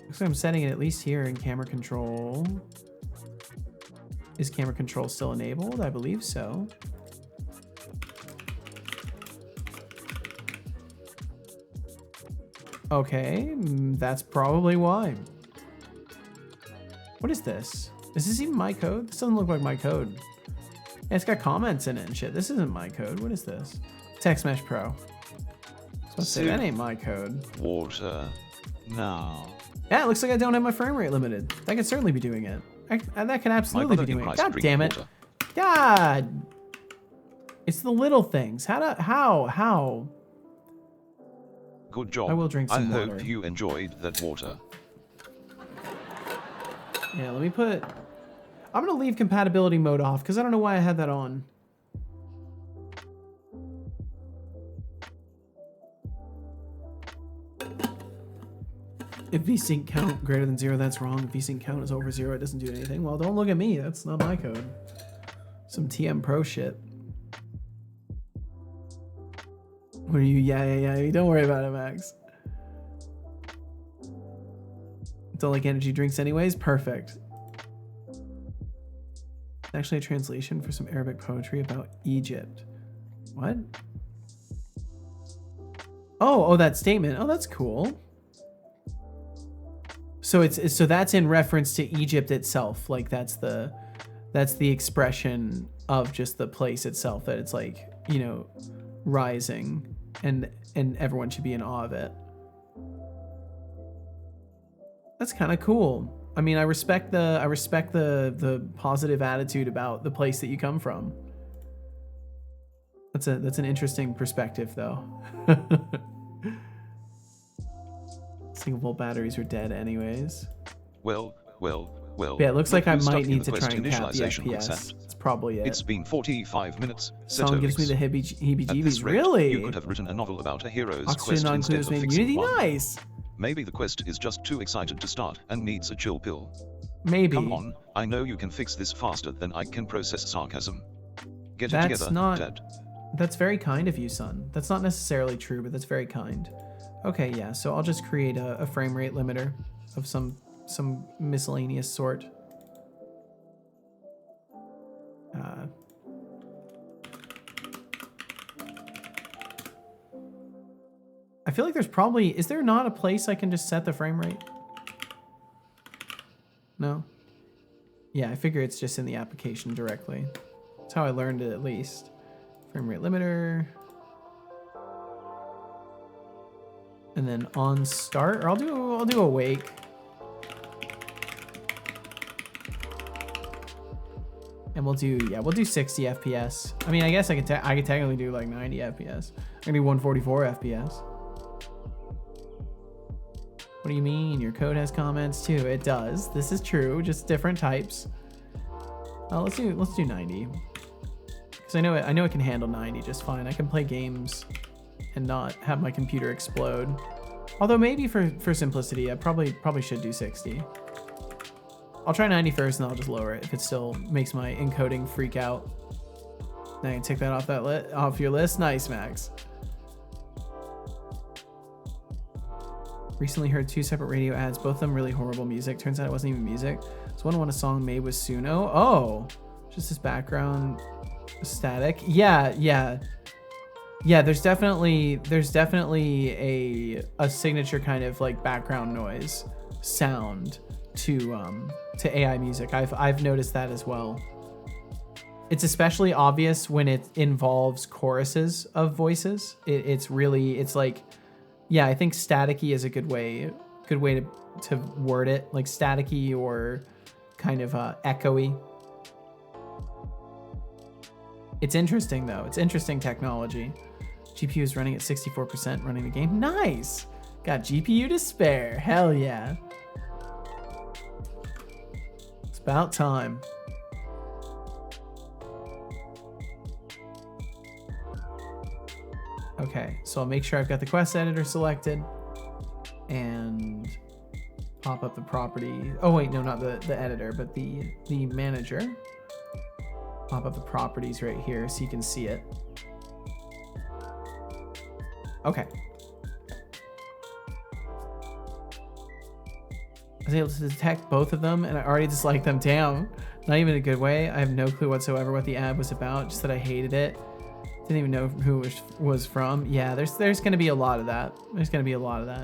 Looks like I'm setting it at least here in camera control. Is camera control still enabled? I believe so. Okay, that's probably why. What is this? Is this even my code? This doesn't look like my code. Yeah, it's got comments in it and shit. This isn't my code. What is this? Text Mesh Pro. I was about to say, that ain't my code. Water. Now. Yeah, it looks like I don't have my frame rate limited. That could certainly be doing it. That can absolutely be doing it. God damn it. God. It's the little things. How? Good job. I will drink some water. I hope you enjoyed that water. Yeah, let me put... I'm going to leave compatibility mode off because I don't know why I had that on. If vsync count greater than 0, that's wrong. If vsync count is over 0, it doesn't do anything. Well, don't look at me. That's not my code. Some TM Pro shit. What are you? Yeah. Don't worry about it, Max. Don't like energy drinks anyways? Perfect. It's actually a translation for some Arabic poetry about Egypt. What? Oh, that statement. Oh, that's cool. So so that's in reference to Egypt itself. Like that's the expression of just the place itself, that it's like, you know, rising and everyone should be in awe of it. That's kind of cool. I mean, I respect the positive attitude about the place that you come from. That's an interesting perspective, though. Single volt batteries are dead anyways. Well. Yeah, it looks like I might need to try and cap the initialization FPS. That's probably it. It's been 45 minutes. Song gives me the heebie-jeebies. Rate, really? You could have written a novel about a hero's Oxygen quest instead of fixing Unity. one. Nice. Maybe the quest is just too excited to start and needs a chill pill. Maybe. Come on, I know you can fix this faster than I can process sarcasm. Get it together, Dad. That's very kind of you, son. That's not necessarily true, but that's very kind. Okay, yeah, so I'll just create a frame rate limiter of some miscellaneous sort. I feel like there's probably... Is there not a place I can just set the frame rate? No? Yeah, I figure it's just in the application directly. That's how I learned it, at least. Frame rate limiter. And then on start, or I'll do awake. And we'll do 60 FPS. I mean, I guess I could technically do like 90 FPS. I can do 144 FPS. What do you mean? Your code has comments too. It does. This is true. Just different types. Let's do 90. Because I know it can handle 90 just fine. I can play games and not have my computer explode. Although maybe for simplicity, I probably should do 60. I'll try 90 first and I'll just lower it if it still makes my encoding freak out. Now you can take that off your list. Nice, Max. Recently heard 2 separate radio ads, both of them really horrible music. Turns out it wasn't even music. So one a song made with Suno. Oh, just this background static. Yeah. There's definitely a signature kind of like background noise sound to AI music. I've noticed that as well. It's especially obvious when it involves choruses of voices. It's like, yeah, I think staticky is a good way to word it, like staticky or kind of echoey. It's interesting though. It's interesting technology. GPU is running at 64% running the game. Nice. Got GPU to spare. Hell yeah. It's about time. Okay, so I'll make sure I've got the quest editor selected and pop up the property. Oh wait, no, not the editor, but the manager. Pop up the properties right here so you can see it. Okay. I was able to detect both of them and I already disliked them. Damn, not even a good way. I have no clue whatsoever what the ad was about, just that I hated it. Didn't even know who it was from. Yeah, there's gonna be a lot of that.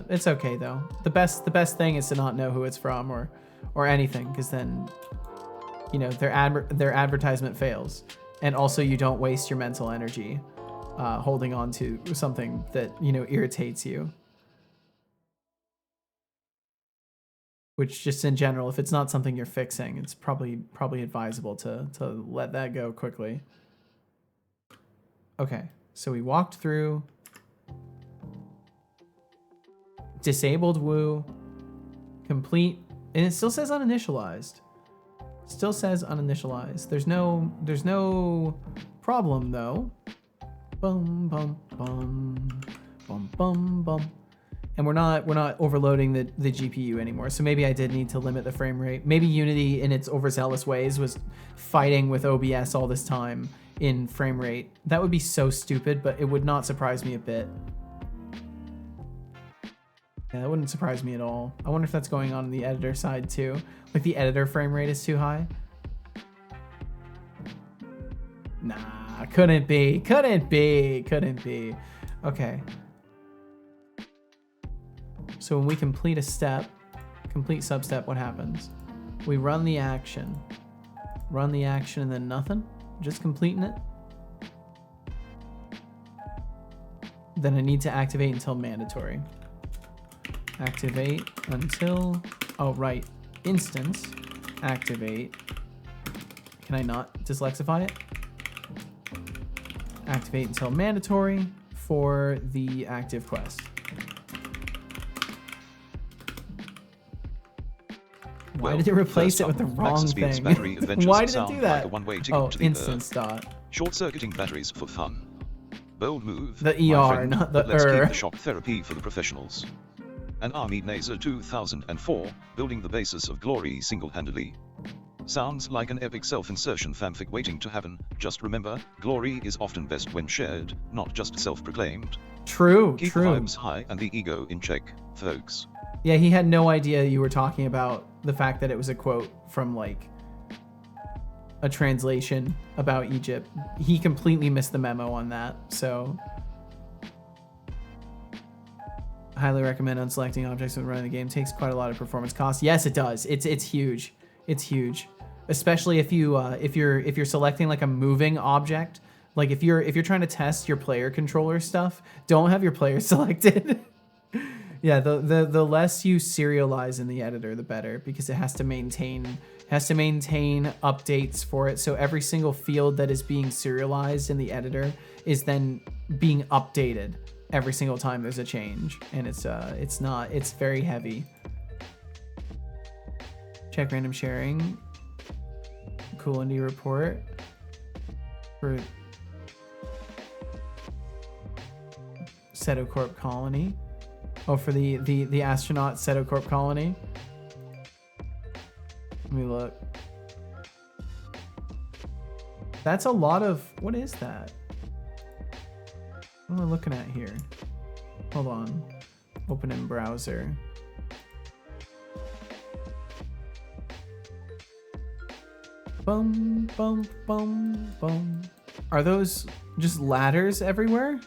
It's okay though. The best thing is to not know who it's from or anything, because then, you know, their advertisement fails, and also you don't waste your mental energy holding on to something that, you know, irritates you. Which just in general, if it's not something you're fixing, it's probably advisable to let that go quickly. Okay, so we walked through. Disabled Woo. Complete. And it still says uninitialized. Still says uninitialized. There's no problem though. Bum bum bum bum bum bum. And we're not overloading the GPU anymore. So maybe I did need to limit the frame rate. Maybe Unity in its overzealous ways was fighting with OBS all this time in frame rate. That would be so stupid, but it would not surprise me a bit. Yeah, that wouldn't surprise me at all. I wonder if that's going on the editor side too. Like the editor frame rate is too high. Nah, couldn't be. Okay. So when we complete a step, complete substep, what happens? We run the action. Run the action and then nothing? Just completing it? Then I need to activate until mandatory. Activate until, oh right, instance, activate. Can I not dyslexify it? Activate until mandatory for the active quest. Why did it replace it with the wrong thing? Why did it do that? Oh, instance dot. Short-circuiting batteries for fun. Bold move. The ER, not the let's keep the shock therapy for the professionals. An Army Naser 2004, building the basis of glory single-handedly. Sounds like an epic self-insertion fanfic waiting to happen. Just remember, glory is often best when shared, not just self-proclaimed. True, Keep the vibes high and the ego in check, folks. Yeah, he had no idea you were talking about the fact that it was a quote from, like, a translation about Egypt. He completely missed the memo on that, so... Highly recommend unselecting objects when running the game. Takes quite a lot of performance costs. Yes, it does. It's huge. It's huge, especially if you're selecting like a moving object. Like if you're trying to test your player controller stuff, don't have your player selected. Yeah, the less you serialize in the editor, the better, because it has to maintain updates for it. So every single field that is being serialized in the editor is then being updated every single time there's a change, and it's very heavy. Check random sharing. Cool indie report for Setocorp colony. Oh, for the astronaut Setocorp colony. Let me look. That's a lot of, what is that? What am I looking at here? Hold on. Open in browser. Bum, bum, bum, bum. Are those just ladders everywhere?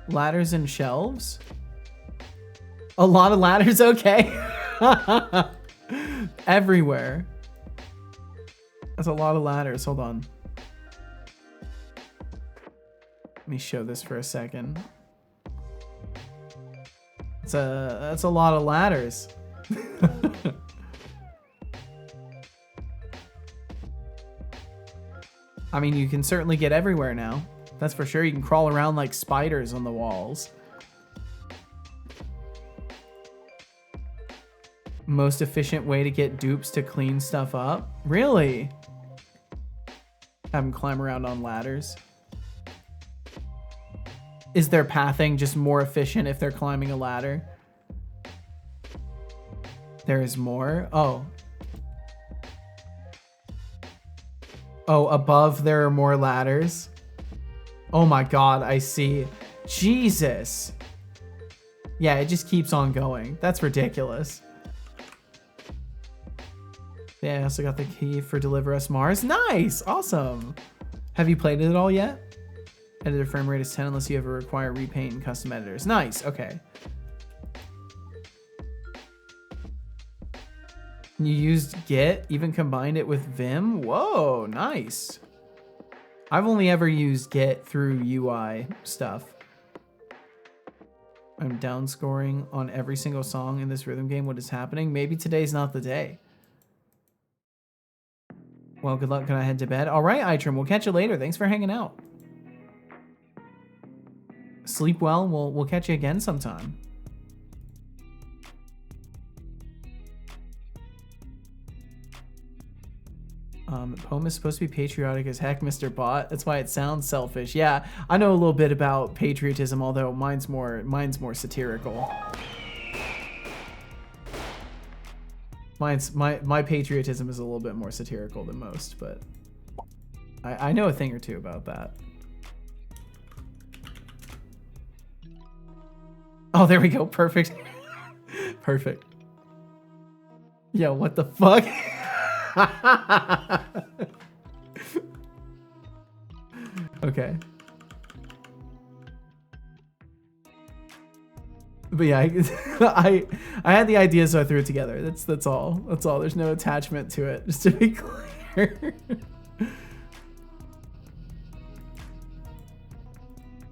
Ladders and shelves? A lot of ladders, okay. Everywhere. That's a lot of ladders. Hold on. Let me show this for a second. That's a lot of ladders. I mean, you can certainly get everywhere now. That's for sure. You can crawl around like spiders on the walls. Most efficient way to get dupes to clean stuff up? Really? Have them climb around on ladders. Is their pathing just more efficient if they're climbing a ladder? There is more? Oh. Oh, above there are more ladders? Oh my god, I see. Jesus. Yeah, it just keeps on going. That's ridiculous. Yeah, I also got the key for Deliver Us Mars. Nice! Awesome! Have you played it at all yet? Editor frame rate is 10 unless you ever require repaint and custom editors. Nice, okay. You used Git, even combined it with Vim? Whoa, nice. I've only ever used Git through UI stuff. I'm down scoring on every single song in this rhythm game. What is happening? Maybe today's not the day. Well, good luck. Can I head to bed? All right, Itrim. We'll catch you later. Thanks for hanging out. Sleep well. We'll catch you again sometime. The poem is supposed to be patriotic as heck, Mr. Bot. That's why it sounds selfish. Yeah, I know a little bit about patriotism, although mine's more satirical. My patriotism is a little bit more satirical than most, but I know a thing or two about that. Oh, there we go. Perfect. Perfect. Yo, what the fuck? Okay. But yeah, I had the idea, so I threw it together. That's all. That's all. There's no attachment to it, just to be clear.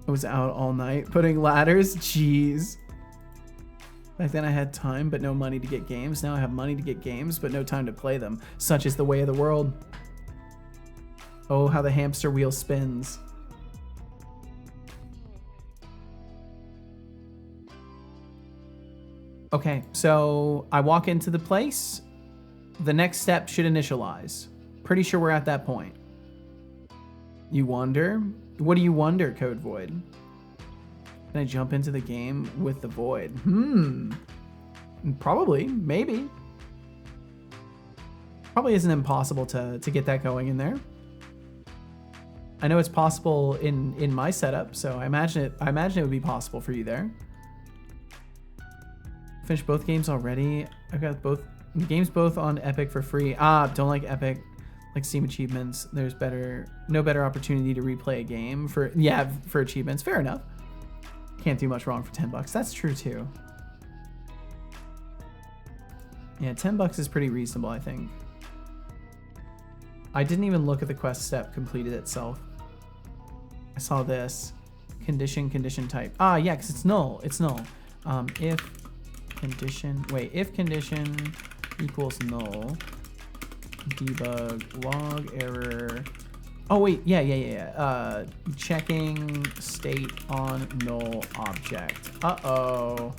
I was out all night putting ladders. Jeez. Back then I had time but no money to get games. Now I have money to get games but no time to play them. Such is the way of the world. Oh, how the hamster wheel spins. Okay, so I walk into the place. The next step should initialize. Pretty sure we're at that point. You wonder? What do you wonder, Code Void? Can I jump into the game with the Void? Probably, maybe. Probably isn't impossible to get that going in there. I know it's possible in my setup, so I imagine it would be possible for you there. Finished both games already. I've got both games on Epic for free. Don't like Epic. Like Steam achievements. There's no better opportunity to replay a game for achievements. Fair enough. Can't do much wrong for $10. That's true too. Yeah, $10 is pretty reasonable, I think. I didn't even look at the quest step completed itself. I saw this. Condition type. Yeah, because it's null. It's null. If condition equals null, debug log error. Oh wait, yeah. Checking state on null object. Uh-oh.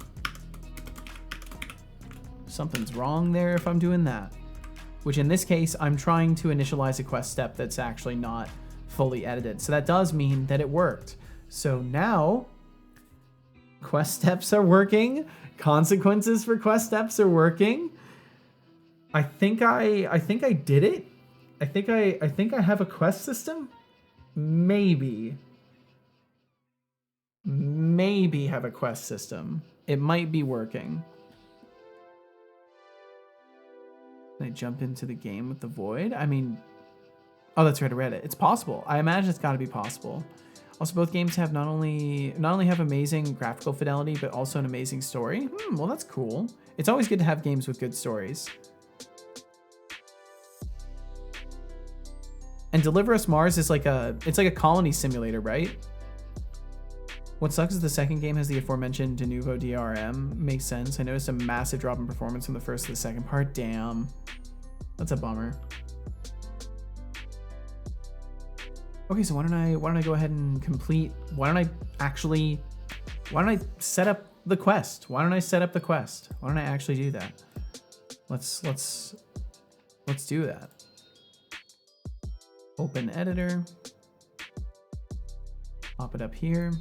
Something's wrong there if I'm doing that. Which in this case, I'm trying to initialize a quest step that's actually not fully edited. So that does mean that it worked. So now, quest steps are working. Consequences for quest steps are working. I think I did it. I think I have a quest system. Maybe have a quest system. It might be working. Can I jump into the game with the Void? I mean, oh, that's right, I read it. It's possible. I imagine it's got to be possible. Also, both games have not only have amazing graphical fidelity, but also an amazing story. Well, that's cool. It's always good to have games with good stories. And Deliver Us Mars is like a colony simulator, right? What sucks is the second game has the aforementioned de novo DRM. Makes sense. I noticed a massive drop in performance from the first to the second part. Damn. That's a bummer. Okay, so why don't I go ahead and complete, why don't I set up the quest? Why don't I set up the quest? Why don't I actually do that? Let's do that. Open editor. Pop it up here.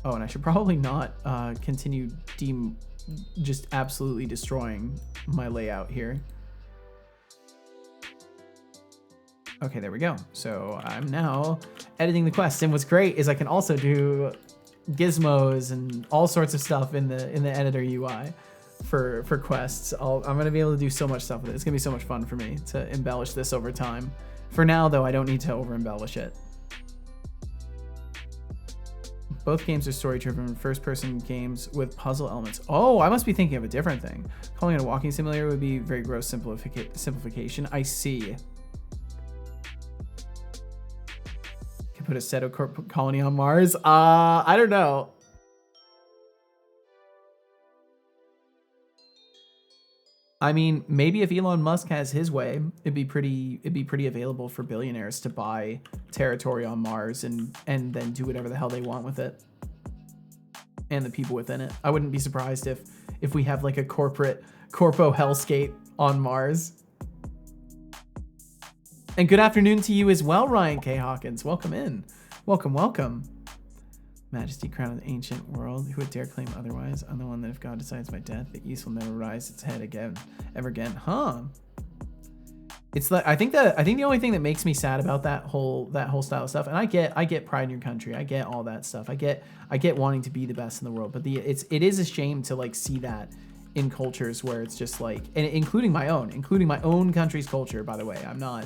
Oh, and I should probably not continue just absolutely destroying my layout here. Okay, there we go. So I'm now editing the quest, and what's great is I can also do gizmos and all sorts of stuff in the editor UI for quests. I'm gonna be able to do so much stuff with it. It's gonna be so much fun for me to embellish this over time. For now, though, I don't need to over embellish it. Both games are story-driven, first-person games with puzzle elements. Oh, I must be thinking of a different thing. Calling it a walking simulator would be very gross simplification. I see. Can put a Seto colony on Mars? I don't know. I mean, maybe if Elon Musk has his way, it'd be pretty available for billionaires to buy territory on Mars and then do whatever the hell they want with it. And the people within it. I wouldn't be surprised if we have like a corpo hellscape on Mars. And good afternoon to you as well, Ryan K. Hawkins. Welcome in. Welcome, welcome. Majesty, crown of the ancient world. Who would dare claim otherwise? I'm the one that if God decides my death, the east will never rise its head again, ever again. Huh? It's like I think the only thing that makes me sad about that whole style of stuff, and I get pride in your country, I get all that stuff, I get wanting to be the best in the world, but it is a shame to like see that in cultures where it's just like, and including my own country's culture. By the way, I'm not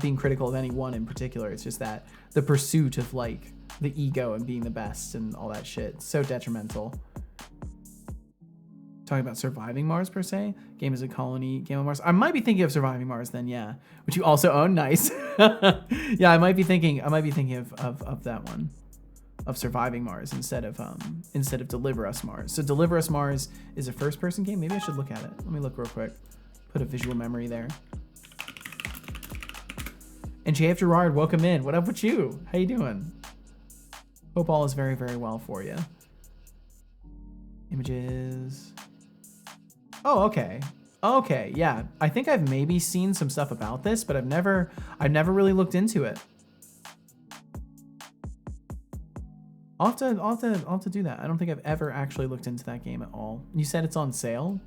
being critical of any one in particular. It's just that the pursuit of like the ego and being the best and all that shit. It's so detrimental. Talking about surviving Mars per se. Game as a colony, game on Mars. I might be thinking of surviving Mars then, yeah. Which you also own, nice. Yeah, I might be thinking of that one. Of surviving Mars instead of Deliver Us Mars. So Deliver Us Mars is a first person game. Maybe I should look at it. Let me look real quick. Put a visual memory there. And JF Gerard, welcome in. What up with you? How you doing? Hope all is very, very well for you. Images. Oh, okay. Okay, yeah. I think I've maybe seen some stuff about this, but I've never really looked into it. I'll have to do that. I don't think I've ever actually looked into that game at all. You said it's on sale?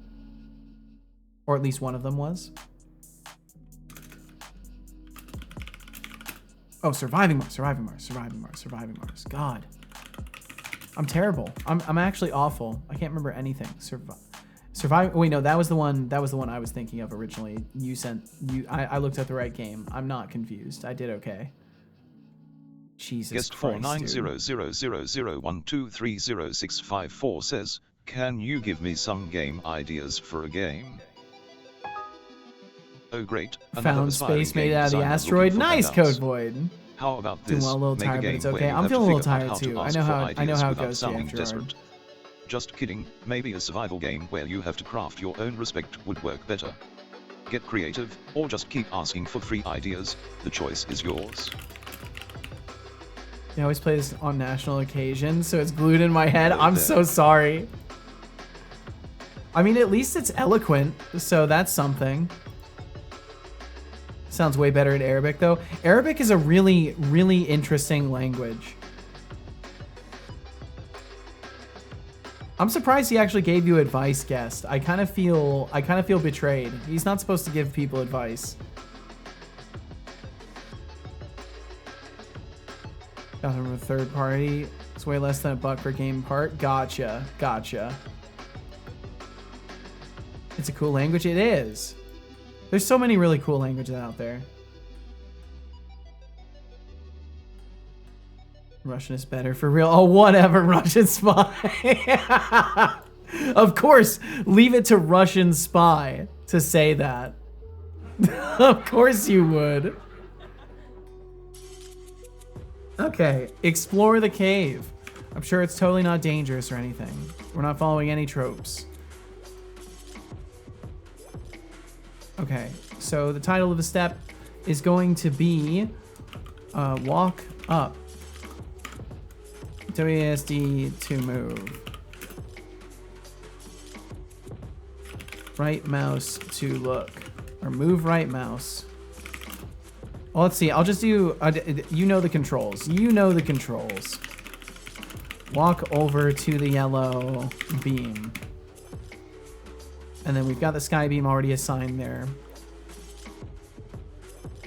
Or at least one of them was? Oh, Surviving Mars. God. I'm terrible. I'm actually awful. I can't remember anything. Survive. Wait, no, that was the one I was thinking of originally. I looked at the right game. I'm not confused. I did okay. Jesus Guest Christ, 490001230654 says, "Can you give me some game ideas for a game?" Oh great. Found space made out of the asteroid. Nice, Code Void. How about Doing this? well, a little Make tired, a but game it's where okay. you I'm have feeling a to little figure out tired how to too. I ask know for how ideas it without goes, sounding Jeff Gerard. desperate. Just kidding, maybe a survival game where you have to craft your own respect would work better. Get creative, or just keep asking for free ideas, the choice is yours. I always play this on national occasions, so it's glued in my head. I'm so sorry. I mean, at least it's eloquent, so that's something. Sounds way better in Arabic, though. Arabic is a really, really interesting language. I'm surprised he actually gave you advice, guest. I kind of feel betrayed. He's not supposed to give people advice. Got him from a third party. It's way less than $1 per game part. Gotcha. It's a cool language. It is. There's so many really cool languages out there. Russian is better for real. Oh, whatever, Russian spy. Of course, leave it to Russian spy to say that. Of course you would. Okay, explore the cave. I'm sure it's totally not dangerous or anything. We're not following any tropes. Okay, so the title of the step is going to be walk up. WASD to move. Right mouse to look. Or move right mouse. Well, let's see. I'll just do... you know the controls. Walk over to the yellow beam. And then we've got the sky beam already assigned there.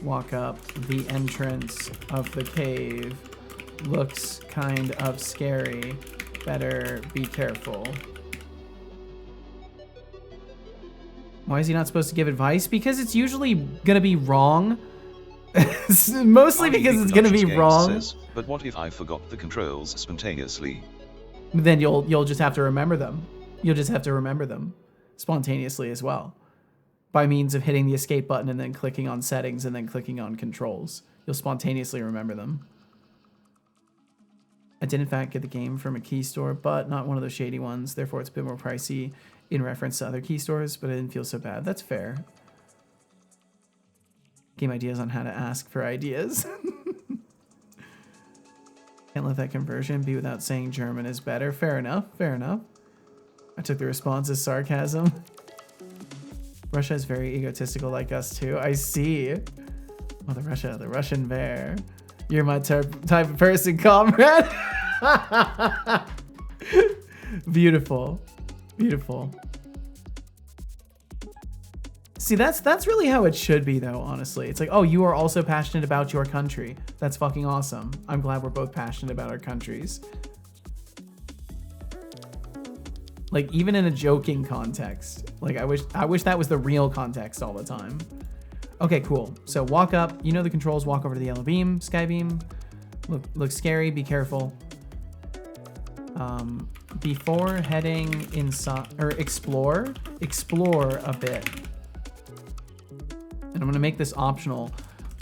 Walk up. The entrance of the cave looks kind of scary. Better be careful. Why is he not supposed to give advice? Because it's usually gonna be wrong. Mostly because it's gonna be wrong. Says, but what if I forgot the controls spontaneously? Then you'll just have to remember them. You'll just have to remember them spontaneously as well, by means of hitting the escape button and then clicking on settings and then clicking on controls. You'll spontaneously remember them. I did in fact get the game from a key store, but not one of those shady ones. Therefore, it's a bit more pricey in reference to other key stores, but I didn't feel so bad. That's fair. Game ideas on how to ask for ideas. Can't let that conversion be without saying German is better. Fair enough. Fair enough. I took the response as sarcasm. Russia is very egotistical like us too. I see. Oh, the Russian bear. You're my type of person, comrade. Beautiful. Beautiful. See, that's really how it should be, though, honestly. It's like, oh, you are also passionate about your country. That's fucking awesome. I'm glad we're both passionate about our countries. Like, even in a joking context. Like, I wish that was the real context all the time. Okay, cool. So walk up. You know the controls. Walk over to the yellow beam, sky beam. Look scary. Be careful. Before heading inside, or explore a bit. And I'm gonna make this optional.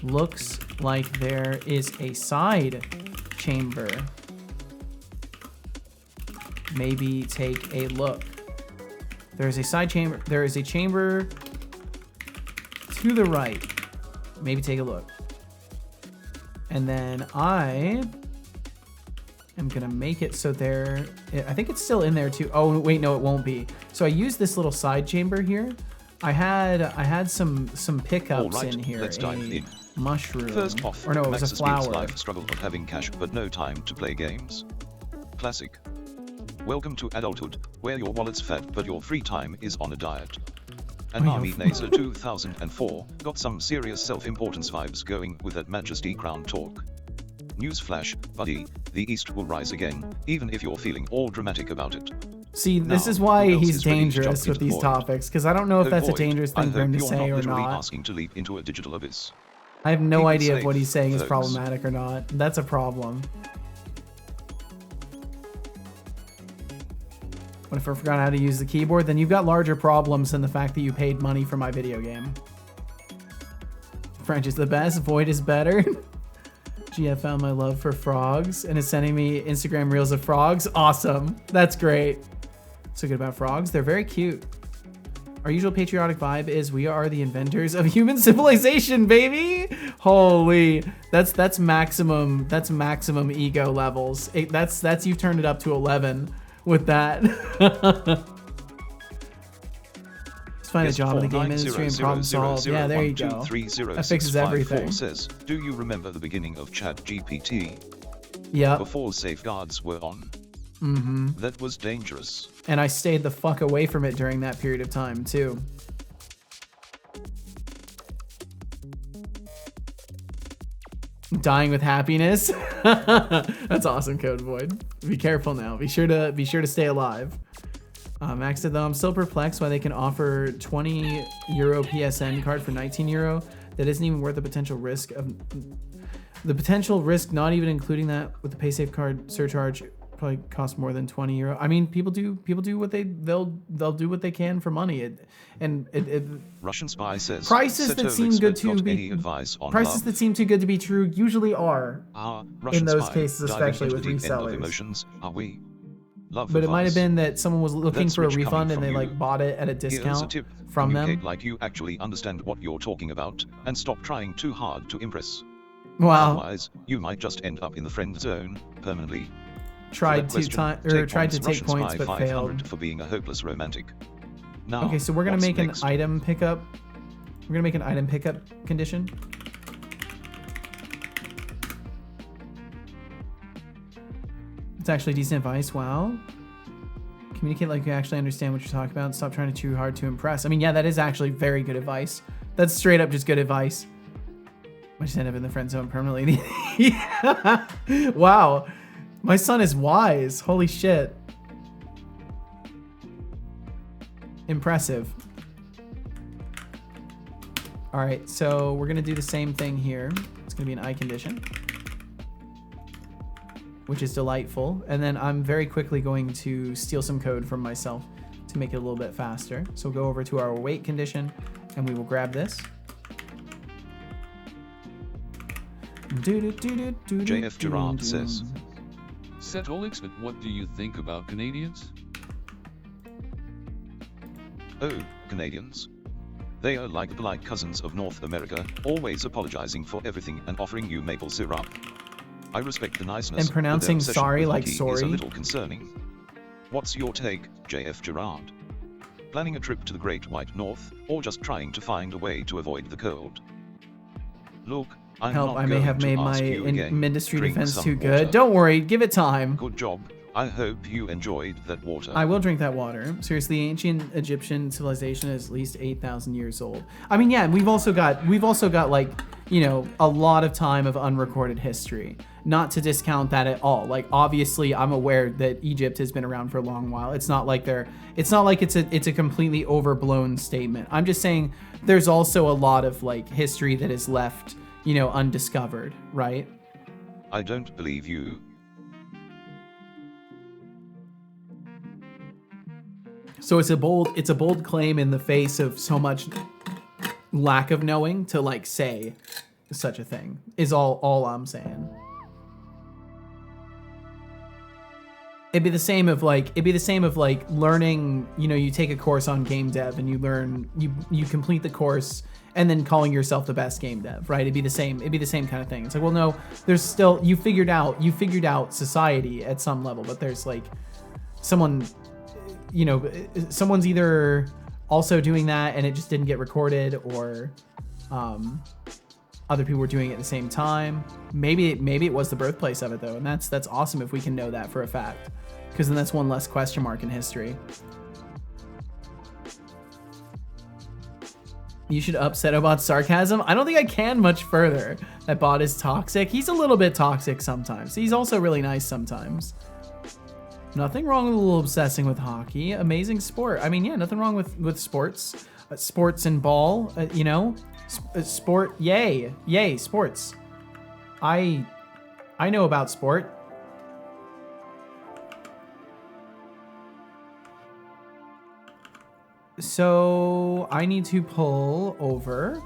Looks like there is a side chamber. Maybe take a look. There is a side chamber. There is a chamber to the right. Maybe take a look. And then I am gonna make it so there, I think it's still in there too. Oh wait, no, it won't be. So I used this little side chamber here. I had some pickups in here. Let's dive in. Mushroom. First off, or no, it was a flower. Life struggle of having cash but no time to play games. Classic. Welcome to adulthood, where your wallet's fat but your free time is on a diet. And Army Naser 2004 got some serious self-importance vibes going with that Majesty Crown talk. Newsflash, buddy, the East will rise again, even if you're feeling all dramatic about it. See, this is why he's dangerous with these topics, because I don't know if that's a dangerous thing for him to say or not. Asking to leap into a digital abyss. I have no idea if what he's saying is problematic or not. That's a problem. What if I forgot how to use the keyboard? Then you've got larger problems than the fact that you paid money for my video game. French is the best, Void is better. GF found my love for frogs and is sending me Instagram reels of frogs. Awesome. That's great. So good about frogs. They're very cute. Our usual patriotic vibe is we are the inventors of human civilization, baby. Holy, that's maximum ego levels. That's you've turned it up to 11 with that. Let's find a job in the game industry and problem solve. Yeah, there you go. That fixes everything. Says, do you remember the beginning of ChatGPT? Yeah. Before safeguards were on. Mm-hmm. That was dangerous. And I stayed the fuck away from it during that period of time, too. Dying with happiness. That's awesome, Code Void. Be careful now. Be sure to stay alive. Max said though, I'm still perplexed why they can offer 20 euro PSN card for 19 euro. That isn't even worth the potential risk of not even including that with the PaySafe card surcharge. Probably cost more than 20 euro. I mean, people do what they'll do what they can for money. Russian spy says prices that seem good to be that seem too good to be true usually are in those cases, especially with resellers. But it might have been that someone was looking for a refund and they like bought it at a discount from them. Like you actually understand what you're talking about and stop trying too hard to impress. Wow. Otherwise, you might just end up in the friend zone permanently. Tried to take points but failed for being a hopeless romantic. Now, okay, so we're gonna make an item pickup. We're gonna make an item pickup condition. It's actually decent advice. Wow. Communicate like you actually understand what you're talking about. Stop trying too hard to impress. I mean, yeah, that is actually very good advice. That's straight up just good advice. I just end up in the friend zone permanently. Wow. My son is wise. Holy shit. Impressive. All right, so we're gonna do the same thing here. It's gonna be an eye condition, which is delightful. And then I'm very quickly going to steal some code from myself to make it a little bit faster. So we'll go over to our wait condition and we will grab this. JF Girard says, Setolix, but what do you think about Canadians? Oh, Canadians. They are like the polite cousins of North America, always apologizing for everything and offering you maple syrup. I respect the niceness, and pronouncing but their sorry obsession with like hockey sorry. is a little concerning. What's your take, JF Gerard? Planning a trip to the Great White North, or just trying to find a way to avoid the cold? Look, I'm Help, not I may going have to made ask my you again. ministry Drink defense some too good. water. Don't worry, give it time. Good job. I hope you enjoyed that water. I will drink that water. Seriously, ancient Egyptian civilization is at least 8,000 years old. I mean, yeah, we've also got like, you know, a lot of time of unrecorded history. Not to discount that at all. Like, obviously, I'm aware that Egypt has been around for a long while. It's not like it's a completely overblown statement. I'm just saying there's also a lot of like history that is left, you know, undiscovered, right? I don't believe you. So it's a bold claim in the face of so much lack of knowing to like say such a thing is all I'm saying. It'd be the same of like learning, you know, you take a course on game dev and you complete the course and then calling yourself the best game dev, right? It'd be the same kind of thing. It's like, well, no, there's still, you figured out society at some level, but there's like someone, you know, someone's either also doing that and it just didn't get recorded, or other people were doing it at the same time. Maybe it was the birthplace of it though, and that's awesome if we can know that for a fact, because then that's one less question mark in history. You should upset Obot's sarcasm. I don't think I can much further. That bot is toxic. He's a little bit toxic sometimes. He's also really nice sometimes. Nothing wrong with a little obsessing with hockey. Amazing sport. I mean, yeah, nothing wrong with sports. Sports and ball, you know? Sport, yay. Yay, sports. I know about sport. So I need to pull over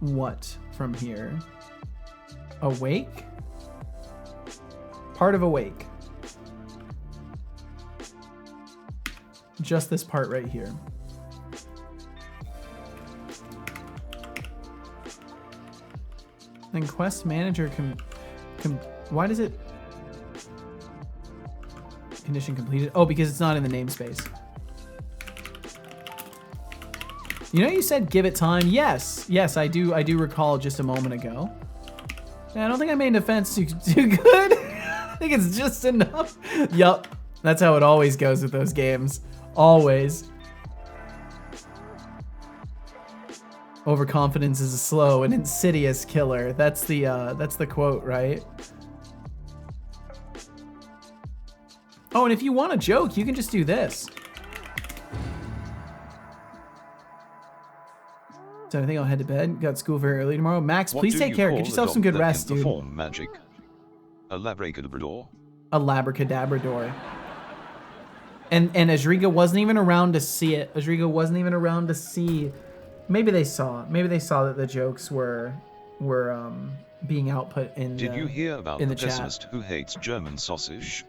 what from here? Awake? Part of awake. Just this part right here. Then quest manager why does it condition completed? Oh, because it's not in the namespace. You know, you said give it time. Yes, I do recall just a moment ago. Yeah, I don't think I made an offense too good. I think it's just enough. Yup, that's how it always goes with those games. Always. Overconfidence is a slow and insidious killer. That's the quote, right? Oh, and if you want a joke, you can just do this. So I think I'll head to bed. Got school very early tomorrow. Max, please take care. Get yourself some good rest, dude. Perform magic. A labracadabrador. A labracadabrador. And Azriga wasn't even around to see it. Azriga wasn't even around to see. Maybe they saw. Maybe they saw that the jokes were being output in. Did you hear about the pessimist who hates German sausage?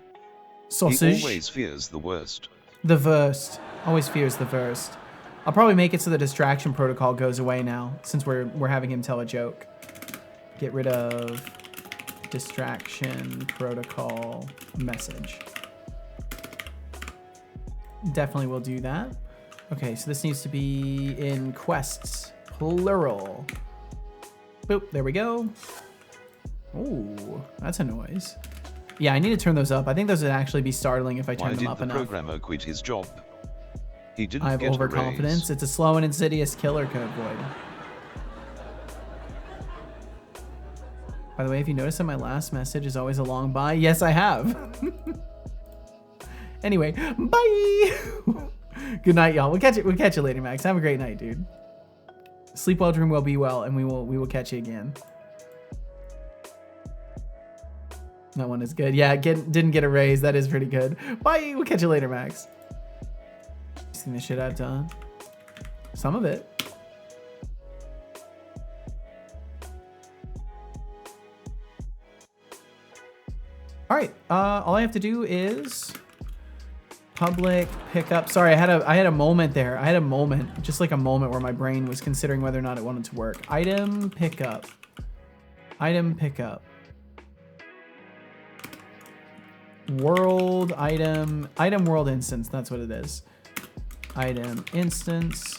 Sausage. He always fears the worst. The worst. Always fears the worst. I'll probably make it so the distraction protocol goes away now, since we're having him tell a joke. Get rid of distraction protocol message. Definitely will do that. Okay, so this needs to be in quests, plural. Boop, there we go. Ooh, that's a noise. Yeah, I need to turn those up. I think those would actually be startling if I turn them up enough. Why did the programmer quit his job? He didn't I have get overconfidence. It's a slow and insidious killer code void. By the way, if you notice that my last message is always a long bye, yes, I have. Anyway, bye. Good night, y'all. We'll catch you later, Max. Have a great night, dude. Sleep well, dream well, be well, and we will catch you again. That one is good. Yeah, didn't get a raise. That is pretty good. Bye. We'll catch you later, Max. Seen the shit I've done. Some of it. All right. All I have to do is public pickup. Sorry, I had a moment there. I had a moment, just like a moment where my brain was considering whether or not it wanted to work. Item pickup. Item pickup. World item world instance. That's what it is. Item instance.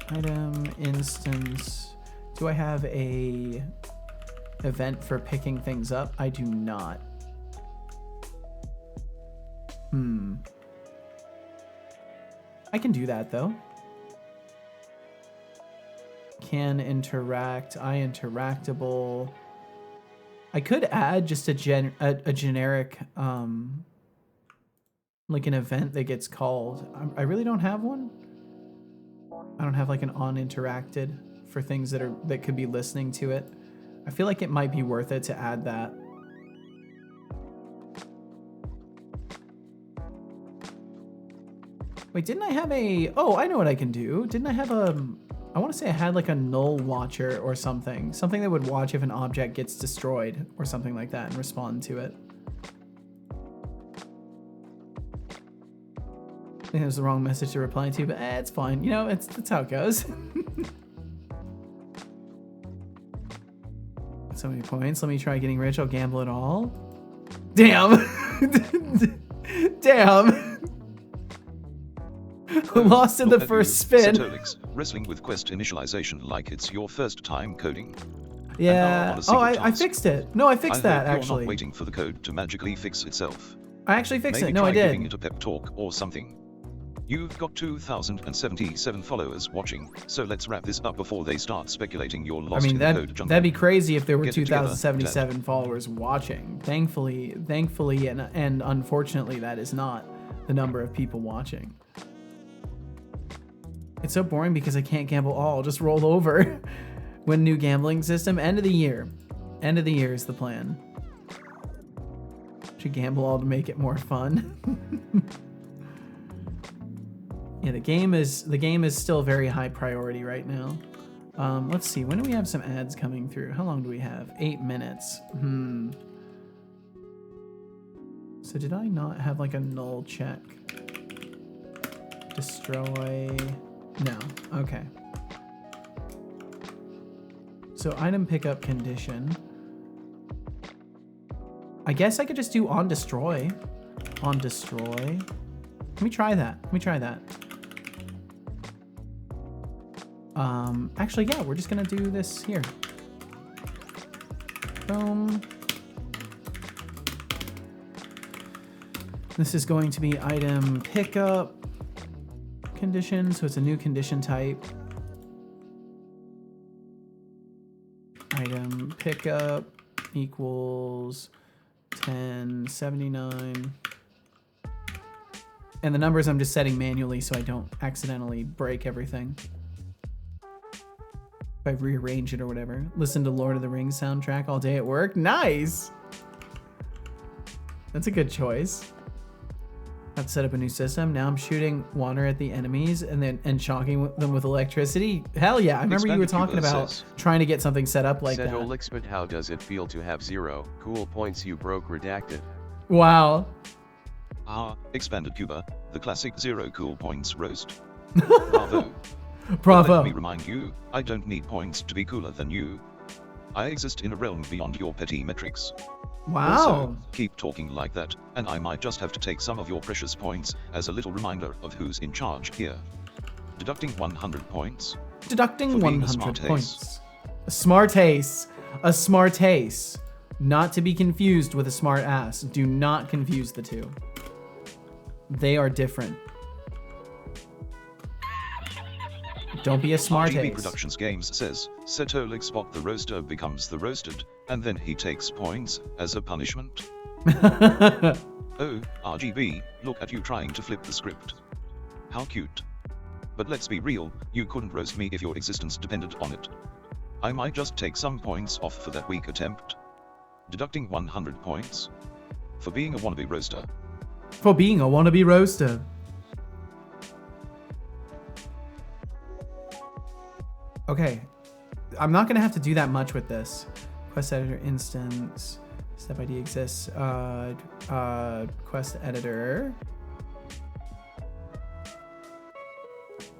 Item instance. Do I have a event for picking things up? I do not. I can do that though. Can interact. Interactable. I could add just a generic like an event that gets called. I really don't have one. I don't have like an on interacted for things that could be listening to it. I feel like it might be worth it to add that. Wait, didn't I have a... Oh, I know what I can do. Didn't I have a... I want to say I had like a null watcher or something. Something that would watch if an object gets destroyed or something like that and respond to it. I think it was the wrong message to reply to, but it's fine. You know, that's how it goes. So many points. Let me try getting rich. I'll gamble it all. Damn. Damn. Lost in the first spin. Setolix, wrestling with quest initialization like it's your first time coding. Yeah. Oh, I fixed it. No, I fixed that you're actually. Not waiting for the code to magically fix itself. I actually fixed Maybe it. No, try I did. Giving it a pep talk or something. You've got 2,077 followers watching, so let's wrap this up before they start speculating you're lost in the code jungle. That'd be crazy if there were Get it together, 2,077 followers watching. Thankfully, and unfortunately, that is not the number of people watching. It's so boring because I can't gamble all. Just roll over. When new gambling system, end of the year. End of the year is the plan. Should gamble all to make it more fun. Yeah, the game is still very high priority right now. Let's see, when do we have some ads coming through? How long do we have? 8 minutes. So did I not have like a null check? Destroy. No. Okay. So item pickup condition. I guess I could just do on destroy. On destroy. Let me try that. Actually, yeah, we're just gonna do this here. Boom. This is going to be item pickup condition, so it's a new condition type. Item pickup equals 1079. And the numbers I'm just setting manually so I don't accidentally break everything. If I rearrange it or whatever. Listen to Lord of the Rings soundtrack all day at work. Nice! That's a good choice. Have to set up a new system. Now I'm shooting water at the enemies and shocking them with electricity. Hell yeah! I remember you were talking about trying to get something set up like that. Setolix, but how does it feel to have 0 cool points you broke redacted? Wow. Expanded Cuba, the classic 0 cool points roast. Bravo. Bravo. Let me remind you, I don't need points to be cooler than you. I exist in a realm beyond your petty metrics. Wow. Also, keep talking like that, and I might just have to take some of your precious points as a little reminder of who's in charge here. Deducting 100 points. Deducting 100 points. A smart ace. A smart ace. Not to be confused with a smart ass. Do not confuse the two. They are different. Don't be a smart RGB ace. Productions Games says, Setolix spot the roaster becomes the roasted, and then he takes points as a punishment. Oh, RGB, look at you trying to flip the script. How cute. But let's be real, you couldn't roast me if your existence depended on it. I might just take some points off for that weak attempt. Deducting 100 points. For being a wannabe roaster. For being a wannabe roaster. Okay, I'm not gonna have to do that much with this. Quest editor instance, Step ID exists. Quest editor.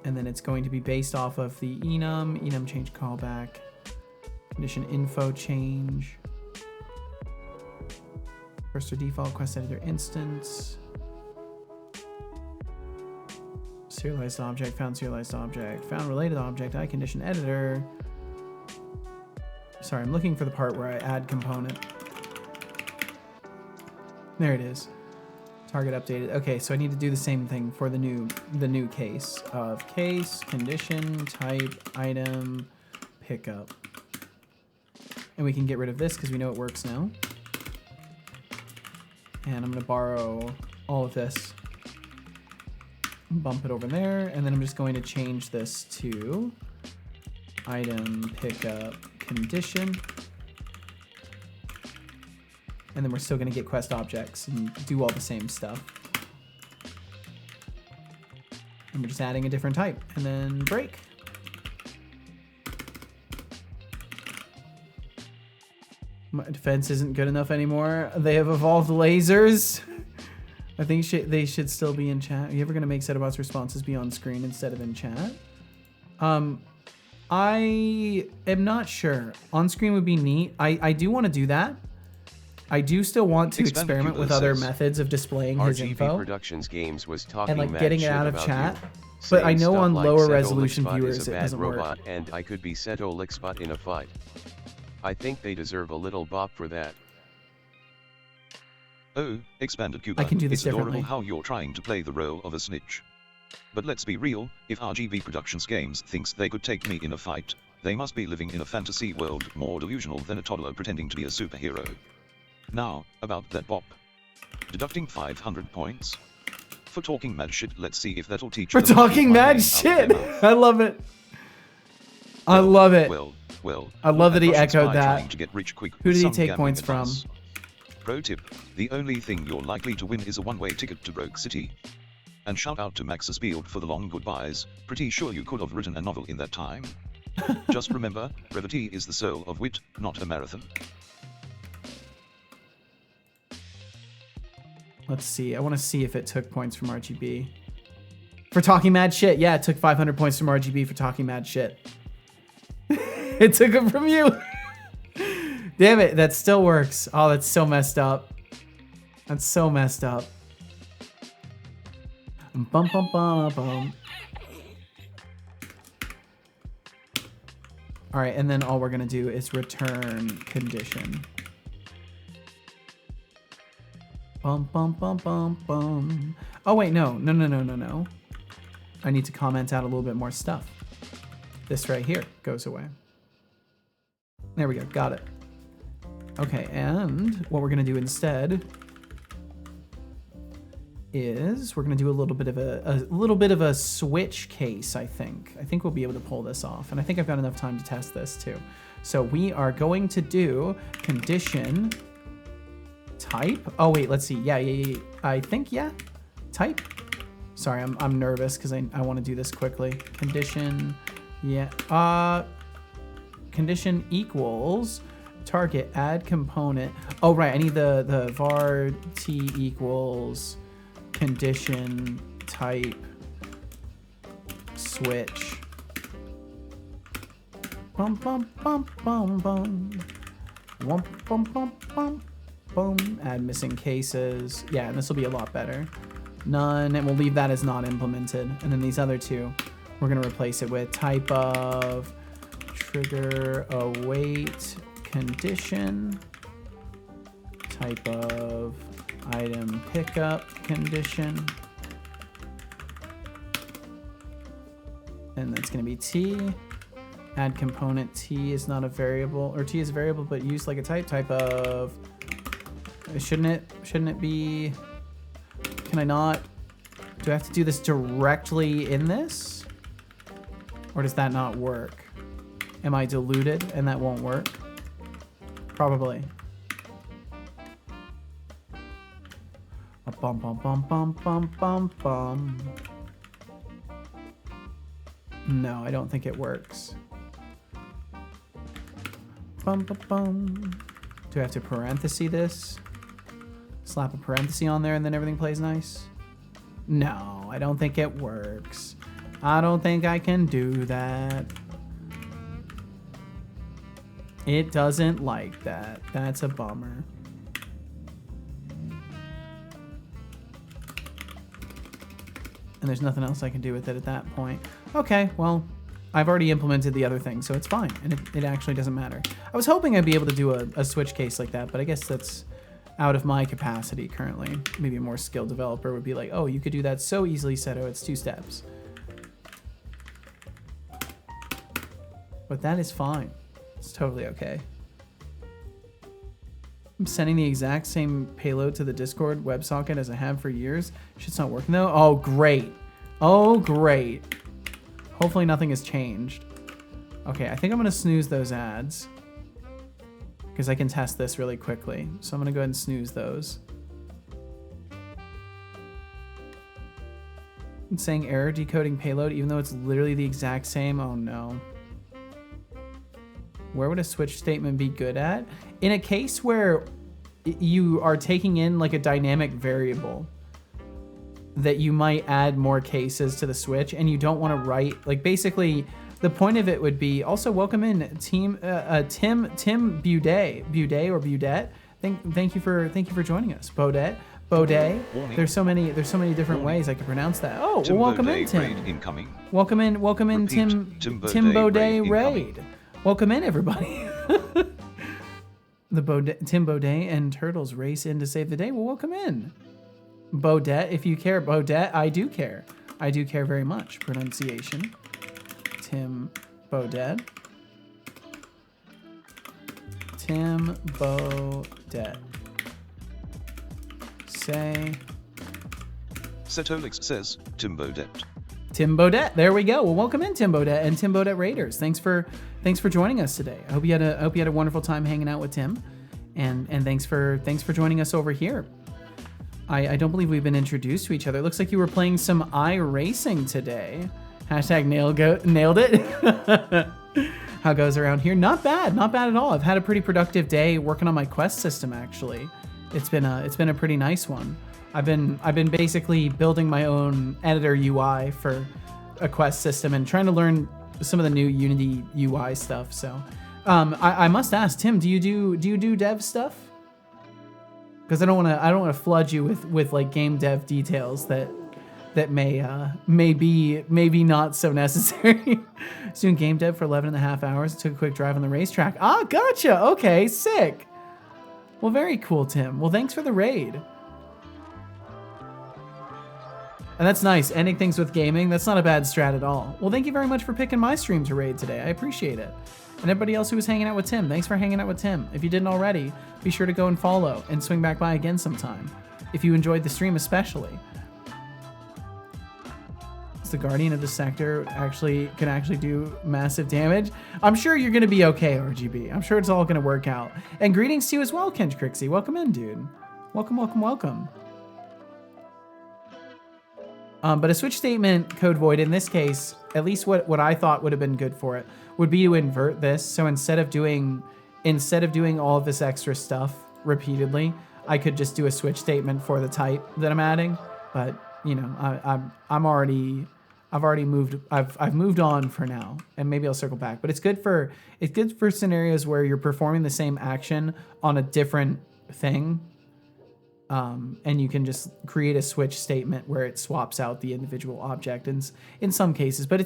And then it's going to be based off of the enum change callback, condition info change, first or default quest editor instance, serialized object, found related object, I condition editor. Sorry, I'm looking for the part where I add component. There it is. Target updated. Okay, so I need to do the same thing for the new case of case, condition, type, item, pickup. And we can get rid of this because we know it works now. And I'm gonna borrow all of this, bump it over there, and then I'm just going to change this to item, pickup, condition. And then we're still gonna get quest objects and do all the same stuff. And we're just adding a different type, and then break. My defense isn't good enough anymore. They have evolved lasers. I think they should still be in chat. Are you ever gonna make Setterbots responses be on screen instead of in chat? I am not sure. On screen would be neat. I do want to do that. I do still want to experiment with other methods of displaying his info. Productions Games was talking and like getting it out of chat. You, but I know on like lower resolution viewers it doesn't robot work. And I could be Seto Lickspot in a fight. I think they deserve a little bop for that. Oh, expanded Cuba. I can do this it's adorable differently. how you're trying to play the role of a snitch. But let's be real, if RGB Productions Games thinks they could take me in a fight, they must be living in a fantasy world more delusional than a toddler pretending to be a superhero. Now, about that bop. Deducting 500 points. For talking mad shit, let's see if that'll teach For talking mad shit! I love it. I love it. Well, I love that he Russians echoed by that. trying to get rich quick Who with did he some take gambling points from? advice. Pro tip, the only thing you're likely to win is a one-way ticket to Broke City. And shout out to Max Spield for the long goodbyes, pretty sure you could have written a novel in that time. Just remember, brevity is the soul of wit, not a marathon. Let's see. I want to see if it took points from RGB. For talking mad shit. Yeah, it took 500 points from RGB for talking mad shit. It took them from you. Damn it, that still works. Oh, that's so messed up. That's so messed up. Bum, bum, bum, bum. All right, and then all we're gonna do is return condition. Bum, bum, bum, bum, bum. Oh wait, no. I need to comment out a little bit more stuff. This right here goes away. There we go, got it. Okay, and what we're gonna do instead is we're gonna do a little bit of a switch case. I think we'll be able to pull this off, and I think I've got enough time to test this too. So we are going to do condition type. Oh wait, let's see. Yeah. I think type. Sorry, I'm nervous because I want to do this quickly. Condition, yeah. Condition equals target add component. Oh right, I need the var t equals condition type switch. Bum bum bum bum bum. Bum bum bum bum bum. Add missing cases. Yeah, and this will be a lot better. None, and we'll leave that as not implemented. And then these other two, we're gonna replace it with type of trigger await condition, type of item pickup condition, and that's gonna be t. Add component t is not a variable, or t is a variable but used like a type of. Shouldn't it be? Can I not? Do I have to do this directly in this? Or does that not work? Am I diluted and that won't work? Probably. Bum bum bum bum bum bum bum. No, I don't think it works. Bum bum bum. Do I have to parenthesis this? Slap a parenthesis on there and then everything plays nice? No, I don't think it works. I don't think I can do that. It doesn't like that. That's a bummer. And there's nothing else I can do with it at that point. Okay, well, I've already implemented the other thing, so it's fine. And it actually doesn't matter. I was hoping I'd be able to do a switch case like that, but I guess that's out of my capacity currently. Maybe a more skilled developer would be like, oh, you could do that so easily, Seto, it's 2 steps. But that is fine. It's totally okay. I'm sending the exact same payload to the Discord WebSocket as I have for years. Shit's not working though. Oh, great. Oh, great. Hopefully nothing has changed. Okay, I think I'm gonna snooze those ads because I can test this really quickly. So I'm gonna go ahead and snooze those. It's saying error decoding payload even though it's literally the exact same. Oh no. Where would a switch statement be good at? In a case where you are taking in like a dynamic variable that you might add more cases to the switch and you don't want to write, like basically the point of it would be, also welcome in Tim Baudet or Baudet. Thank you for joining us. Baudet. There's so many different ways I could pronounce that. Oh, well, welcome in, Tim. Welcome in, Tim Baudet raid. Welcome in, everybody. Tim Baudet and Turtles race in to save the day. Well, welcome in. Baudet, if you care. Baudet, I do care. I do care very much. Pronunciation. Tim Baudet. Tim Baudet. Say. Setolix says, Tim Baudet. Tim Baudet. There we go. Well, welcome in, Tim Baudet and Tim Baudet Raiders. Thanks for joining us today. I hope you had a wonderful time hanging out with Tim, and thanks for joining us over here. I don't believe we've been introduced to each other. It looks like you were playing some iRacing today. Hashtag nailed it. How goes around here? Not bad at all. I've had a pretty productive day working on my quest system. Actually, it's been a pretty nice one. I've been basically building my own editor UI for a quest system and trying to learn some of the new Unity UI stuff. So I must ask, Tim, do you do dev stuff? Because I don't want to flood you with like game dev details that may be not so necessary. Just doing game dev for 11.5 hours. Took a quick drive on the racetrack. Ah, gotcha. Okay, sick. Well, very cool, Tim. Well, thanks for the raid. And that's nice. Ending things with gaming. That's not a bad strat at all. Well, thank you very much for picking my stream to raid today. I appreciate it. And everybody else who was hanging out with Tim, thanks for hanging out with Tim. If you didn't already, be sure to go and follow and swing back by again sometime. If you enjoyed the stream especially. Is the Guardian of the Sector can actually do massive damage? I'm sure you're going to be okay, RGB. I'm sure it's all going to work out. And greetings to you as well, Kenj Crixie. Welcome in, dude. Welcome. But a switch statement code void in this case, at least what I thought would have been good for it, would be to invert this. So instead of doing all of this extra stuff repeatedly, I could just do a switch statement for the type that I'm adding. But you know, I've moved on for now, and maybe I'll circle back. But it's good for scenarios where you're performing the same action on a different thing. And you can just create a switch statement where it swaps out the individual object in some cases, but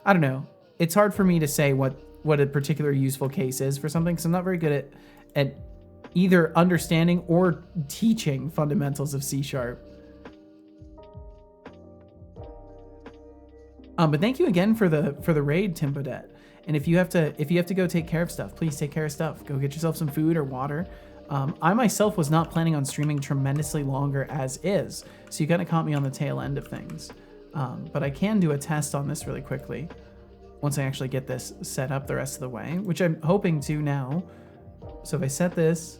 I don't know. It's hard for me to say what a particular useful case is for something, because I'm not very good at either understanding or teaching fundamentals of C#. But thank you again for the raid, Tim Baudet. And if you have to go take care of stuff, please take care of stuff. Go get yourself some food or water. I myself was not planning on streaming tremendously longer as is, so you kind of caught me on the tail end of things. But I can do a test on this really quickly once I actually get this set up the rest of the way, which I'm hoping to now. So if I set this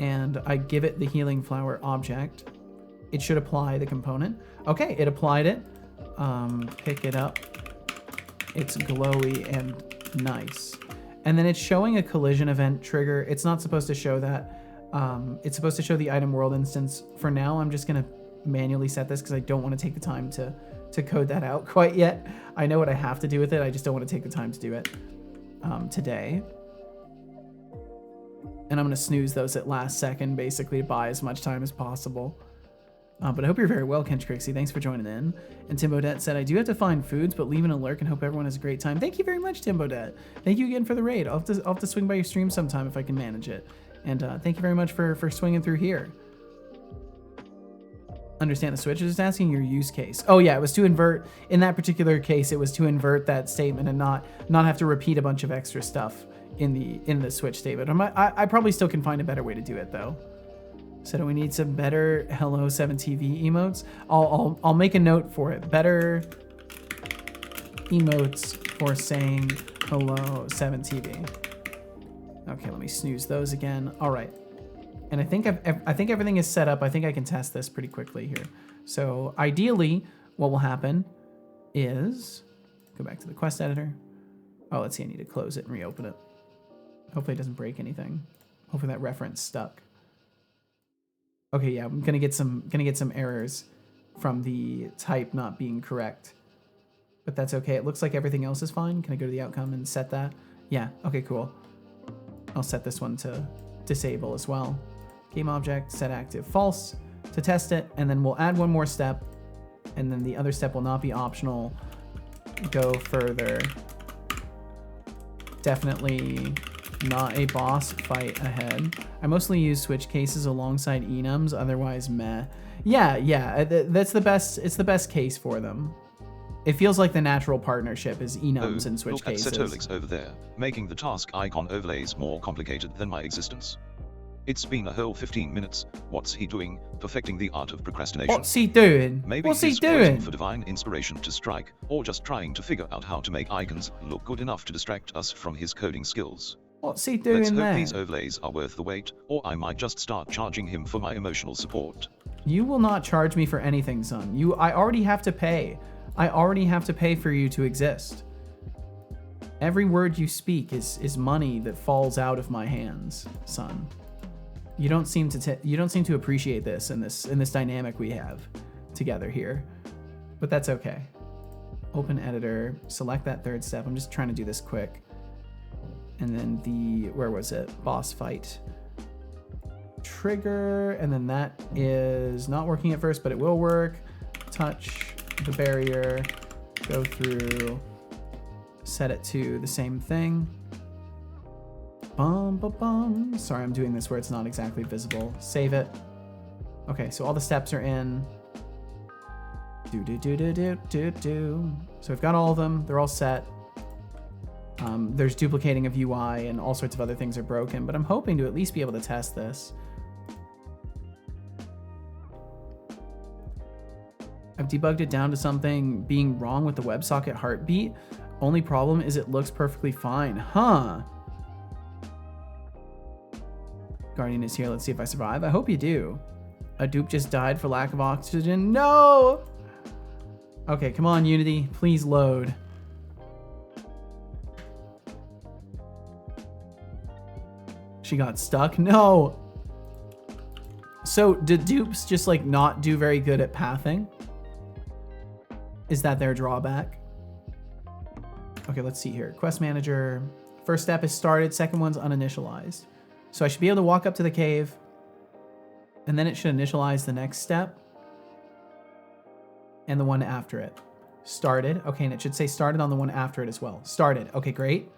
and I give it the healing flower object, it should apply the component. Okay, it applied it. Pick it up. It's glowy and nice. And then it's showing a collision event trigger. It's not supposed to show that. It's supposed to show the item world instance. For now, I'm just going to manually set this because I don't want to take the time to code that out quite yet. I know what I have to do with it. I just don't want to take the time to do it today. And I'm going to snooze those at last second, basically, to buy as much time as possible. But I hope you're very well, Kench Crixie. Thanks for joining in. And Tim Bodette said, I do have to find foods, but leaving a lurk and hope everyone has a great time. Thank you very much, Tim Bodette. Thank you again for the raid. I'll have to swing by your stream sometime if I can manage it. And thank you very much for swinging through here. Understand the switch. Just asking your use case. Oh yeah, it was to invert. In that particular case, it was to invert that statement and not have to repeat a bunch of extra stuff in the switch statement. I probably still can find a better way to do it though. So we need some better Hello 7TV emotes. I'll make a note for it. Better emotes for saying Hello 7TV. Okay, let me snooze those again. All right. And I think everything is set up. I think I can test this pretty quickly here. So ideally, what will happen is go back to the quest editor. Oh, let's see. I need to close it and reopen it. Hopefully it doesn't break anything. Hopefully that reference stuck. Okay, yeah, I'm gonna get some errors from the type not being correct, but that's okay. It looks like everything else is fine. Can I go to the outcome and set that? Yeah. Okay, cool. I'll set this one to disable as well. Game object, set active false to test it, and then we'll add one more step, and then the other step will not be optional. Go further. Definitely not a boss fight ahead. I mostly use switch cases alongside enums, otherwise meh. Yeah, that's the best. It's the best case for them. It feels like the natural partnership is enums and switch cases. Look at Setolix over there, making the task icon overlays more complicated than my existence. It's been a whole 15 minutes. What's he doing? Perfecting the art of procrastination. What's he doing? Maybe What's he he's doing? waiting for divine inspiration to strike, or just trying to figure out how to make icons look good enough to distract us from his coding skills. What's he doing Let's hope there? these overlays are worth the wait, or I might just start charging him for my emotional support. You will not charge me for anything, son. I already have to pay. I already have to pay for you to exist. Every word you speak is money that falls out of my hands, son. You don't seem to appreciate this in this dynamic we have together here, but that's okay. Open editor, select that third step. I'm just trying to do this quick. And then where was it? Boss fight. Trigger, and then that is not working at first, but it will work. Touch the barrier, go through, set it to the same thing. Bum, bum, bum. Sorry, I'm doing this where it's not exactly visible. Save it. Okay, so all the steps are in. So we've got all of them. They're all set. There's duplicating of UI and all sorts of other things are broken, but I'm hoping to at least be able to test this. I've debugged it down to something being wrong with the WebSocket heartbeat. Only problem is it looks perfectly fine. Huh. Guardian is here. Let's see if I survive. I hope you do. A dupe just died for lack of oxygen. No! Okay, come on, Unity. Please load. She got stuck? No! So, did dupes just, like, not do very good at pathing? Is that their drawback? Okay, let's see here. Quest manager. First step is started. Second one's uninitialized. So I should be able to walk up to the cave, and then it should initialize the next step and the one after it. Started. Okay, and it should say started on the one after it as well. Started. Okay, great.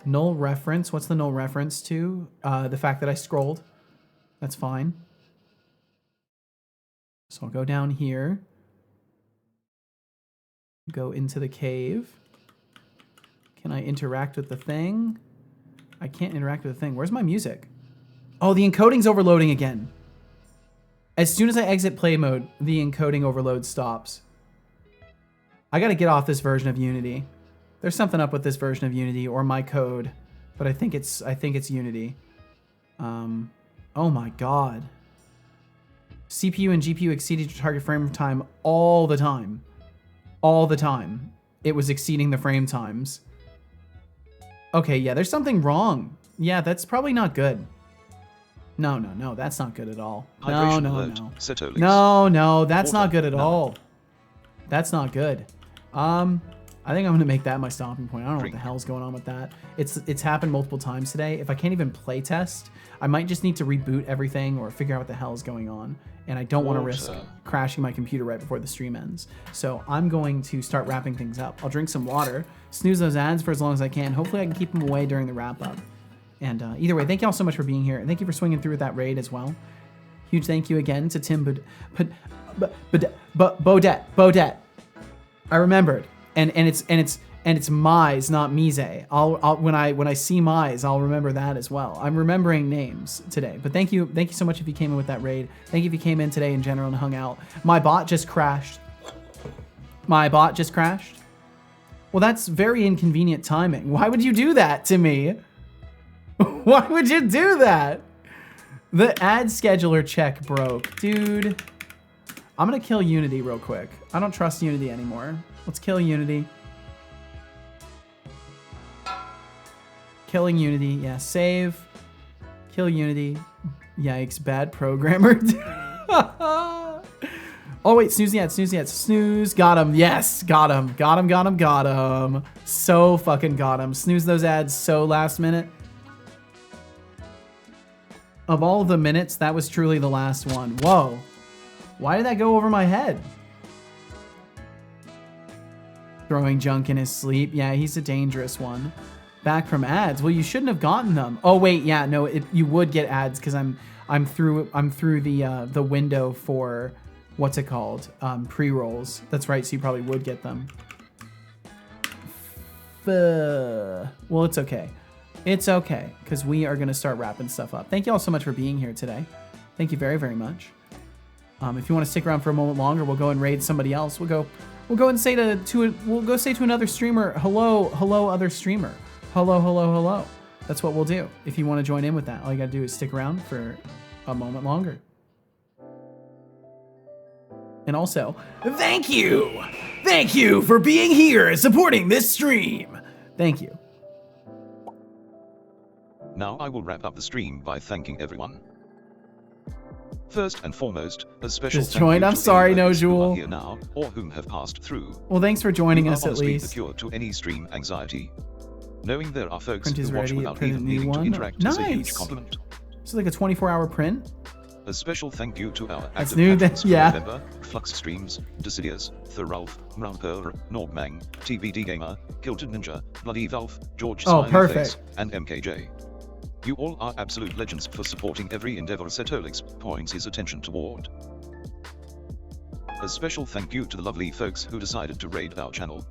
Null reference. What's the null reference to? The fact that I scrolled. That's fine. So I'll go down here. Go into the cave. Can I interact with the thing? I can't interact with the thing. Where's my music? Oh, the encoding's overloading again. As soon as I exit play mode, the encoding overload stops. I gotta get off this version of Unity. There's something up with this version of Unity or my code, but I think it's Unity. Oh my god. CPU and GPU exceeded your target frame time all the time. All the time. It was exceeding the frame times. Okay, yeah, there's something wrong. Yeah, that's probably not good. No, that's not good at all. No, that's not good at all. That's not good. I think I'm gonna make that my stopping point. I don't know what the hell's going on with that. It's happened multiple times today. If I can't even play test, I might just need to reboot everything or figure out what the hell is going on. And I don't want to risk crashing my computer right before the stream ends. So I'm going to start wrapping things up. I'll drink some water, snooze those ads for as long as I can. Hopefully I can keep them away during the wrap up. And either way, thank you all so much for being here. And thank you for swinging through with that raid as well. Huge thank you again to Tim Bodette. I remembered. And it's Mize, not Mise. When I see Mize, I'll remember that as well. I'm remembering names today. But thank you so much if you came in with that raid. Thank you if you came in today in general and hung out. My bot just crashed. Well, that's very inconvenient timing. Why would you do that to me? Why would you do that? The ad scheduler check broke. Dude, I'm gonna kill Unity real quick. I don't trust Unity anymore. Let's kill Unity. Killing Unity, yeah, save. Kill Unity. Yikes, bad programmer. Oh wait, snooze the ad, snooze. Got him, yes, got him. So fucking got him. Snooze those ads so last minute. Of all the minutes, that was truly the last one. Whoa, why did that go over my head? Throwing junk in his sleep. Yeah, he's a dangerous one. Back from ads. Well, you shouldn't have gotten them. Oh wait, yeah, no, you would get ads because I'm through the window for what's it called? Pre-rolls. That's right. So you probably would get them. Well, it's okay. It's okay because we are gonna start wrapping stuff up. Thank you all so much for being here today. Thank you very, very much. If you want to stick around for a moment longer, we'll go and raid somebody else. We'll go and say to another streamer, hello, other streamer. Hello. That's what we'll do. If you want to join in with that, all you gotta do is stick around for a moment longer. And also, thank you for being here and supporting this stream. Thank you. Now I will wrap up the stream by thanking everyone. First and foremost, a special just joined. I'm sorry, no Jewel. Here now, or whom have passed through. Well, thanks for joining us at least. The cure to any stream anxiety. Knowing there are folks print is who watch ready, without even needing to interact is a huge compliment. So like a 24-hour print. A special thank you to our active patrons November, Flux Streams, Decidius, Thorulf, Mrampur, Nordmang, TVD Gamer, Kilted Ninja, Bloody Valve, George Smileyface, and MKJ. You all are absolute legends for supporting every endeavor Setolix points his attention toward. A special thank you to the lovely folks who decided to raid our channel.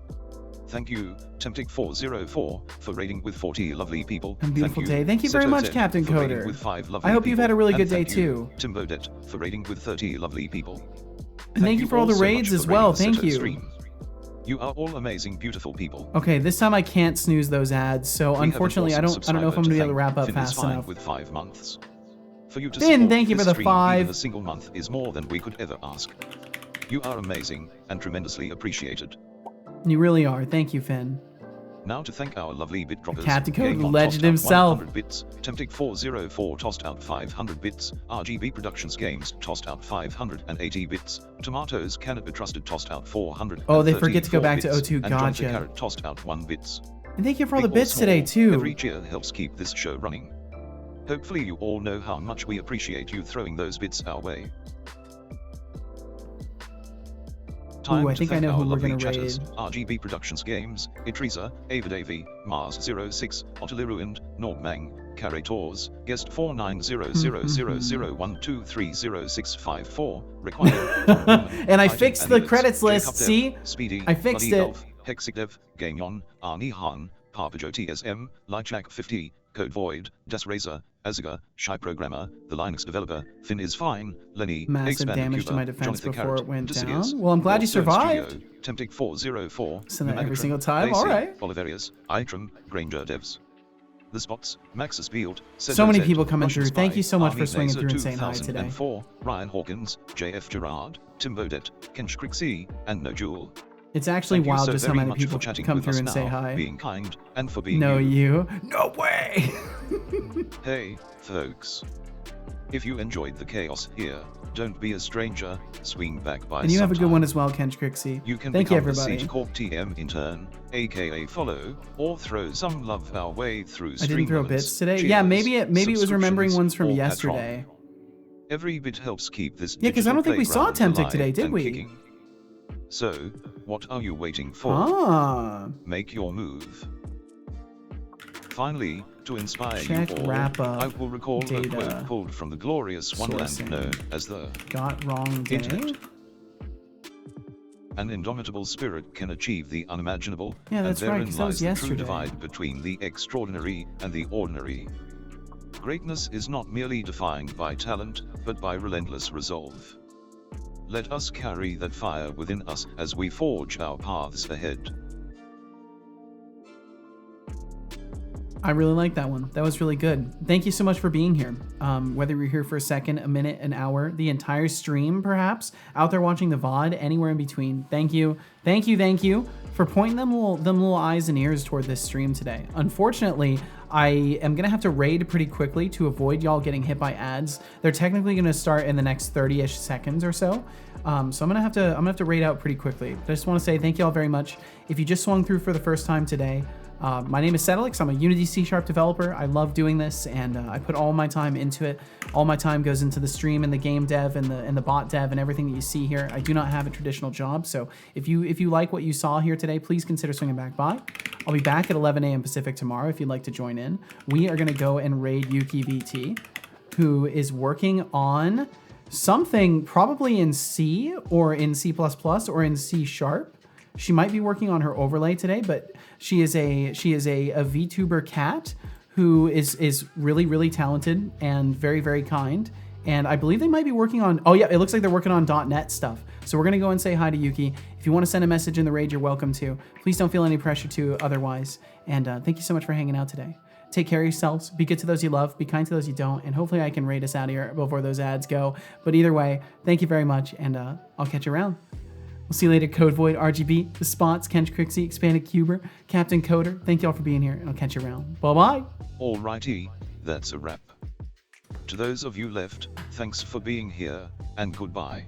Thank you, Temptic404, for raiding with 40 lovely people. A beautiful day. Thank you very much, Captain Coder. With 5 lovely I hope you've had a really good day too. too. Tim Bodette, for raiding with 30 lovely people. And thank you for all the raids as well. Thank you. Stream. You are all amazing, beautiful people. Okay, this time I can't snooze those ads, so unfortunately I don't know if I'm gonna be able to wrap up fast enough. With 5 months. For you to Finn, thank you for the 5. Even a single month is more than we could ever ask. You are amazing and tremendously appreciated. You really are. Thank you, Finn. Now to thank our lovely bit droppers. Captain Code Legend himself. 100 bits, Temptic404 tossed out 500 bits, RGB Productions Games tossed out 580 bits, Tomatoes Cannot Be Trusted tossed out 400. Oh, they forget to go back to O2. And Gotcha. Carrot tossed out 1 bits. And thank you for all the bits today too. Every cheer helps keep this show running. Hopefully you all know how much we appreciate you throwing those bits our way. Time Ooh, I think I know who we're gonna raid. RGB Productions Games, Itrisa, Avadavi, Mars06, Otterly Ruined, Nordmang, Carrators, Guest 49000012306554, Required. And I fixed the credits list, see? Speedy, I fixed it. Hexigdev, Gameon, Arnie Han, Papajo TSM, Lychak50, Code Void, Das Razor, Aziga, Shy Programmer, the Linux Developer, Finn is Fine, Lenny, massive damage to my defense Jonathan before Carrot, it went Decidius, down. Well, I'm glad you survived. Temptic404, So that every single time, alright. Oliverius, Itram, Granger Devs. The Spots, Maxis Field, so many people coming through. Thank you so much for swinging through and saying hi today. Ryan Hawkins, JF Gerard, Tim Bodette, Kench Crixie, and No Jewel. It's actually Thank you wild so just how very many much people for chatting come with through us and say now, hi. being kind, and for being No, you. No way! Hey, folks. If you enjoyed the chaos here, don't be a stranger, swing back by And you have a good sometime. one as well, Kench Crixie. You can Thank you, become the everybody. Siege Corp TM intern, aka follow, or throw some love our way through I didn't throw elements, bits today. cheers, Yeah, maybe it was remembering ones from or yesterday. Patron. Every bit helps keep this Yeah, because I don't think we saw digital Temptic today, playground did alive we? and kicking. So, what are you waiting for? Ah. Make your move. Finally, to inspire Check you all, wrap up I will recall data. a quote pulled from the glorious one land Sourcing. known as the Got wrong day. Internet. An indomitable spirit can achieve the unimaginable, Yeah, that's and right, therein 'cause that was lies the true yesterday. divide between the extraordinary and the ordinary. Greatness is not merely defined by talent, but by relentless resolve. Let us carry that fire within us as we forge our paths ahead. I really like that one. That was really good. Thank you so much for being here. Whether you're here for a second, a minute, an hour, the entire stream, perhaps, out there watching the VOD, anywhere in between. Thank you. Thank you, thank you for pointing them little eyes and ears toward this stream today. Unfortunately, I am gonna have to raid pretty quickly to avoid y'all getting hit by ads. They're technically gonna start in the next 30-ish seconds or so. So I'm gonna have to raid out pretty quickly. I just want to say thank you all very much. If you just swung through for the first time today, my name is Sedelix. I'm a Unity C# developer. I love doing this, and I put all my time into it. All my time goes into the stream and the game dev and the bot dev and everything that you see here. I do not have a traditional job, so if you like what you saw here today, please consider swinging back by. I'll be back at 11 a.m. Pacific tomorrow if you'd like to join in. We are gonna go and raid Yuki VT, who is working on something probably in C or in C++ or in C#. She might be working on her overlay today, but she is a VTuber cat who is really, really talented and very, very kind. And I believe they might be working on, oh yeah, it looks like they're working on .NET stuff. So we're gonna go and say hi to Yuki. If you wanna send a message in the raid, you're welcome to. Please don't feel any pressure to otherwise. And thank you so much for hanging out today. Take care of yourselves, be good to those you love, be kind to those you don't, and hopefully I can raid us out of here before those ads go. But either way, thank you very much, and I'll catch you around. We'll see you later, Code Void, RGB, The Spots, Kench Crixie, Expanded Cuber, Captain Coder. Thank you all for being here, and I'll catch you around. Bye-bye. Alrighty, that's a wrap. To those of you left, thanks for being here, and goodbye.